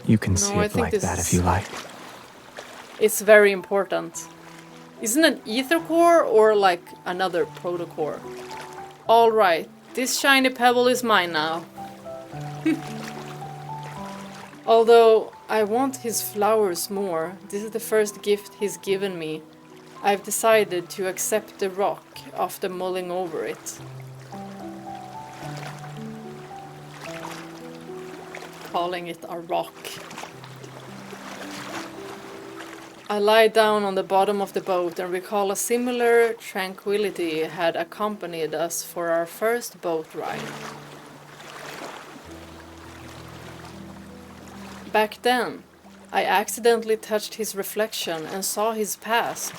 You can see it like that if you like. It's very important. Isn't it ether core or like another protocore? Alright, this shiny pebble is mine now. Although I want his flowers more, this is the first gift he's given me. I've decided to accept the rock after mulling over it. Calling it a rock. I lie down on the bottom of the boat and recall a similar tranquility had accompanied us for our first boat ride. Back then, I accidentally touched his reflection and saw his past.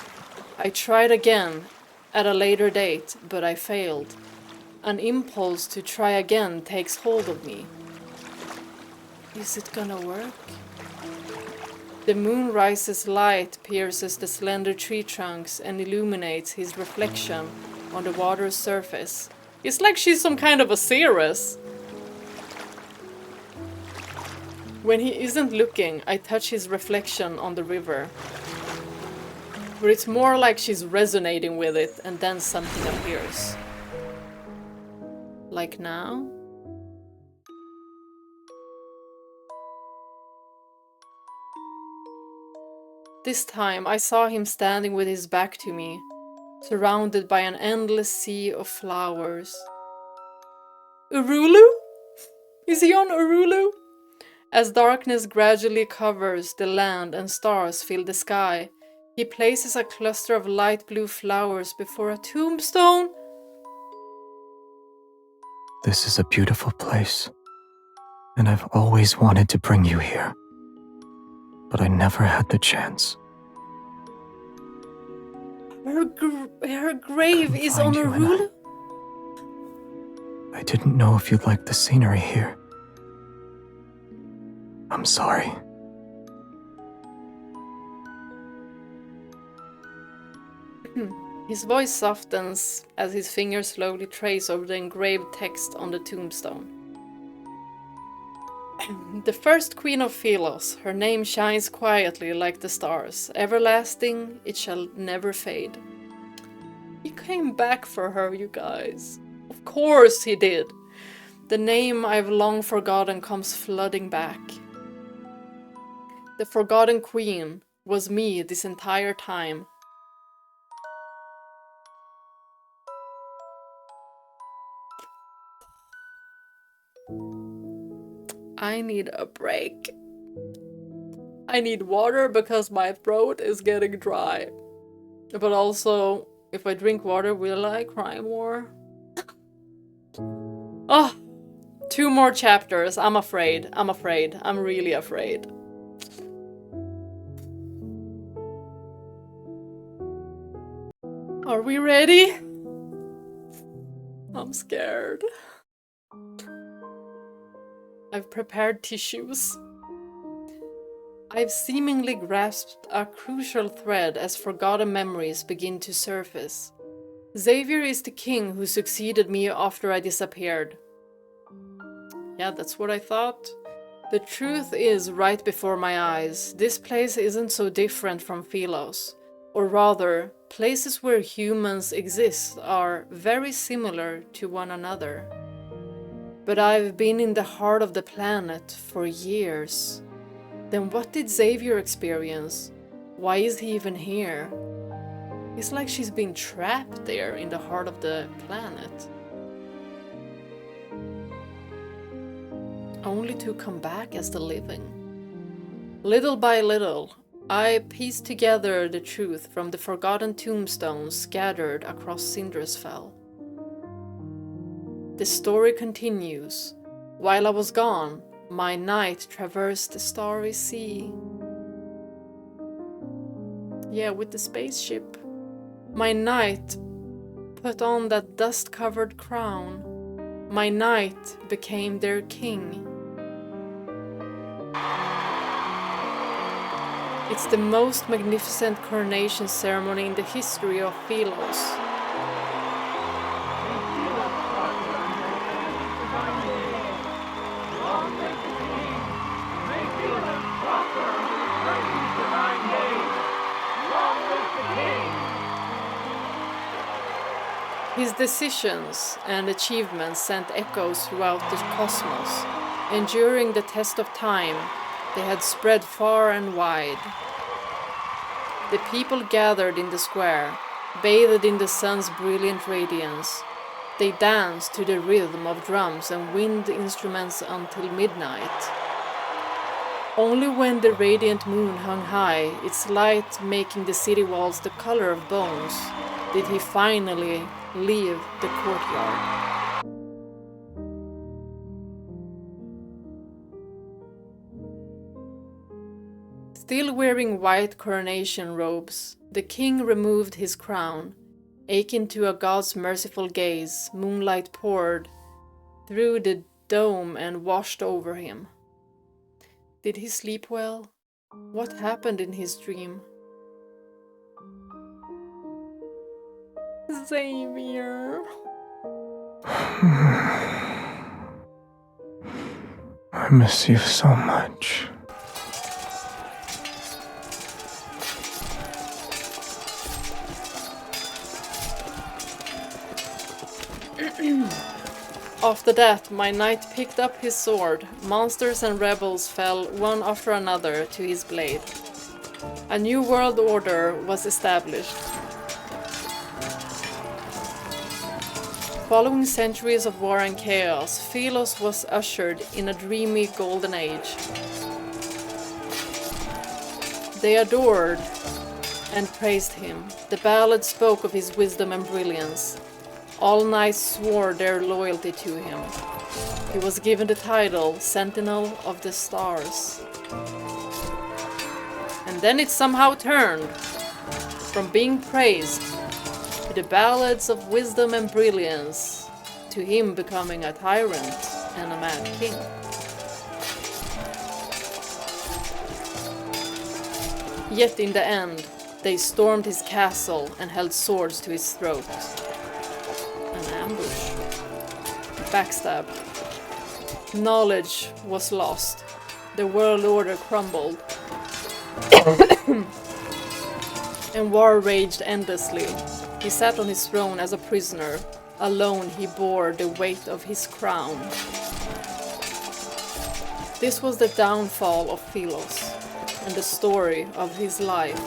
I tried again at a later date, but I failed. An impulse to try again takes hold of me. Is it gonna work? The moonrise's light pierces the slender tree trunks and illuminates his reflection on the water's surface. It's like she's some kind of a seeress. When he isn't looking, I touch his reflection on the river. But it's more like she's resonating with it, and then something appears. Like now? This time I saw him standing with his back to me, surrounded by an endless sea of flowers. Urulu? Is he on Urulu? As darkness gradually covers the land and stars fill the sky, he places a cluster of light blue flowers before a tombstone. This is a beautiful place, and I've always wanted to bring you here, but I never had the chance. Her grave is on Urulu? I didn't know if you'd like the scenery here. I'm sorry. His voice softens as his fingers slowly trace over the engraved text on the tombstone. The first queen of Philos, her name shines quietly like the stars. Everlasting, it shall never fade. He came back for her, you guys. Of course he did. The name I've long forgotten comes flooding back. The forgotten queen was me this entire time. I need a break. I need water because my throat is getting dry. But also, if I drink water, will I cry more? Oh, 2 more chapters. I'm afraid. I'm really afraid. Are we ready? I'm scared. I've prepared tissues. I've seemingly grasped a crucial thread as forgotten memories begin to surface. Xavier is the king who succeeded me after I disappeared. Yeah, that's what I thought. The truth is right before my eyes. This place isn't so different from Philos. Or rather, places where humans exist are very similar to one another. But I've been in the heart of the planet for years. Then what did Xavier experience? Why is he even here? It's like she's been trapped there in the heart of the planet. Only to come back as the living. Little by little, I pieced together the truth from the forgotten tombstones scattered across Sindersfell. The story continues. While I was gone, my knight traversed the starry sea. Yeah, with the spaceship. My knight put on that dust-covered crown. My knight became their king. It's the most magnificent coronation ceremony in the history of Philos. His decisions and achievements sent echoes throughout the cosmos, and during the test of time, they had spread far and wide. The people gathered in the square, bathed in the sun's brilliant radiance. They danced to the rhythm of drums and wind instruments until midnight. Only when the radiant moon hung high, its light making the city walls the color of bones, did he finally leave the courtyard. Still wearing white coronation robes, the king removed his crown. Akin to a god's merciful gaze, moonlight poured through the dome and washed over him. Did he sleep well? What happened in his dream? Xavier. I miss you so much. After that, my knight picked up his sword. Monsters and rebels fell one after another to his blade. A new world order was established. Following centuries of war and chaos, Philos was ushered in a dreamy golden age. They adored and praised him. The ballad spoke of his wisdom and brilliance. All knights swore their loyalty to him. He was given the title Sentinel of the Stars. And then it somehow turned from being praised to the ballads of wisdom and brilliance to him becoming a tyrant and a mad king. Yet in the end, they stormed his castle and held swords to his throat. An ambush. Backstab. Knowledge was lost. The world order crumbled. And war raged endlessly. He sat on his throne as a prisoner. Alone he bore the weight of his crown. This was the downfall of Philos and the story of his life.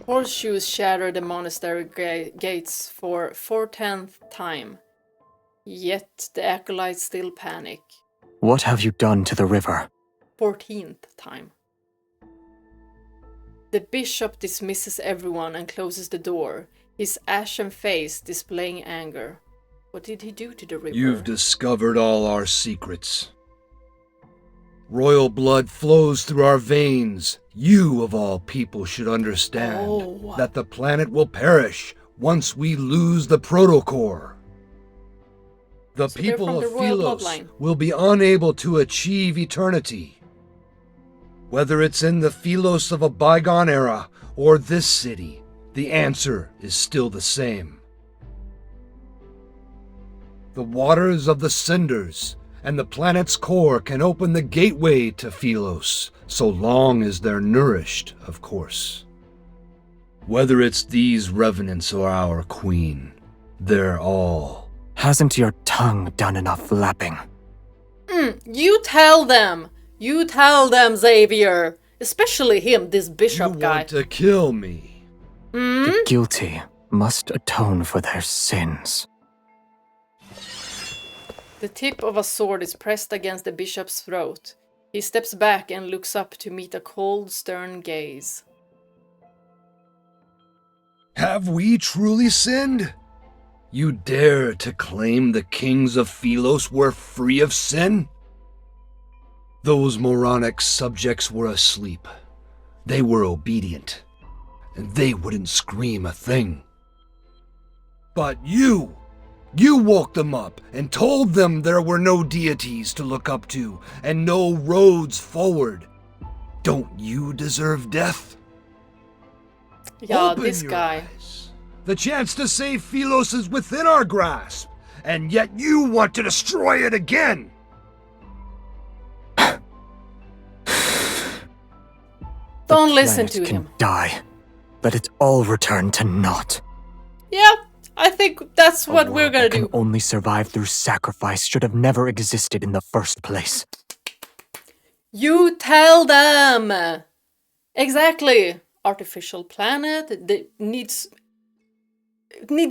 Horseshoes shattered the monastery gates for 4/10th time. Yet the acolytes still panic. What have you done to the river? 14th time. The bishop dismisses everyone and closes the door, his ashen face displaying anger. What did he do to the river? You've discovered all our secrets. Royal blood flows through our veins. You, of all people, should understand that the planet will perish once we lose the protocore. The So they're people from of the royal Philos bloodline. will be unable to achieve eternity. Whether it's in the Philos of a bygone era or this city, the answer is still the same. The waters of the cinders and the planet's core can open the gateway to Philos, so long as they're nourished, of course. Whether it's these revenants or our queen, they're all... Hasn't your tongue done enough lapping? You tell them! You tell them, Xavier! Especially him, this bishop guy. Want to kill me? The guilty must atone for their sins. The tip of a sword is pressed against the bishop's throat. He steps back and looks up to meet a cold, stern gaze. Have we truly sinned? You dare to claim the kings of Philos were free of sin? Those moronic subjects were asleep. They were obedient, and they wouldn't scream a thing. But you woke them up and told them there were no deities to look up to and no roads forward. Don't you deserve death? Yeah, Open this your guy. The chance to save Philos is within our grasp, and yet you want to destroy it again! Don't listen to Planet him. can die. Let it all return to naught. Yeah, I think that's what we're gonna Can do. only survive through sacrifice should have never existed in the first place. You tell them! Exactly. Artificial planet that needs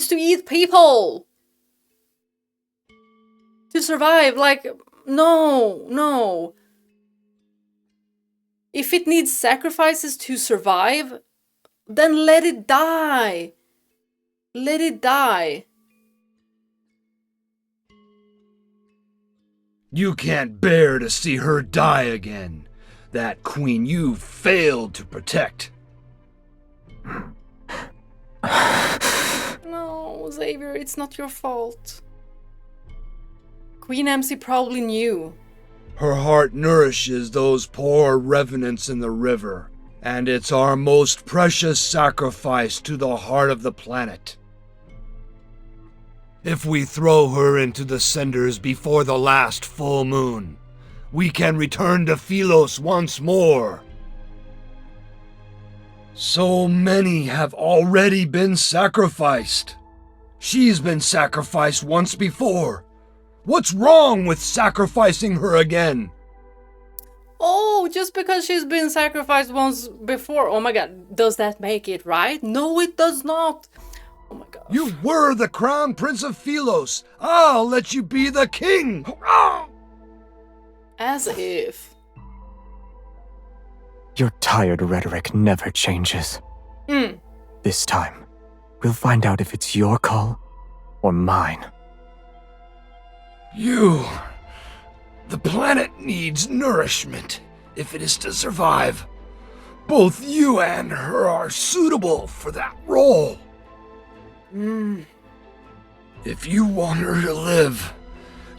to eat people to survive. Like, no. If it needs sacrifices to survive, then let it die. Let it die. You can't bear to see her die again. That queen you failed to protect. No, Xavier, it's not your fault. Queen MC probably knew. Her heart nourishes those poor revenants in the river, and it's our most precious sacrifice to the heart of the planet. If we throw her into the cinders before the last full moon, we can return to Philos once more. So many have already been sacrificed. She's been sacrificed once before. What's wrong with sacrificing her again? Oh, just because she's been sacrificed once before. Oh my god, does that make it right? No, it does not. Oh my god. You were the crown prince of Philos. I'll let you be the king. As if. Your tired rhetoric never changes. Hmm. This time, we'll find out if it's your call or mine. The planet needs nourishment if it is to survive. Both you and her are suitable for that role. If you want her to live,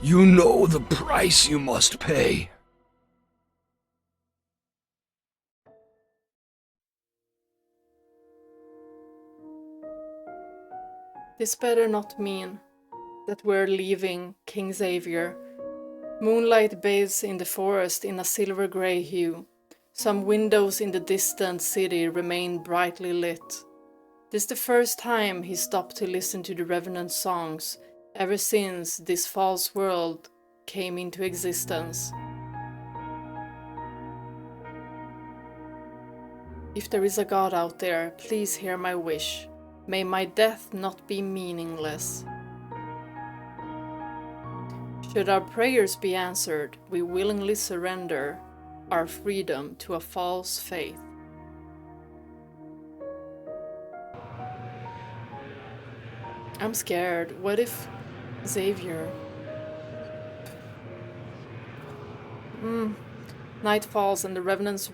you know the price you must pay. This better not mean that we're leaving King Xavier. Moonlight bathes in the forest in a silver-grey hue. Some windows in the distant city remain brightly lit. This is the first time he stopped to listen to the revenant songs ever since this false world came into existence. If there is a God out there, please hear my wish. May my death not be meaningless. Should our prayers be answered, we willingly surrender our freedom to a false faith. I'm scared. What if Xavier... Night falls and the revenants'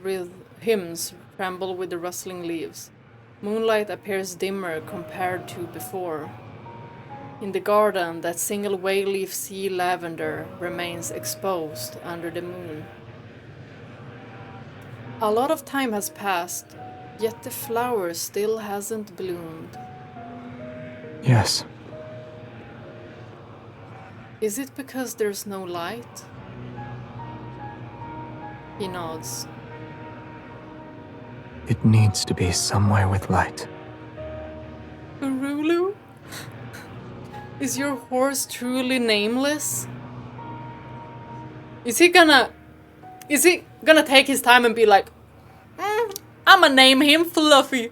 hymns tremble with the rustling leaves. Moonlight appears dimmer compared to before. In the garden, that single way-leaf sea lavender remains exposed under the moon. A lot of time has passed, yet the flower still hasn't bloomed. Yes. Is it because there's no light? He nods. It needs to be somewhere with light. Urulu? Is your horse truly nameless? Is he gonna take his time and be like, I'ma name him Fluffy?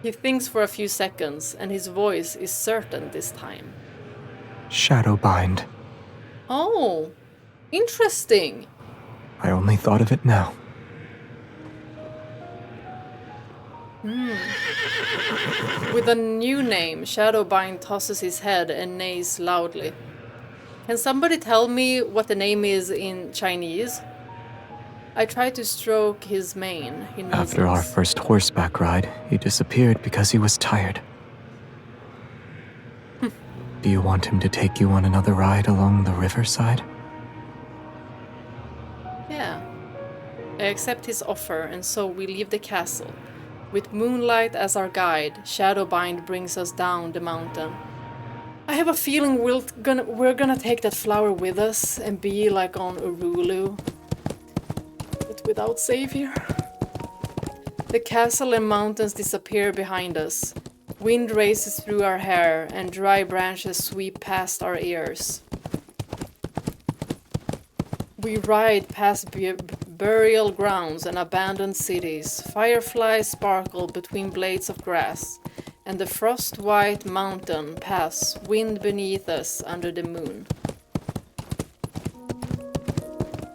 He thinks for a few seconds, and his voice is certain this time. Shadowbind. Oh, interesting. I only thought of it now. With a new name, Shadowbind tosses his head and neighs loudly. Can somebody tell me what the name is in Chinese? I try to stroke his mane. He nuzzles. After our first horseback ride, he disappeared because he was tired. Do you want him to take you on another ride along the riverside? Yeah. I accept his offer, and so we leave the castle. With Moonlight as our guide, Shadowbind brings us down the mountain. I have a feeling we're gonna take that flower with us and be like on Urulu, but without Xavier. The castle and mountains disappear behind us. Wind races through our hair and dry branches sweep past our ears. We ride past burial grounds and abandoned cities. Fireflies sparkle between blades of grass, and the frost-white mountain pass wind beneath us under the moon.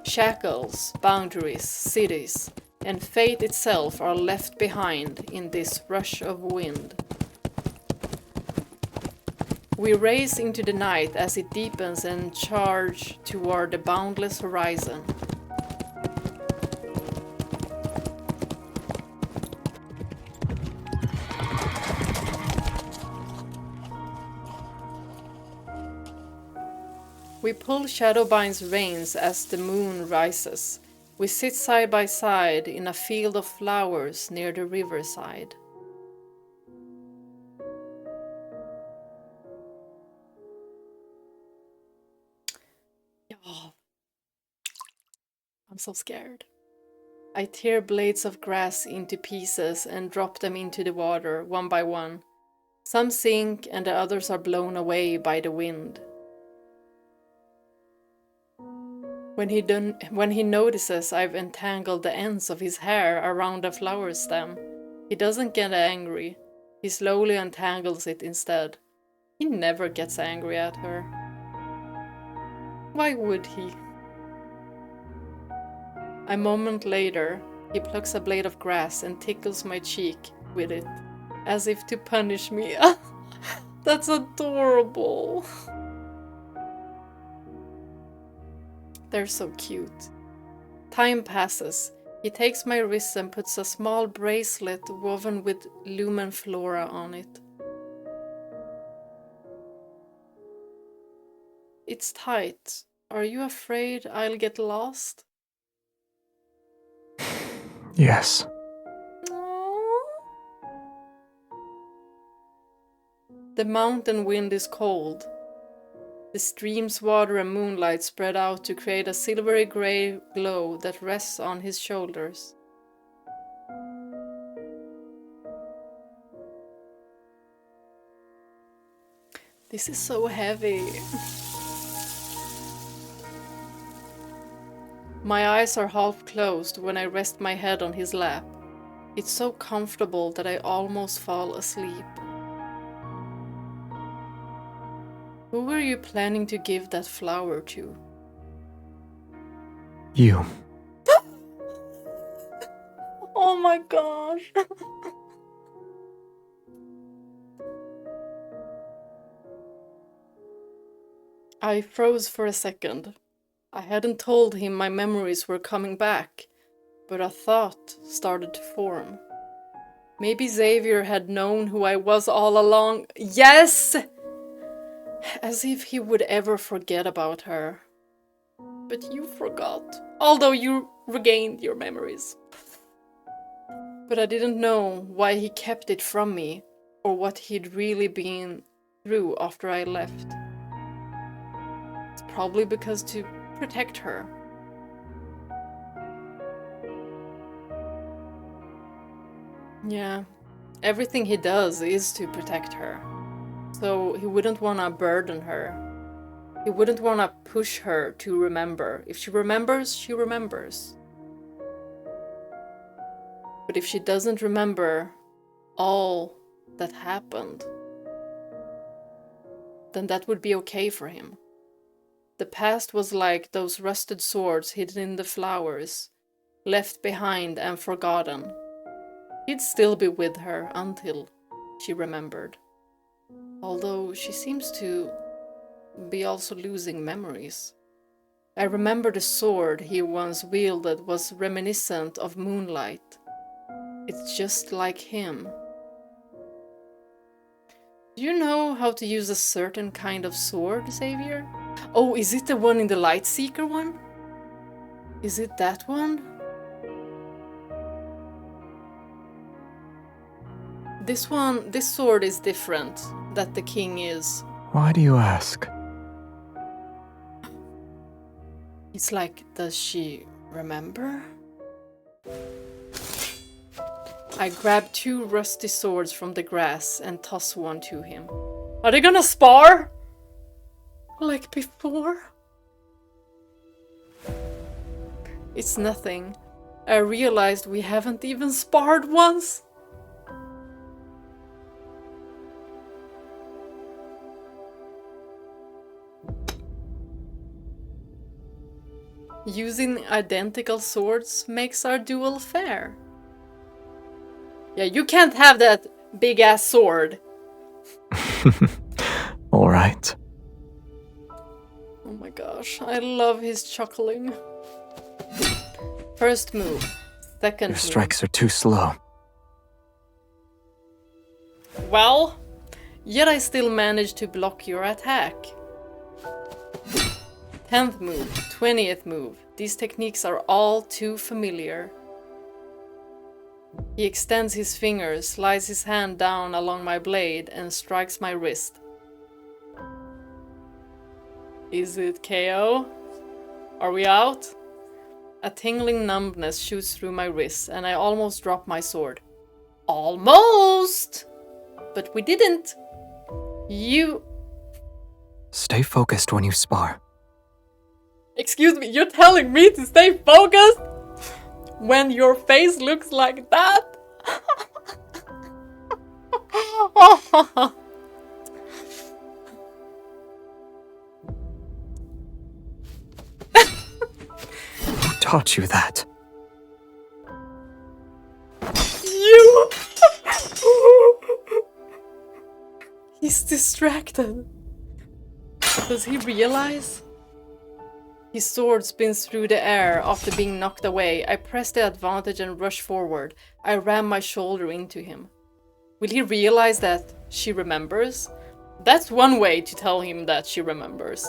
Shackles, boundaries, cities, and fate itself are left behind in this rush of wind. We race into the night as it deepens and charge toward the boundless horizon. We pull Shadowbine's reins as the moon rises. We sit side by side in a field of flowers near the riverside. Oh, I'm so scared. I tear blades of grass into pieces and drop them into the water, one by one. Some sink and the others are blown away by the wind. When he notices I've entangled the ends of his hair around a flower stem, he doesn't get angry. He slowly untangles it instead. He never gets angry at her. Why would he? A moment later, he plucks a blade of grass and tickles my cheek with it, as if to punish me. That's adorable. They're so cute. Time passes. He takes my wrist and puts a small bracelet woven with lumen flora on it. It's tight. Are you afraid I'll get lost? Yes. The mountain wind is cold. The stream's water and moonlight spread out to create a silvery gray glow that rests on his shoulders. This is so heavy. My eyes are half closed when I rest my head on his lap. It's so comfortable that I almost fall asleep. Who were you planning to give that flower to? You. Oh my gosh. I froze for a second. I hadn't told him my memories were coming back, but a thought started to form. Maybe Xavier had known who I was all along. Yes! As if he would ever forget about her. But you forgot, although you regained your memories. But I didn't know why he kept it from me, or what he'd really been through after I left. It's probably because to protect her. Yeah, everything he does is to protect her. So he wouldn't want to burden her. He wouldn't want to push her to remember. If she remembers, she remembers. But if she doesn't remember all that happened, then that would be okay for him. The past was like those rusted swords hidden in the flowers, left behind and forgotten. He'd still be with her until she remembered. Although she seems to be also losing memories. I remember the sword he once wielded was reminiscent of moonlight. It's just like him. Do you know how to use a certain kind of sword, Xavier? Oh, is it the one in the Lightseeker one? Is it that one? This sword is different, that the king is. Why do you ask? It's like, does she remember? I grab 2 rusty swords from the grass and toss one to him. Are they gonna spar? Like before? It's nothing. I realized we haven't even sparred once. Using identical swords makes our duel fair. Yeah, you can't have that big-ass sword. All right. Oh my gosh, I love his chuckling. First move. Second Your move. strikes are too slow. Well, yet I still managed to block your attack. 10th move, 20th move. These techniques are all too familiar. He extends his fingers, slides his hand down along my blade, and strikes my wrist. Is it KO? Are we out? A tingling numbness shoots through my wrists, and I almost drop my sword. Almost! But we didn't. You... Stay focused when you spar. Excuse me, you're telling me to stay focused? When your face looks like that? Who taught you that? You! He's distracted. Does he realize? His sword spins through the air after being knocked away. I press the advantage and rush forward. I ram my shoulder into him. Will he realize that she remembers? That's one way to tell him that she remembers.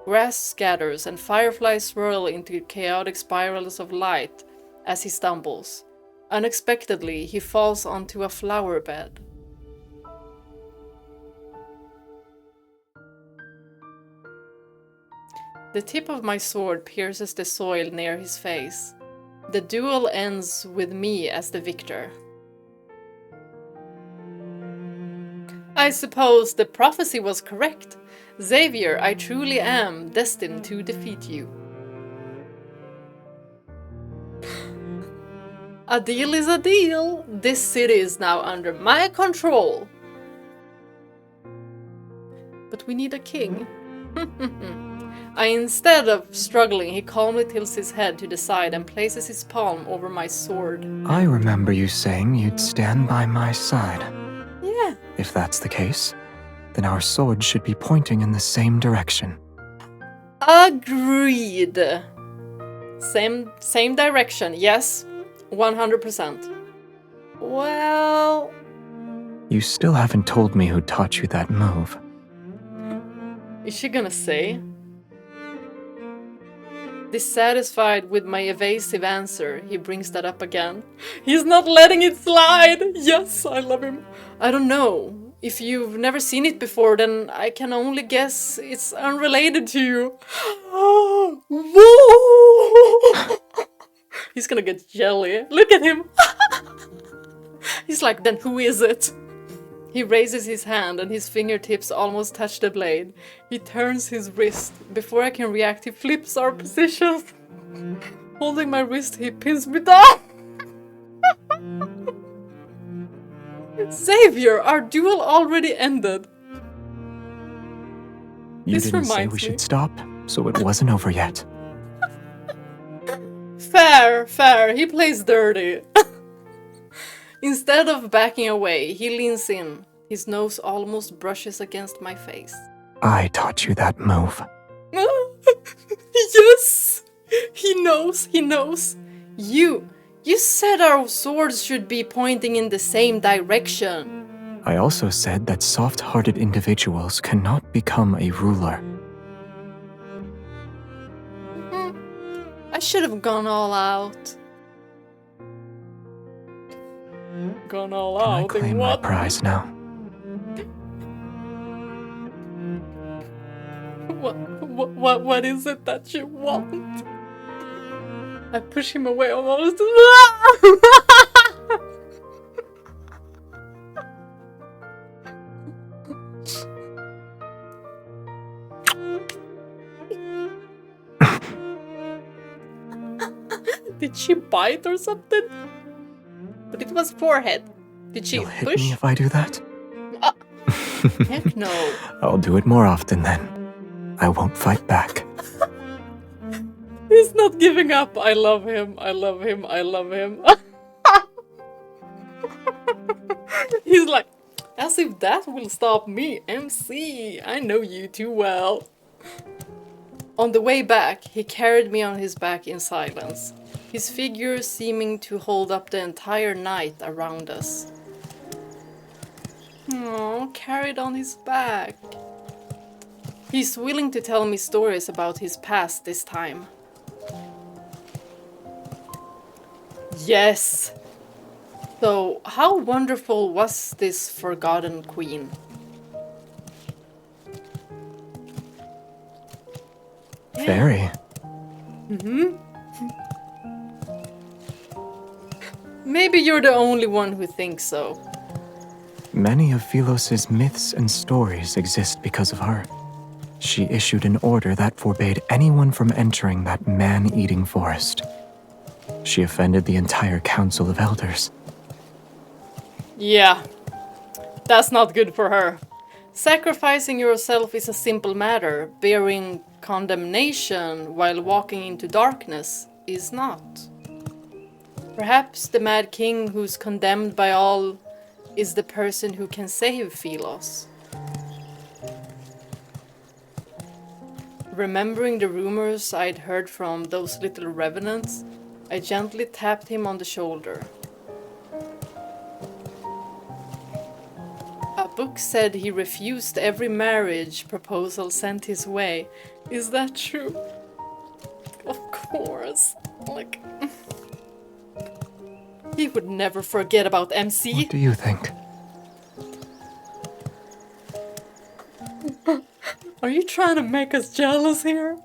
Grass scatters and fireflies swirl into chaotic spirals of light as he stumbles. Unexpectedly, he falls onto a flower bed. The tip of my sword pierces the soil near his face. The duel ends with me as the victor. I suppose the prophecy was correct. Xavier, I truly am destined to defeat you. A deal is a deal. This city is now under my control. But we need a king. Instead of struggling, he calmly tilts his head to the side and places his palm over my sword. I remember you saying you'd stand by my side. Yeah. If that's the case, then our swords should be pointing in the same direction. Agreed. Same direction, yes. 100%. Well... You still haven't told me who taught you that move. Is she gonna say? Dissatisfied with my evasive answer, he brings that up again. He's not letting it slide! Yes, I love him. I don't know. If you've never seen it before, then I can only guess it's unrelated to you. Whoa! He's gonna get jelly. Look at him! He's like, then who is it? He raises his hand and his fingertips almost touch the blade. He turns his wrist. Before I can react, he flips our positions. Holding my wrist, he pins me down. Xavier, our duel already ended. You didn't say we should stop, so it wasn't over yet. Fair, fair. He plays dirty. Instead of backing away, he leans in. His nose almost brushes against my face. I taught you that move. Yes! He knows, he knows. You said our swords should be pointing in the same direction. I also said that soft-hearted individuals cannot become a ruler. I should have gone all out. Gone all Can I out. claim my prize now? What is it that you want? I push him away almost. Did she bite or something? But it was forehead. Did she You'll hit push? me if I do that? Heck no. I'll do it more often then. I won't fight back. He's not giving up. I love him. I love him. I love him. He's like, as if that will stop me. MC, I know you too well. On the way back, he carried me on his back in silence, his figure seeming to hold up the entire night around us. Aww, carried on his back. He's willing to tell me stories about his past this time. Yes! So, how wonderful was this forgotten queen? Very. Mm-hmm. Maybe you're the only one who thinks so. Many of Philos's myths and stories exist because of her. She issued an order that forbade anyone from entering that man-eating forest. She offended the entire Council of Elders. Yeah, that's not good for her. Sacrificing yourself is a simple matter. Bearing condemnation while walking into darkness is not. Perhaps the Mad King who's condemned by all is the person who can save Philos. Remembering the rumors I'd heard from those little revenants, I gently tapped him on the shoulder. A book said he refused every marriage proposal sent his way. Is that true? Of course. Like... He would never forget about MC. What do you think? Are you trying to make us jealous here?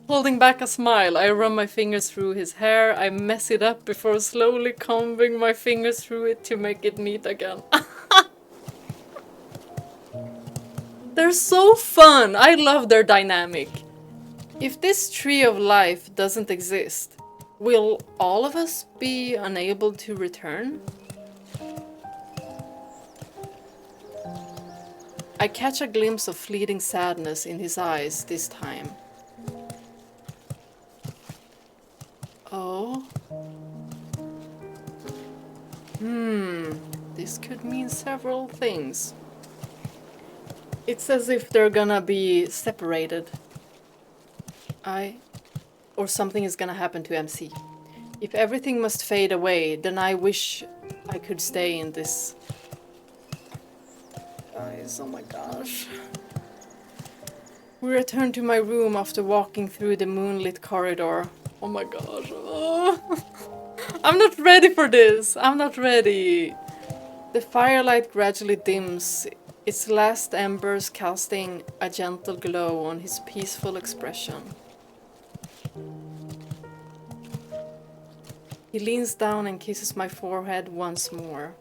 Holding back a smile, I run my fingers through his hair. I mess it up before slowly combing my fingers through it to make it neat again. They're so fun! I love their dynamic. If this tree of life doesn't exist, will all of us be unable to return? I catch a glimpse of fleeting sadness in his eyes this time. Oh? This could mean several things. It's as if they're gonna be separated. Or something is gonna happen to MC. If everything must fade away, then I wish I could stay in this. Guys, oh my gosh. We returned to my room after walking through the moonlit corridor. Oh my gosh. Oh. I'm not ready for this. I'm not ready. The firelight gradually dims, its last embers casting a gentle glow on his peaceful expression. He leans down and kisses my forehead once more.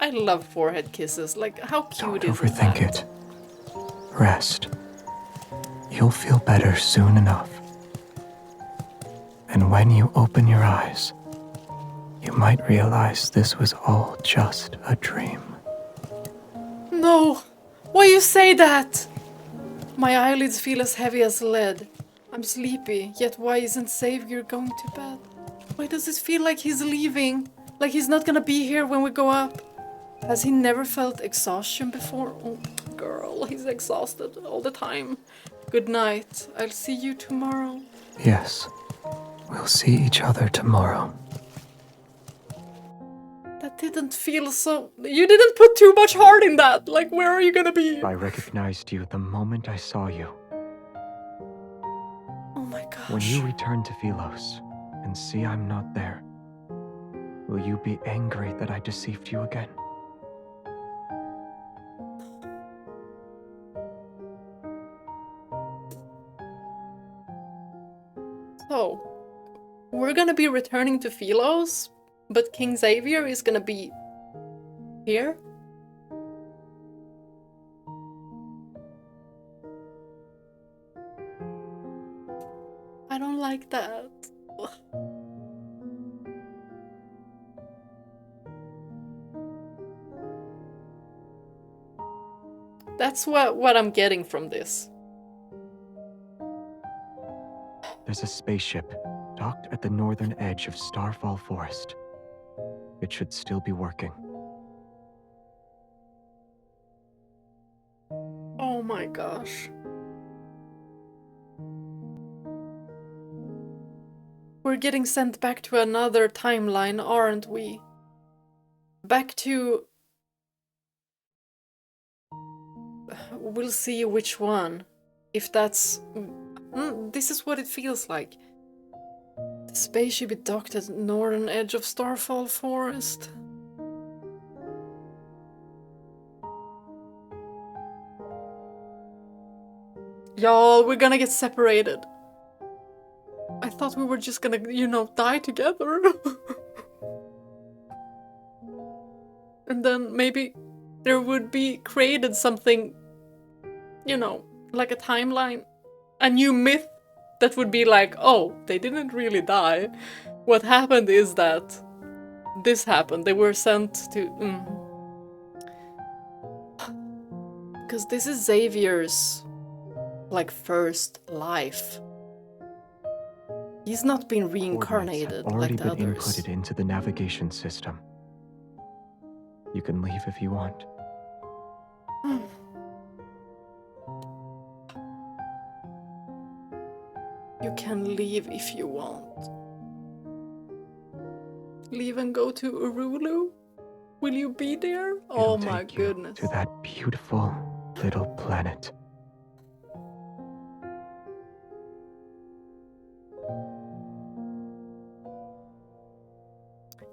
I love forehead kisses. Like, how cute is that? Don't overthink it. Rest. You'll feel better soon enough. And when you open your eyes, you might realize this was all just a dream. No! Why you say that? My eyelids feel as heavy as lead. I'm sleepy, yet why isn't Xavier going to bed? Why does it feel like he's leaving? Like he's not gonna be here when we go up? Has he never felt exhaustion before? Oh, girl, he's exhausted all the time. Good night. I'll see you tomorrow. Yes, we'll see each other tomorrow. That didn't feel so... You didn't put too much heart in that. Like, where are you gonna be? I recognized you the moment I saw you. Oh my gosh. When you return to Philos and see I'm not there, will you be angry that I deceived you again? So, we're gonna be returning to Philos, but King Xavier is gonna be here? I don't like that. Ugh. That's what I'm getting from this. There's a spaceship docked at the northern edge of Starfall Forest. It should still be working. Oh my gosh. We're getting sent back to another timeline, aren't we? Back to we'll see which one. If that's... this is what it feels like. The spaceship is docked at the northern edge of Starfall Forest. Y'all, we're gonna get separated. I thought we were just gonna, you know, die together. And then maybe there would be created something, you know, like a timeline. A new myth that would be like, oh, they didn't really die. What happened is that this happened. They were sent to... Because this is Xavier's, like, first life. He's not been reincarnated like the already been others. inputted into the navigation system. You can leave if you want. You can leave if you want. Leave and go to Urulu? Will you be there? Oh my goodness. To that beautiful little planet.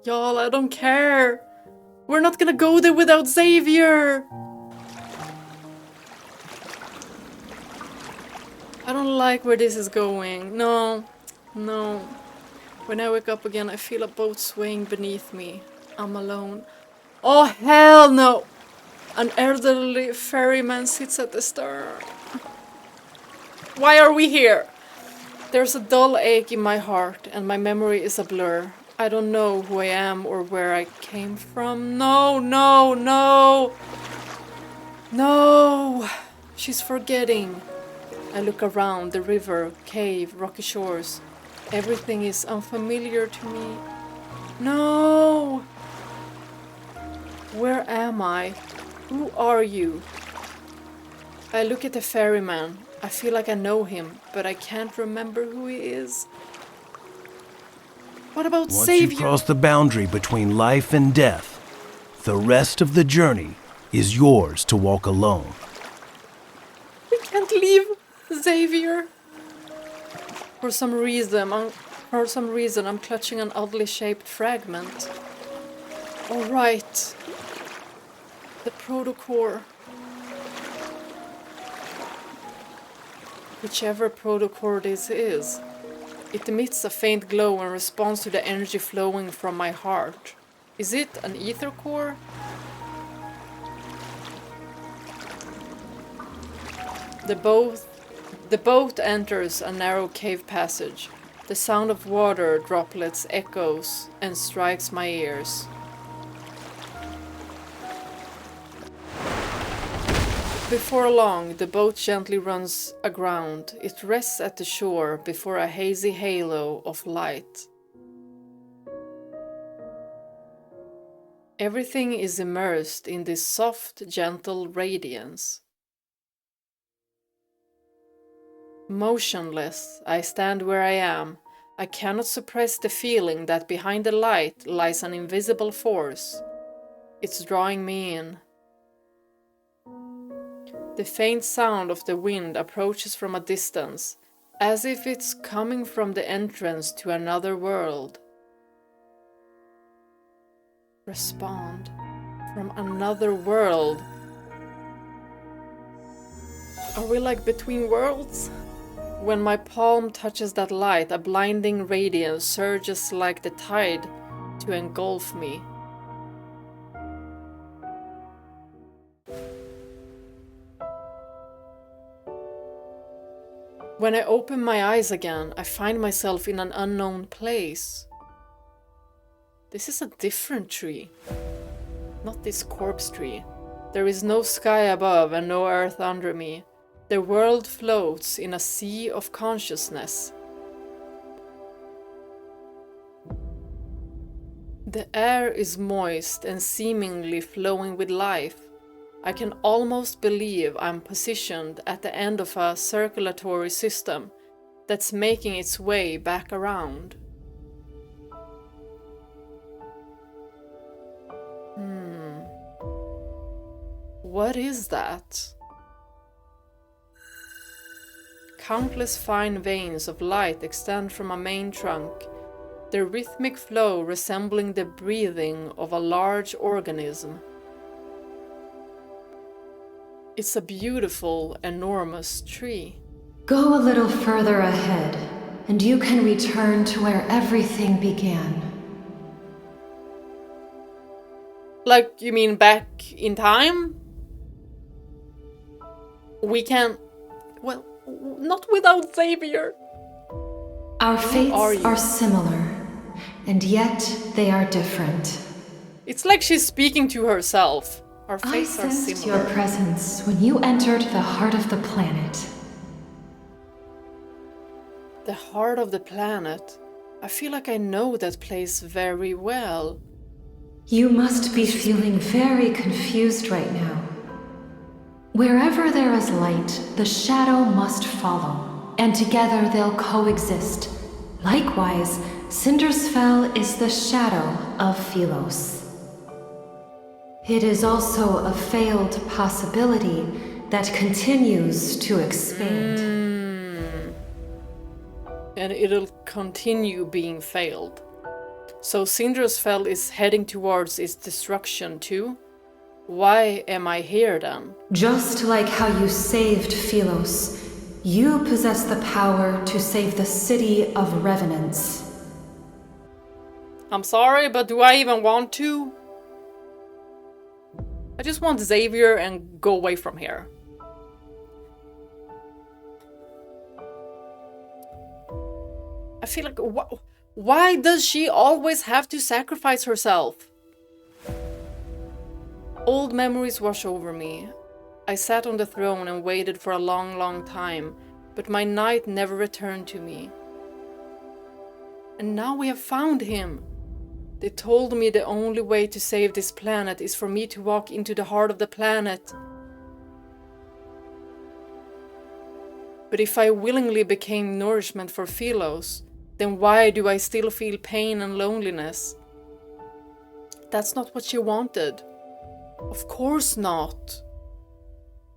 Y'all, I don't care. We're not gonna go there without Xavier. I don't like where this is going. No, no. When I wake up again, I feel a boat swaying beneath me. I'm alone. Oh, hell no! An elderly ferryman sits at the stern. Why are we here? There's a dull ache in my heart, and my memory is a blur. I don't know who I am or where I came from. No, no, no! No! She's forgetting. I look around, the river, cave, rocky shores. Everything is unfamiliar to me. No! Where am I? Who are you? I look at the ferryman. I feel like I know him, but I can't remember who he is. What about Once Xavier? you cross the boundary between life and death, the rest of the journey is yours to walk alone. We can't leave Xavier. For some reason, I'm clutching an oddly shaped fragment. All right. The protocore. Whichever protocore this is. It emits a faint glow and responds to the energy flowing from my heart. Is it an ether core? The boat enters a narrow cave passage. The sound of water droplets echoes and strikes my ears. Before long, the boat gently runs aground. It rests at the shore before a hazy halo of light. Everything is immersed in this soft, gentle radiance. Motionless, I stand where I am. I cannot suppress the feeling that behind the light lies an invisible force. It's drawing me in. The faint sound of the wind approaches from a distance, as if it's coming from the entrance to another world. Respond. From another world. Are we like between worlds? When my palm touches that light, a blinding radiance surges like the tide to engulf me. When I open my eyes again, I find myself in an unknown place. This is a different tree. Not this corpse tree. There is no sky above and no earth under me. The world floats in a sea of consciousness. The air is moist and seemingly flowing with life. I can almost believe I'm positioned at the end of a circulatory system that's making its way back around. What is that? Countless fine veins of light extend from a main trunk, their rhythmic flow resembling the breathing of a large organism. It's a beautiful, enormous tree. Go a little further ahead, and you can return to where everything began. Like, you mean back in time? We can... Well, not without Xavier. Our fates are similar, and yet they are different. It's like she's speaking to herself. Our fates are I sensed similar. your presence when you entered the heart of the planet. The heart of the planet? I feel like I know that place very well. You must be feeling very confused right now. Wherever there is light, the shadow must follow, and together they'll coexist. Likewise, Sindersfell is the shadow of Philos. It is also a failed possibility that continues to expand. And it'll continue being failed. So Sindersfell is heading towards its destruction too? Why am I here then? Just like how you saved Philos, you possess the power to save the city of revenants. I'm sorry, but do I even want to? I just want Xavier and go away from here. I feel like, why does she always have to sacrifice herself? Old memories wash over me. I sat on the throne and waited for a long, long time, but my knight never returned to me. And now we have found him. They told me the only way to save this planet is for me to walk into the heart of the planet. But if I willingly became nourishment for Philos, then why do I still feel pain and loneliness? That's not what she wanted. Of course not.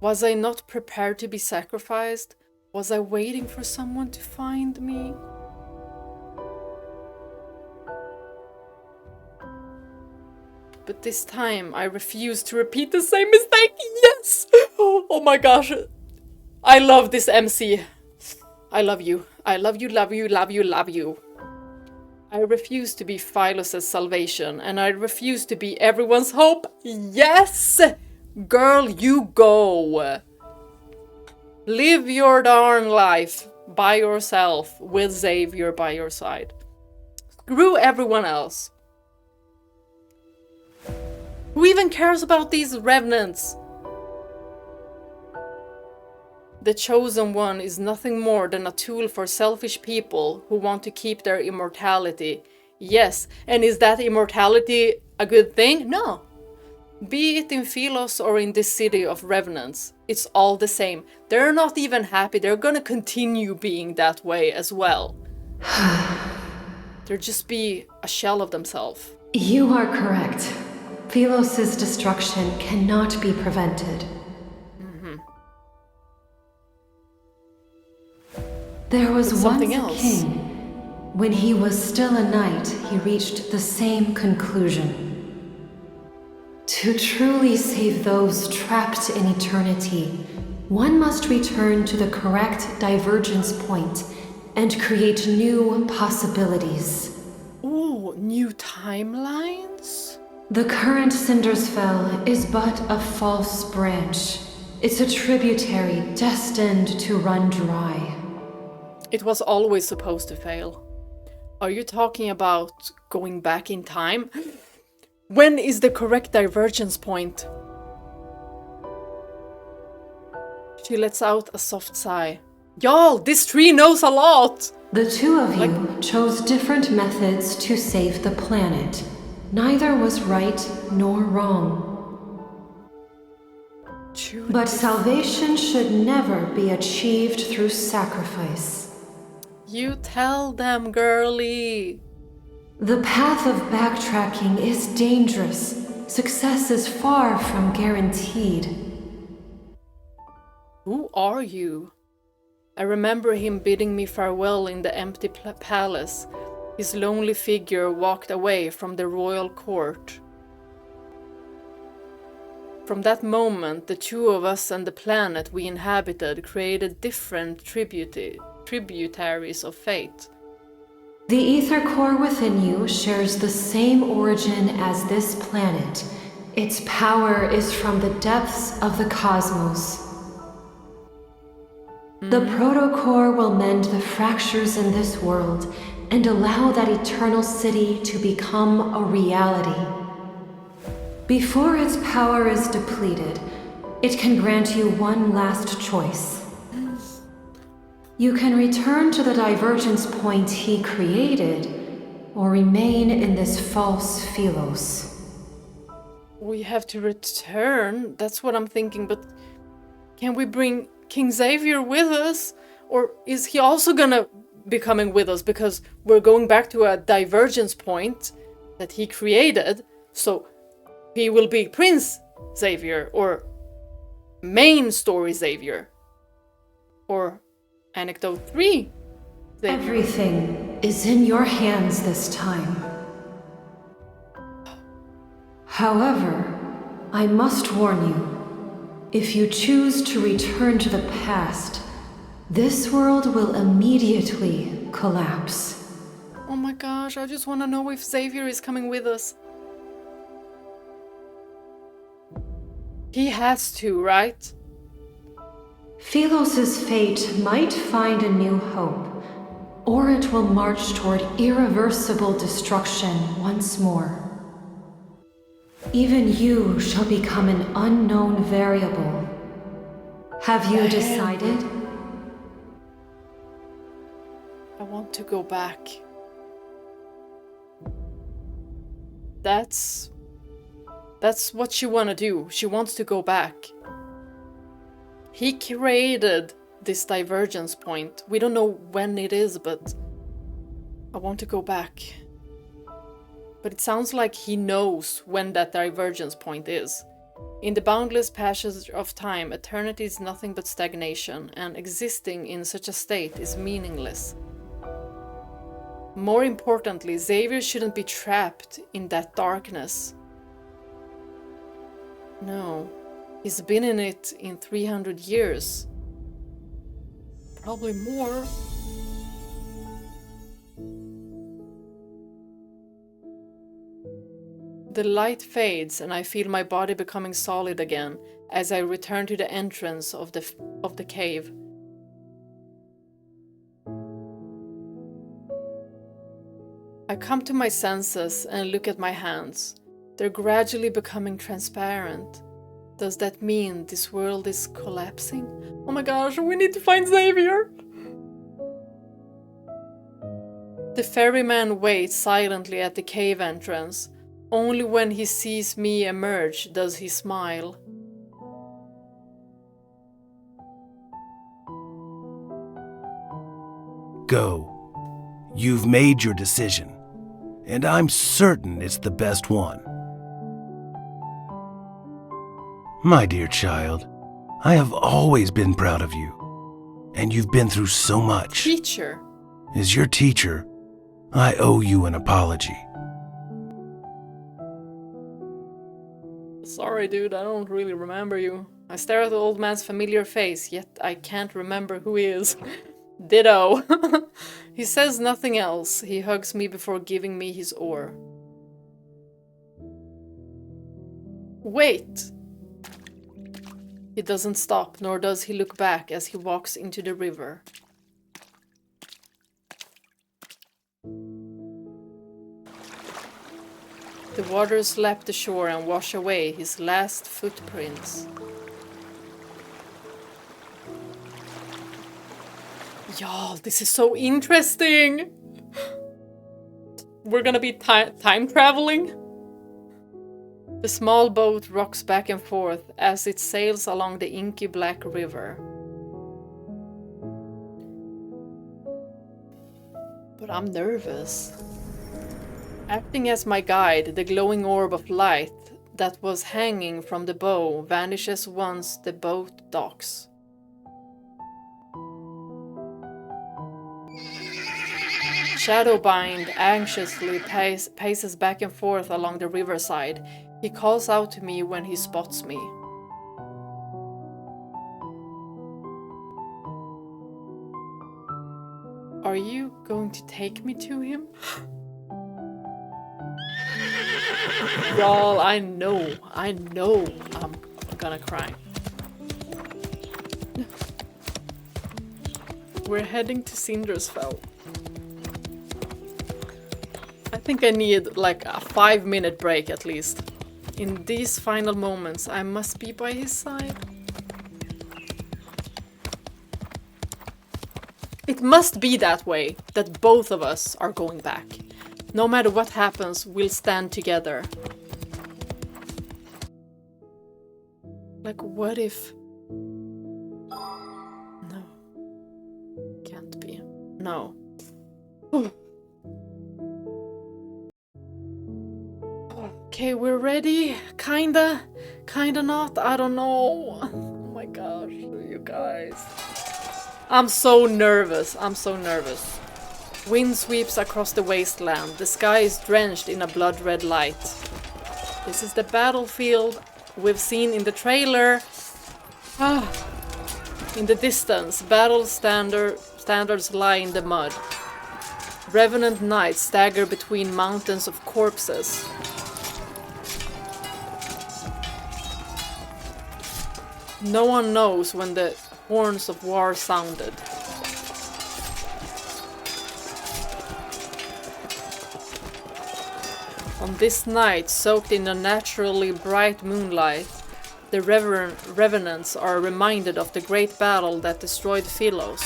Was I not prepared to be sacrificed? Was I waiting for someone to find me? But this time I refuse to repeat the same mistake. Yes! Oh my gosh. I love this MC. I love you. I love you, love you, love you, love you. I refuse to be Philos' salvation, and I refuse to be everyone's hope. Yes! Girl, you go. Live your darn life by yourself with Xavier by your side. Screw everyone else. Who even cares about these revenants? The Chosen One is nothing more than a tool for selfish people who want to keep their immortality. Yes, and is that immortality a good thing? No. Be it in Philos or in this city of revenants, it's all the same. They're not even happy, they're gonna continue being that way as well. They'll just be a shell of themselves. You are correct. Philos' destruction cannot be prevented. There was once a king. When he was still a knight, he reached the same conclusion. To truly save those trapped in eternity, one must return to the correct divergence point and create new possibilities. Ooh, new timelines? The current Sindersfell is but a false branch. It's a tributary destined to run dry. It was always supposed to fail. Are you talking about going back in time? When is the correct divergence point? She lets out a soft sigh. Y'all, this tree knows a lot! The two of you chose different methods to save the planet. Neither was right nor wrong. But salvation should never be achieved through sacrifice. You tell them, girlie. The path of backtracking is dangerous. Success is far from guaranteed. Who are you? I remember him bidding me farewell in the empty palace. His lonely figure walked away from the royal court. From that moment, the two of us and the planet we inhabited created different tributaries of fate. The ether core within you shares the same origin as this planet. Its power is from the depths of the cosmos. The protocore will mend the fractures in this world and allow that eternal city to become a reality. Before its power is depleted, it can grant you one last choice. You can return to the divergence point he created, or remain in this false Philos. We have to return, that's what I'm thinking, but can we bring King Xavier with us? Or is he also gonna be coming with us because we're going back to a divergence point that he created, so he will be Prince Xavier, or main story Xavier, or Anecdote 3 Xavier. Everything is in your hands this time. However, I must warn you, if you choose to return to the past, this world will immediately collapse. Oh my gosh, I just want to know if Xavier is coming with us. He has to, right? Philos' fate might find a new hope, or it will march toward irreversible destruction once more. Even you shall become an unknown variable. Have you decided? I want to go back. That's what she wanna do. She wants to go back. He created this divergence point. We don't know when it is, but I want to go back. But it sounds like he knows when that divergence point is. In the boundless passage of time, eternity is nothing but stagnation, and existing in such a state is meaningless. More importantly, Xavier shouldn't be trapped in that darkness. No, he's been in it in 300 years. Probably more. The light fades and I feel my body becoming solid again as I return to the entrance of the cave. I come to my senses and look at my hands. They're gradually becoming transparent. Does that mean this world is collapsing? Oh my gosh, we need to find Xavier! The ferryman waits silently at the cave entrance. Only when he sees me emerge does he smile. Go. You've made your decision, and I'm certain it's the best one. My dear child, I have always been proud of you, and you've been through so much. Teacher. As your teacher, I owe you an apology. Sorry, dude, I don't really remember you. I stare at the old man's familiar face, yet I can't remember who he is. Ditto. He says nothing else. He hugs me before giving me his oar. Wait! He doesn't stop, nor does he look back as he walks into the river. The waters lap the shore and wash away his last footprints. Y'all, this is so interesting! We're gonna be time traveling? The small boat rocks back and forth as it sails along the inky black river. But I'm nervous. Acting as my guide, the glowing orb of light that was hanging from the bow vanishes once the boat docks. Shadowbind anxiously paces back and forth along the riverside. He calls out to me when he spots me. Are you going to take me to him? Y'all, I know I'm gonna cry. We're heading to Sindersfell. I think I need like a 5-minute break at least. In these final moments, I must be by his side. It must be that way, that both of us are going back. No matter what happens, we'll stand together. Like, what if... No. Can't be. No. Okay, we're ready. Kinda not. I don't know. Oh my gosh, you guys. I'm so nervous. Wind sweeps across the wasteland. The sky is drenched in a blood-red light. This is the battlefield we've seen in the trailer. In the distance, battle standards lie in the mud. Revenant knights stagger between mountains of corpses. No one knows when the horns of war sounded. On this night, soaked in a naturally bright moonlight, the revenants are reminded of the great battle that destroyed Philos.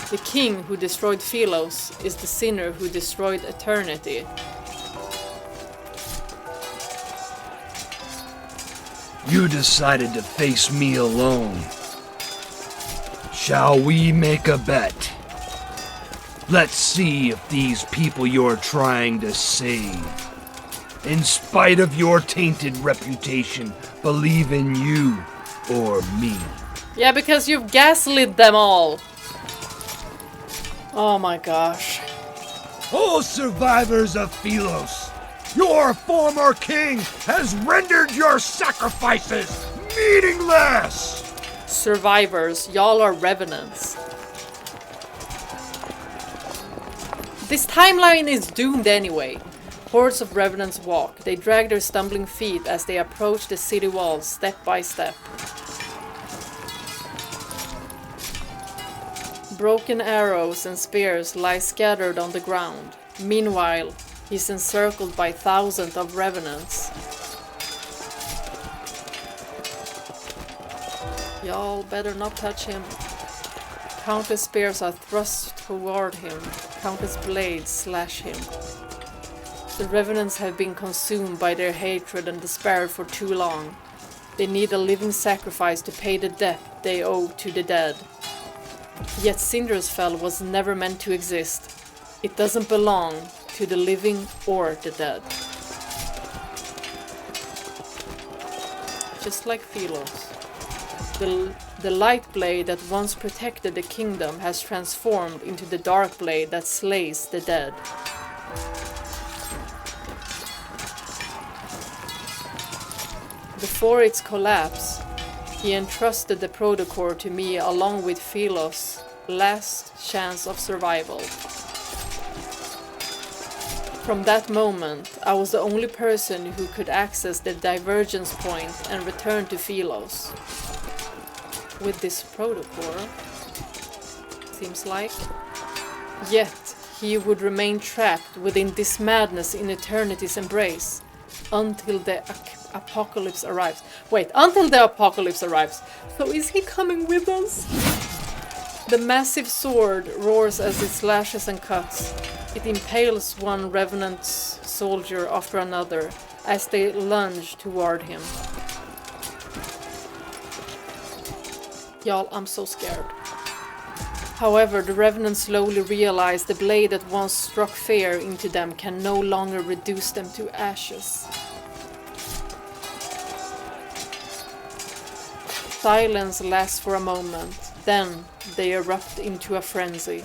The king who destroyed Philos is the sinner who destroyed eternity. You decided to face me alone. Shall we make a bet? Let's see if these people you're trying to save, in spite of your tainted reputation, believe in you or me. Yeah, because you've gaslit them all. Oh my gosh. O survivors of Philos, your former king has rendered your sacrifices meaningless! Survivors, y'all are revenants. This timeline is doomed anyway. Hordes of revenants walk. They drag their stumbling feet as they approach the city walls step by step. Broken arrows and spears lie scattered on the ground. Meanwhile, he's encircled by thousands of revenants. Y'all better not touch him. Countless spears are thrust toward him. Countless blades slash him. The revenants have been consumed by their hatred and despair for too long. They need a living sacrifice to pay the debt they owe to the dead. Yet Sindersfell was never meant to exist. It doesn't belong to the living or the dead. Just like Philos. The light blade that once protected the kingdom has transformed into the dark blade that slays the dead. Before its collapse, he entrusted the Protocore to me along with Philos' last chance of survival. From that moment, I was the only person who could access the divergence point and return to Philos. With this Protocore, seems like. Yet, he would remain trapped within this madness in eternity's embrace until the apocalypse arrives. Wait, until the apocalypse arrives. So is he coming with us? The massive sword roars as it slashes and cuts. It impales one revenant soldier after another as they lunge toward him. Y'all, I'm so scared. However, the revenants slowly realize the blade that once struck fear into them can no longer reduce them to ashes. Silence lasts for a moment. Then they erupt into a frenzy.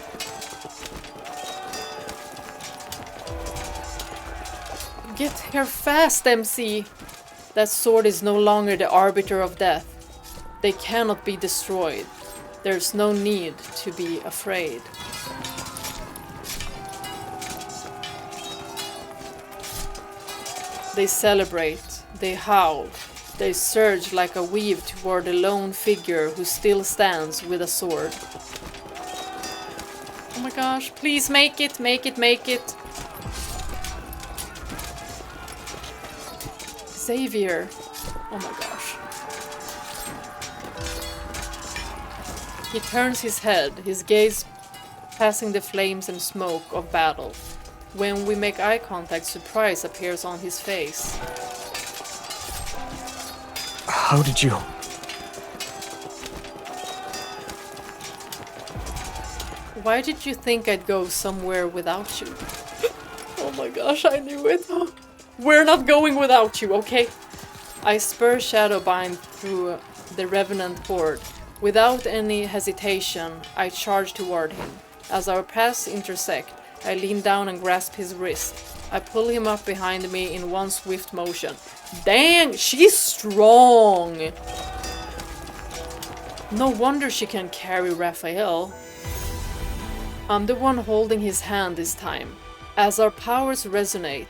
Get here fast, MC! That sword is no longer the arbiter of death. They cannot be destroyed. There's no need to be afraid. They celebrate, they howl, they surge like a weave toward the lone figure who still stands with a sword. Oh my gosh, please make it, make it, make it. Xavier. Oh my gosh. He turns his head, his gaze passing the flames and smoke of battle. When we make eye contact, surprise appears on his face. How did you... Why did you think I'd go somewhere without you? Oh my gosh, I knew it. We're not going without you, okay? I spur Shadowbind through the revenant horde. Without any hesitation, I charge toward him. As our paths intersect, I lean down and grasp his wrist. I pull him up behind me in one swift motion. Dang, she's strong! No wonder she can carry Raphael. I'm the one holding his hand this time. As our powers resonate,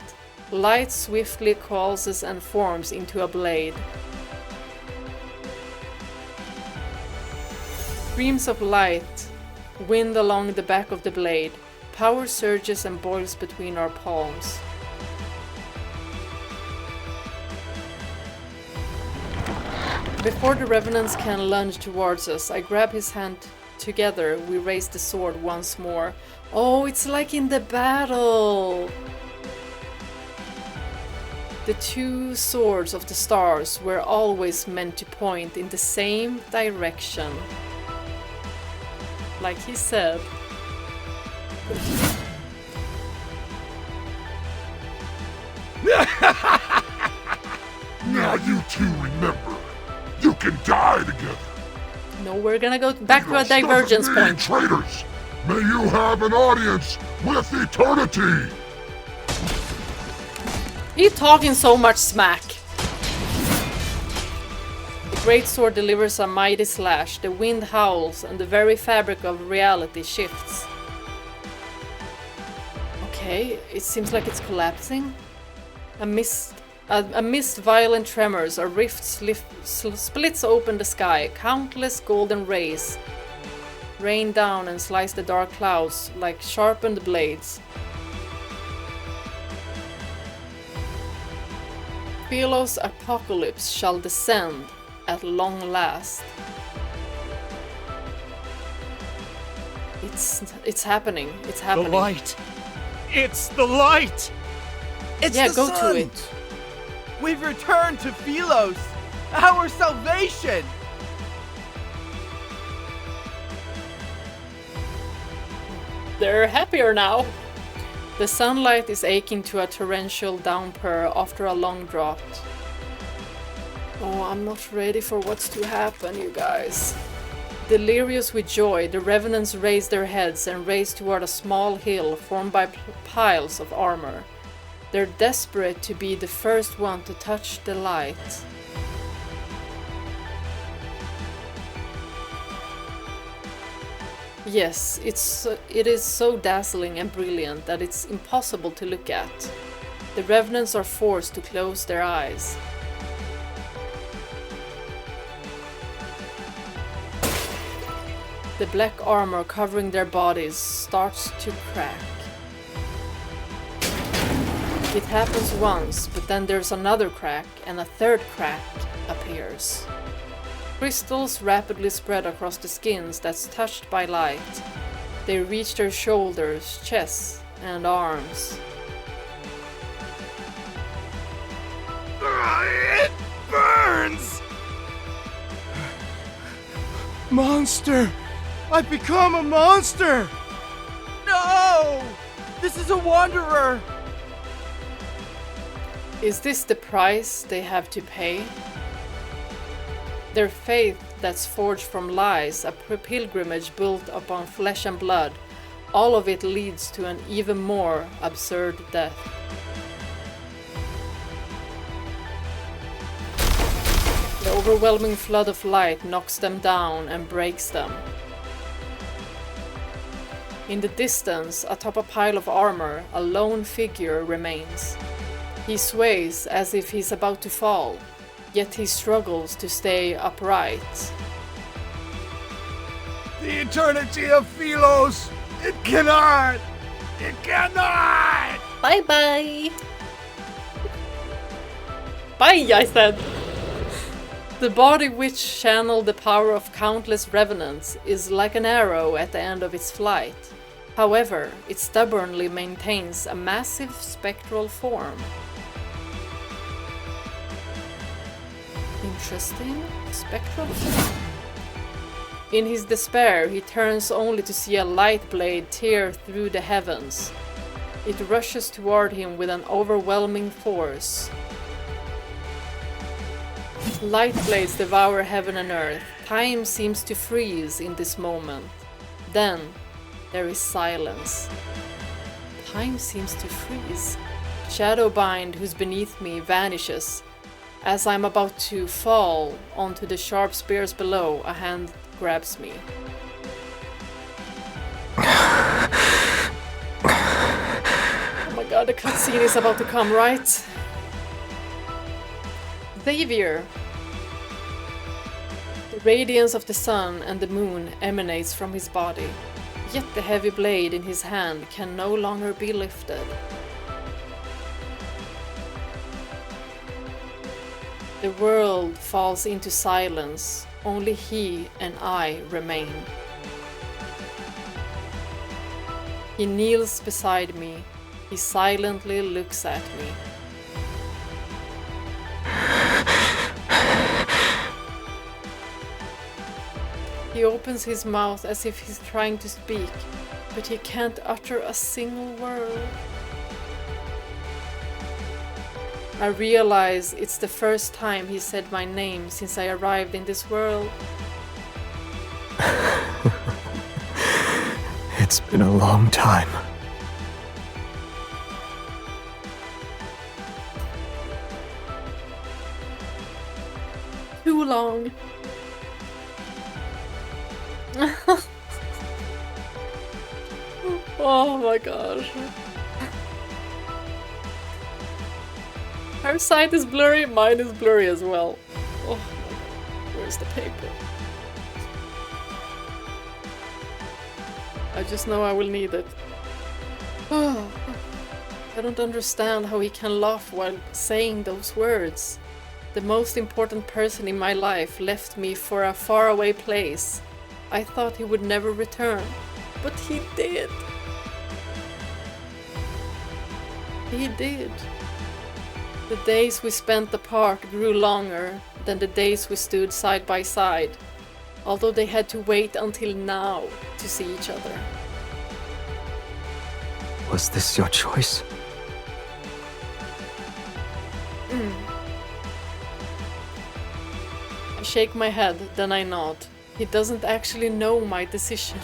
light swiftly coalesces and forms into a blade. Streams of light wind along the back of the blade. Power surges and boils between our palms. Before the revenants can lunge towards us, I grab his hand. Together, we raise the sword once more. Oh, it's like in the battle! The two swords of the stars were always meant to point in the same direction. Like he said. Now you two remember, you can die together. No, we're gonna go back to a divergence point. Traitors, may you have an audience with eternity. He's talking so much smack. The great sword delivers a mighty slash. The wind howls and the very fabric of reality shifts. Okay, it seems like it's collapsing. Amidst violent tremors, a rift splits open the sky. Countless golden rays rain down and slice the dark clouds like sharpened blades. Philo's apocalypse shall descend at long last. It's happening. It's happening. The light. It's the light. It's yeah, the go sun. to it. We've returned to Philos, our salvation. They're happier now. The sunlight is akin to a torrential downpour after a long drought. Oh, I'm not ready for what's to happen, you guys. Delirious with joy, the revenants raise their heads and race toward a small hill formed by piles of armor. They're desperate to be the first one to touch the light. Yes, it is so dazzling and brilliant that it's impossible to look at. The revenants are forced to close their eyes. The black armor covering their bodies starts to crack. It happens once, but then there's another crack, and a third crack appears. Crystals rapidly spread across the skins that's touched by light. They reach their shoulders, chests, and arms. It burns! Monster! I've become a monster! No! This is a wanderer! Is this the price they have to pay? Their faith that's forged from lies, a pilgrimage built upon flesh and blood. All of it leads to an even more absurd death. The overwhelming flood of light knocks them down and breaks them. In the distance, atop a pile of armor, a lone figure remains. He sways as if he's about to fall, yet he struggles to stay upright. The eternity of Philos! It cannot! It cannot! Bye-bye! Bye, I said! The body which channeled the power of countless revenants is like an arrow at the end of its flight. However, it stubbornly maintains a massive spectral form. Interesting. Spectral form. In his despair, he turns only to see a light blade tear through the heavens. It rushes toward him with an overwhelming force. Light blades devour heaven and earth. Time seems to freeze in this moment. Then, there is silence. Time seems to freeze. Shadowbind, who's beneath me, vanishes. As I'm about to fall onto the sharp spears below, a hand grabs me. Oh my god, the cutscene is about to come, right? Xavier! The radiance of the sun and the moon emanates from his body, yet the heavy blade in his hand can no longer be lifted. The world falls into silence, only he and I remain. He kneels beside me, he silently looks at me. He opens his mouth as if he's trying to speak, but he can't utter a single word. I realize it's the first time he said my name since I arrived in this world. It's been a long time. Too long. Oh my gosh. Her sight is blurry, mine is blurry as well. Oh my god, where's the paper? I just know I will need it. Oh, I don't understand how he can laugh while saying those words. The most important person in my life left me for a faraway place. I thought he would never return, but he did. He did. The days we spent apart grew longer than the days we stood side by side, although they had to wait until now to see each other. Was this your choice? I shake my head, then I nod. He doesn't actually know my decision.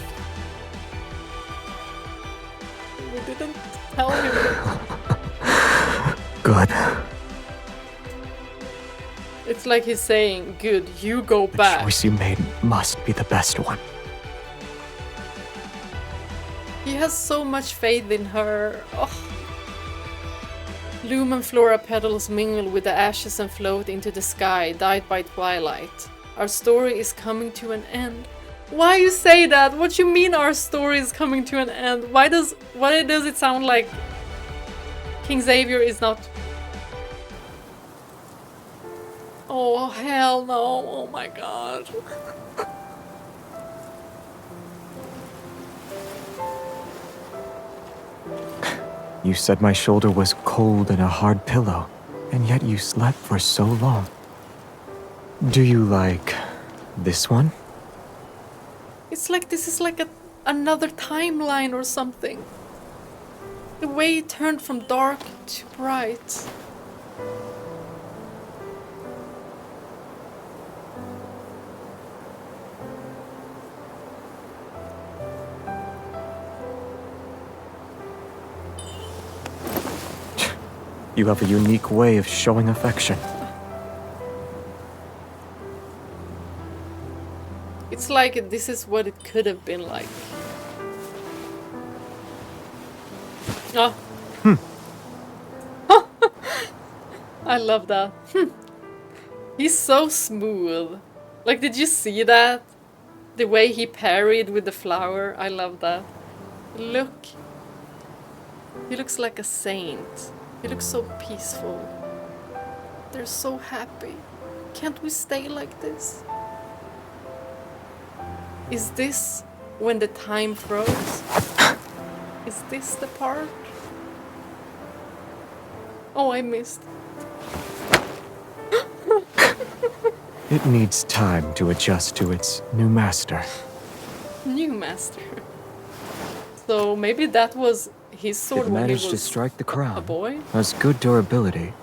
We didn't tell him. Good. It's like he's saying, good, you go The back. choice you made must be the best one. He has so much faith in her. Oh. Loom and flora petals mingle with the ashes and float into the sky, dyed by twilight. Our story is coming to an end. Why you say that? What you mean our story is coming to an end? Why does it sound like King Xavier is not... Oh hell no, oh my god. You said my shoulder was cold and a hard pillow, and yet you slept for so long. Do you like this one? It's like this is like another timeline or something. The way it turned from dark to bright. You have a unique way of showing affection. It's like this is what it could have been like. Oh. I love that. He's so smooth. Like, did you see that? The way he parried with the flower. I love that. Look. He looks like a saint. He looks so peaceful. They're so happy. Can't we stay like this? Is this when the time froze? Is this the part? Oh, I missed. It needs time to adjust to its new master. New master. So maybe that was his sword It when he managed to was strike the a crown. boy. Has good durability,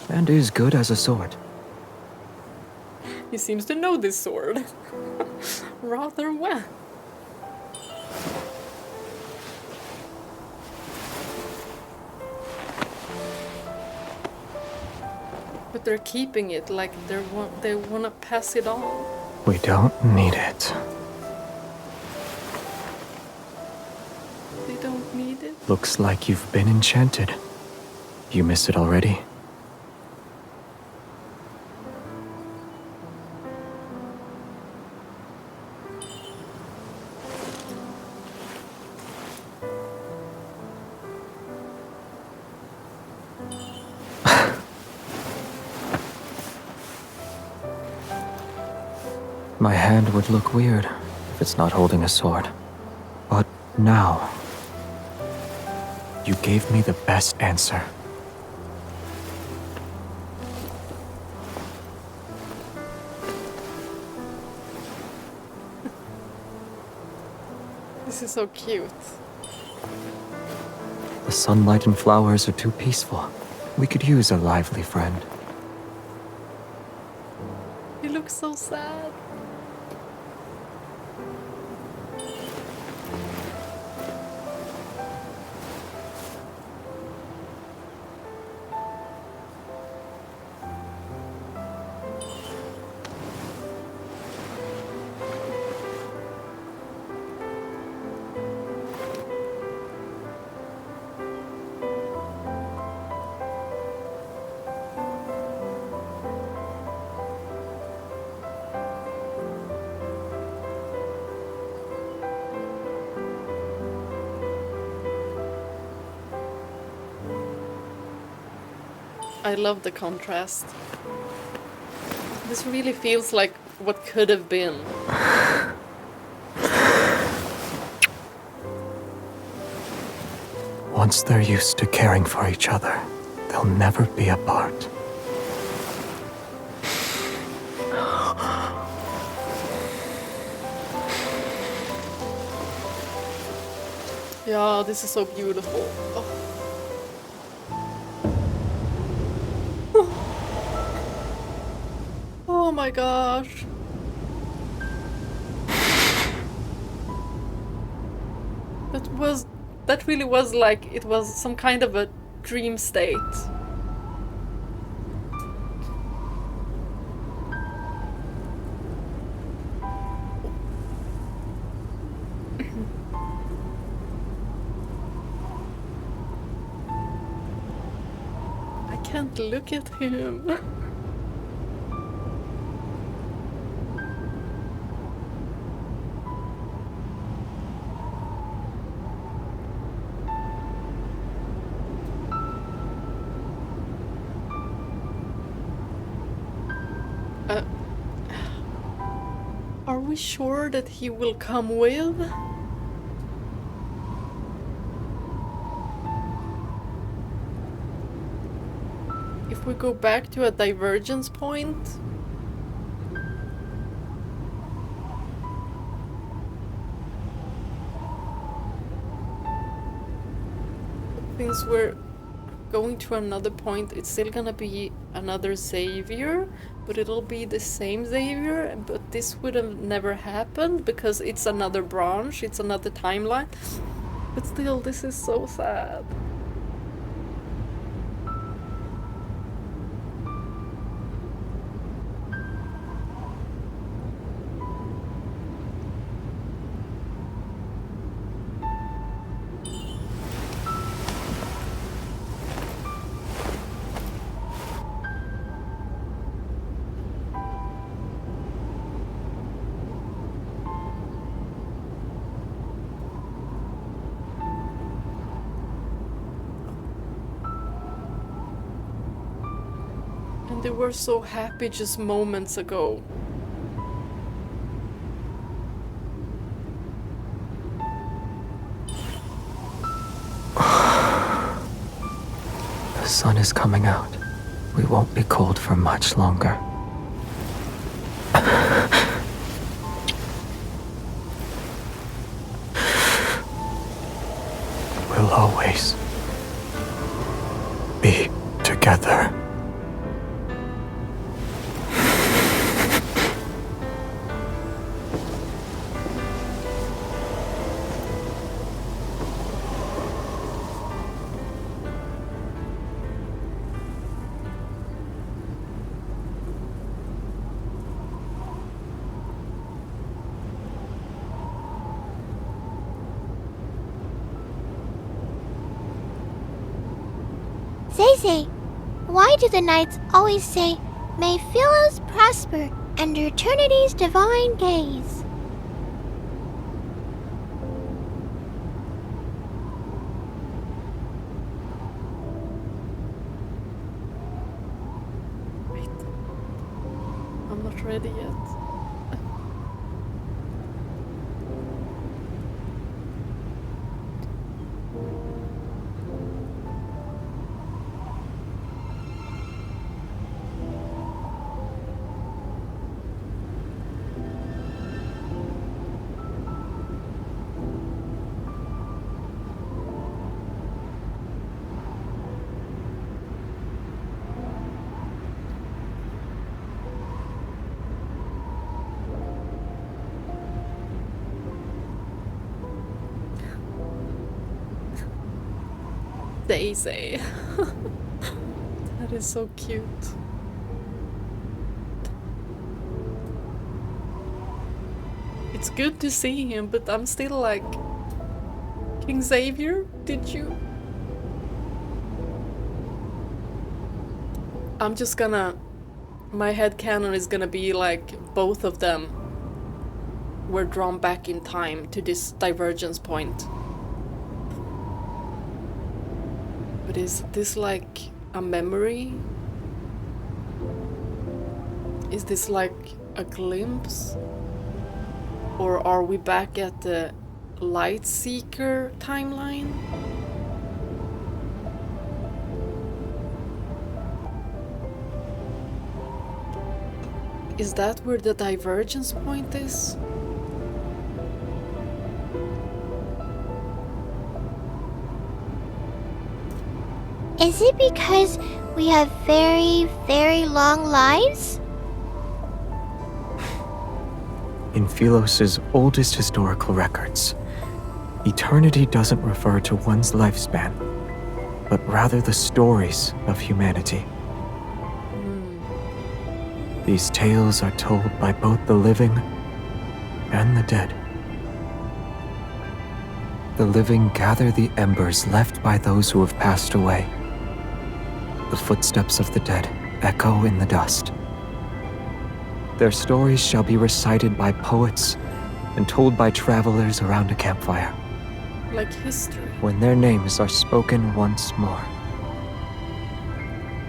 and is good as a sword. He seems to know this sword rather well. But they're keeping it like they want to pass it on. We don't need it. They don't need it. Looks like you've been enchanted. You miss it already? My hand would look weird if it's not holding a sword. But now, you gave me the best answer. This is so cute. The sunlight and flowers are too peaceful. We could use a lively friend. He looks so sad. I love the contrast. This really feels like what could have been. Once they're used to caring for each other, they'll never be apart. Yeah, this is so beautiful. Oh. Oh my gosh. That really was like it was some kind of a dream state. I can't look at him. Are we sure that he will come with? If we go back to a divergence point? Since we're going to another point, it's still gonna be another Xavier, but it'll be the same Xavier, but this would have never happened because it's another branch, it's another timeline. But still, this is so sad. They were so happy just moments ago. The sun is coming out. We won't be cold for much longer. We'll always be together. Zay, why do the knights always say, "May Philos prosper under eternity's divine gaze"? Wait. I'm not ready yet. Daisy. That is so cute. It's good to see him, but I'm still like... King Xavier, did you... I'm just gonna... My headcanon is gonna be like both of them were drawn back in time to this divergence point. But is this like a memory? Is this like a glimpse? Or are we back at the Lightseeker timeline? Is that where the divergence point is? Is it because we have very, very long lives? In Philos' oldest historical records, eternity doesn't refer to one's lifespan, but rather the stories of humanity. These tales are told by both the living and the dead. The living gather the embers left by those who have passed away. The footsteps of the dead echo in the dust. Their stories shall be recited by poets and told by travelers around a campfire. Like history. When their names are spoken once more.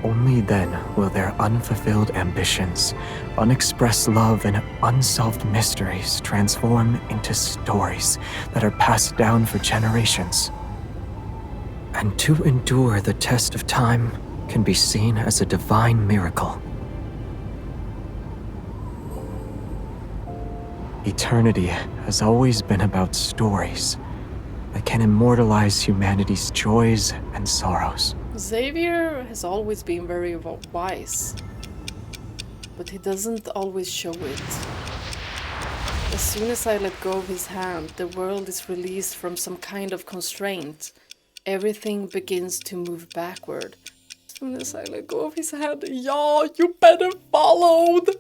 Only then will their unfulfilled ambitions, unexpressed love, and unsolved mysteries transform into stories that are passed down for generations. And to endure the test of time can be seen as a divine miracle. Eternity has always been about stories that can immortalize humanity's joys and sorrows. Xavier has always been very wise, but he doesn't always show it. As soon as I let go of his hand, the world is released from some kind of constraint. Everything begins to move backward. As soon as I let go of his hand, yeah, you better followed!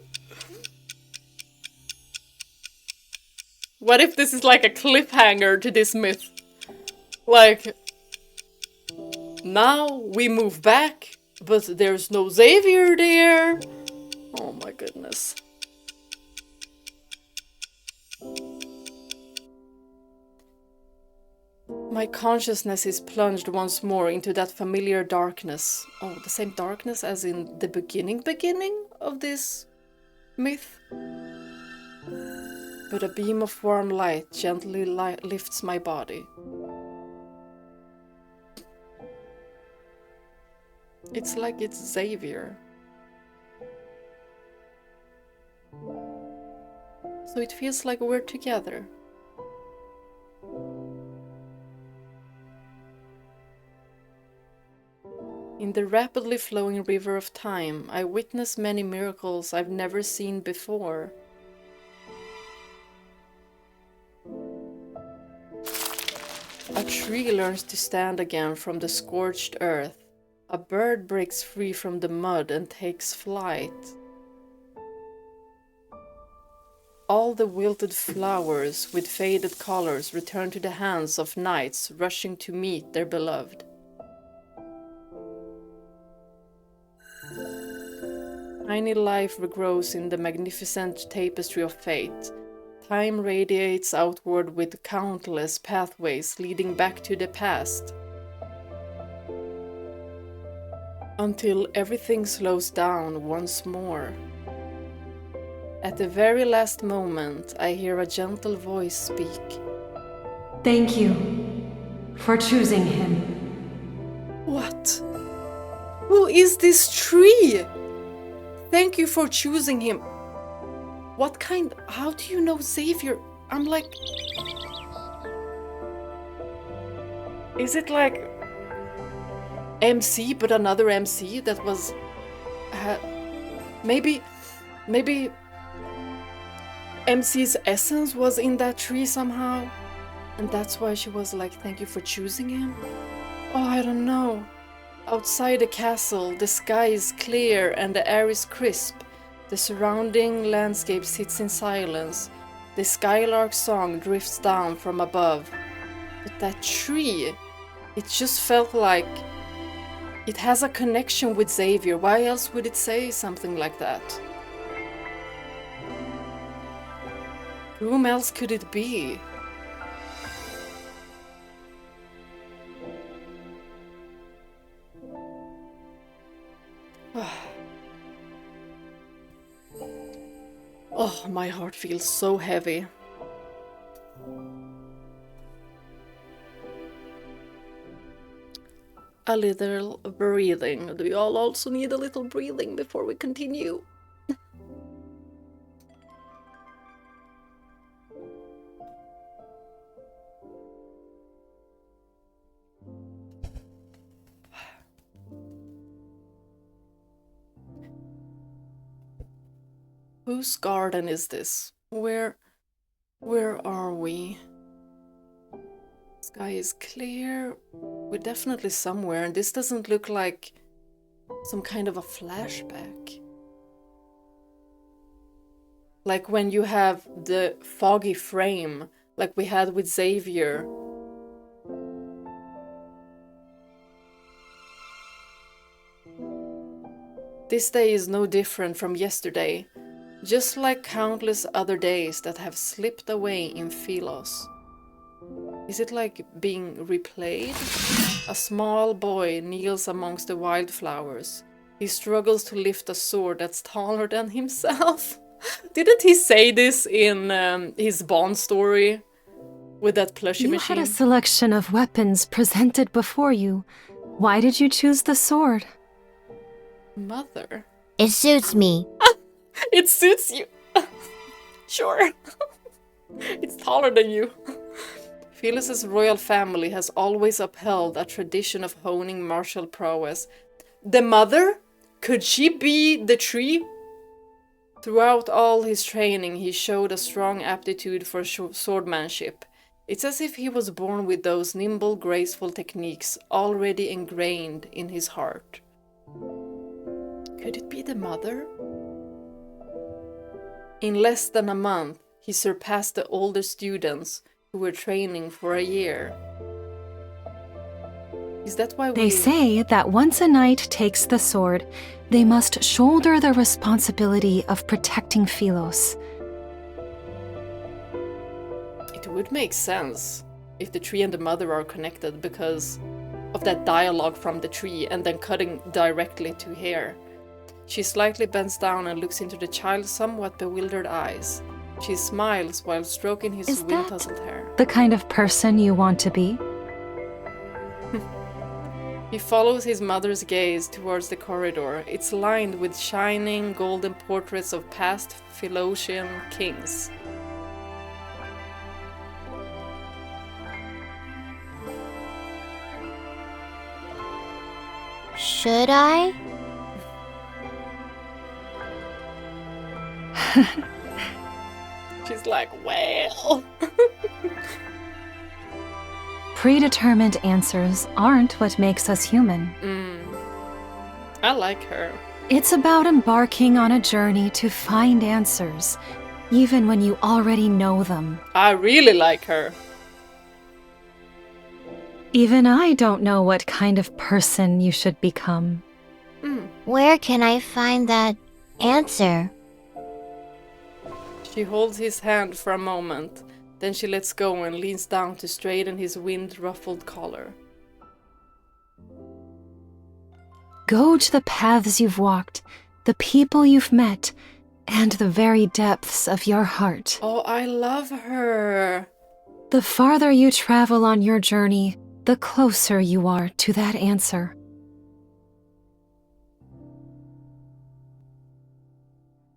What if this is like a cliffhanger to this myth? Like, now we move back, but there's no Xavier there. Oh my goodness. My consciousness is plunged once more into that familiar darkness. Oh, the same darkness as in the beginning of this myth? But a beam of warm light gently lifts my body. It's like it's Xavier. So it feels like we're together. In the rapidly flowing river of time, I witness many miracles I've never seen before. A tree learns to stand again from the scorched earth. A bird breaks free from the mud and takes flight. All the wilted flowers with faded colors return to the hands of knights rushing to meet their beloved. Tiny life regrows in the magnificent tapestry of fate. Time radiates outward with countless pathways leading back to the past. Until everything slows down once more. At the very last moment, I hear a gentle voice speak. Thank you for choosing him. What? Who is this tree? Thank you for choosing him. What kind? How do you know Xavier? I'm like... Is it like MC, but another MC that was... maybe MC's essence was in that tree somehow? And that's why she was like, thank you for choosing him? Oh, I don't know. Outside the castle, the sky is clear and the air is crisp. The surrounding landscape sits in silence. The skylark's song drifts down from above. But that tree, it just felt like it has a connection with Xavier. Why else would it say something like that? Whom else could it be? Oh, my heart feels so heavy. A little breathing. Do you all also need a little breathing before we continue? Whose garden is this? Where are we? Sky is clear. We're definitely somewhere, and this doesn't look like some kind of a flashback. Like when you have the foggy frame, like we had with Xavier. This day is no different from yesterday. Just like countless other days that have slipped away in Philos. Is it like being replayed? A small boy kneels amongst the wildflowers. He struggles to lift a sword that's taller than himself. Didn't he say this in his Bond story? With that plushie You machine? had a selection of weapons presented before you. Why did you choose the sword? Mother. It suits me. It suits you. Sure. It's taller than you. Phyllis's royal family has always upheld a tradition of honing martial prowess. The mother? Could she be the tree? Throughout all his training, he showed a strong aptitude for swordmanship. It's as if he was born with those nimble, graceful techniques already ingrained in his heart. Could it be the mother? In less than a month, he surpassed the older students who were training for a year. Is that why They say that once a knight takes the sword, they must shoulder the responsibility of protecting Philos. It would make sense if the tree and the mother are connected because of that dialogue from the tree and then cutting directly to here. She slightly bends down and looks into the child's somewhat bewildered eyes. She smiles while stroking his wind-tousled hair. The kind of person you want to be? He follows his mother's gaze towards the corridor. It's lined with shining golden portraits of past Philosian kings. Should I? She's like, well. Predetermined answers aren't what makes us human. I like her. It's about embarking on a journey to find answers, even when you already know them. I really like her. Even I don't know what kind of person you should become. Where can I find that answer? She holds his hand for a moment, then she lets go and leans down to straighten his wind-ruffled collar. Go to the paths you've walked, the people you've met, and the very depths of your heart. Oh, I love her. The farther you travel on your journey, the closer you are to that answer.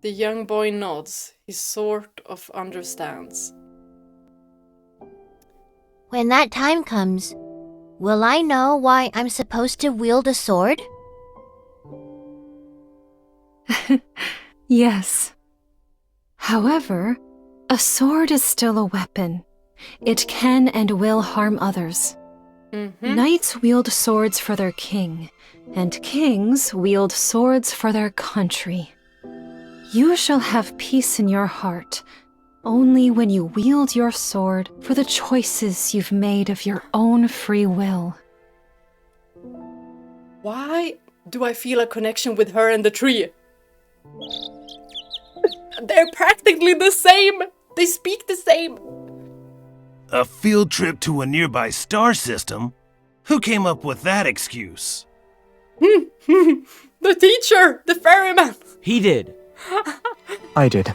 The young boy nods. He sort of understands. When that time comes, will I know why I'm supposed to wield a sword? Yes. However, a sword is still a weapon. It can and will harm others. Knights wield swords for their king, and kings wield swords for their country. You shall have peace in your heart only when you wield your sword for the choices you've made of your own free will. Why do I feel a connection with her and the tree? They're practically the same! They speak the same! A field trip to a nearby star system? Who came up with that excuse? The teacher! The ferryman! He did. I did.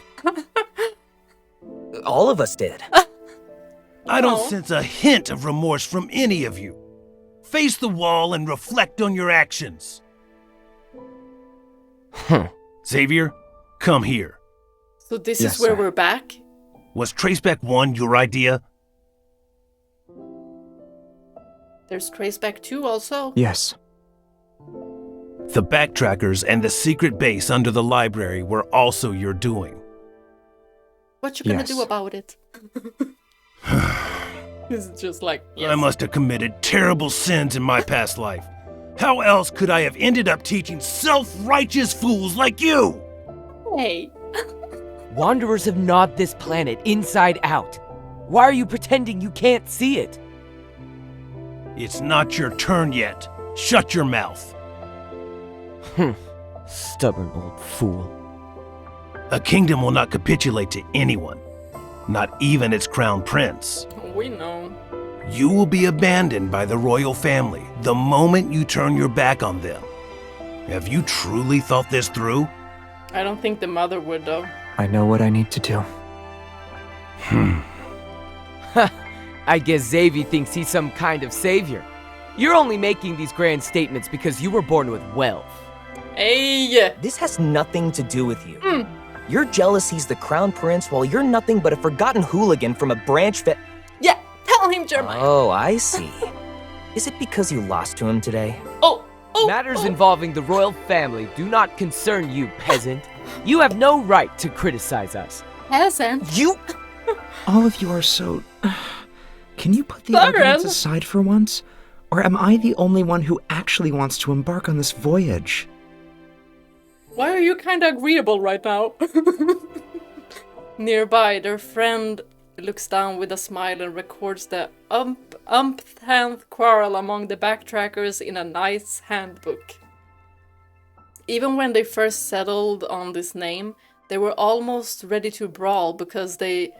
All of us did. I don't sense a hint of remorse from any of you. Face the wall and reflect on your actions. Xavier, come here. So this is where we're back? Was Traceback 1 your idea? There's Traceback 2 also? Yes. The backtrackers and the secret base under the library were also your doing. What you gonna do about it? This is just like, I must have committed terrible sins in my past life. How else could I have ended up teaching self-righteous fools like you? Hey. Wanderers have gnawed this planet inside out. Why are you pretending you can't see it? It's not your turn yet. Shut your mouth. Stubborn old fool. A kingdom will not capitulate to anyone, not even its crown prince. We know. You will be abandoned by the royal family the moment you turn your back on them. Have you truly thought this through? I don't think the mother would, though. I know what I need to do. I guess Xavier thinks he's some kind of savior. You're only making these grand statements because you were born with wealth. Hey! This has nothing to do with you. You're jealous he's the crown prince while you're nothing but a forgotten hooligan from a branch Yeah, tell him, Jeremiah. Oh, I see. Is it because you lost to him today? Matters involving the royal family do not concern you, peasant. You have no right to criticize us. Peasant? You... All of you are so... Can you put the arguments aside for once? Or am I the only one who actually wants to embark on this voyage? Why are you kinda agreeable right now? Nearby, their friend looks down with a smile and records the umpteenth quarrel among the backtrackers in a knight's handbook. Even when they first settled on this name, they were almost ready to brawl because they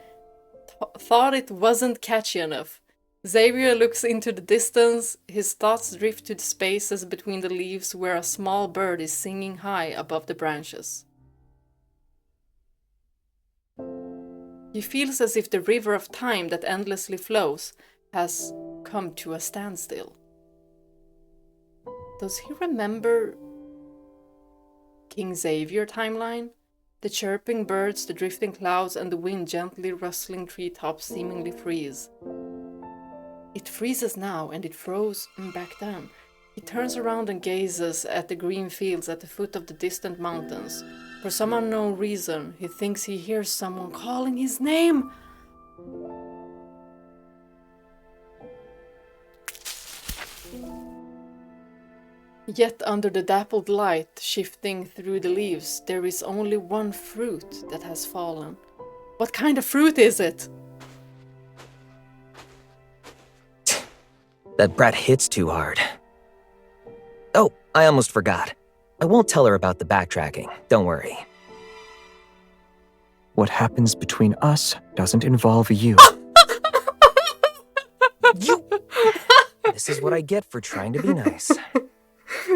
thought it wasn't catchy enough. Xavier looks into the distance. His thoughts drift to the spaces between the leaves where a small bird is singing high above the branches. He feels as if the river of time that endlessly flows has come to a standstill. Does he remember King Xavier timeline? The chirping birds, the drifting clouds, and the wind gently rustling treetops seemingly freeze. It freezes now, and it froze back then. He turns around and gazes at the green fields at the foot of the distant mountains. For some unknown reason, he thinks he hears someone calling his name. Yet under the dappled light shifting through the leaves, there is only one fruit that has fallen. What kind of fruit is it? That brat hits too hard. Oh, I almost forgot. I won't tell her about the backtracking, don't worry. What happens between us doesn't involve you. This is what I get for trying to be nice.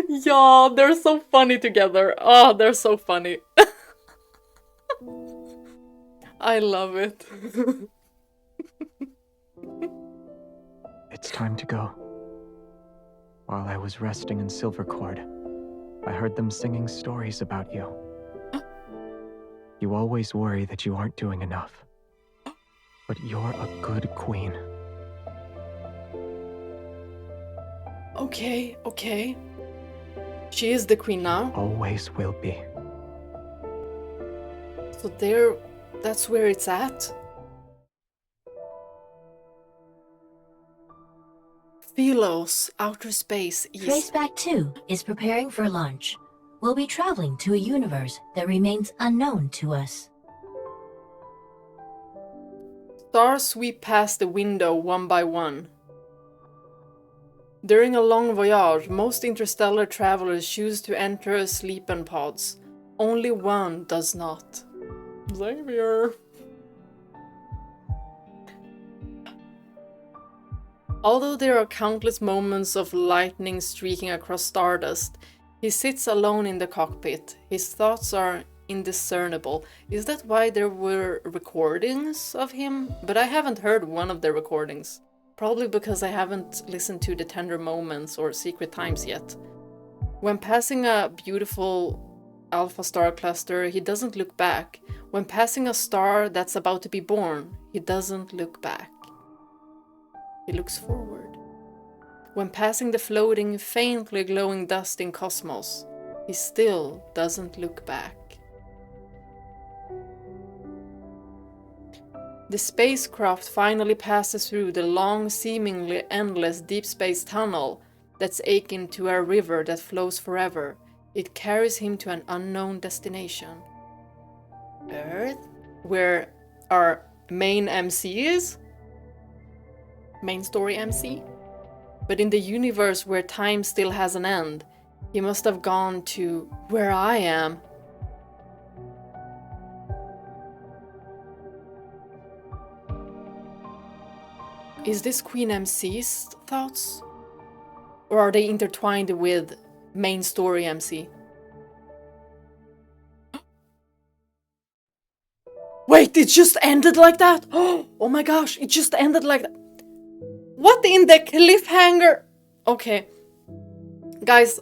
Yeah, they're so funny together. Oh, they're so funny. I love it. It's time to go. While I was resting in Silvercord, I heard them singing stories about you. You always worry that you aren't doing enough. But you're a good queen. Okay, okay. She is the queen now. Always will be. So that's where it's at. Philos, outer space, east. Traceback 2 is preparing for launch. We'll be traveling to a universe that remains unknown to us. Stars sweep past the window one by one. During a long voyage, most interstellar travelers choose to enter sleep-in pods. Only one does not. Xavier. Although there are countless moments of lightning streaking across stardust, he sits alone in the cockpit. His thoughts are indiscernible. Is that why there were recordings of him? But I haven't heard one of the recordings. Probably because I haven't listened to the Tender Moments or Secret Times yet. When passing a beautiful alpha star cluster, he doesn't look back. When passing a star that's about to be born, he doesn't look back. He looks forward. When passing the floating, faintly glowing dust in cosmos, he still doesn't look back. The spacecraft finally passes through the long, seemingly endless deep space tunnel that's akin to a river that flows forever. It carries him to an unknown destination. Earth? Where our main MC is? Main story MC? But in the universe where time still has an end, he must have gone to where I am. Is this Queen MC's thoughts? Or are they intertwined with main story MC? Wait, it just ended like that? Oh my gosh, it just ended like that. What in the cliffhanger? Okay. Guys,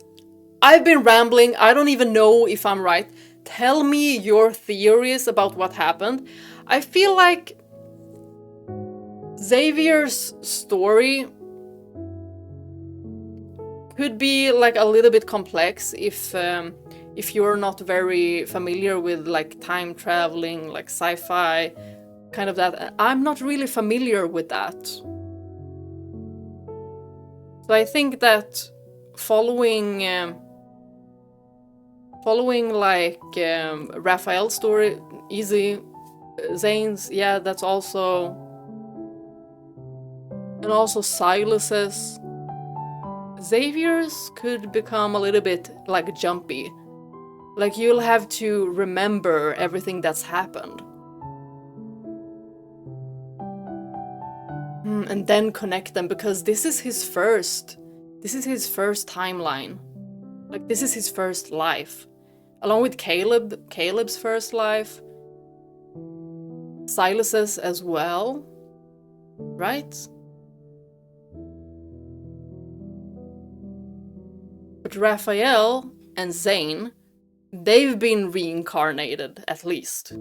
I've been rambling. I don't even know if I'm right. Tell me your theories about what happened. I feel like Xavier's story could be like a little bit complex if you're not very familiar with like time traveling, like sci-fi, kind of that. I'm not really familiar with that. So I think that following like Raphael's story, easy, Zane's, yeah, that's also, and also Silas's. Xavier's could become a little bit like jumpy. Like you'll have to remember everything that's happened. And then connect them, because this is his first timeline. Like, this is his first life. Along with Caleb's first life. Silas's as well. Right? But Raphael and Zane, they've been reincarnated, at least.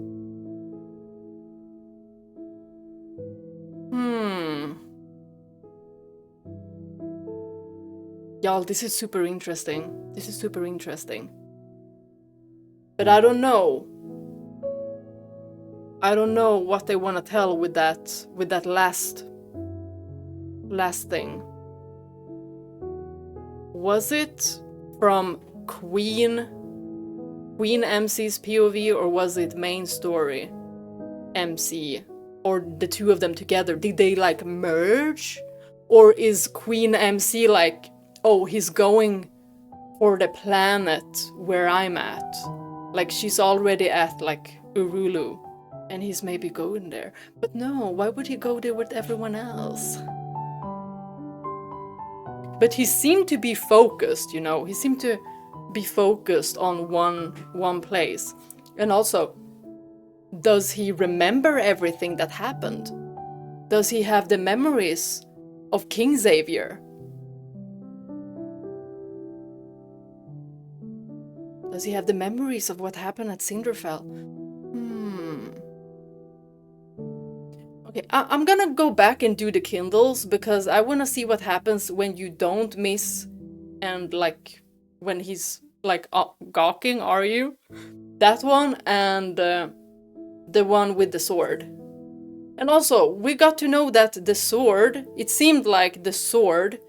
Y'all, this is super interesting. This is super interesting. But I don't know. I don't know what they want to tell with that last thing. Was it from Queen MC's POV, or was it main story MC, or the two of them together? Did they like merge? Or is Queen MC like, oh, he's going for the planet where I'm at? Like, she's already at like Urulu, and he's maybe going there. But no, why would he go there with everyone else? But he seemed to be focused, you know. He seemed to be focused on one place. And also, does he remember everything that happened? Does he have the memories of King Xavier? Does he have the memories of what happened at Sindersfell? Okay, I'm gonna go back and do the Kindles, because I wanna see what happens when you don't miss, and like when he's like gawking, are you? That one, and the one with the sword. And also, we got to know that the sword, it seemed like the sword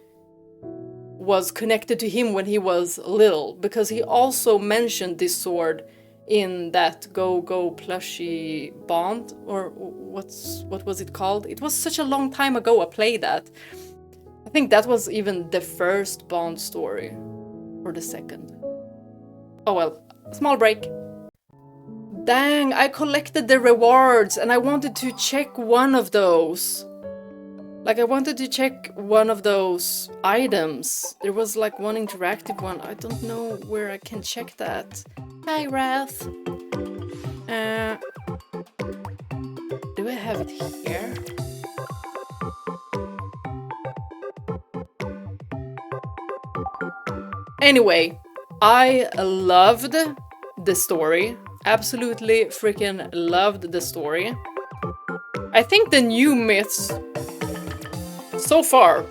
was connected to him when he was little, because he also mentioned this sword in that Go plushie Bond, or what was it called? It was such a long time ago I played that. I think that was even the first Bond story, or the second. Oh well, small break. Dang, I collected the rewards and I wanted to check one of those. Like, I wanted to check one of those items. There was like one interactive one. I don't know where I can check that. Hi, Wrath. Do I have it here? Anyway, I loved the story. Absolutely freaking loved the story. I think the new myths so far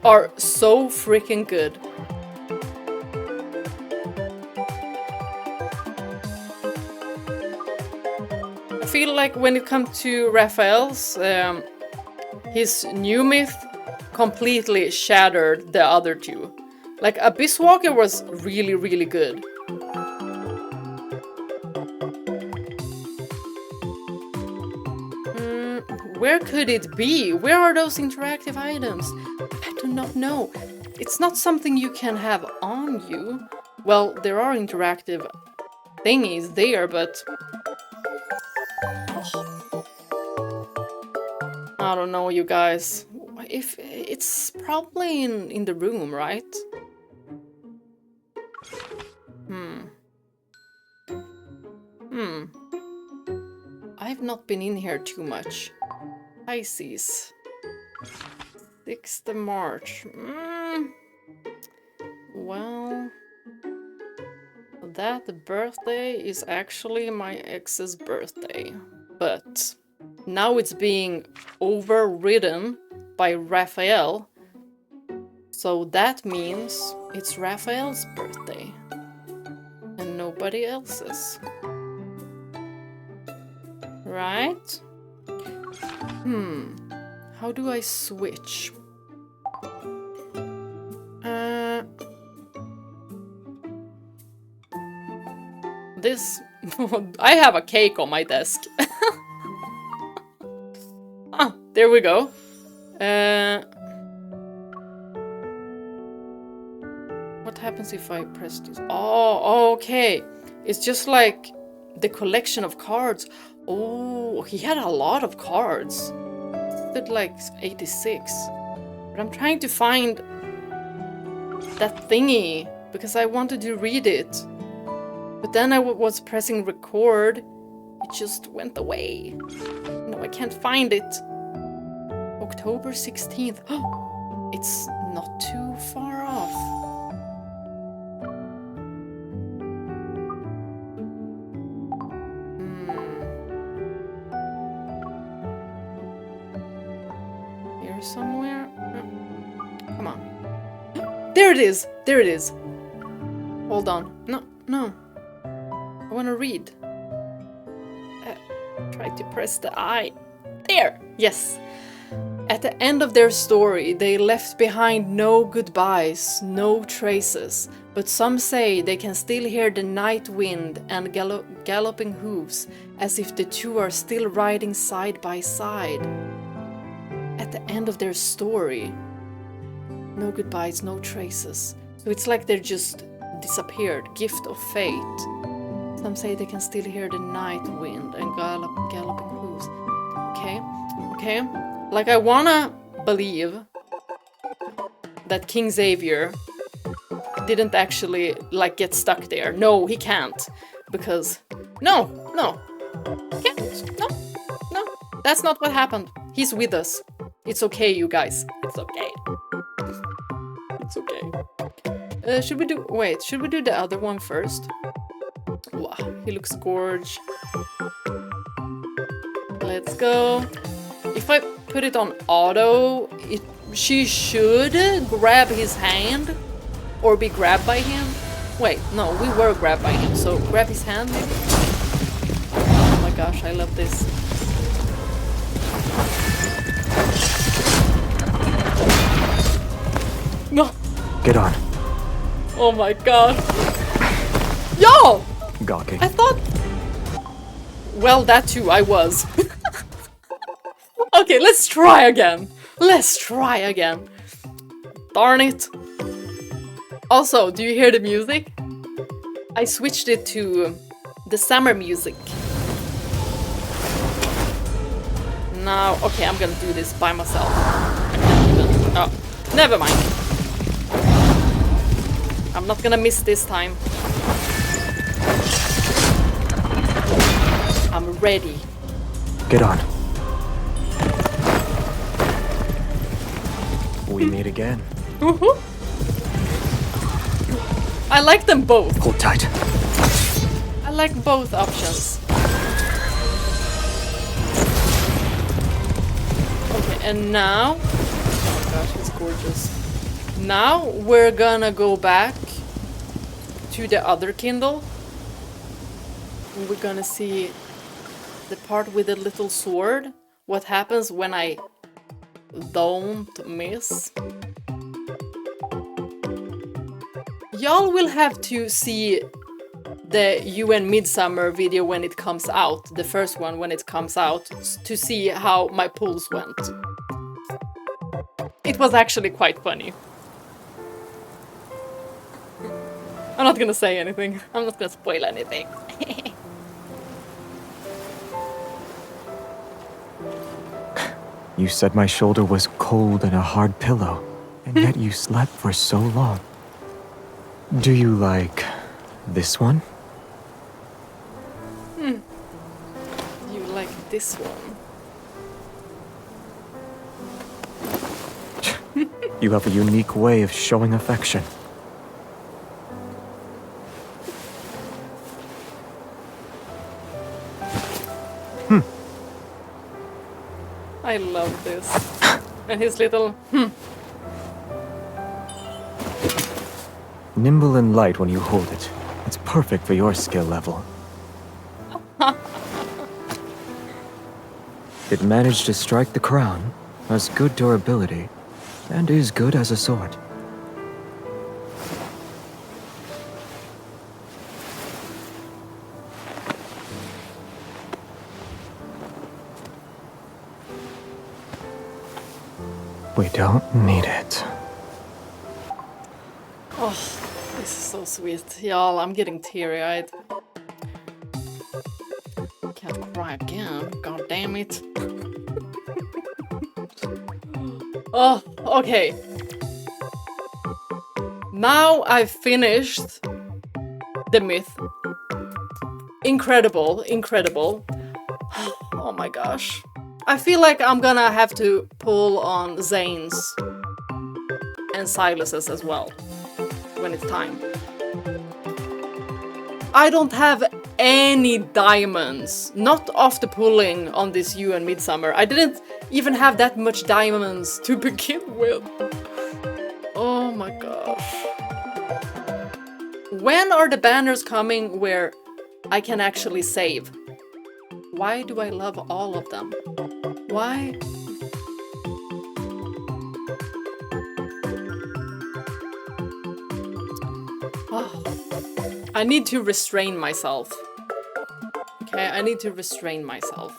are so freaking good. I feel like when it comes to Raphael's, his new myth completely shattered the other two. Like, Abyss Walker was really, really good. Where could it be? Where are those interactive items? I do not know. It's not something you can have on you. Well, there are interactive thingies there, but I don't know, you guys. If it's probably in the room, right? I've not been in here too much. Pisces. 6th of March. Well, that birthday is actually my ex's birthday. But now it's being overridden by Raphael. So that means it's Raphael's birthday. And nobody else's. Right? How do I switch? This... I have a cake on my desk. Ah, there we go. What happens if I press this? Oh, okay. It's just like the collection of cards. Oh, he had a lot of cards. started like 86. But I'm trying to find that thingy because I wanted to read it. But then I was pressing record. It just went away. No, I can't find it. October 16th. It's not too far off. Here somewhere. Come on. There it is! There it is! Hold on. No. I want to read. Try to press the I. There! Yes! At the end of their story, they left behind no goodbyes, no traces, but some say they can still hear the night wind and galloping hooves, as if the two are still riding side by side. At the end of their story, no goodbyes, no traces. So it's like they're just disappeared, gift of fate. Some say they can still hear the night wind and galloping hooves. Okay. Like, I wanna believe that King Xavier didn't actually, like, get stuck there. No, he can't. Because, no. He can't. No. That's not what happened. He's with us. It's okay, you guys. It's okay. It's okay. Should we do the other one first? Wow, he looks gorge. Let's go. If I put it on auto, she should grab his hand or be grabbed by him. Wait, no, we were grabbed by him, so grab his hand maybe? Oh my gosh, I love this. No. Get on. Oh my god. Yo! Gawking. I thought... Well, that too, I was. Okay, let's try again. Darn it. Also, do you hear the music? I switched it to the summer music. Now, okay, I'm gonna do this by myself. Oh, never mind. I'm not gonna miss this time. I'm ready. Get on. We meet again. I like them both. Hold tight. I like both options. Okay, and now... Oh gosh, it's gorgeous. Now we're gonna go back to the other Kindle. And we're gonna see the part with the little sword. What happens when I don't miss? Y'all will have to see the UN Midsummer video when it comes out, the first one when it comes out, to see how my pulls went. It was actually quite funny. I'm not gonna say anything. I'm not gonna spoil anything. You said my shoulder was cold and a hard pillow, and yet you slept for so long. Do you like this one? Do you like this one? You have a unique way of showing affection. I love this. And his little Nimble and light when you hold it. It's perfect for your skill level. It managed to strike the crown, has good durability, and is good as a sword. We don't need it. Oh, this is so sweet. Y'all, I'm getting teary-eyed. Can't cry again. God damn it. Oh, okay. Now I've finished the myth. Incredible, incredible. Oh my gosh. I feel like I'm gonna have to pull on Zane's and Silas's as well when it's time. I don't have any diamonds. Not after pulling on this You and Midsummer. I didn't even have that much diamonds to begin with. Oh my gosh. When are the banners coming where I can actually save? Why do I love all of them? Why? Oh. I need to restrain myself. Okay, I need to restrain myself.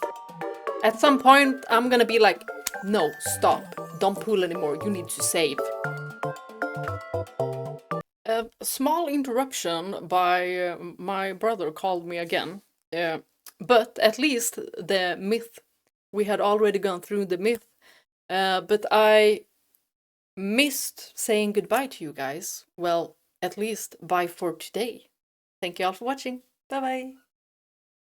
At some point, I'm gonna be like, no, stop. Don't pull anymore. You need to save. A small interruption by my brother called me again. But at least the myth, we had already gone through the myth. But I missed saying goodbye to you guys. Well, at least bye for today. Thank you all for watching. Bye bye.